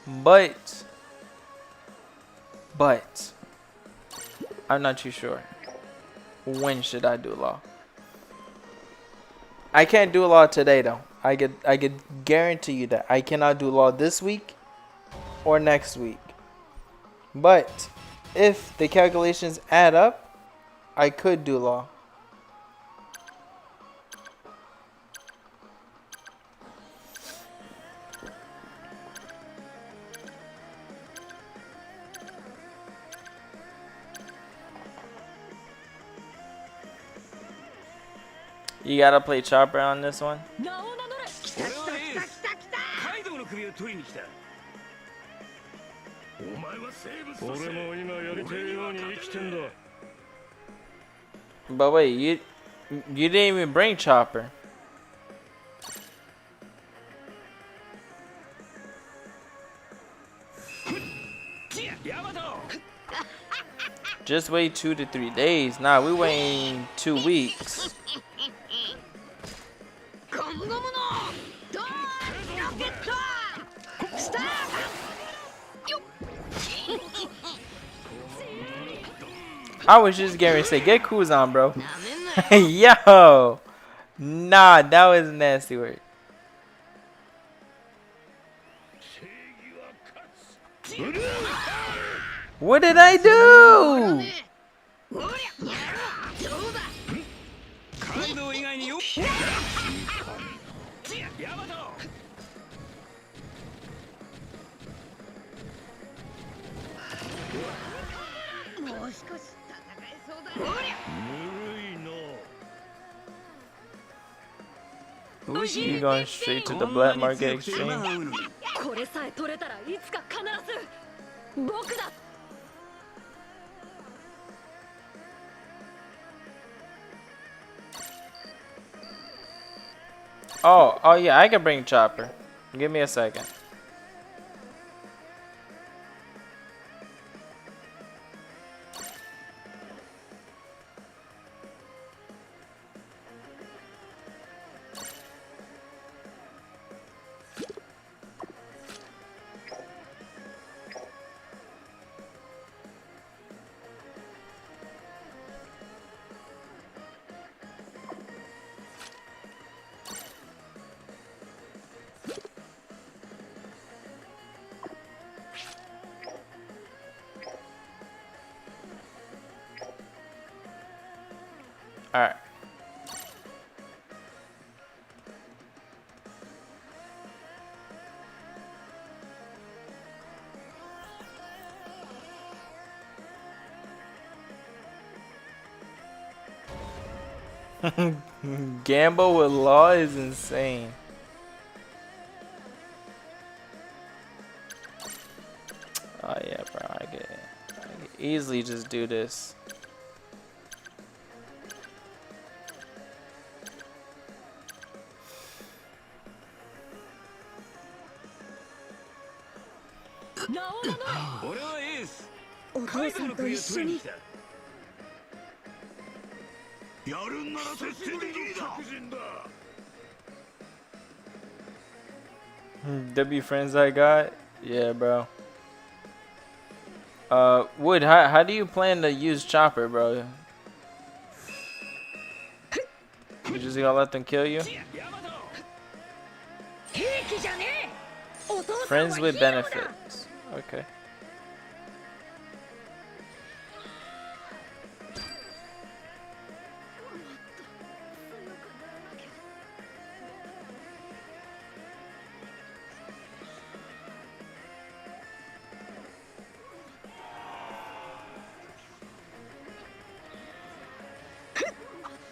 Speaker 1: but I'm not too sure. When should I do law? I can't do law today though. I could guarantee you that I cannot do law this week or next week. But if the calculations add up, I could do law. You gotta play chopper on this one.
Speaker 3: 名を名乗れ
Speaker 4: 俺はエースカイドウの首を取りに来た
Speaker 2: お前はセーブさせ俺も今やりてえように生きてんだ
Speaker 1: But wait, you didn't even bring chopper. Just wait 2 to 3 days. Nah, we waiting 2 weeks.
Speaker 3: ゴムゴムのドーンロケットスタートよっ
Speaker 1: I was just getting ready to say, get Kuzan, bro.
Speaker 3: なめんなよ
Speaker 1: Yo, nah, that was nasty work. What did I do?
Speaker 3: おりゃどうだ
Speaker 4: カイドウ以外によヤマト
Speaker 3: もう少し戦えそうだおりゃ
Speaker 1: You going straight to the black market exchange?
Speaker 3: これさえ取れたらいつか必ず僕だ
Speaker 1: Oh yeah, I can bring chopper. Give me a second. Alright. Gamble with law is insane. Oh yeah, bro, I could easily just do this.
Speaker 4: 俺はエース
Speaker 3: お父さんと一緒に
Speaker 2: やるんなら徹底的にだ
Speaker 1: W friends I got? Yeah, bro. Wood, how do you plan to use chopper, bro? You just gonna let them kill you?
Speaker 3: 兵器じゃねえ。お父さんは
Speaker 1: Friends
Speaker 3: ヒ
Speaker 1: with
Speaker 3: ーローだ。
Speaker 1: benefits. Okay.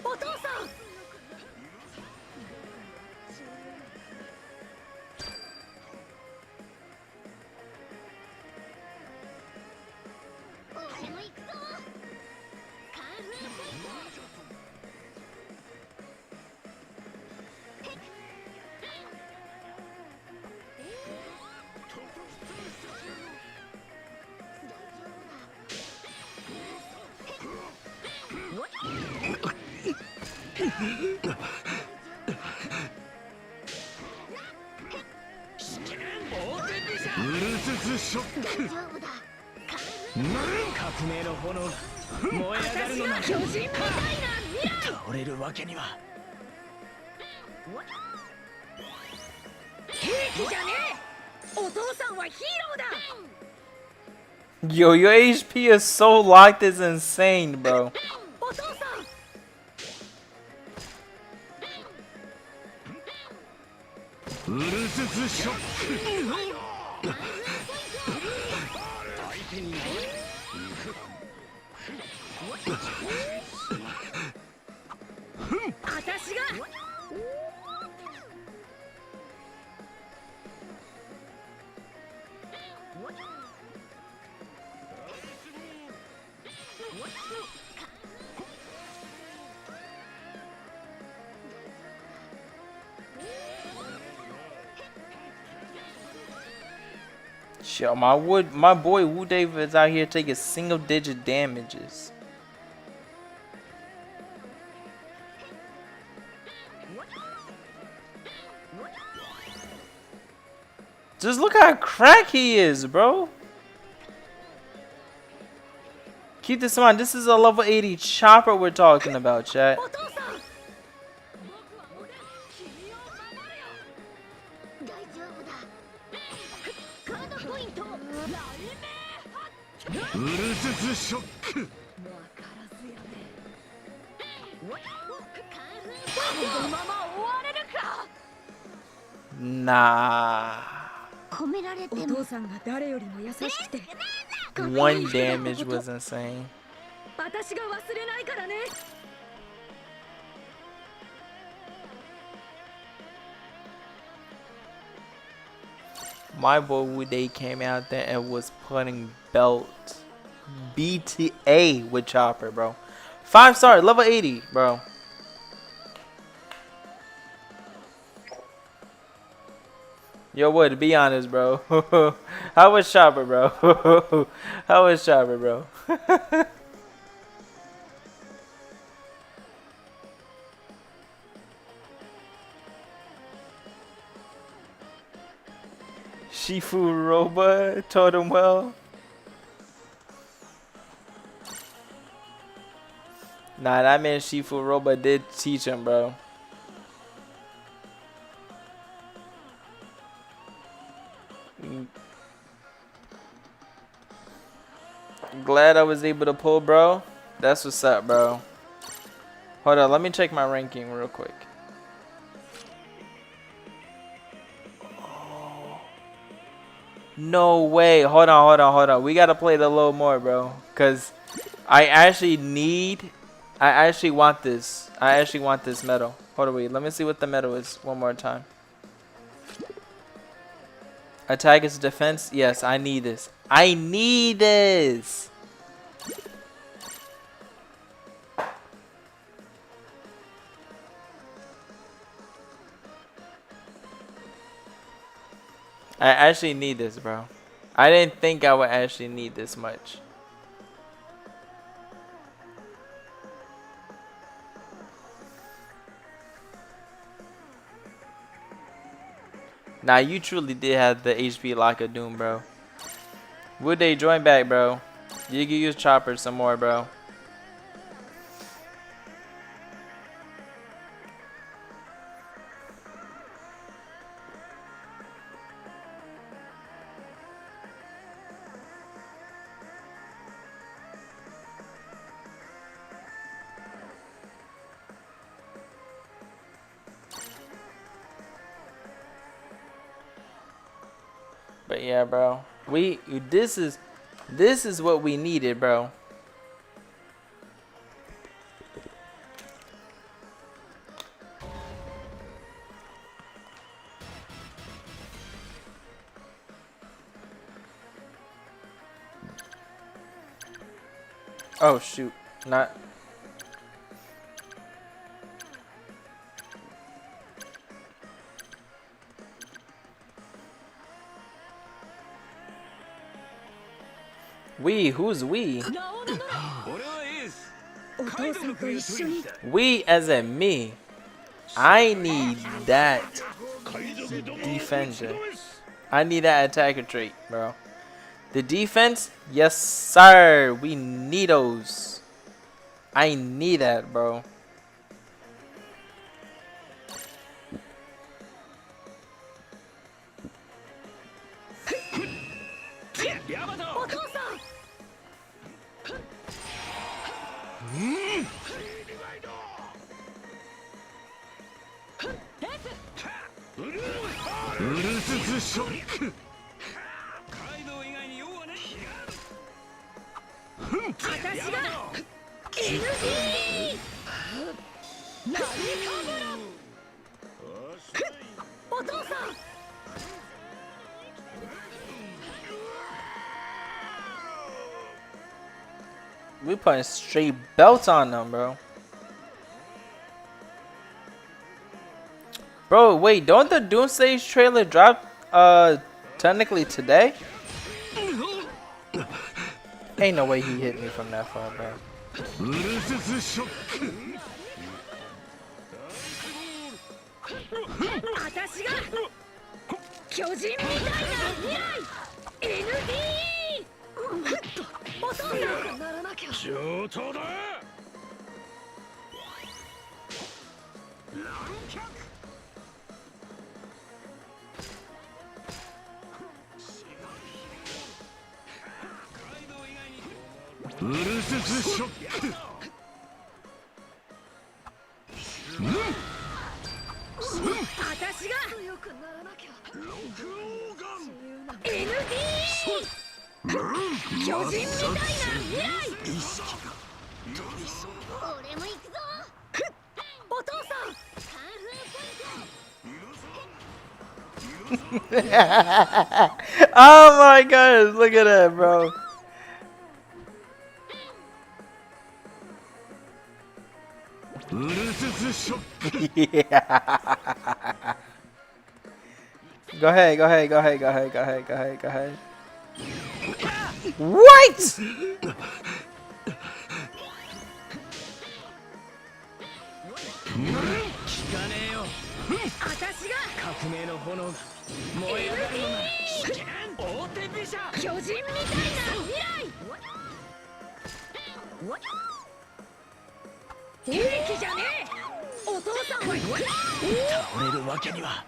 Speaker 3: お父さん。俺も行くぞ。カンフーファイト。
Speaker 2: ブルースショック。
Speaker 3: 大丈夫だ。
Speaker 4: 革命の炎が燃え上がるのなら
Speaker 3: 巨人みたいな未来。
Speaker 4: 倒れるわけには。
Speaker 3: 兵器じゃねえ。お父さんはヒーローだ。
Speaker 1: Yo, your HP is so locked, it's insane, bro.
Speaker 3: お父さん。
Speaker 2: ブルースショック。
Speaker 3: 私が。
Speaker 1: Yo, my boy Wu David is out here taking single-digit damages. Just look how crack he is, bro. Keep this in mind. This is a level 80 chopper we're talking about, chat.
Speaker 3: お父さん。大丈夫だ。カードポイント。
Speaker 2: ブルースショック。
Speaker 3: このまま終われるか。
Speaker 1: Nah.
Speaker 3: 褒められても。お父さんが誰よりも優しくて。
Speaker 1: One damage was insane.
Speaker 3: 私が忘れないからね。
Speaker 1: My boy Wuday came out there and was putting belt BTA with Chopper, bro. 5-star, level 80, bro. Yo, Wood, be honest, bro. How was Chopper, bro? How was Chopper, bro? Shifu Roba told him well. Nah, that man Shifu Roba did teach him, bro. Glad I was able to pull, bro. That's what's up, bro. Hold on, let me check my ranking real quick. No way. Hold on. We gotta play it a little more, bro. Cause I actually want this. I actually want this medal. Hold on, wait. Let me see what the medal is one more time. Attack is defense. Yes, I need this. I need this. I actually need this, bro. I didn't think I would actually need this much. Nah, you truly did have the HP lock of doom, bro. Would they join back, bro? You can use Chopper some more, bro. But yeah, bro. This is what we needed, bro. Oh shoot. Not we, who's we?
Speaker 4: 俺はエースカイドウの首を取りに来た
Speaker 1: We as in me. I need that defender. I need that attacker trait, bro. The defense, yes sir. We need those. I need that, bro.
Speaker 2: Mm. ウルススショック
Speaker 4: カイドウ以外に用はね
Speaker 3: 私が NG 何かぶらお父さん
Speaker 1: We putting straight belts on them, bro. Bro, wait, don't the Doomsday trailer drop technically today? Ain't no way he hit me from that far, bro.
Speaker 2: ウルススショック
Speaker 3: 私が巨人みたいな未来 ND お父さんならなきゃ
Speaker 2: 上等だ ウルススショック
Speaker 3: 私が強くならなきゃ ND 巨人みたいな未来俺も行くぞお父さんカンフーポイント
Speaker 1: Oh my gosh, look at that, bro. Yeah. Go ahead, go ahead, go ahead, go ahead, go ahead, go ahead, go ahead. What?
Speaker 4: 聞かねえよ
Speaker 3: 私が
Speaker 4: 革命の炎が燃え上がるのなら大手飛車
Speaker 3: 巨人みたいな未来勇気じゃねえお父さんは
Speaker 4: 倒れるわけには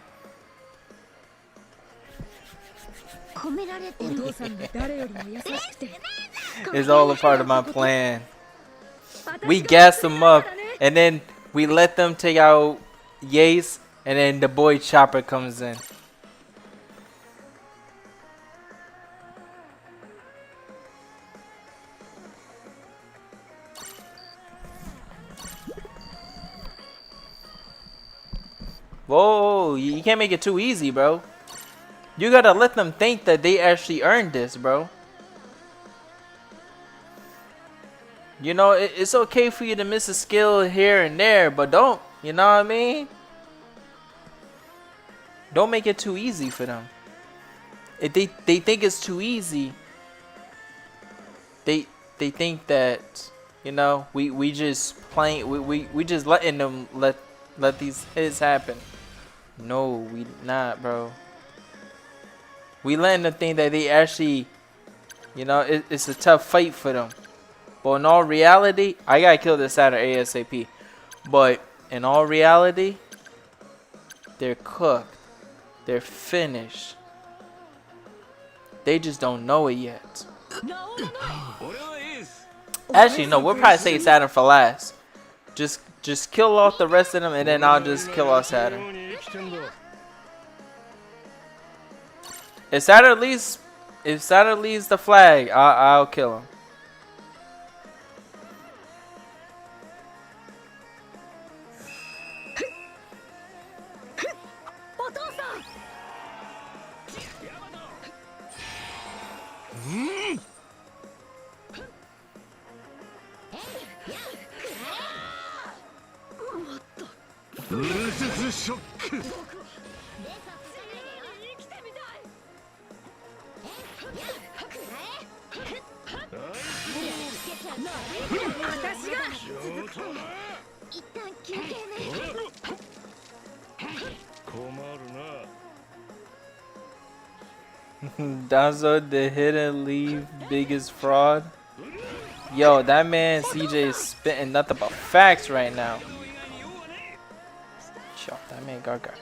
Speaker 3: 褒められてるお父さんが誰よりも優しくて
Speaker 1: It's all a part of my plan. We gas them up, and then we let them take out Yace, and then the boy Chopper comes in. Whoa, you can't make it too easy, bro. You gotta let them think that they actually earned this, bro. You know, it's okay for you to miss a skill here and there, but don't, you know what I mean? Don't make it too easy for them. If they think it's too easy, they think that, you know, we just playing, we just letting them let these hits happen. No, we not, bro. We letting them think that they actually, you know, it's a tough fight for them. But in all reality, I gotta kill this Saturn ASAP. But in all reality, they're cooked. They're finished. They just don't know it yet. Actually, no, we'll probably save Saturn for last. Just kill off the rest of them, and then I'll just kill off Saturn. If Saturn leaves the flag, I'll kill him. Danzo, the hidden leave biggest fraud. Yo, that man CJ is spitting nothing but facts right now. Yo, that man got cooked.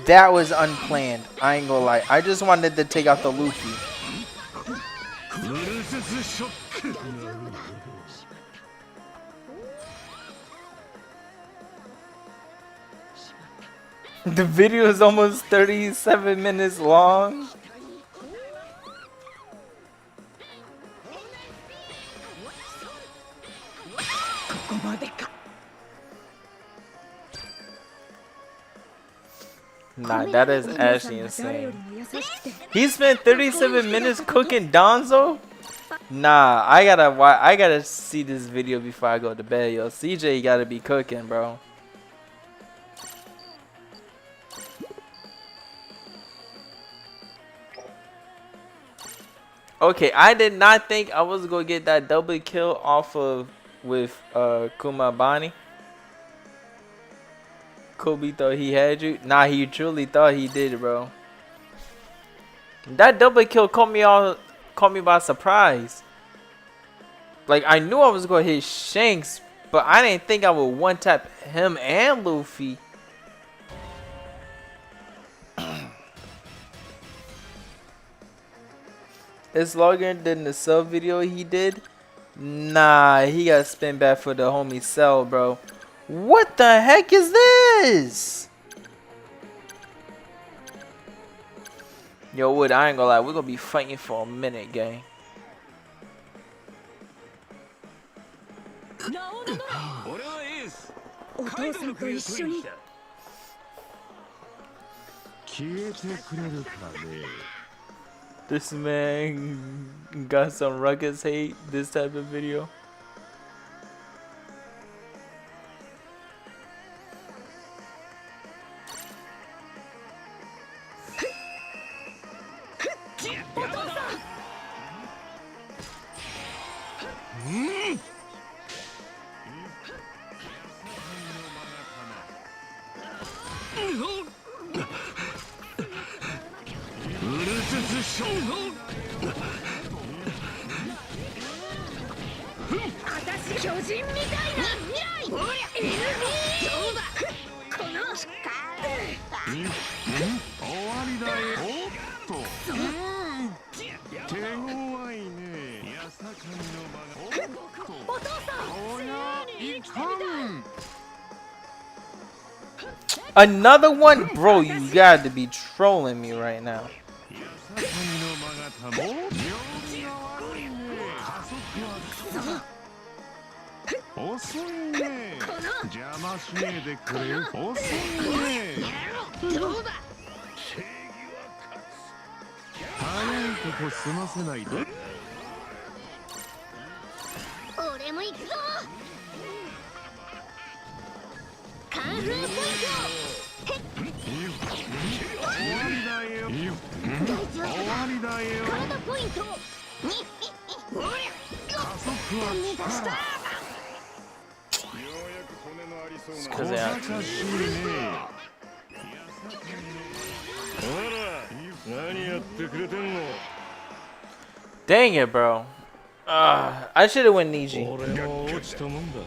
Speaker 1: That was unplanned. I ain't gonna lie. I just wanted to take out the Luffy. The video is almost 37 minutes long. Nah, that is actually insane. He spent 37 minutes cooking Danzo? Nah, I gotta see this video before I go to bed, yo. CJ gotta be cooking, bro. Okay, I did not think I was gonna get that double kill off of with Kumabani. Kobe thought he had you. Nah, he truly thought he did, bro. That double kill caught me by surprise. Like, I knew I was gonna hit Shanks, but I didn't think I would one tap him and Luffy. It's longer than the sub video he did. Nah, he got spin back for the homie Cell, bro. What the heck is this? Yo, Wood, I ain't gonna lie. We're gonna be fighting for a minute, gang. This man got some ruckus hate this type of video. Another one? Bro, you gotta be trolling me right now.
Speaker 2: とこ済ませないで。
Speaker 3: 俺も行くぞ。カンフーポイン
Speaker 2: 終わりだよ。
Speaker 3: ト。大丈夫
Speaker 2: 終わりだよ。
Speaker 3: 体ポイント。
Speaker 2: 加速は
Speaker 3: 目指した。
Speaker 2: ようやく骨のありそうな。小賢しいね。ほら、何やってくれてんの。
Speaker 1: Dang it, bro. I should have went Niji.
Speaker 2: 俺も落ちたもんだ。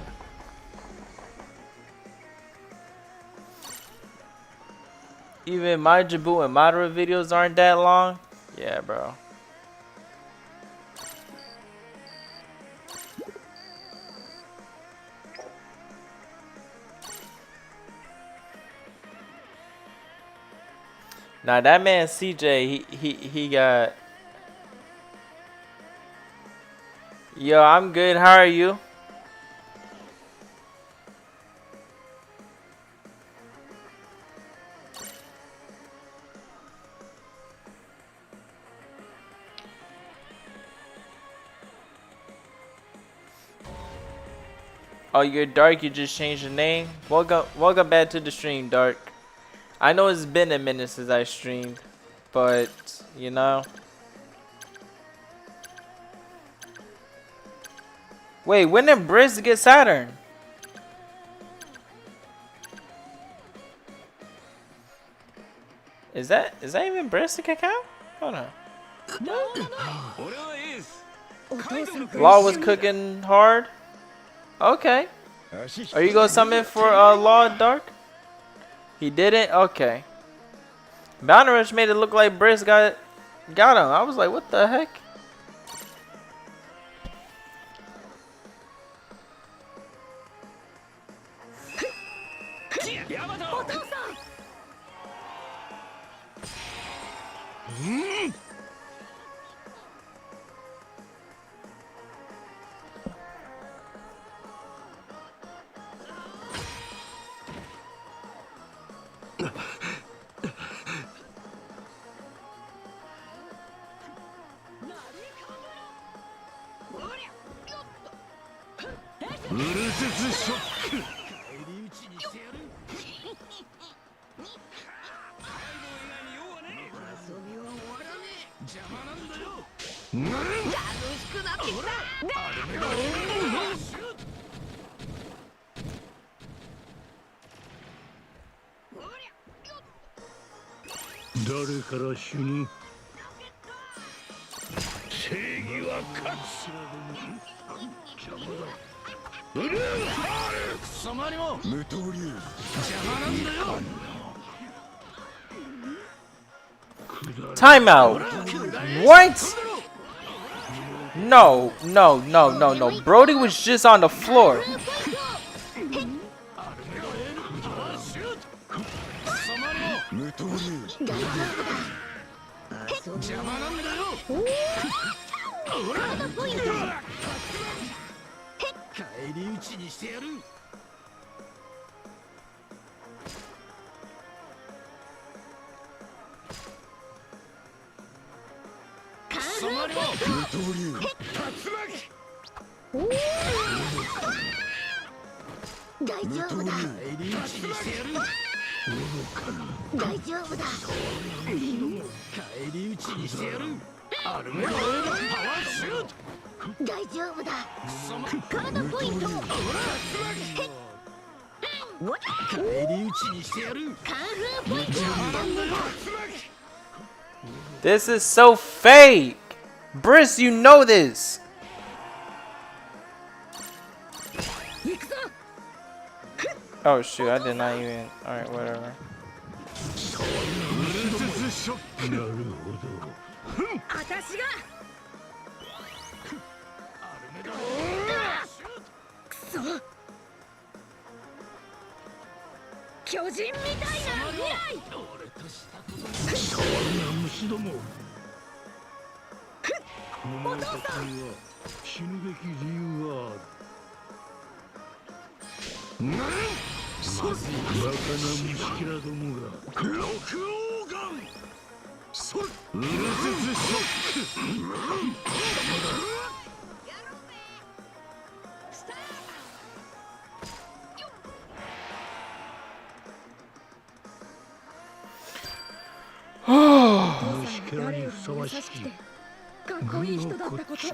Speaker 1: Even my Jabu and Madara videos aren't that long. Yeah, bro. Now that man CJ, he got. Yo, I'm good. How are you? Oh, you're Dark. You just changed the name. Welcome back to the stream, Dark. I know it's been a minute since I streamed, but you know. Wait, when did Briz get Saturn? Is that even Briz to kick out? Hold on. Law was cooking hard. Okay. Are you gonna summon for Law Dark? He didn't? Okay. Bound Rush made it look like Briz got him. I was like, what the heck? Timeout. What? No. Brody was just on the floor. This is so fake. Briz, you know this. Oh shoot, I did not even. Alright, whatever.
Speaker 2: うるせつショック
Speaker 3: 誰よりも優しくてかっこいい人だったこと。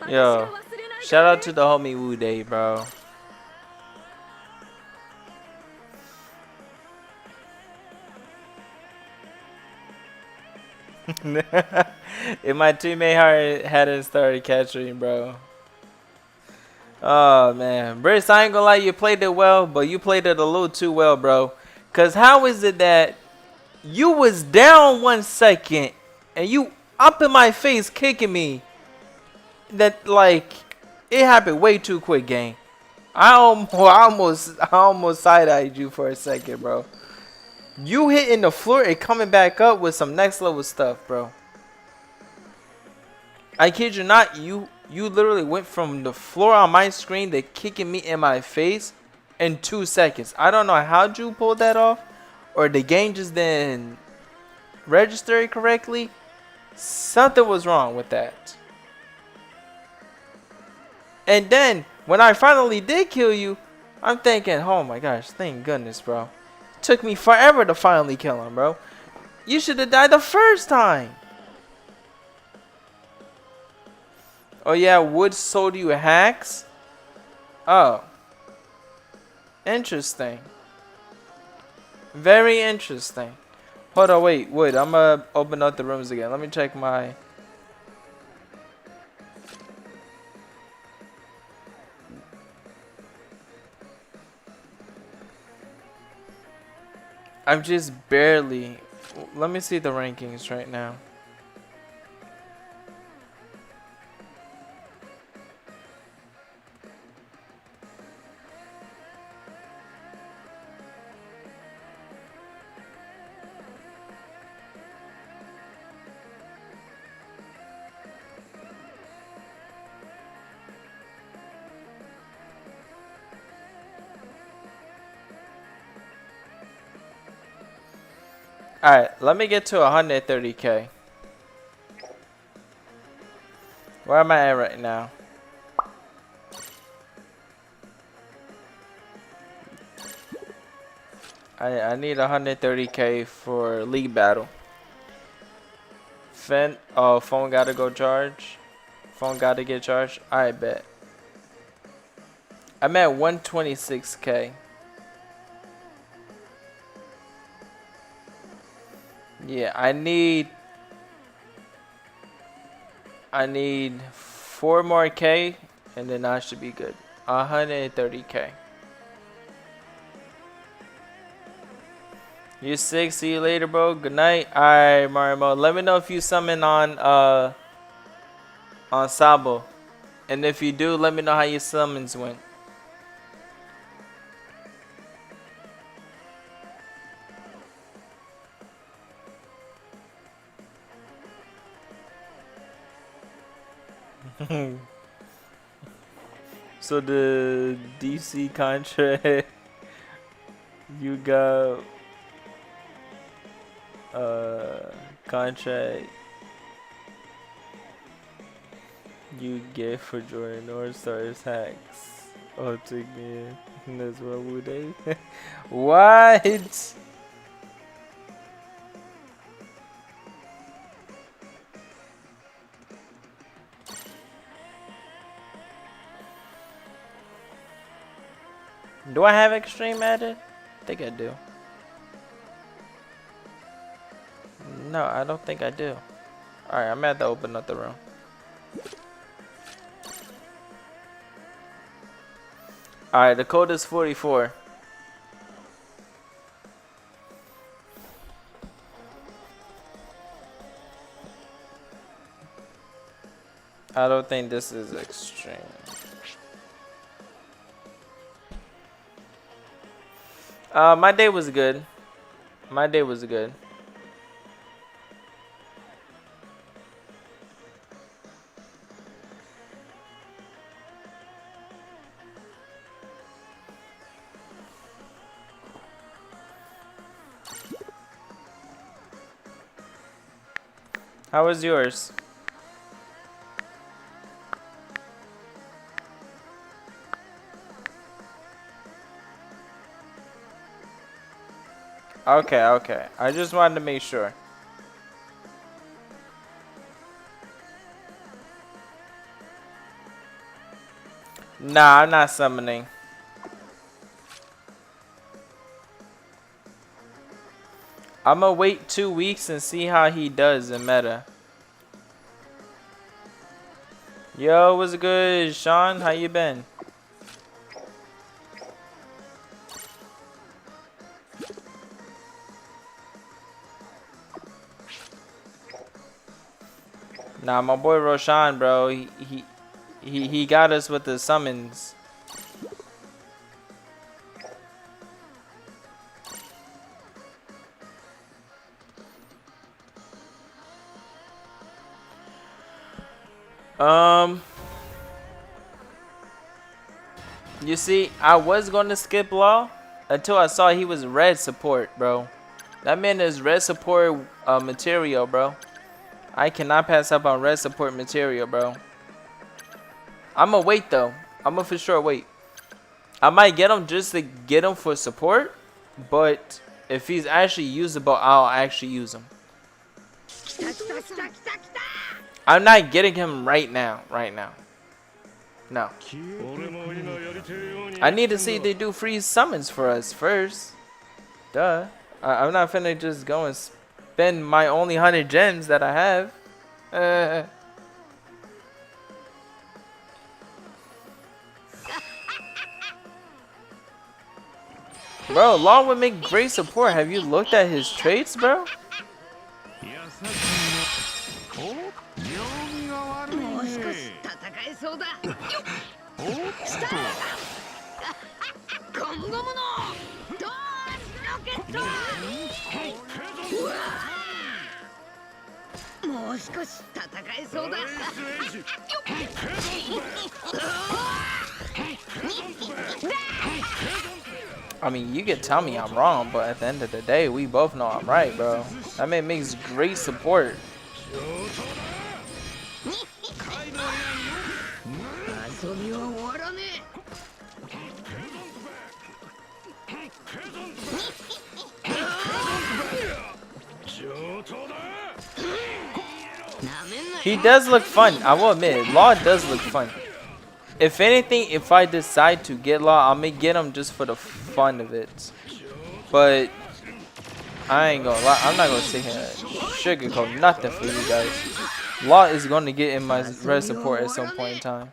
Speaker 1: Yo, shout out to the homie Wu Day, bro. If my teammate hadn't started catching, bro. Oh man, Briss, I ain't gonna lie, you played it well, but you played it a little too well, bro. Cause how is it that you was down 1 second and you up in my face kicking me? That like it happened way too quick, gang. I almost side-eyed you for a second, bro. You hitting the floor and coming back up with some next level stuff, bro. I kid you not, you literally went from the floor on my screen to kicking me in my face in 2 seconds. I don't know how you pulled that off, or the game just didn't register it correctly. Something was wrong with that. And then when I finally did kill you, I'm thinking, oh my gosh, thank goodness, bro. Took me forever to finally kill him, bro. You should have died the first time. Oh yeah, Wood sold you hacks? Oh. Interesting. Very interesting. Hold on, wait, Wood, I'm gonna open up the rooms again. Let me check my... I'm just barely... Let me see the rankings right now. Alright, let me get to 130k. Where am I at right now? I need 130k for league battle. Phone gotta go charge. Phone gotta get charged. I bet. I'm at 126k. Yeah, I need 4 more K and then I should be good. 130k. You sick? See you later, bro. Good night. Alright, Mario. Let me know if you summon on Sabo. And if you do, let me know how your summons went. So the DC contract you got contract you get for Jordan North Stars hacks. Oh, take me in. That's what would they? What? Do I have extreme added? I think I do. No, I don't think I do. Alright, I'm at to open up the room. Alright, the code is 44. I don't think this is extreme. My day was good. My day was good. How was yours? Okay, okay. I just wanted to make sure. Nah, I'm not summoning. I'm gonna wait 2 weeks and see how he does in meta. Yo, what's good, Sean? How you been? Nah, my boy Roshan, bro. He got us with the summons. You see, I was gonna skip Law until I saw he was red support, bro. That man is red support material, bro. I cannot pass up on red support material, bro. I'ma wait though. I'ma for sure wait. I might get him just to get him for support, but if he's actually usable, I'll actually use him. I'm not getting him right now. No. I need to see if they do free summons for us first. Duh. I'm not finna just go and spend my only 100 gems that I have. Bro, Law would make great support. Have you looked at his traits, bro?
Speaker 3: もう少し戦えそうだ。スタート。今後ものドーンロケット。うわーもう少し戦えそうだ。
Speaker 1: I mean, you can tell me I'm wrong, but at the end of the day, we both know I'm right, bro. That man makes great support. He does look fun, I will admit. Law does look fun. If anything, if I decide to get Law, I'm gonna get him just for the fun of it. But I ain't gonna lie, I'm not gonna sit here and sugarcoat nothing for you guys. Law is gonna get in my red support at some point in time.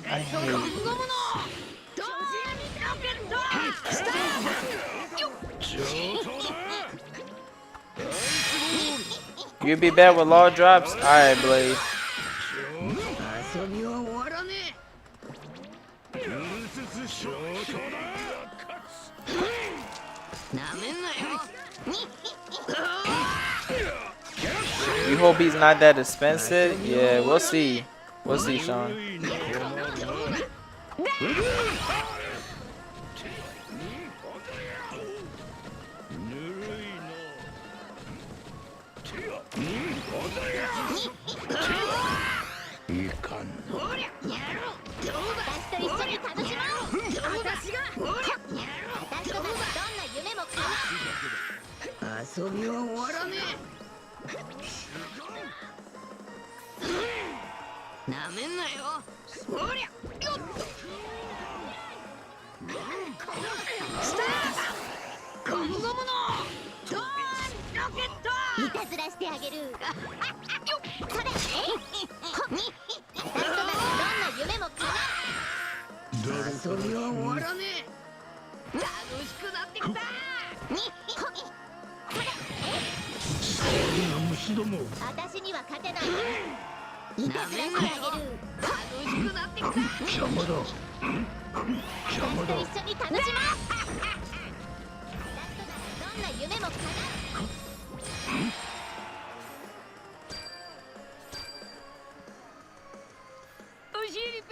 Speaker 1: I hate you be bad with Law drops? Alright, Blade. You hope he's not that expensive? Yeah, we'll see. We'll see, Sean.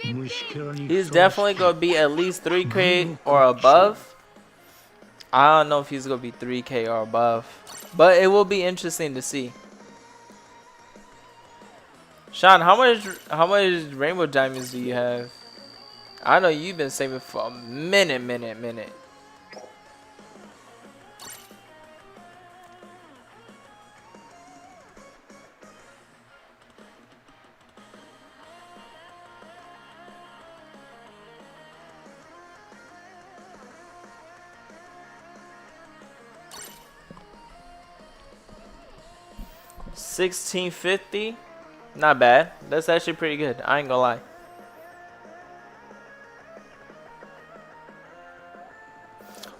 Speaker 2: 虫けらに
Speaker 1: He's
Speaker 2: ふさわし
Speaker 1: definitely gonna be at least 3K or above. I don't know if he's gonna be 3K or above, but it will be interesting to see. Sean, how much rainbow diamonds do you have? I know you've been saving for a minute. 1650, not bad. That's actually pretty good. I ain't gonna lie.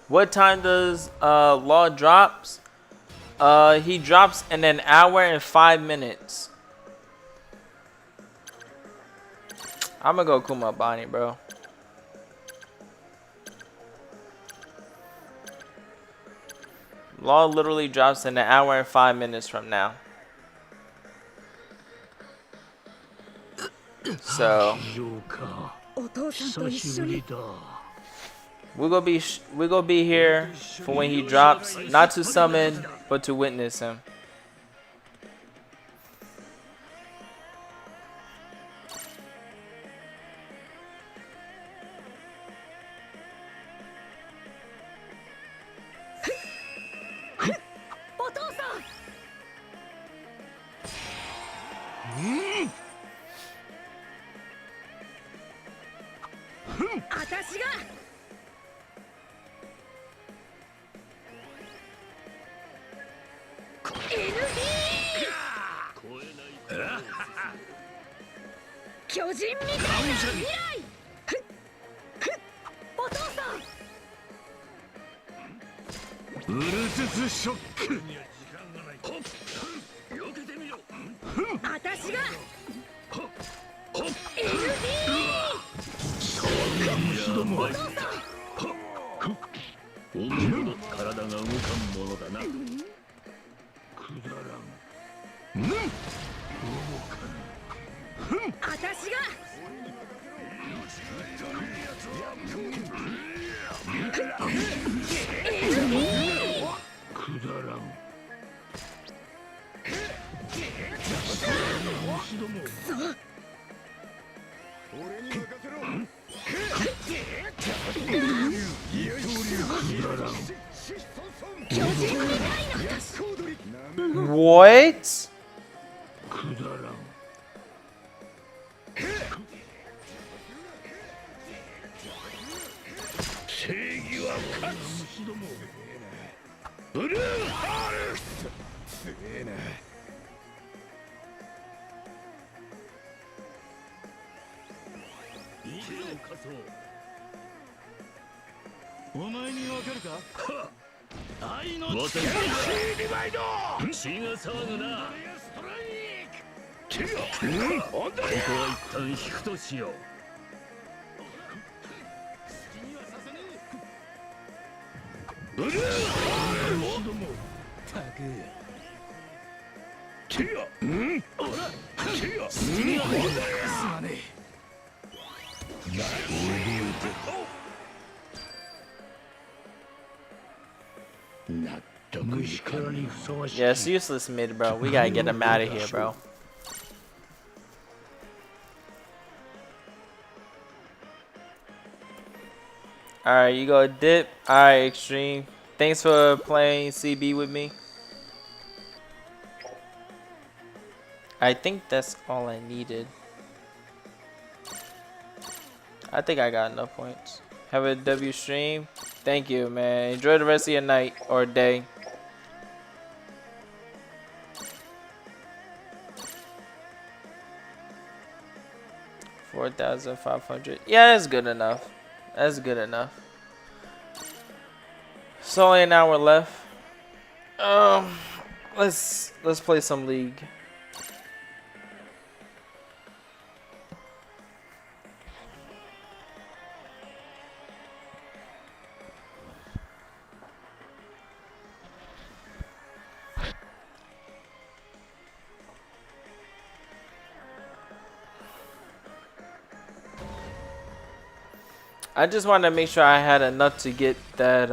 Speaker 1: What time does Law drops? He drops in an hour and 5 minutes. I'm gonna go Kuma Bani, bro. Law literally drops in an hour and 5 minutes from now. So
Speaker 2: 非常か
Speaker 3: お父さんと
Speaker 2: 久
Speaker 3: 一緒に
Speaker 2: しぶりだ
Speaker 1: we're gonna be here for when he drops, not to summon, but to witness him. What? Yeah, it's useless mid, bro. We gotta get him out of here, bro. Alright, you go dip. Alright, Extreme. Thanks for playing CB with me. I think that's all I needed. I think I got enough points. Have a W stream. Thank you, man. Enjoy the rest of your night or day. $4,500. Yeah, that's good enough. That's good enough. It's only an hour left. Let's play some League. I just wanted to make sure I had enough to get that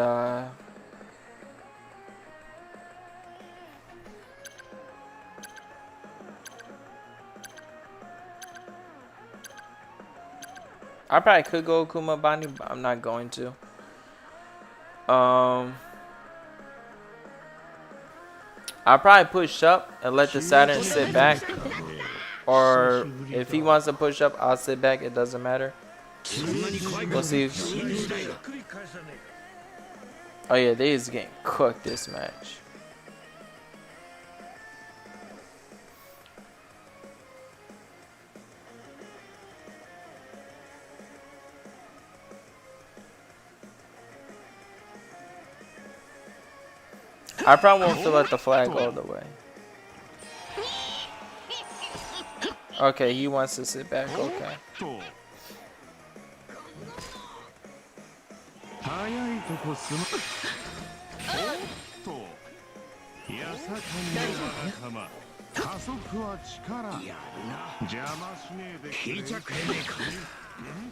Speaker 1: I probably could go Kumabani, but I'm not going to. I'll probably push up and let the Saturn sit back. Or if he wants to push up, I'll sit back. It doesn't matter. We'll see. Oh yeah, they is getting cooked this match. I probably won't fill out the flag all the way. Okay, he wants to sit back. Okay.
Speaker 2: 早いとこすまおっとやさかんの仲間加速は力邪魔しねえで聞いちゃくれねえか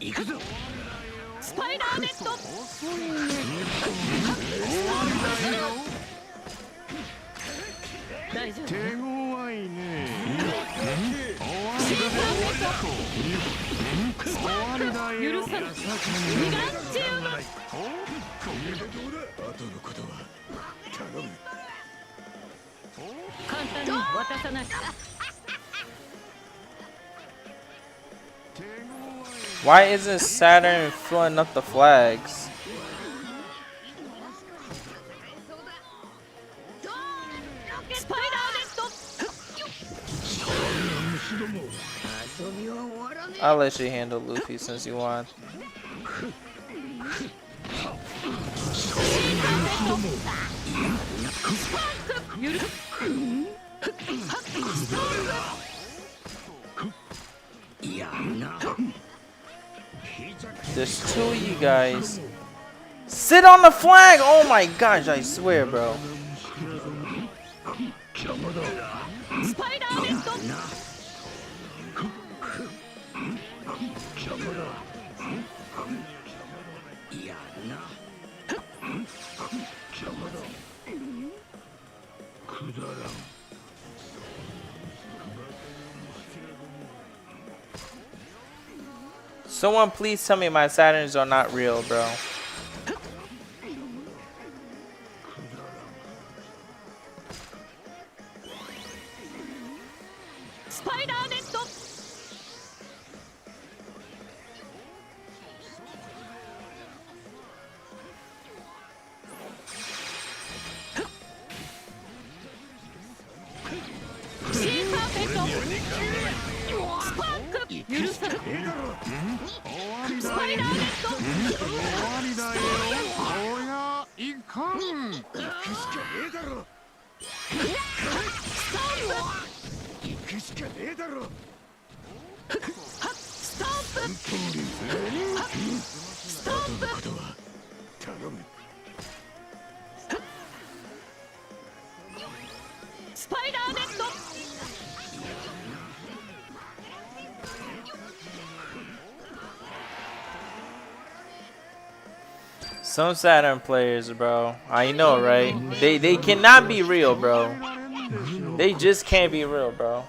Speaker 2: 行くぞ
Speaker 3: スパイダーネット
Speaker 2: 遅いね終わりだよ
Speaker 3: 大丈夫
Speaker 2: 手強いね終わりだよ終わりだよ
Speaker 3: 許さない
Speaker 2: やさかん
Speaker 3: 逃がっちゃうの
Speaker 2: おっと後のことは頼む
Speaker 3: 簡単に渡さない
Speaker 1: Why isn't Saturn filling up the flags? I'll let you handle Luffy since you won. There's two of you guys. Sit on the flag! Oh my gosh, I swear, bro. Someone please tell me my Saturns are not real, bro. Some Saturn players, bro. I know, right? They cannot be real, bro. They just can't be real, bro.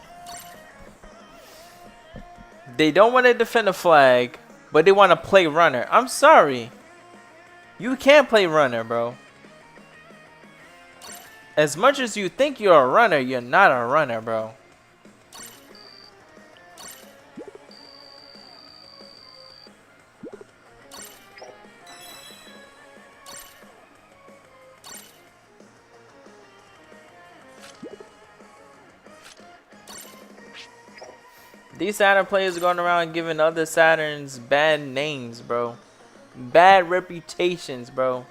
Speaker 1: They don't want to defend the flag, but they want to play runner. I'm sorry. You can't play runner, bro. As much as you think you're a runner, you're not a runner, bro. These Saturn players are going around giving other Saturns bad names, bro. Bad reputations, bro.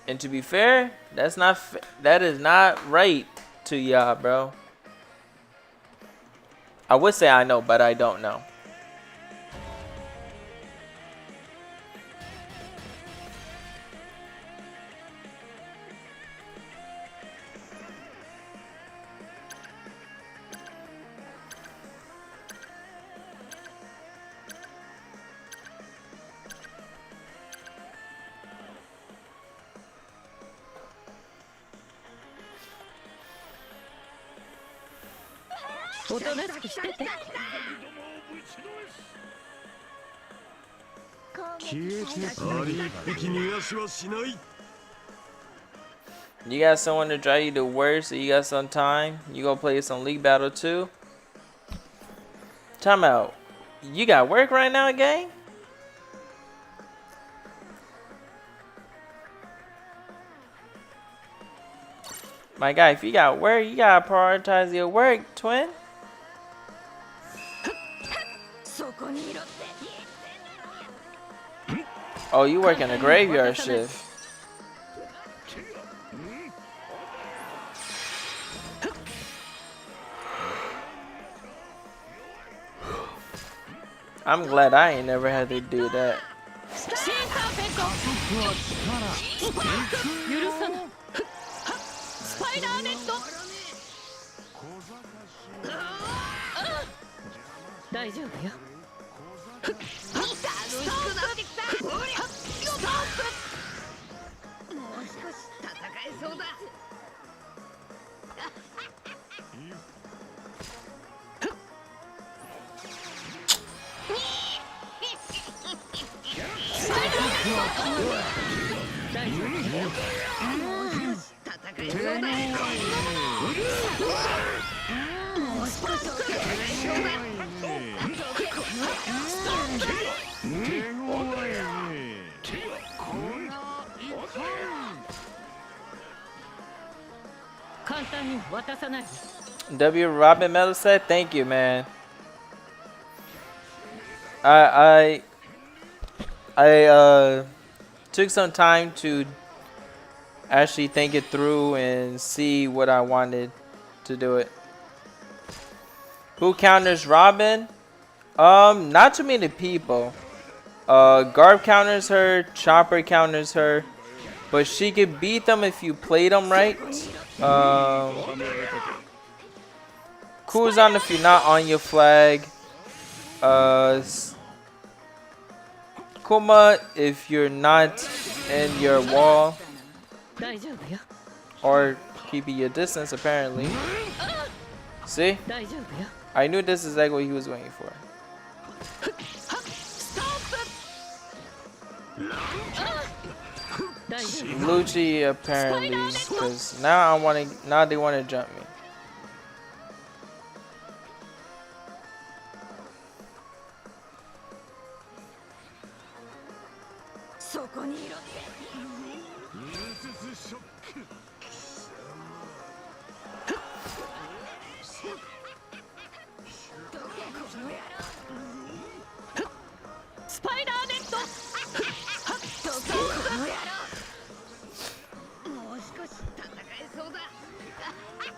Speaker 1: And to be fair, that is not right to y'all, bro. I would say I know, but I don't know.
Speaker 3: おとなしくしてて。
Speaker 2: 消えてくれるかね。
Speaker 1: You got someone to drive you to work, so you got some time. You gonna play some league battle too? Time out. You got work right now, gang? My guy, if you got work, you gotta prioritize your work, twin.
Speaker 3: そこにいろって。
Speaker 1: Oh, you working a graveyard shift. I'm glad I ain't never had to do that.
Speaker 3: シーカーペット。許さない。スパイダーネット。大丈夫よ。楽しくなってきた。ストップ。もう少し戦えそうだ。 簡単に渡さない。
Speaker 1: W Robin Metal said, "Thank you, man. I took some time to actually think it through and see what I wanted to do it. Who counters Robin? Not too many people. Garb counters her, Chopper counters her, but she could beat them if you played them right. Cool's on if you're not on your flag. Kuma if you're not in your wall.
Speaker 3: 大丈夫よ。
Speaker 1: Or keeping your distance, apparently. See?
Speaker 3: 大丈夫よ。
Speaker 1: I knew this is exactly what he was waiting for.
Speaker 3: 大丈夫。
Speaker 1: Lucci, apparently, because now they want to jump me.
Speaker 3: そこにいろって。 スパイダーネット。もう少し戦えそうだ。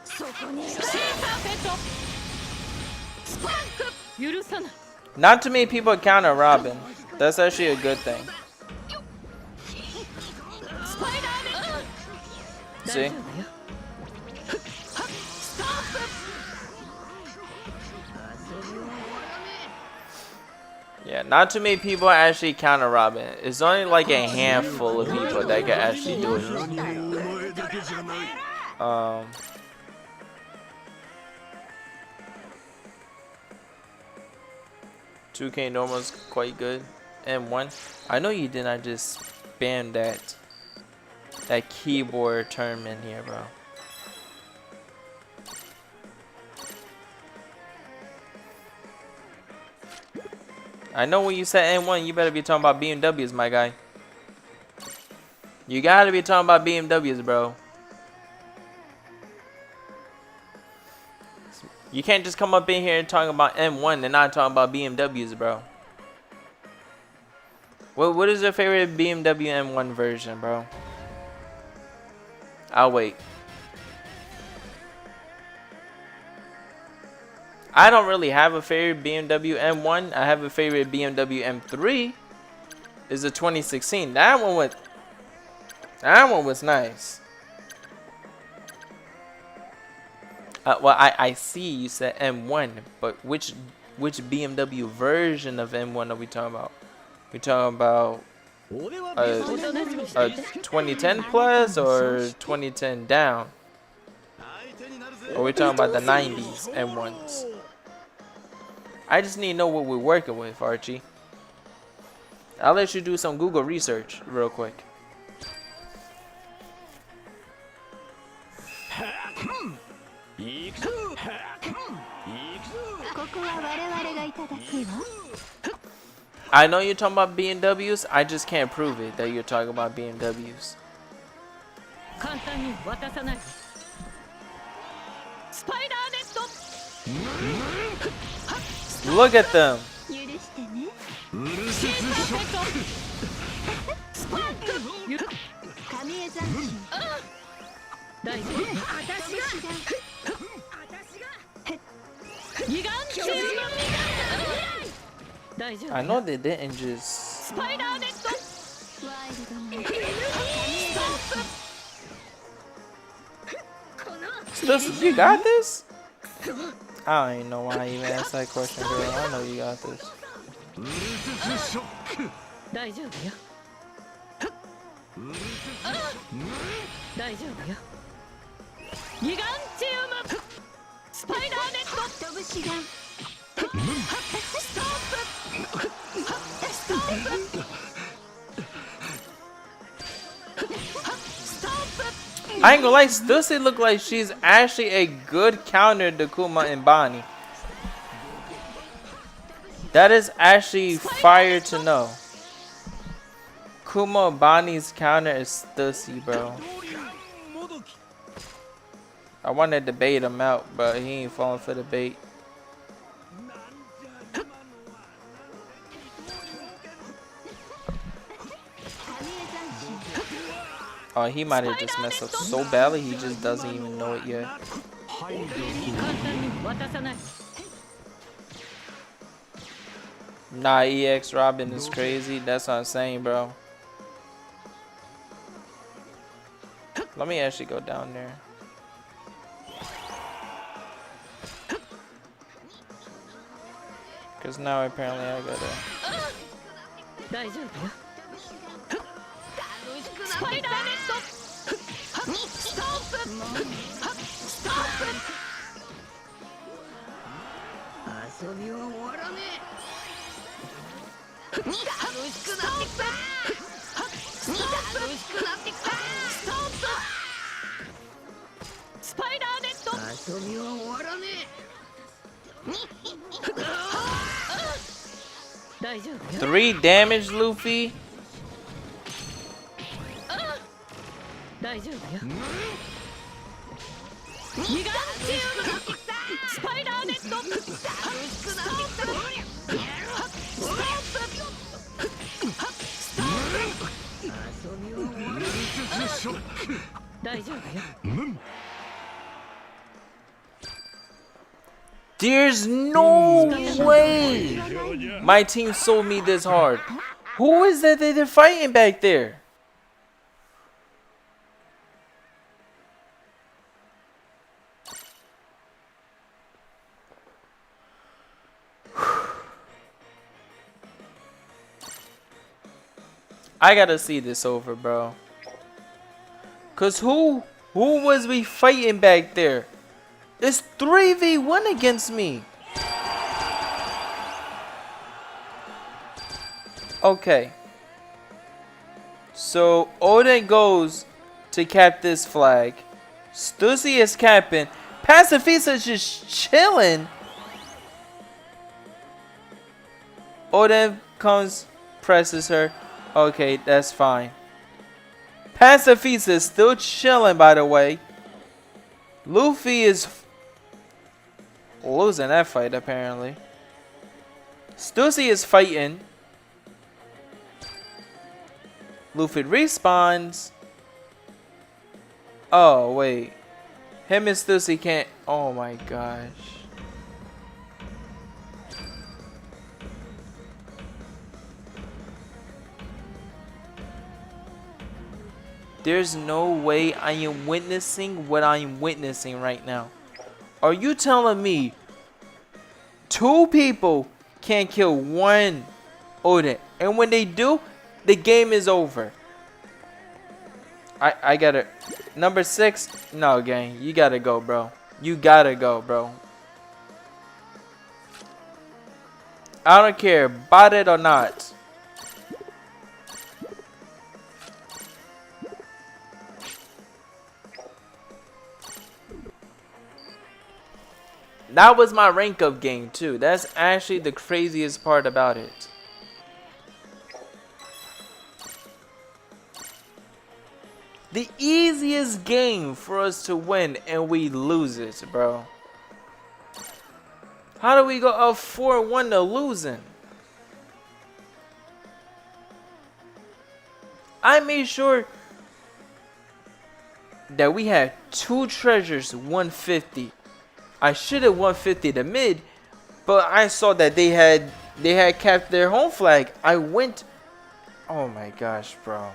Speaker 3: そこにいろ。シーカーペット。スパンク。許さない。
Speaker 1: Not too many people counter Robin. That's actually a good thing. See? Yeah, not too many people actually counter Robin. It's only like a handful of people that can actually do it. 2K normal is quite good. M1. I know you did not just spam that keyboard term in here, bro. I know when you said M1, you better be talking about BMWs, my guy. You gotta be talking about BMWs, bro. You can't just come up in here and talk about M1 and not talk about BMWs, bro. What is your favorite BMW M1 version, bro? I'll wait. I don't really have a favorite BMW M1. I have a favorite BMW M3. Is the 2016. That one was nice. Well, I see you said M1, but which BMW version of M1 are we talking about? We talking about a 2010 plus or 2010 down? Or we talking about the 90s M1s? I just need to know what we're working with, Archie. I'll let you do some Google research real quick.
Speaker 3: ここは我々がいただくわ。
Speaker 1: I know you're talking about BMWs. I just can't prove it that you're talking about BMWs.
Speaker 3: 簡単に渡さない。スパイダーネット。
Speaker 1: Look at them.
Speaker 3: 許してね。
Speaker 2: うるせつショック。
Speaker 3: スパーク。神江斬新。大丈夫。私が。二眼中の大丈夫。
Speaker 1: I know they didn't just.
Speaker 3: スパイダーネット。ワイルドな。
Speaker 1: Stussy, you got this? I don't even know why I even asked that question, girl. I know you got this.
Speaker 2: うるせつショック。
Speaker 3: 大丈夫よ。大丈夫よ。ギガンチウムスパイダーネット飛ぶ志願ストップストップ
Speaker 1: I ain't gonna lie, Stussy look like she's actually a good counter to Kuma and Bonnie. That is actually fire to know. Kuma and Bonnie's counter is Stussy, bro. I wanted to bait him out, but he ain't falling for the bait. Oh, he might have just messed up so badly, he just doesn't even know it yet. Nah, EX Robin is crazy. That's what I'm saying, bro. Let me actually go down there. Because now apparently I gotta... Three damage, Luffy. There's no way my team sold me this hard. Who is that they're fighting back there? I gotta see this over, bro. Cause who was we fighting back there? It's 3v1 against me. Okay. So Oden goes to cap this flag. Stussy is capping. Pacifica's just chilling. Oden comes, presses her. Okay, that's fine. Pacifica is still chilling, by the way. Luffy is losing that fight, apparently. Stussy is fighting. Luffy respawns. Oh, wait. Him and Stussy can't. Oh my gosh. There's no way I am witnessing what I am witnessing right now. Are you telling me two people can't kill one Oden? And when they do, the game is over. I gotta... Number 6? No, gang. You gotta go, bro. You gotta go, bro. I don't care, bought it or not. That was my rank up game too. That's actually the craziest part about it. The easiest game for us to win and we lose it, bro. How do we go up 4-1 to losing? I made sure that we had 2 treasures, 150. I should have 150 the mid, but I saw that they had kept their home flag. I went. Oh my gosh, bro.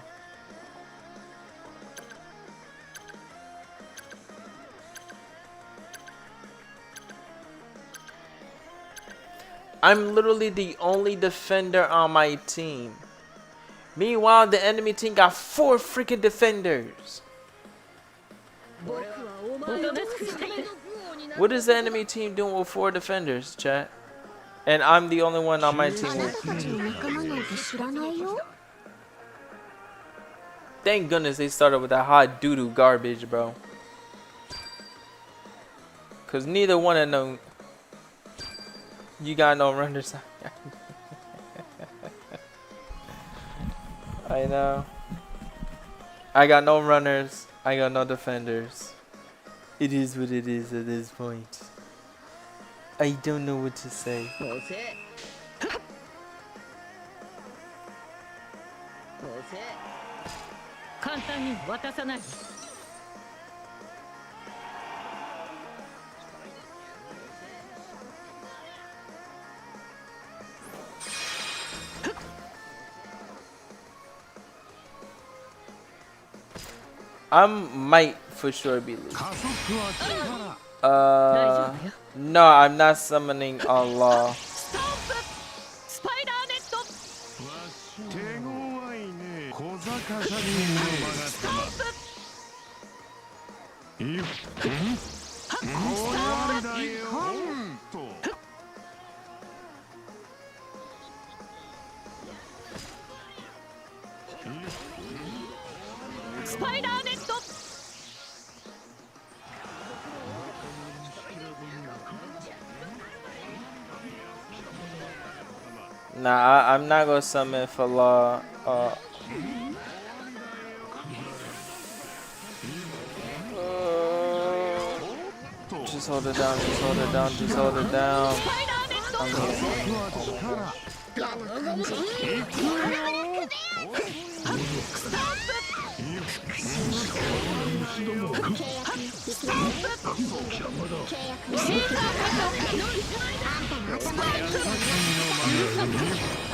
Speaker 1: I'm literally the only defender on my team. Meanwhile, the enemy team got 4 freaking defenders. What is the enemy team doing with 4 defenders, chat? And I'm the only one on my team with. Thank goodness they started with that hot doo-doo garbage, bro. Cause neither one of them. You got no runners. I know. I got no runners. I got no defenders. It is what it is at this point. I don't know what to say. I might for sure be losing. No, I'm not summoning Allah. Nah, I'm not gonna summon for law. Just hold it down, just hold it down, just hold it down.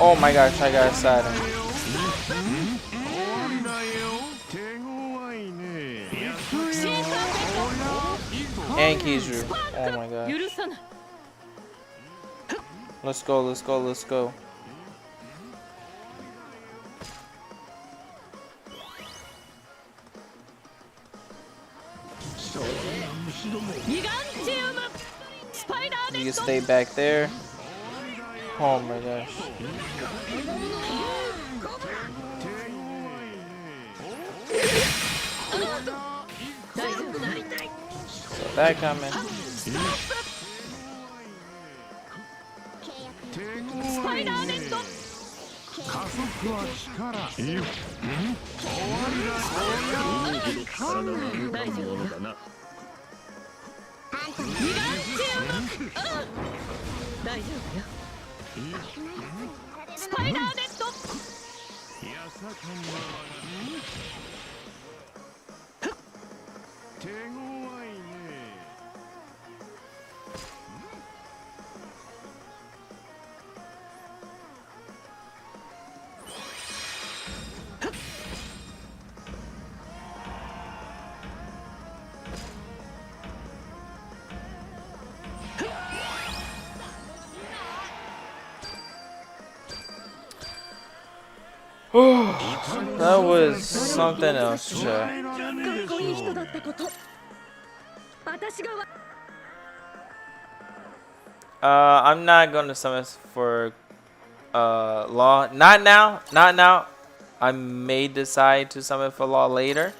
Speaker 1: Oh my gosh, I got excited. And Kizru. Oh my gosh. Let's go, let's go, let's go. You can stay back there. Oh my gosh. So that coming. That was something else, chat. I'm not gonna summon for Law. Not now. Not now. I may decide to summon for Law later.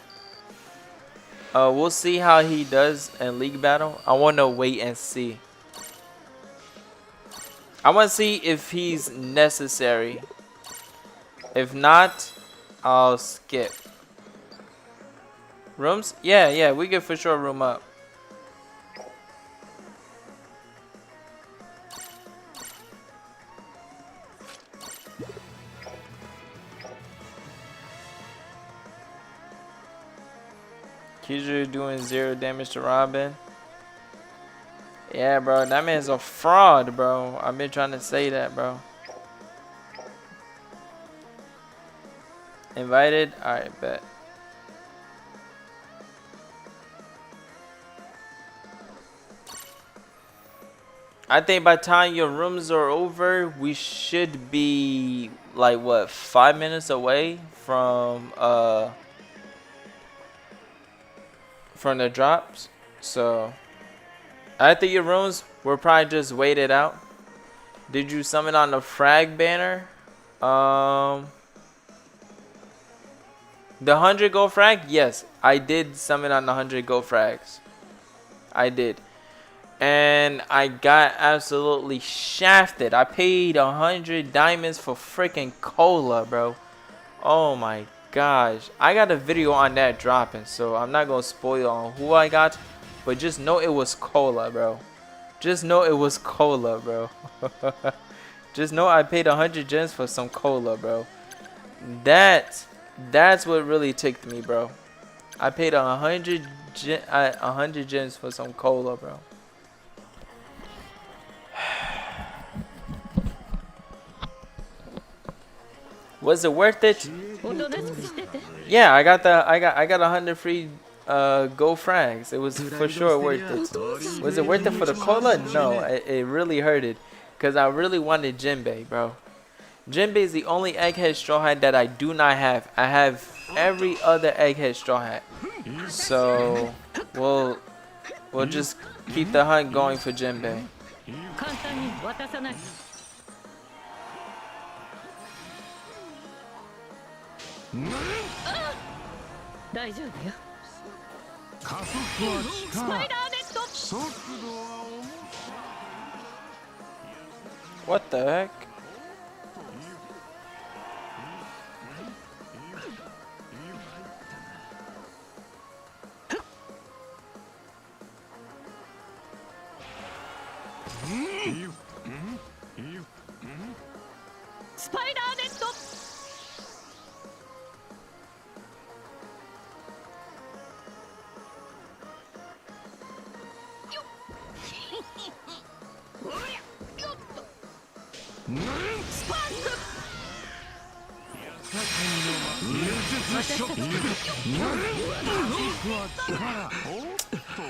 Speaker 1: We'll see how he does in League Battle. I want to wait and see. I want to see if he's necessary. If not, I'll skip. Rooms? Yeah, yeah, we can for sure room up. Kizu doing 0 damage to Robin. Yeah, bro, that man's a fraud, bro. I've been trying to say that, bro. Invited? Alright, bet. I think by the time your rooms are over, we should be like what, 5 minutes away from the drops. So after your rooms, we'll probably just wait it out. Did you summon on the frag banner? The 100 gold frag? Yes, I did summon on the 100 gold frags. I did. And I got absolutely shafted. I paid 100 diamonds for freaking cola, bro. Oh my gosh. I got a video on that dropping, so I'm not gonna spoil on who I got, but just know it was cola, bro. Just know it was cola, bro. Just know I paid 100 gems for some cola, bro. That's what really ticked me, bro. I paid 100 gems for some cola, bro. Was it worth it? Yeah, I got 100 free gold frags. It was for sure worth it. Was it worth it for the cola? No, it really hurted, cause I really wanted Jinbei, bro. Jinbei is the only egghead straw hat that I do not have. I have every other egghead straw hat. So we'll just keep the hunt going for Jinbei.
Speaker 3: 大丈夫よ。
Speaker 2: 加速は
Speaker 3: スパ
Speaker 2: 力
Speaker 3: イダーネット。
Speaker 2: 速度は重さ
Speaker 1: What the heck?
Speaker 3: Spider net.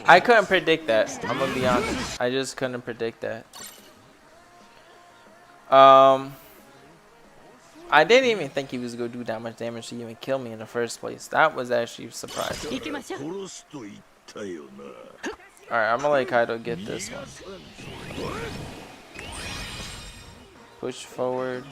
Speaker 1: I couldn't predict that. I'm gonna be honest. I just couldn't predict that. I didn't even think he was gonna do that much damage to even kill me in the first place. That was actually surprising. Alright, I'm gonna let Kaido get this one. Push forward.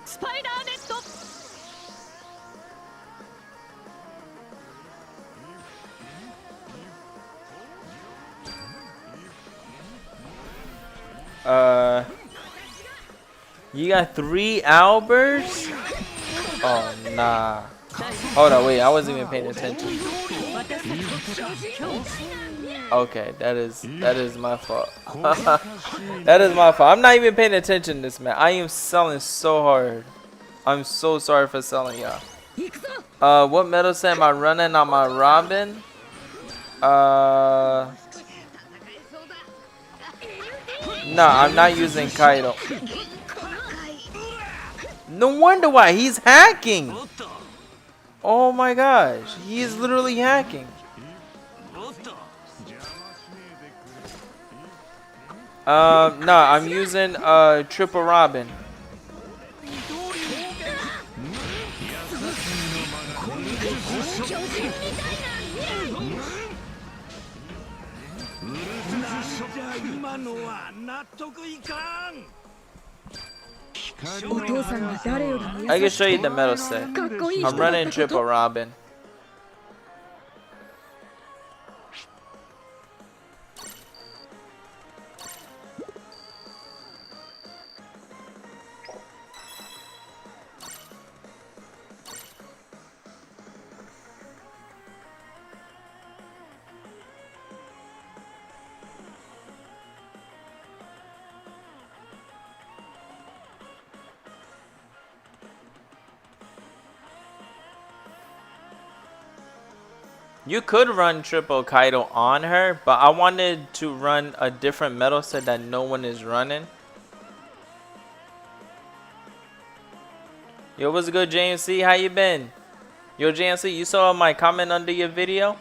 Speaker 3: Spider net.
Speaker 1: You got 3 Albers? Oh nah. Hold on, wait, I wasn't even paying attention. Okay, that is my fault. That is my fault. I'm not even paying attention to this, man. I am selling so hard. I'm so sorry for selling y'all. What metal set am I running on my Robin? No, I'm not using Kaido. No wonder why he's hacking. Oh my gosh, he is literally hacking. No, I'm using triple Robin. I can show you the metal set. I'm running triple Robin. You could run triple Kaido on her, but I wanted to run a different metal set that no one is running. Yo, what's good, JMC? How you been? Yo, JMC, you saw my comment under your video?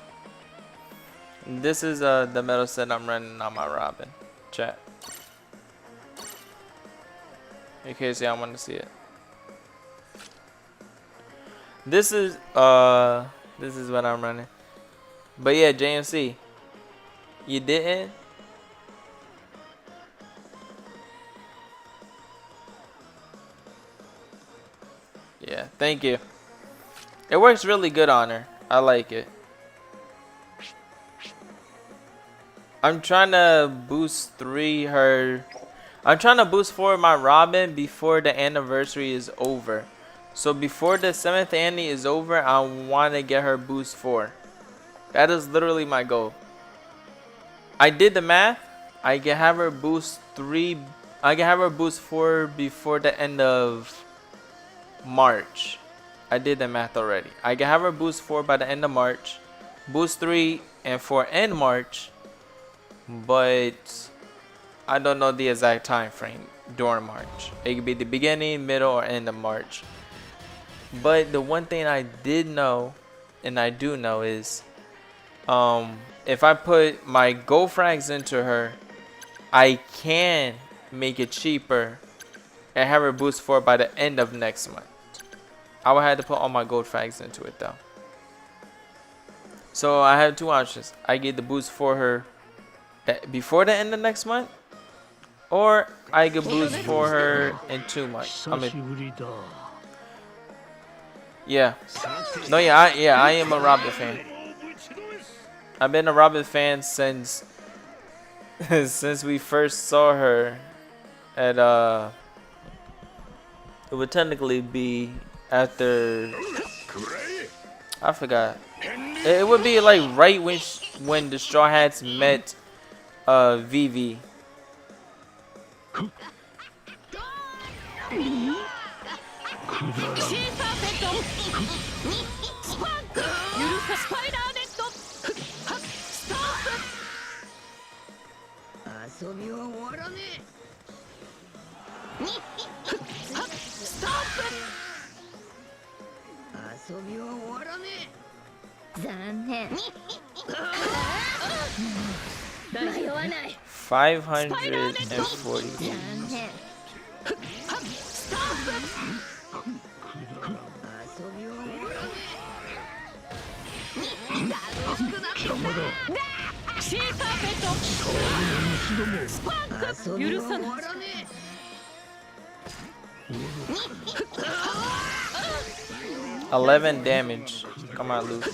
Speaker 1: This is the metal set I'm running on my Robin. Chat. In case y'all want to see it. This is what I'm running. But yeah, JMC, you didn't? Yeah, thank you. It works really good on her. I like it. I'm trying to boost I'm trying to boost 4 my Robin before the anniversary is over. So before the 7th Annie is over, I want to get her boost 4. That is literally my goal. I did the math. I can have her boost 3. I can have her boost 4 before the end of March. I did the math already. I can have her boost 4 by the end of March. Boost 3 and 4 in March. But I don't know the exact time frame during March. It could be the beginning, middle, or end of March. But the one thing I did know, and I do know, is if I put my gold frags into her, I can make it cheaper and have her boost 4 by the end of next month. I would have to put all my gold frags into it though. So I have 2 options. I get the boost for her before the end of next month, or I could boost for her in 2 months. Yeah. No, yeah, I am a Robin fan. I've been a Robin fan since since we first saw her at it would technically be after, I forgot. It would be like right when the Straw Hats met Vivi. $540. $11 damage. Come on, Luffy.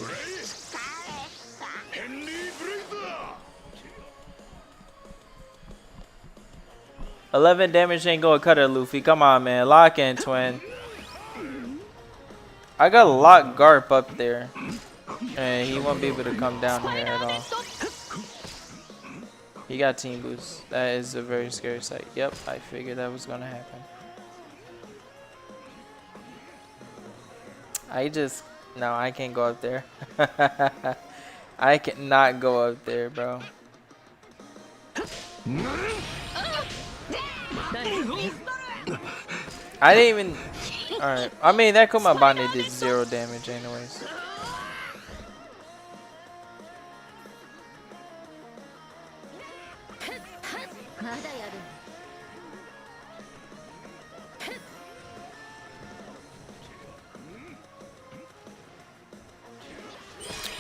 Speaker 1: 11 damage ain't gonna cut her, Luffy. Come on, man. Lock in, twin. I got lock Garp up there, and he won't be able to come down here at all. He got team boost. That is a very scary sight. Yep, I figured that was gonna happen. No, I can't go up there. I cannot go up there, bro. I didn't even. Alright. I mean, that Kumabane did 0 damage anyways.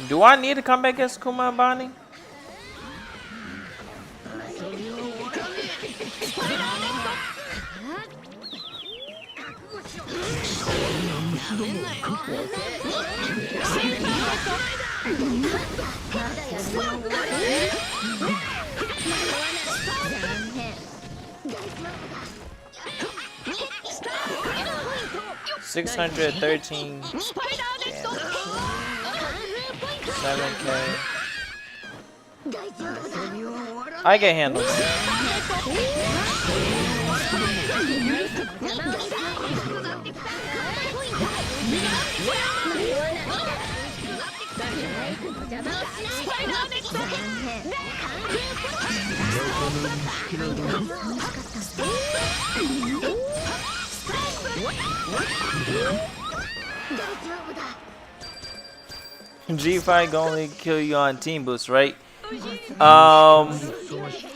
Speaker 1: Do I need to come back against Kumabane? $613 damage. 7K. I can handle that. G5 can only kill you on team boost, right?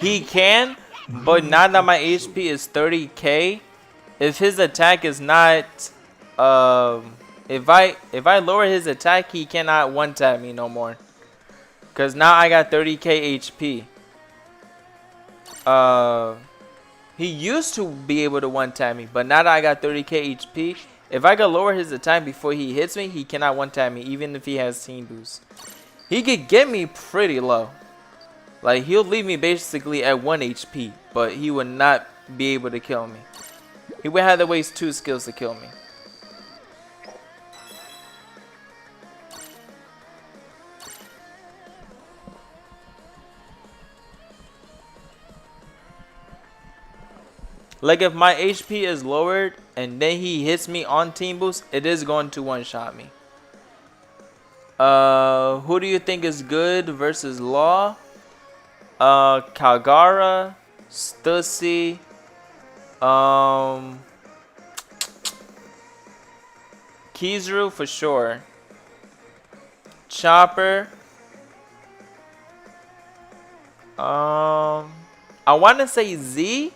Speaker 1: He can, but now that my HP is 30k, if his attack is not, if I lower his attack, he cannot one tap me no more. Cause now I got 30k HP. He used to be able to one tap me, but now that I got 30k HP, if I could lower his attack before he hits me, he cannot one tap me, even if he has team boost. He could get me pretty low. Like, he'll leave me basically at 1 HP, but he would not be able to kill me. He would have to waste 2 skills to kill me. Like, if my HP is lowered and then he hits me on team boost, it is going to one-shot me. Who do you think is good versus Law? Kagara, Stussy, Kizuru for sure. Chopper. I want to say Z,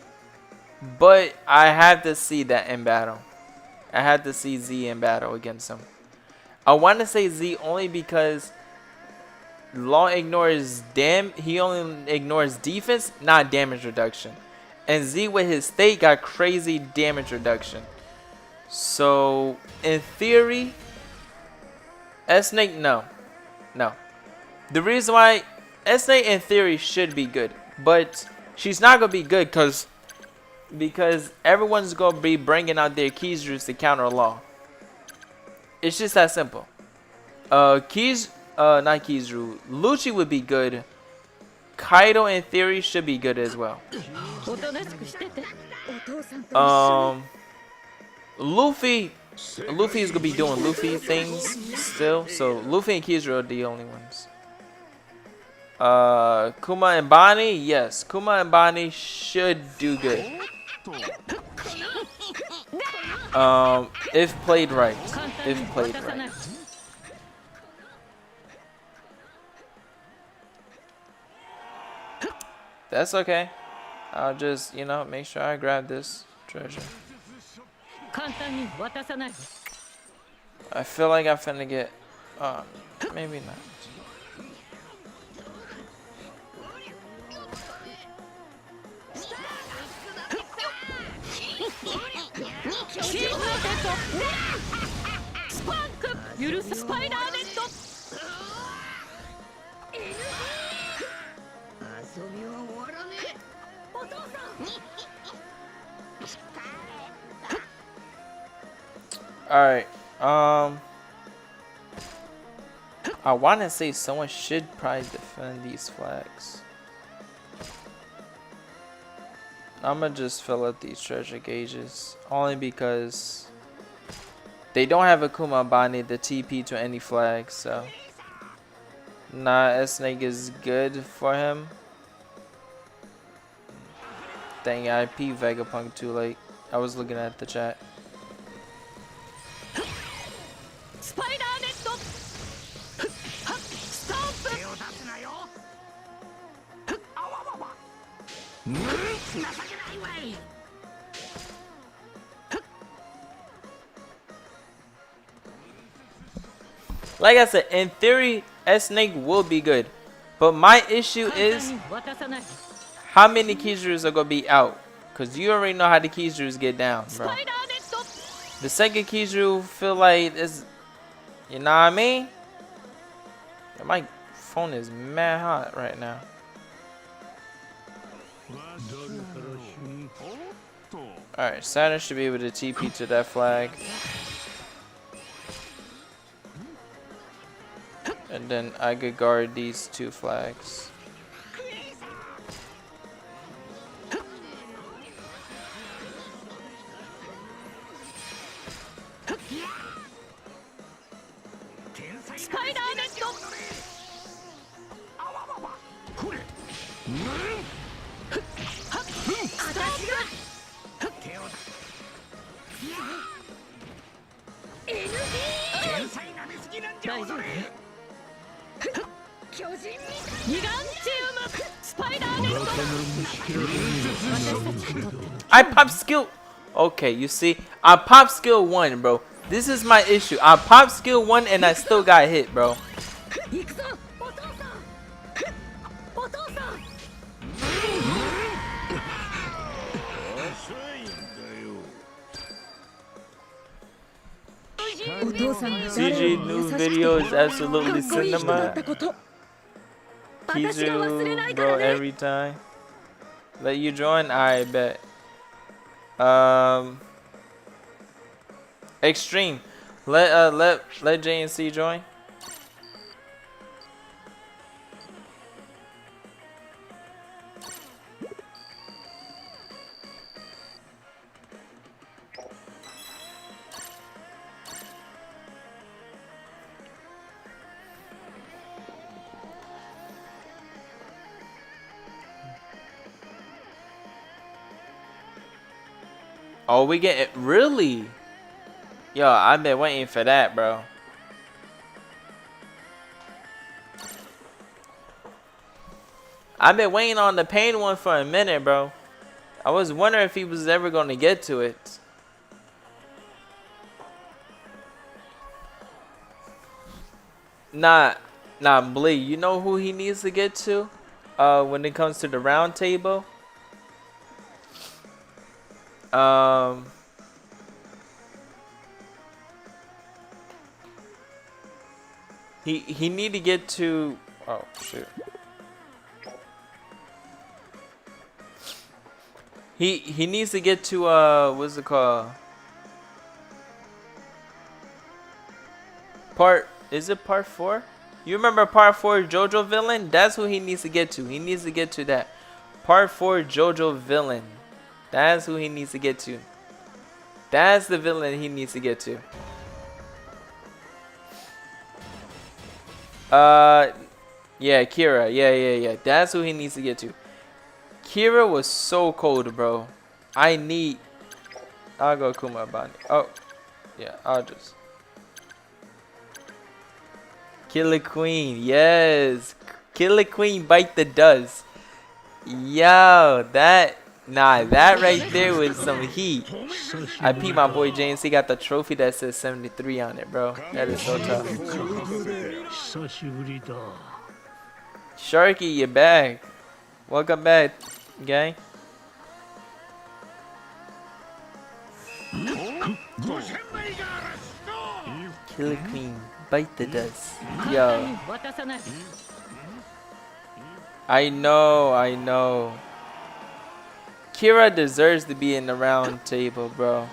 Speaker 1: but I have to see that in battle. I had to see Z in battle against him. I want to say Z only because Law ignores he only ignores defense, not damage reduction. And Z with his state got crazy damage reduction. So in theory, S-Snake, no. The reason why S-Snake in theory should be good, but she's not gonna be good because everyone's gonna be bringing out their Kizurus to counter Law. It's just that simple. Not Kizuru. Lucci would be good. Kaido in theory should be good as well. Luffy is gonna be doing Luffy things still. So Luffy and Kizuru are the only ones. Kuma and Bonnie, yes. Kuma and Bonnie should do good. If played right. If played right. That's okay. I'll just, make sure I grab this treasure. I feel like I'm finna get, maybe not. Alright, I want to say someone should probably defend these flags. I'm gonna just fill up these treasure gauges, only because they don't have a Kumabane to TP to any flags, so nah, S-Snake is good for him. Dang, I peeped Vegapunk too late. I was looking at the chat. Like I said, in theory, S-Snake will be good. But my issue is how many Kizurus are gonna be out? Cause you already know how the Kizurus get down, bro. The second Kizuru feel like it's, you know what I mean? My phone is mad hot right now. Alright, Saturn should be able to TP to that flag. And then I could guard these two flags. I pop skill. Okay, you see, I pop skill 1, bro. This is my issue. I pop skill 1 and I still got hit, bro. CG new video is absolutely cinema. Kizu, bro, every time. Let you join? I bet. Extreme. Let JNC join. Oh, we get it really? Yo, I've been waiting for that, bro. I've been waiting on the pain one for a minute, bro. I was wondering if he was ever going to get to it. Nah, Blee, you know who he needs to get to? When it comes to the round table? He need to get to, oh shoot. He needs to get to what's it called? Is it part 4? You remember part 4 JoJo villain? That's who he needs to get to. He needs to get to that. Part 4 JoJo villain. That's who he needs to get to. That's the villain he needs to get to. Yeah, Kira. Yeah. That's who he needs to get to. Kira was so cold, bro. I'll go Kuma Bani. Oh, yeah, I'll just. Killer Queen, yes. Killer Queen bite the dust. Yo, that right there was some heat. I peeped my boy James. He got the trophy that says 73 on it, bro. That is so tough. Sharky, you're back. Welcome back, gang. Killer Queen, bite the dust. Yo. I know. Kira deserves to be in the round table, bro.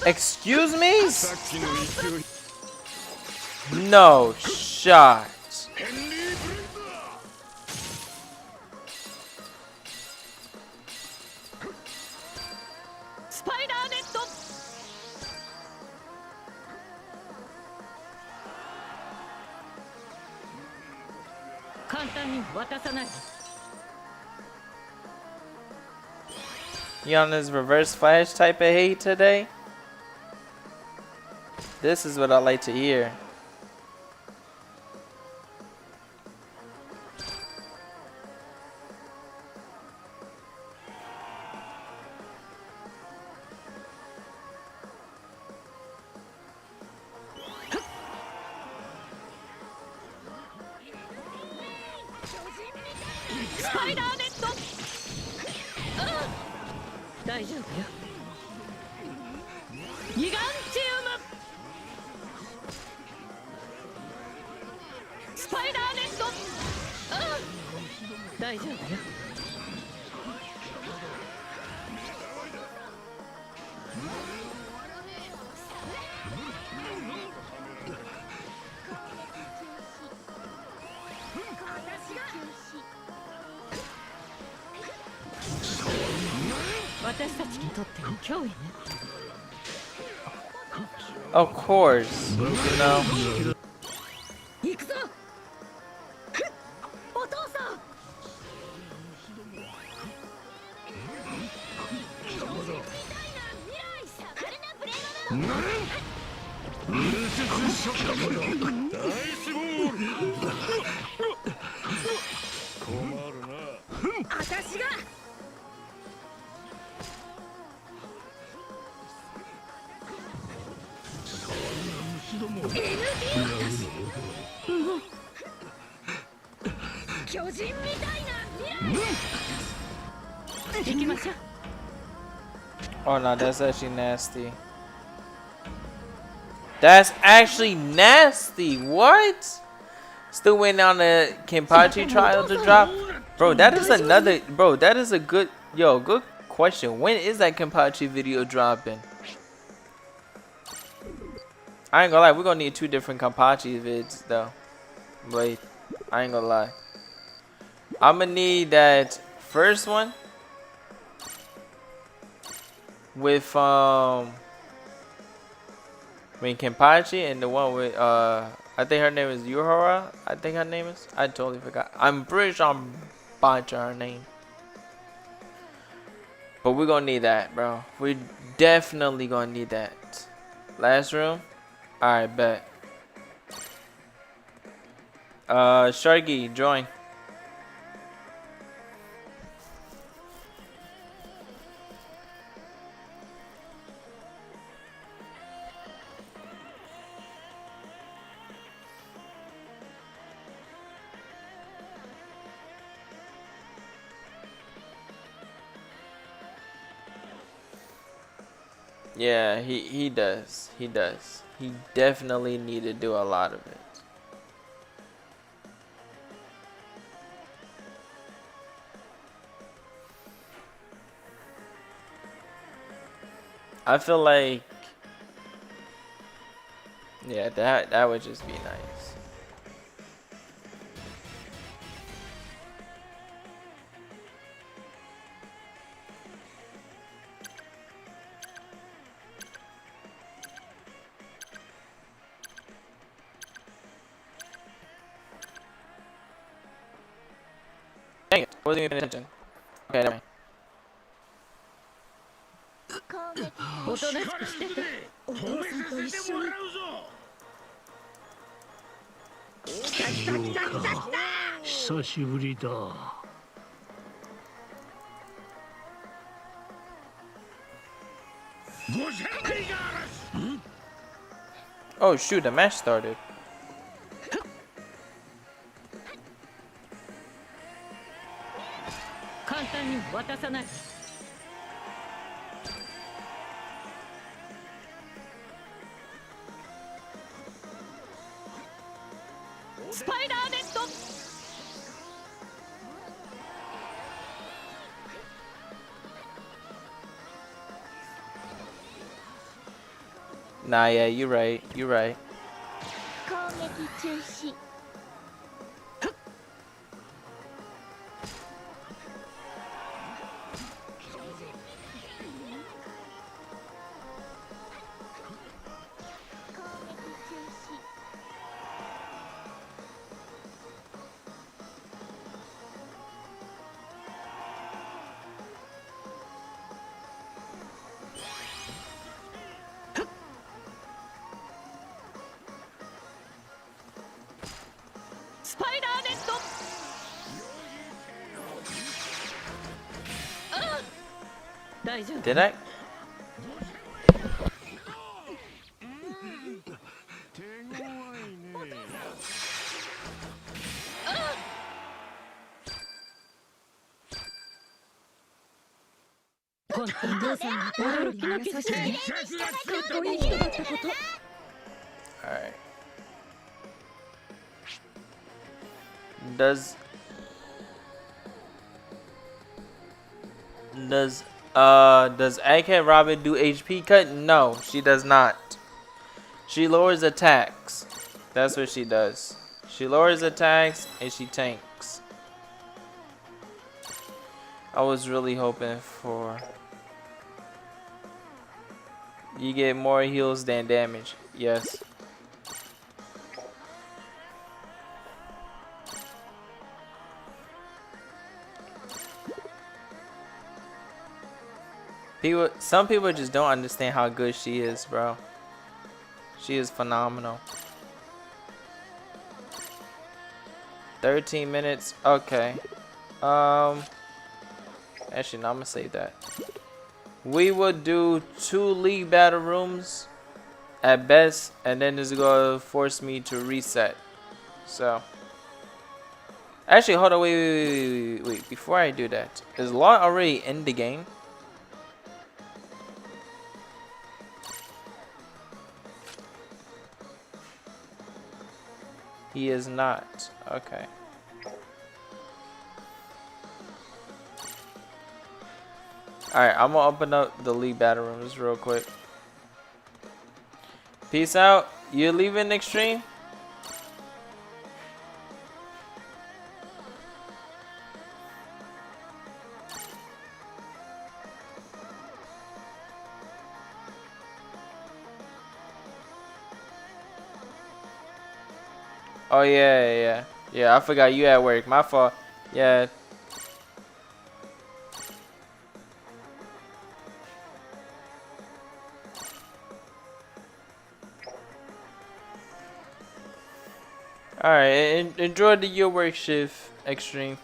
Speaker 1: Excuse me? No shot.
Speaker 3: 単に渡さない。
Speaker 1: You on this reverse flash type of hate today? This is what I like to hear. Of course, you know.
Speaker 3: 行くぞ。お父さん。 私が。 巨人みたいな未来。行きましょう。
Speaker 1: Oh no, that's actually nasty. That's actually nasty. What? Still waiting on the Kenpachi trial to drop? Bro, that is another. Bro, that is a good. Yo, good question. When is that Kenpachi video dropping? I ain't gonna lie. We're gonna need 2 different Kenpachi vids though. Wait, I ain't gonna lie. I'm gonna need that first one with Kenpachi, and the one with I think her name is Yuhara. I think her name is. I totally forgot. I'm pretty sure I'm botching her name. But we're gonna need that, bro. We're definitely gonna need that. Last room. Alright, bet. Sharky, join. Yeah, he does. He does. He definitely need to do a lot of it. I feel like, yeah, that would just be nice. Dang it, wasn't even paying attention. Okay, never mind.
Speaker 3: おとなしくしてて。お父さんと一緒に。
Speaker 2: 久しぶりだ。
Speaker 1: Oh shoot, the match started.
Speaker 3: 簡単に渡さない。スパイダーネット。
Speaker 1: Nah, yeah, you're right. You're right.
Speaker 3: 攻撃中止。
Speaker 2: こ
Speaker 3: 大丈夫
Speaker 1: Did I?
Speaker 2: 手強いね。
Speaker 3: こんなお父さんが驚きの傷でねかっこいい人だったこと
Speaker 1: Alright. Does Egghead Robin do HP cut? No, she does not. She lowers attacks. That's what she does. She lowers attacks and she tanks. I was really hoping for you get more heals than damage. Yes. Some people just don't understand how good she is, bro. She is phenomenal. 13 minutes. Okay. Actually, no, I'm gonna save that. We would do 2 league battle rooms at best, and then it's gonna force me to reset. So, actually, hold on, wait. Before I do that, is Law already in the game? He is not. Okay. Alright, I'm gonna open up the league battle rooms real quick. Peace out. You leaving Extreme? Oh yeah. I forgot you at work. My fault. Yeah. All right. Enjoy your work shift, Extreme.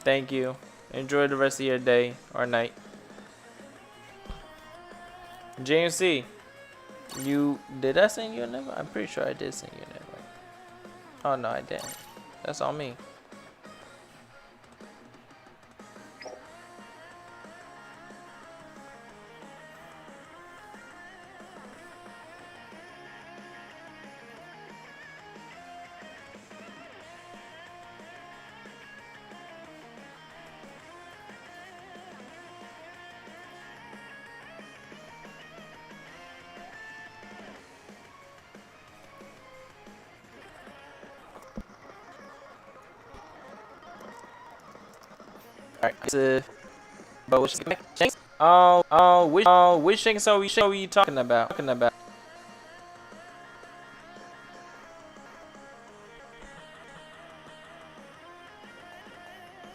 Speaker 1: Thank you. Enjoy the rest of your day or night. JMC, did I send you a number? I'm pretty sure I did send you a number. Oh no, I didn't. That's on me. Alright, but which Shanks are we talking about?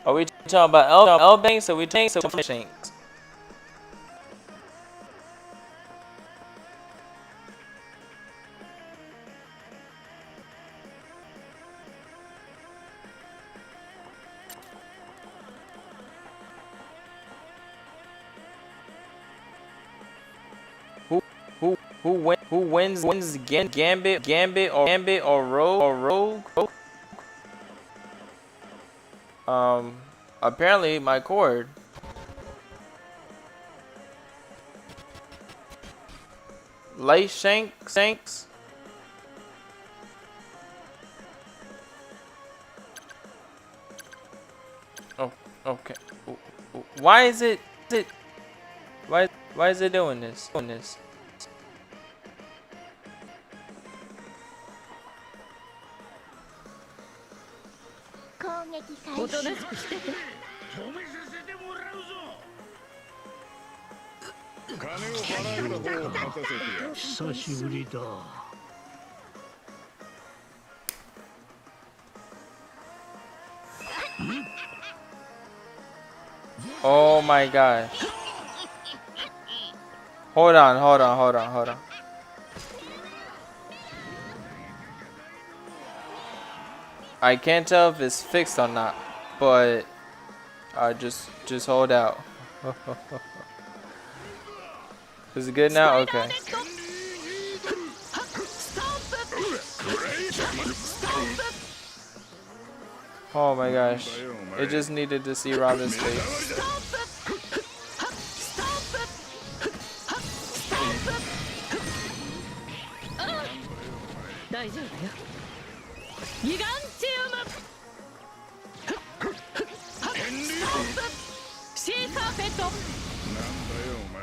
Speaker 1: Are we talking about L Banks or we talking about Shanks? Who wins Gambit or Rogue? Apparently my cord. Light Shanks. Oh, okay. Why is it? Why is it doing this? Oh my gosh. Hold on. I can't tell if it's fixed or not, but just hold out. Is it good now? Okay. Oh my gosh. It just needed to see Robin's face.
Speaker 3: 大丈夫よギガンチウムシーカーペット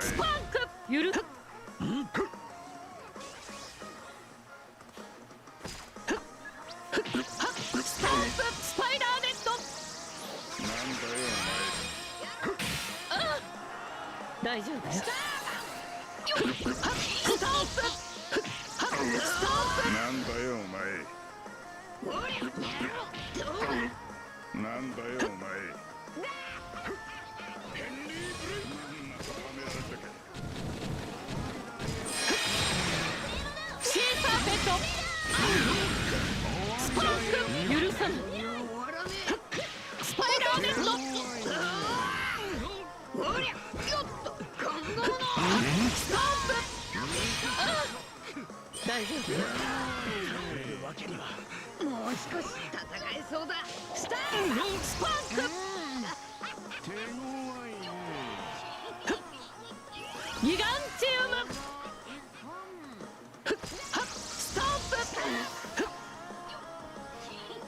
Speaker 3: スパンクゆるスパイダーネット大丈夫よスタンプ
Speaker 2: なんだよお前なんだよお前
Speaker 3: シーカーペットスパンク許さぬスパイダーネットスタンプ大丈夫もう少し戦えそうだスタースパンクギガンチウムスタンプ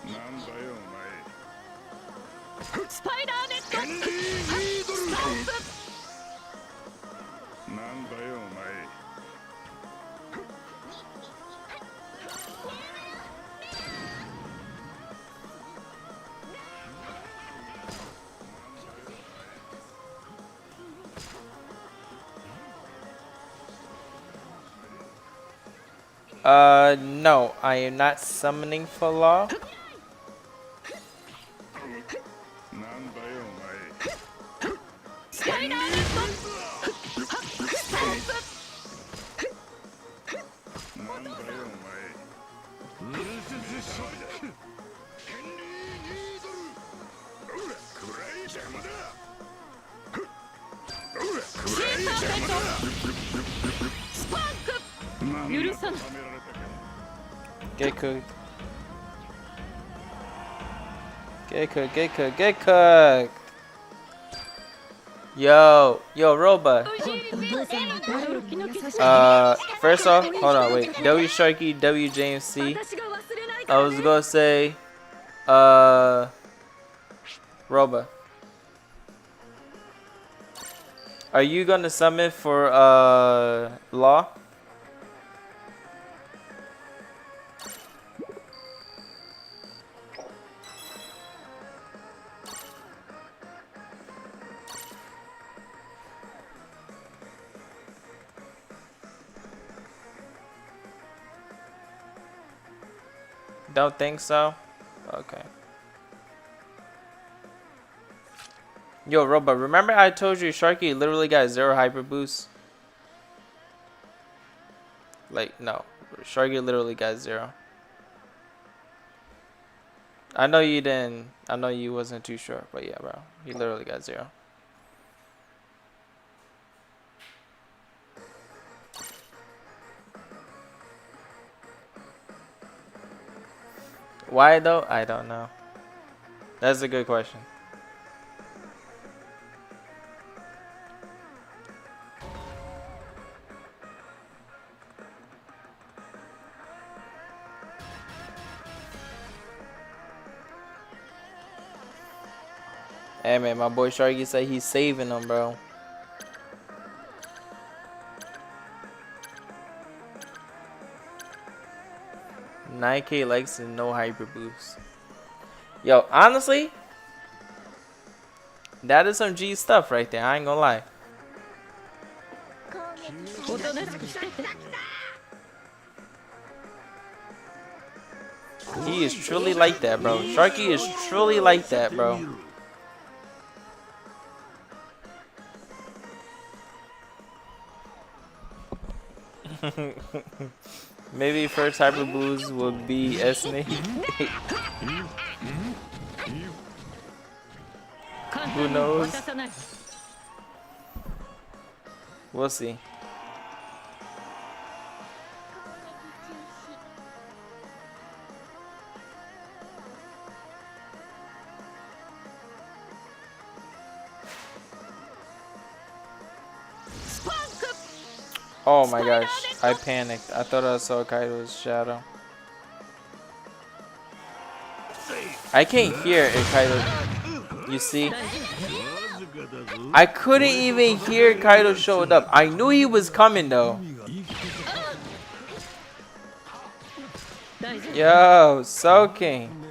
Speaker 2: なんだよお前
Speaker 3: スパイダーネットスタンプ
Speaker 2: なんだよお前
Speaker 1: No, I am not summoning for law.
Speaker 2: なんだよお前
Speaker 3: スパイダーネットスタンプ
Speaker 2: なんだよお前
Speaker 3: シーカーペットスパンク許さぬ
Speaker 1: Get cooked. Get cooked, get cooked, get cooked. Yo, Roba. First off, hold on, wait. W Sharky, W James C. I was gonna say, Roba. Are you gonna summon for, Law? Don't think so? Okay. Yo, Roba, remember I told you Sharky literally got 0 hyper boost? Like, no. Sharky literally got 0. I know you didn't. I know you wasn't too sure, but yeah, bro. He literally got 0. Why though? I don't know. That's a good question. Hey man, my boy Sharky said he's saving them, bro. $9K likes and no hyper boost. Yo, honestly, that is some G stuff right there. I ain't gonna lie. He is truly like that, bro. Sharky is truly like that, bro. Maybe first hyper boost will be Snake. Who knows? We'll see. Oh my gosh, I panicked. I thought I saw Kaido's shadow. I can't hear if Kaido. You see? I couldn't even hear Kaido showed up. I knew he was coming though. Yo, Soaking.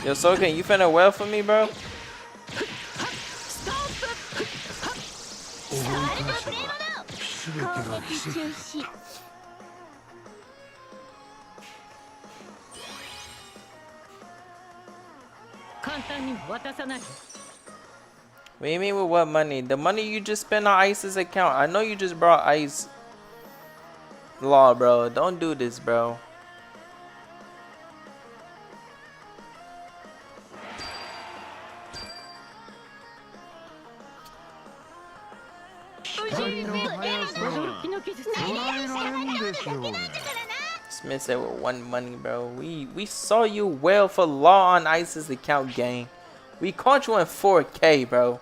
Speaker 1: Yo, Soaking, you finna well for me, bro? What do you mean with what money? The money you just spent on Ice's account. I know you just brought Ice. Law, bro. Don't do this, bro. Smith said with one money, bro. We saw you well for law on Ice's account, gang. We caught you in 4K, bro.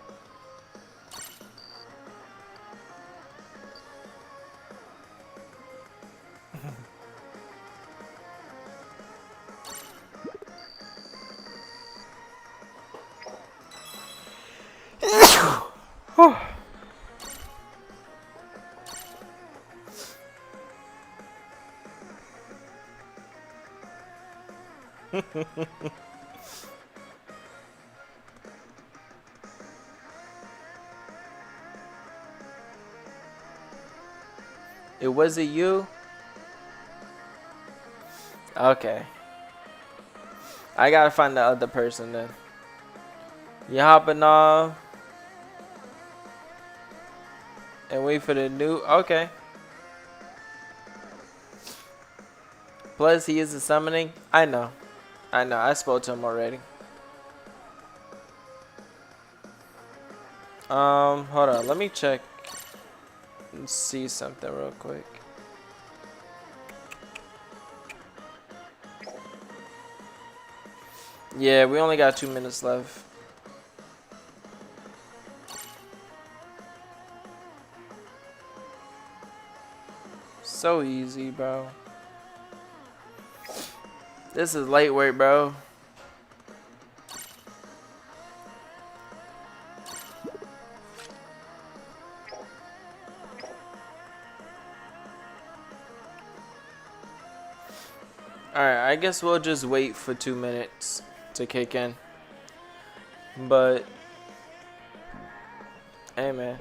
Speaker 1: It wasn't you? Okay. I gotta find the other person then. You hopping off and wait for the new. Okay. Plus, he is a summoning. I know. I spoke to him already. Hold on. Let me check and see something real quick. Yeah, we only got 2 minutes left. So easy, bro. This is lightweight, bro. Alright, I guess we'll just wait for 2 minutes to kick in. But, hey man.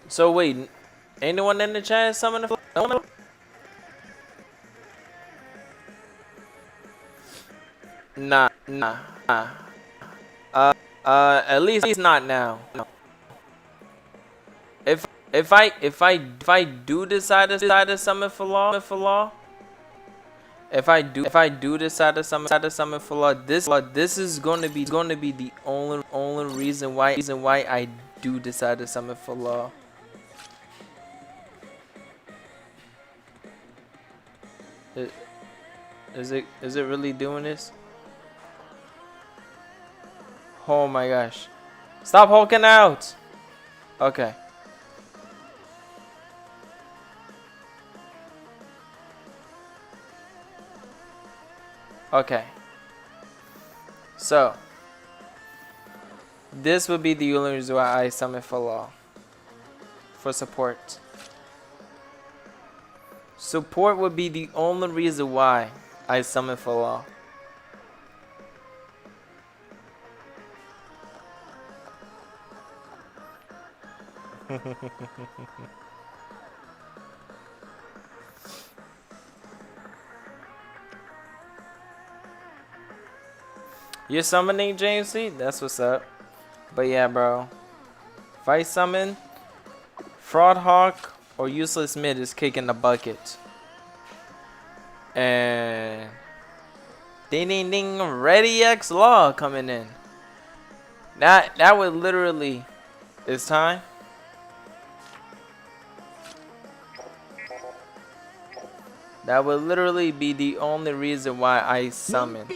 Speaker 1: So wait, anyone in the chat summon the flag? Nah. At least not now. If I do decide to summon for law, if I do decide to summon for law, this is gonna be the only reason why I do decide to summon for law. Is it really doing this? Oh my gosh. Stop hulking out. Okay. Okay. So, this would be the only reason why I summon for law. For support. Support would be the only reason why I summon for law. You're summoning James C? That's what's up. But yeah, bro. If I summon, Fraud Hawk or Useless Mid is kicking the bucket. And ding ding ding, Ready X Law coming in. That would literally, it's time. That would literally be the only reason why I summon.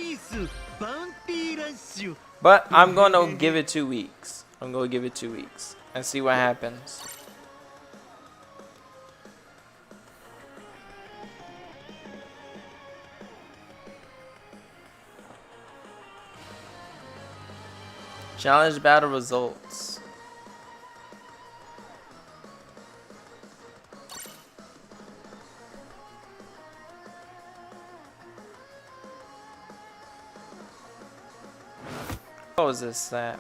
Speaker 1: But I'm gonna give it 2 weeks. I'm gonna give it 2 weeks and see what happens. Challenge battle results. What was this snap?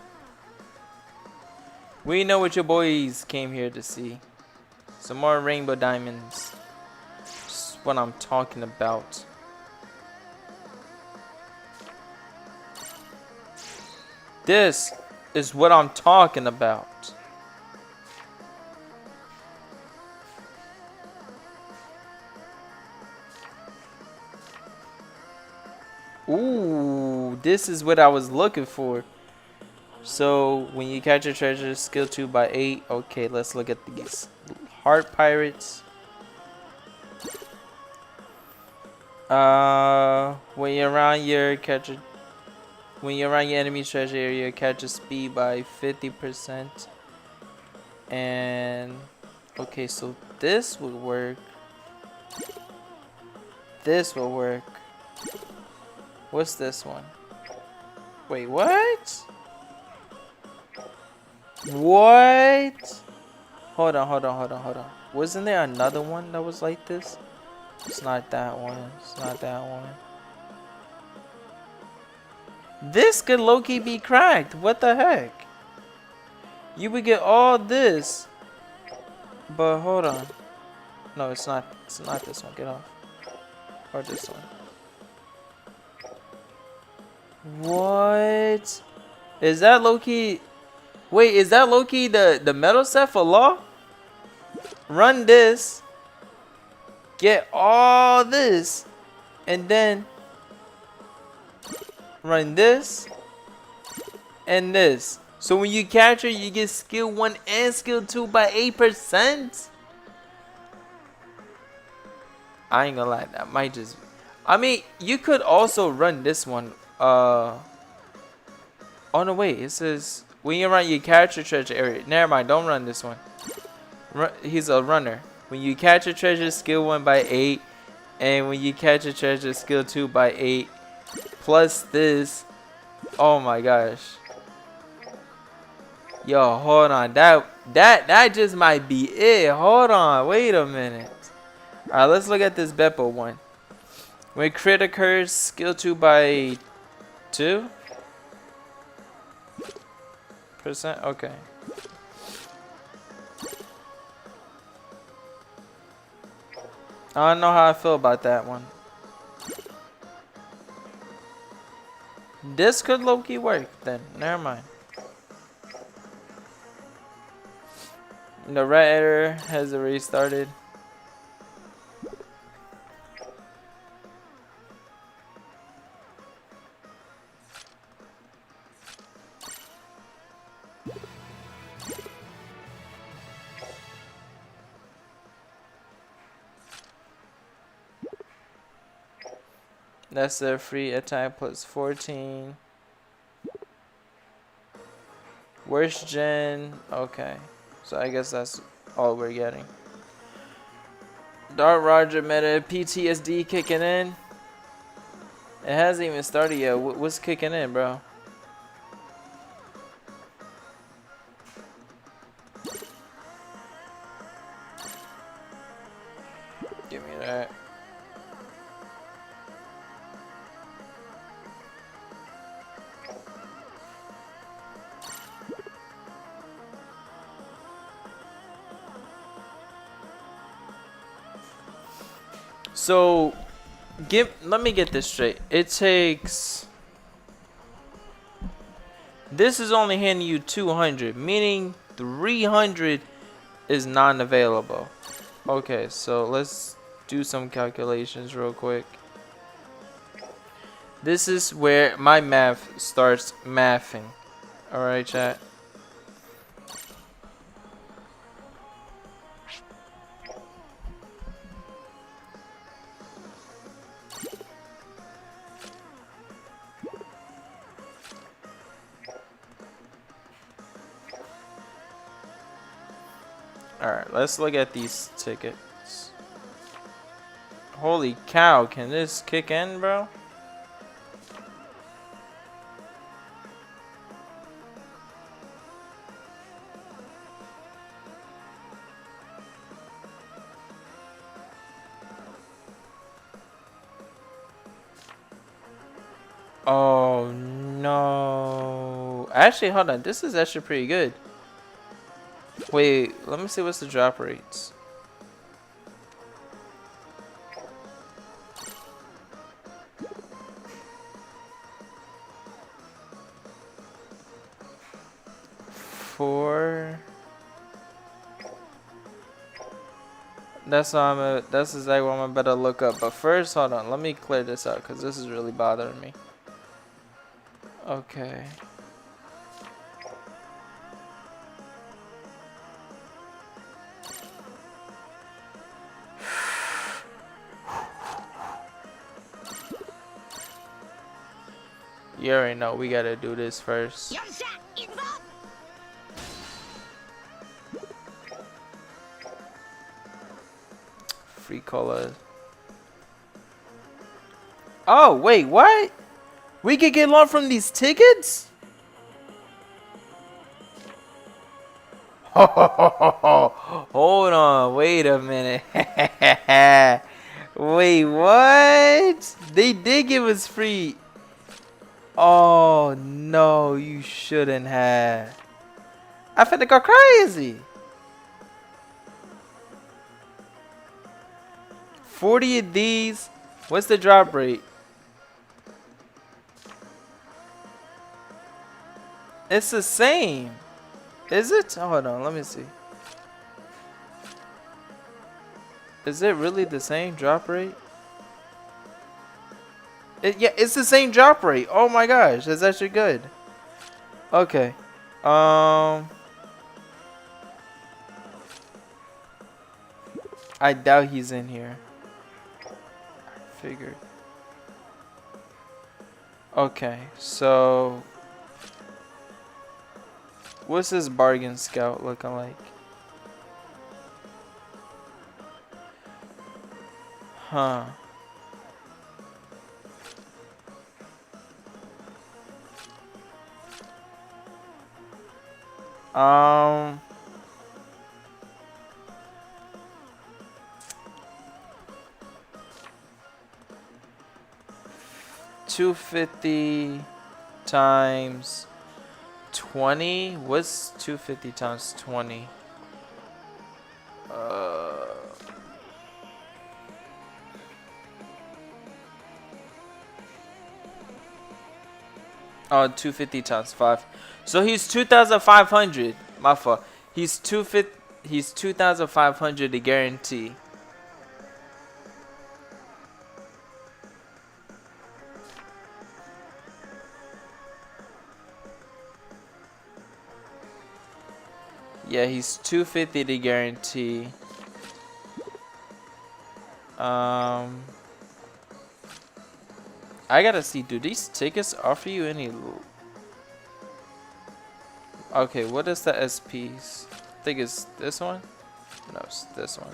Speaker 1: We know what your boys came here to see. Some more rainbow diamonds. That's what I'm talking about. This is what I'm talking about. Ooh, this is what I was looking for. So when you catch a treasure, skill 2 by 8. Okay, let's look at these. Heart Pirates. When you're around your enemy's treasure area, catch a speed by 50%. And okay, so this would work. This will work. What's this one? Wait, what? What? Hold on. Wasn't there another one that was like this? It's not that one. It's not that one. This could low-key be cracked. What the heck? You would get all this. But hold on. No, it's not. It's not this one. Get off. Or this one. What? Is that low-key? Wait, is that low-key the metal set for law? Run this. Get all this. And then run this. And this. So when you capture, you get skill 1 and skill 2 by 8%? I ain't gonna lie, that might just... I mean, you could also run this one. Oh no, wait, it says... When you run, you catch a treasure area. Never mind, don't run this one. He's a runner. When you catch a treasure, skill 1 by 8. And when you catch a treasure, skill 2 by 8. Plus this. Oh my gosh. Yo, hold on. That just might be it. Hold on. Wait a minute. Alright, let's look at this Beppo one. When crit occurs, skill 2 by 2%. Okay. I don't know how I feel about that one. This could low-key work then. Never mind. The red error has already started. That's a free attack plus 14. Worst gen. Okay. So I guess that's all we're getting. Dark Roger meta PTSD kicking in. It hasn't even started yet. What's kicking in, bro? Give me that. So, let me get this straight. It takes... This is only handing you 200, meaning 300 is non-available. Okay, so let's do some calculations real quick. This is where my math starts mathing. Alright, chat. Alright, let's look at these tickets. Holy cow, can this kick in, bro? Oh no. Actually, hold on. This is actually pretty good. Wait, let me see what's the drop rates. Four. That's exactly what I'm about to look up. But first, hold on. Let me clear this out because this is really bothering me. Okay. You already know we gotta do this first.
Speaker 3: よっしゃ行くぞ
Speaker 1: Free cola. Oh wait, what? We could get loan from these tickets? Hold on, wait a minute. Wait, what? They did give us free. Oh no, you shouldn't have. I finna go crazy. 40 of these. What's the drop rate? It's the same. Is it? Hold on, let me see. Is it really the same drop rate? Yeah, it's the same drop rate. Oh my gosh, that's actually good. Okay. I doubt he's in here. Figured. Okay, so what's this bargain scout looking like? Huh. Um 250 times 20. What's 250 times 20? Oh, 250 times 5. So he's 2,500. My fault. He's 2,500 to guarantee. Yeah, he's 250 to guarantee. I gotta see, do these tickets offer you any? Okay, what is the SPs? I think it's this one? No, it's this one.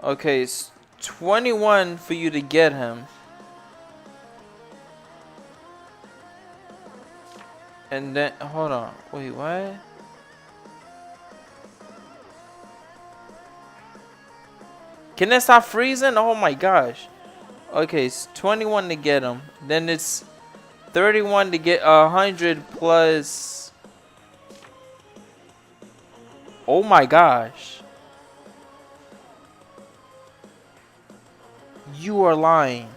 Speaker 1: Okay, it's 21 for you to get him. And then, hold on, wait, what? Can it stop freezing? Oh my gosh. Okay, it's 21 to get him. Then it's 31 to get 100 plus. Oh my gosh. You are lying.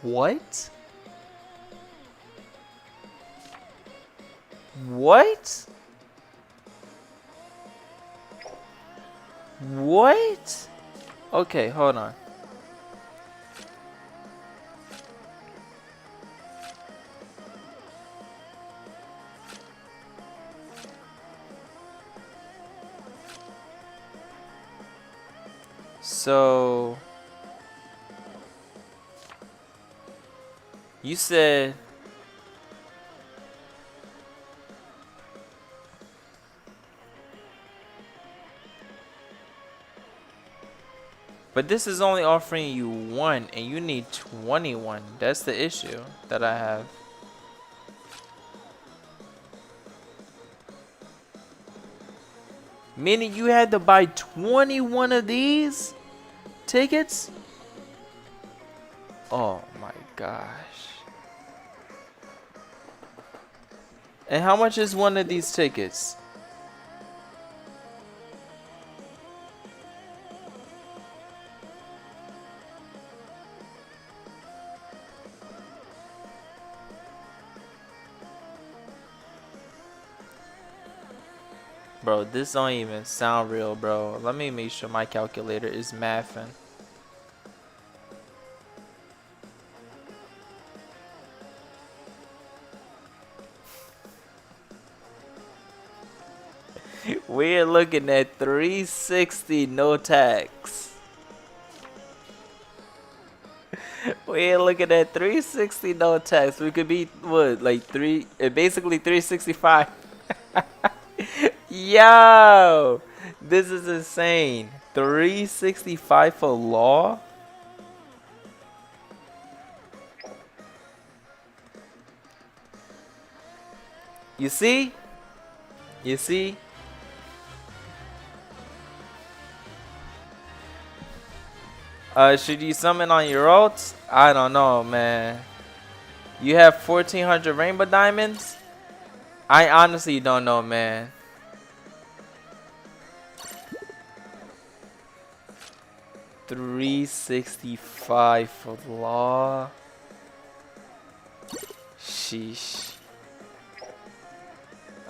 Speaker 1: What? What? What? Okay, hold on. So you said but this is only offering you 1 and you need 21. That's the issue that I have. Meaning you had to buy 21 of these tickets? Oh my gosh. And how much is one of these tickets? Bro, this don't even sound real, bro. Let me make sure my calculator is mathing. We're looking at 360 no tax. We're looking at 360 no tax. We could be what, like basically 365. Yo, this is insane. 365 for law? You see? You see? Should you summon on your ults? I don't know, man. You have 1400 rainbow diamonds? I honestly don't know, man. $365 for law. Sheesh.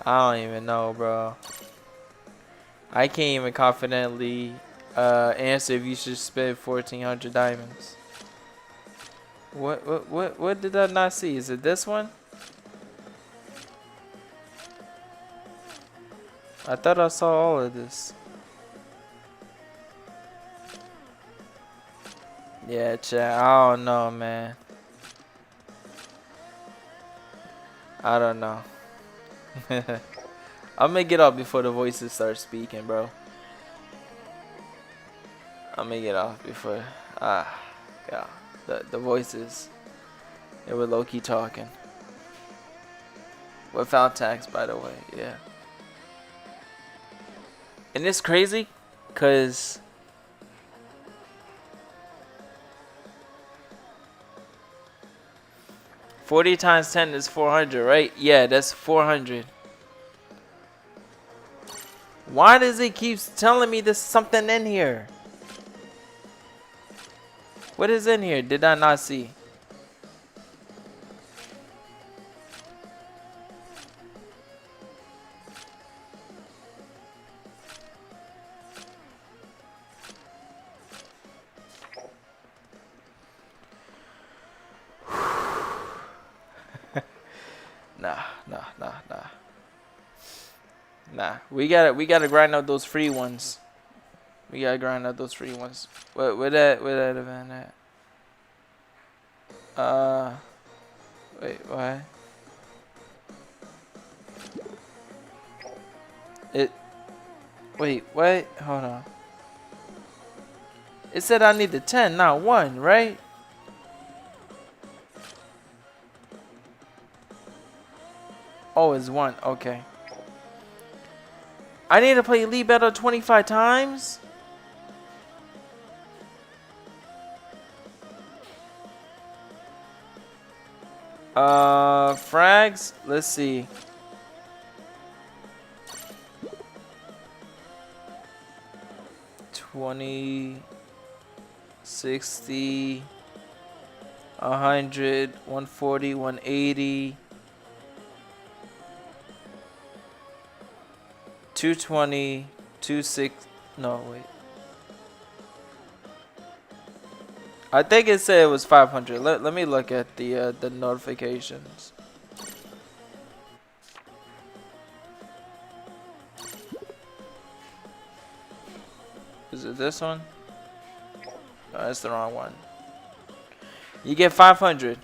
Speaker 1: I don't even know, bro. I can't even confidently answer if you should spend 1400 diamonds. What did I not see? Is it this one? I thought I saw all of this. Yeah, chat. I don't know, man. I don't know. I'm gonna get off before the voices start speaking, bro. I'm gonna get off before. Yeah. The voices. They were low key talking. Without tax, by the way. Yeah. And it's crazy, cause 40 times 10 is 400, right? Yeah, that's 400. Why does it keep telling me there's something in here? What is in here? Did I not see? Nah. We gotta grind out those free ones. We gotta grind out those free ones. Where that event at? Wait, what? Wait, what? Hold on. It said I need the 10, not 1, right? Oh, it's 1. Okay. I need to play Elite Battle 25 times? Frags? Let's see. $20, $60, 100, 140, 180, 220, 26. No, wait. I think it said it was 500. Let me look at the notifications. Is it this one? No, that's the wrong one. You get 500.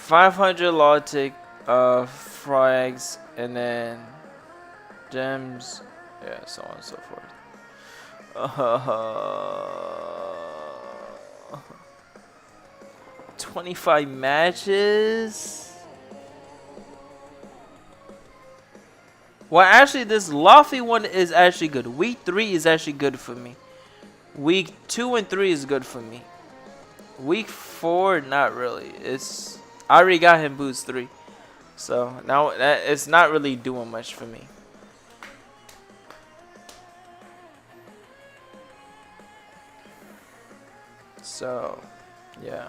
Speaker 1: $500 Lawtic frags, and then gems, yeah, so on and so forth. 25 matches. Well, actually, this Lofty one is actually good. Week 3 is actually good for me. Week 2 and 3 is good for me. Week 4, not really. I already got him boost 3, so now it's not really doing much for me. So, yeah.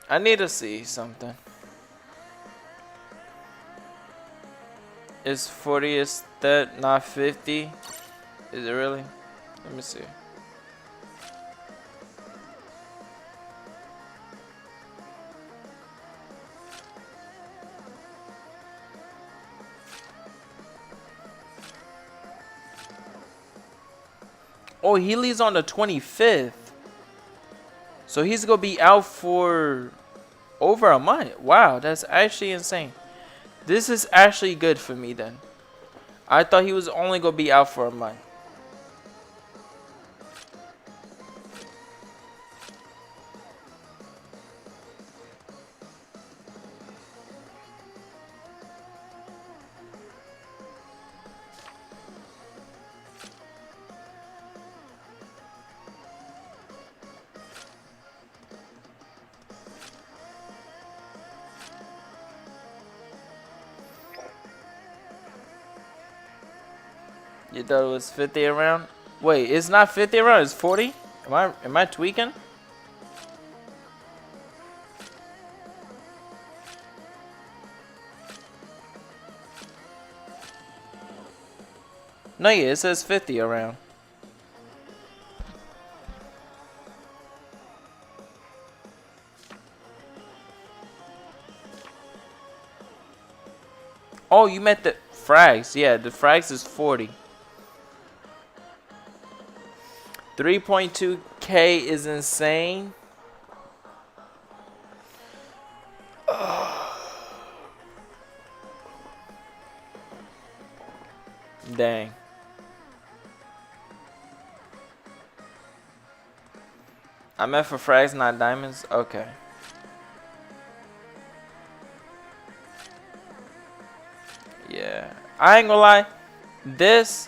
Speaker 1: I need to see something. Is 40 is that not 50? Is it really? Let me see. Oh, he leaves on the 25th. So he's going to be out for over a month. Wow, that's actually insane. This is actually good for me then. I thought he was only going to be out for a month. You thought it was 50 around? Wait, it's not 50 around, it's 40? Am I tweaking? No, yeah, it says 50 around. Oh, you meant the frags. Yeah, the frags is 40. 3.2k is insane. Dang. I meant for frags, not diamonds. Okay. Yeah. I ain't gonna lie. This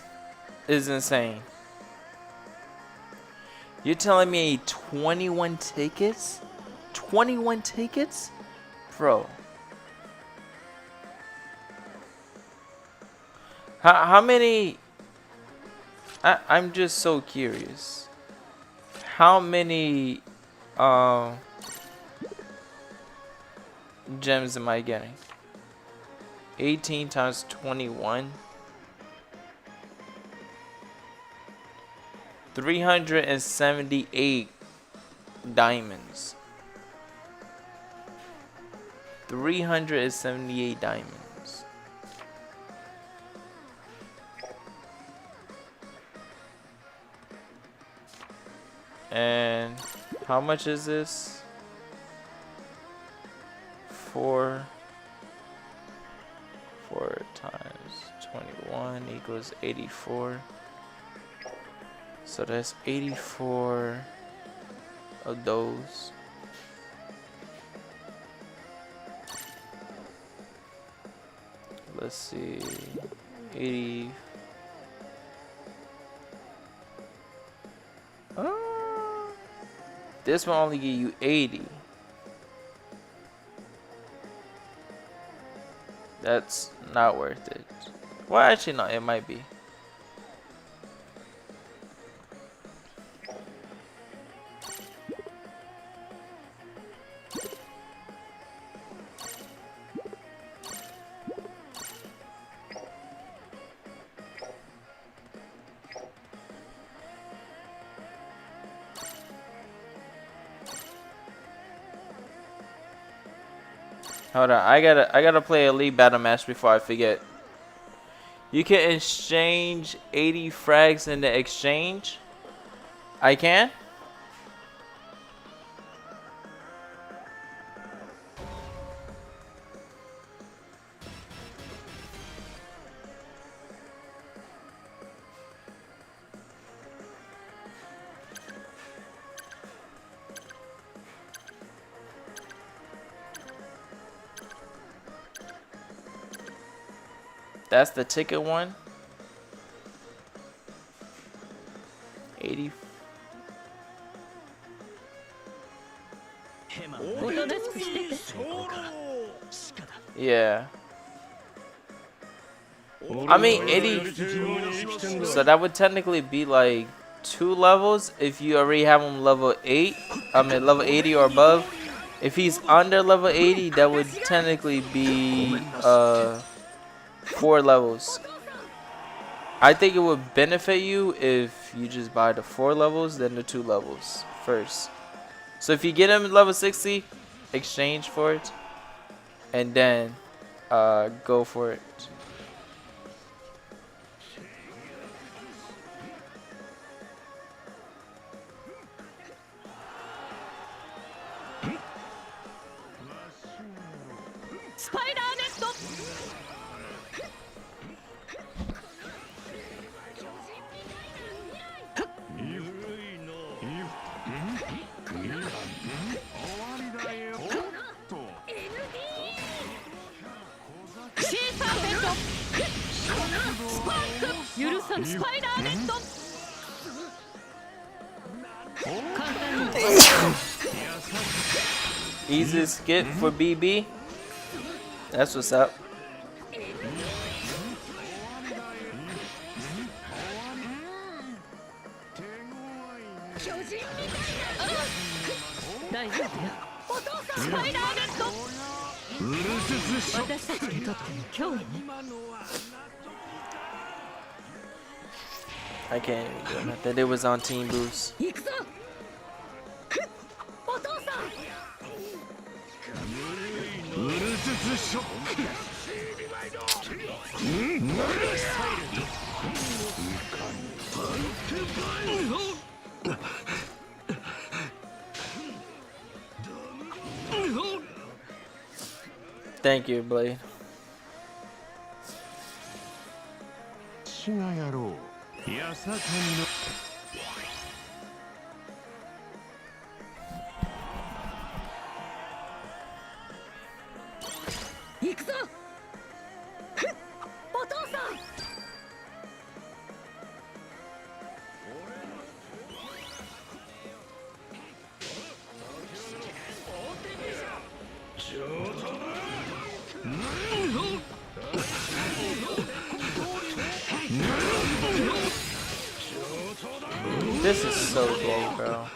Speaker 1: is insane. You're telling me 21 tickets? 21 tickets? Bro. How many? I'm just so curious. How many gems am I getting? 18 times 21. 378 diamonds. 378 diamonds. And how much is this? 4 times 21 equals 84. So that's 84 of those. Let's see. 80. This will only give you 80. That's not worth it. Well, actually, no, it might be. Hold on, I gotta play a league battle match before I forget. You can exchange 80 frags in the exchange. I can? That's the ticket one. 80.
Speaker 3: おとなしくしてて
Speaker 1: Yeah. I mean 80. So that would technically be like 2 levels if you already have him level 8. I mean level 80 or above. If he's under level 80, that would technically be 4 levels. I think it would benefit you if you just buy the 4 levels, then the 2 levels first. So if you get him level 60, exchange for it, and then go for it. Easy skip for BB. That's what's up. I can't even do nothing. It was on Team Boost. Thank you, Blade.
Speaker 2: 死がやろう。やさかみの。
Speaker 3: 行くぞ。お父さん。
Speaker 1: This is so gay, bro.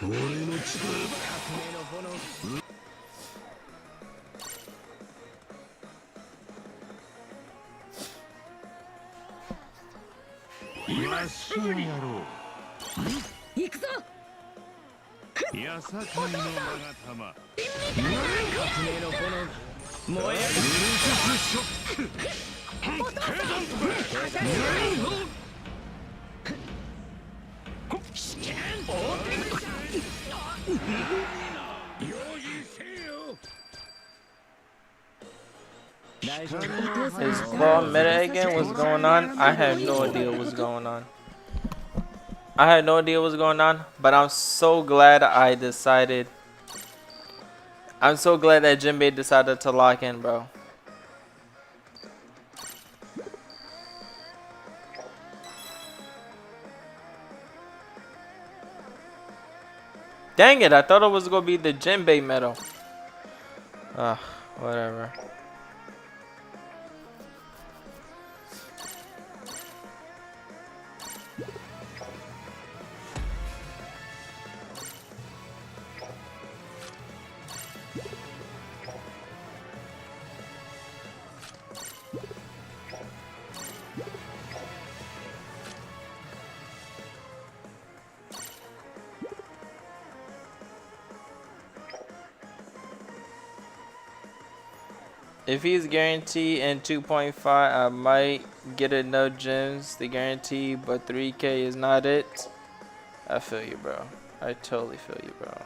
Speaker 1: Is Claw meta again? What's going on? I have no idea what's going on. I had no idea what's going on, but I'm so glad I decided. I'm so glad that Jinbei decided to lock in, bro. Dang it, I thought it was gonna be the Jinbei medal. Ugh, whatever. If he's guaranteed in 2.5, I might get enough gems to guarantee, but 3K is not it. I feel you, bro. I totally feel you, bro.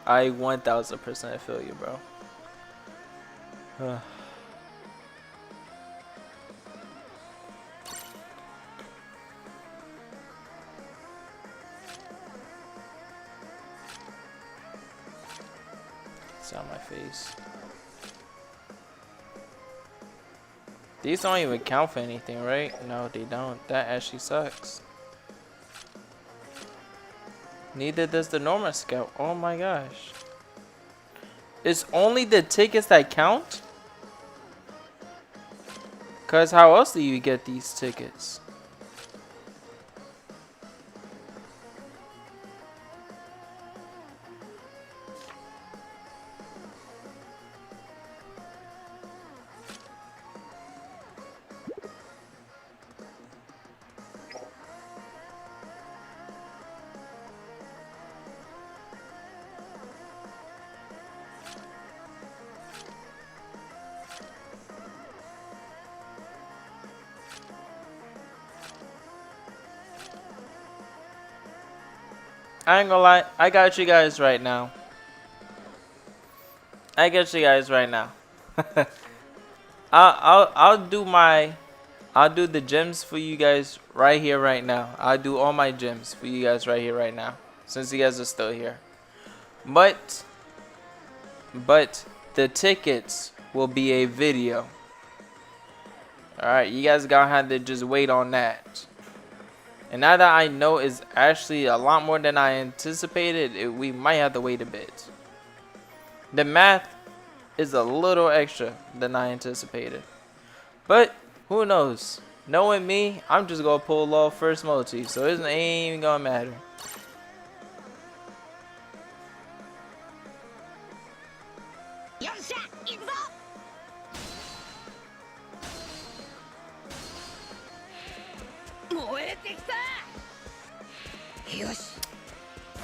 Speaker 1: I 1000% feel you, bro. It's on my face. These don't even count for anything, right? No, they don't. That actually sucks. Neither does the normal scout. Oh my gosh. It's only the tickets that count? Cause how else do you get these tickets? I ain't gonna lie, I got you guys right now. I got you guys right now. I'll do the gems for you guys right here right now. I'll do all my gems for you guys right here right now, since you guys are still here. But the tickets will be a video. Alright, you guys gotta have to just wait on that. And now that I know it's actually a lot more than I anticipated, we might have to wait a bit. The math is a little extra than I anticipated. But who knows? Knowing me, I'm just gonna pull off first multi, so it ain't even gonna matter.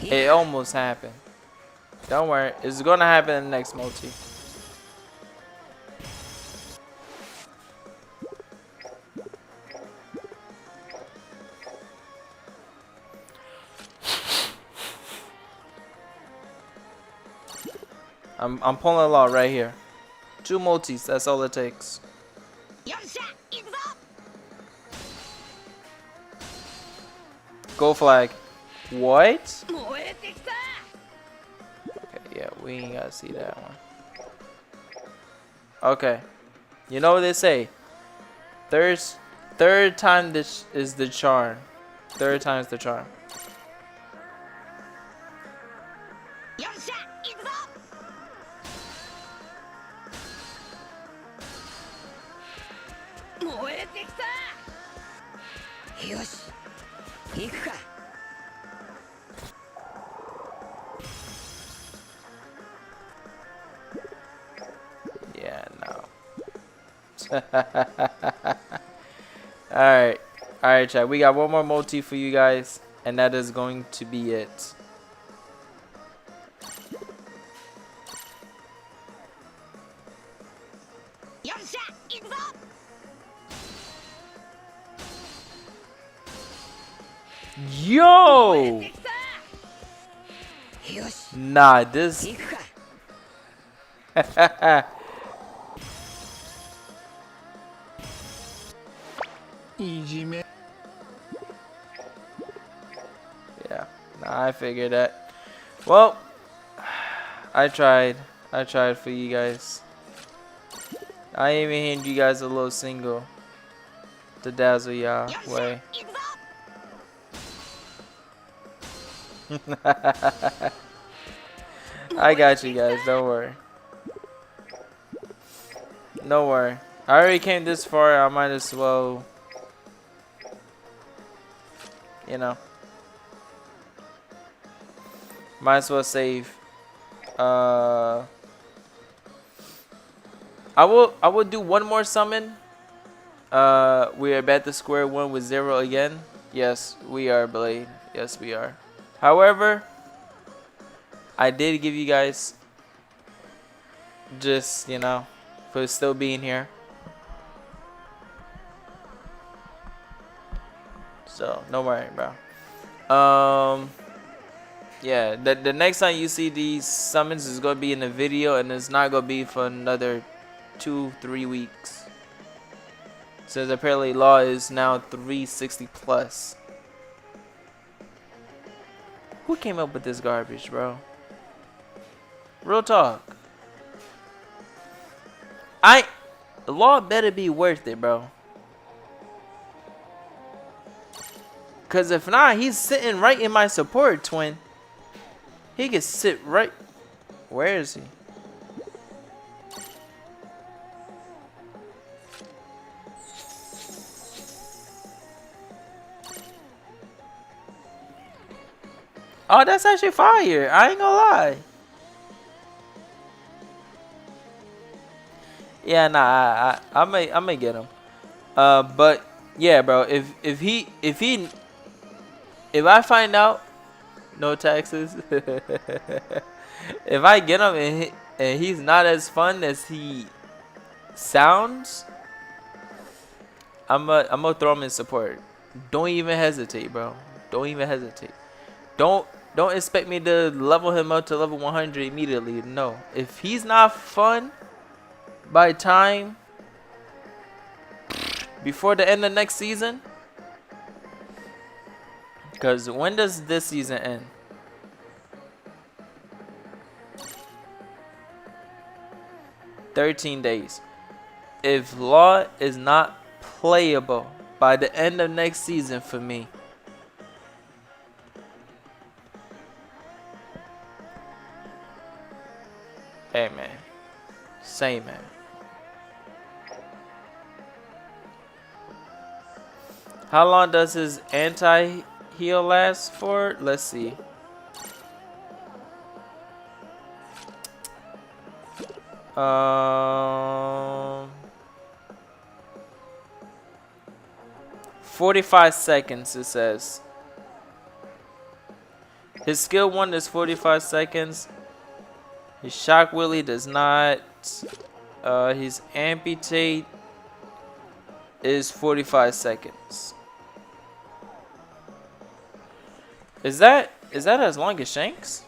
Speaker 1: It almost happened. Don't worry, it's gonna happen in the next multi. I'm pulling a lot right here. 2 multis, that's all it takes. Go flag. What? Okay, yeah, we ain't gotta see that one. Okay. You know what they say? Third time this is the charm. Third time's the charm. Yeah, no. Alright. Alright, chat. We got one more multi for you guys, and that is going to be it. Yo! Nah, this. Yeah, nah, I figured that. Well, I tried for you guys. I even handed you guys a little single to dazzle y'all way. I got you guys, don't worry. Don't worry. I already came this far, I might as well, you know, might as well save. I will do one more summon. We are back to square one with 0 again. Yes, we are, Blade. Yes, we are. However, I did give you guys just, you know, for still being here. So, don't worry, bro. Yeah, the next time you see these summons is gonna be in a video, and it's not gonna be for another 2-3 weeks. Since apparently law is now 360 plus. Who came up with this garbage, bro? Real talk. Law better be worth it, bro. Cause if not, he's sitting right in my support twin. He can sit right. Where is he? Oh, that's actually fire. I ain't gonna lie. Yeah, nah, I may get him. But yeah, bro. If I find out no taxes, if I get him and he's not as fun as he sounds, I'm gonna throw him in support. Don't even hesitate, bro. Don't even hesitate. Don't expect me to level him up to level 100 immediately. No, if he's not fun by time before the end of next season, because when does this season end? 13 days. If Law is not playable by the end of next season for me, hey man, same man. How long does his anti-heal last for? Let's see. Um, 45 seconds it says. His skill 1 is 45 seconds. His shock willy does not. His amputate is 45 seconds. Is that as long as Shanks?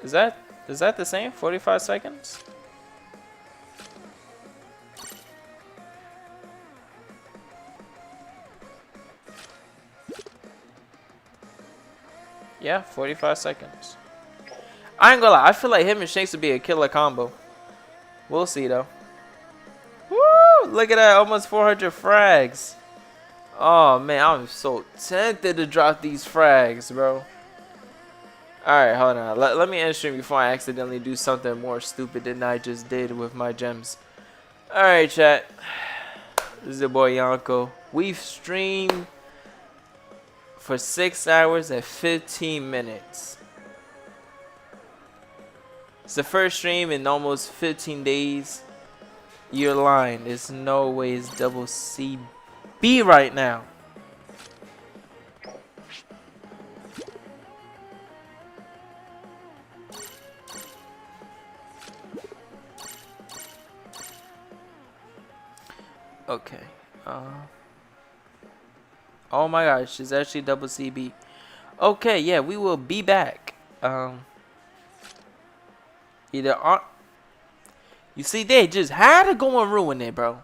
Speaker 1: Is that the same? 45 seconds? Yeah, 45 seconds. I ain't gonna lie, I feel like him and Shanks would be a killer combo. We'll see though. Woo! Look at that, almost 400 frags. Oh man, I'm so tempted to drop these frags, bro. Alright, hold on. Let me end stream before I accidentally do something more stupid than I just did with my gems. Alright, chat. This is your boy Yanko. We've streamed for 6 hours and 15 minutes. It's the first stream in almost 15 days. You're lying. There's no way it's double CB right now. Okay. Oh my gosh, it's actually double CB. Okay, yeah, we will be back. Either on. You see, they just had to go and ruin it, bro.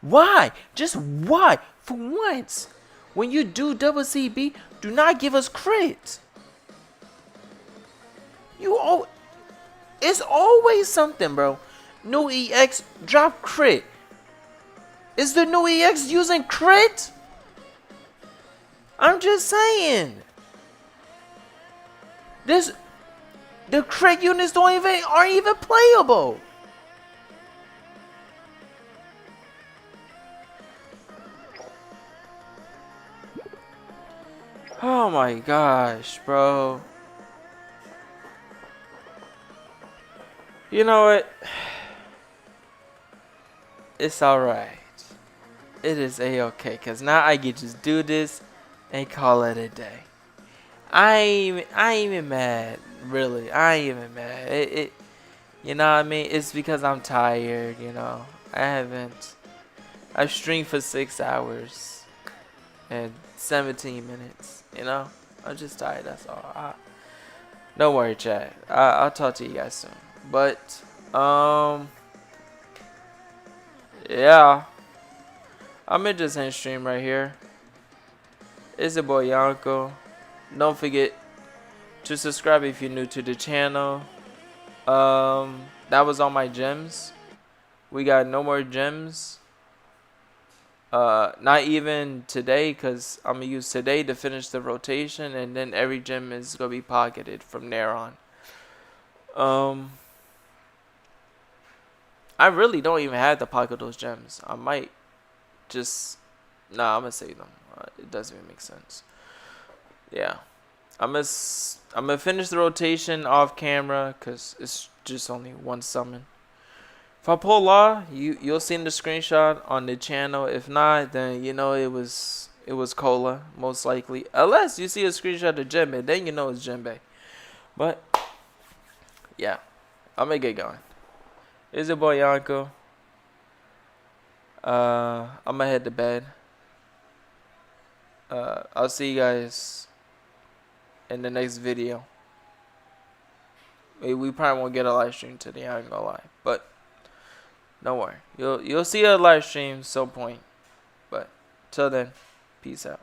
Speaker 1: Why? Just why? For once, when you do double CB, do not give us crit. It's always something, bro. New EX drop crit. Is the new EX using crit? I'm just saying. The crit units aren't even playable. Oh my gosh, bro. You know what? It's alright. It is a-okay, cause now I can just do this and call it a day. I ain't even mad, really. I ain't even mad. You know what I mean? It's because I'm tired, you know. I've streamed for 6 hours and 17 minutes, you know. I'm just tired, that's all. Don't worry, chat. I'll talk to you guys soon. But, yeah. I'm gonna just end stream right here. It's your boy Yanko. Don't forget to subscribe if you're new to the channel. That was all my gems. We got no more gems. Not even today, because I'm gonna use today to finish the rotation, and then every gem is gonna be pocketed from there on. I really don't even have to pocket those gems. I might just I'm gonna save them. It doesn't even make sense. Yeah, I'm gonna finish the rotation off camera because it's just only one summon. If I pull law, you'll see in the screenshot on the channel. If not, then you know it was Cola most likely. Unless you see a screenshot of Jinbei, then you know it's Jinbei. But yeah, I'm gonna get going. It's your boy Yanko. I'm gonna head to bed. I'll see you guys in the next video. We probably won't get a live stream today, I ain't gonna lie. But don't worry. You'll see a live stream some point. But till then, peace out.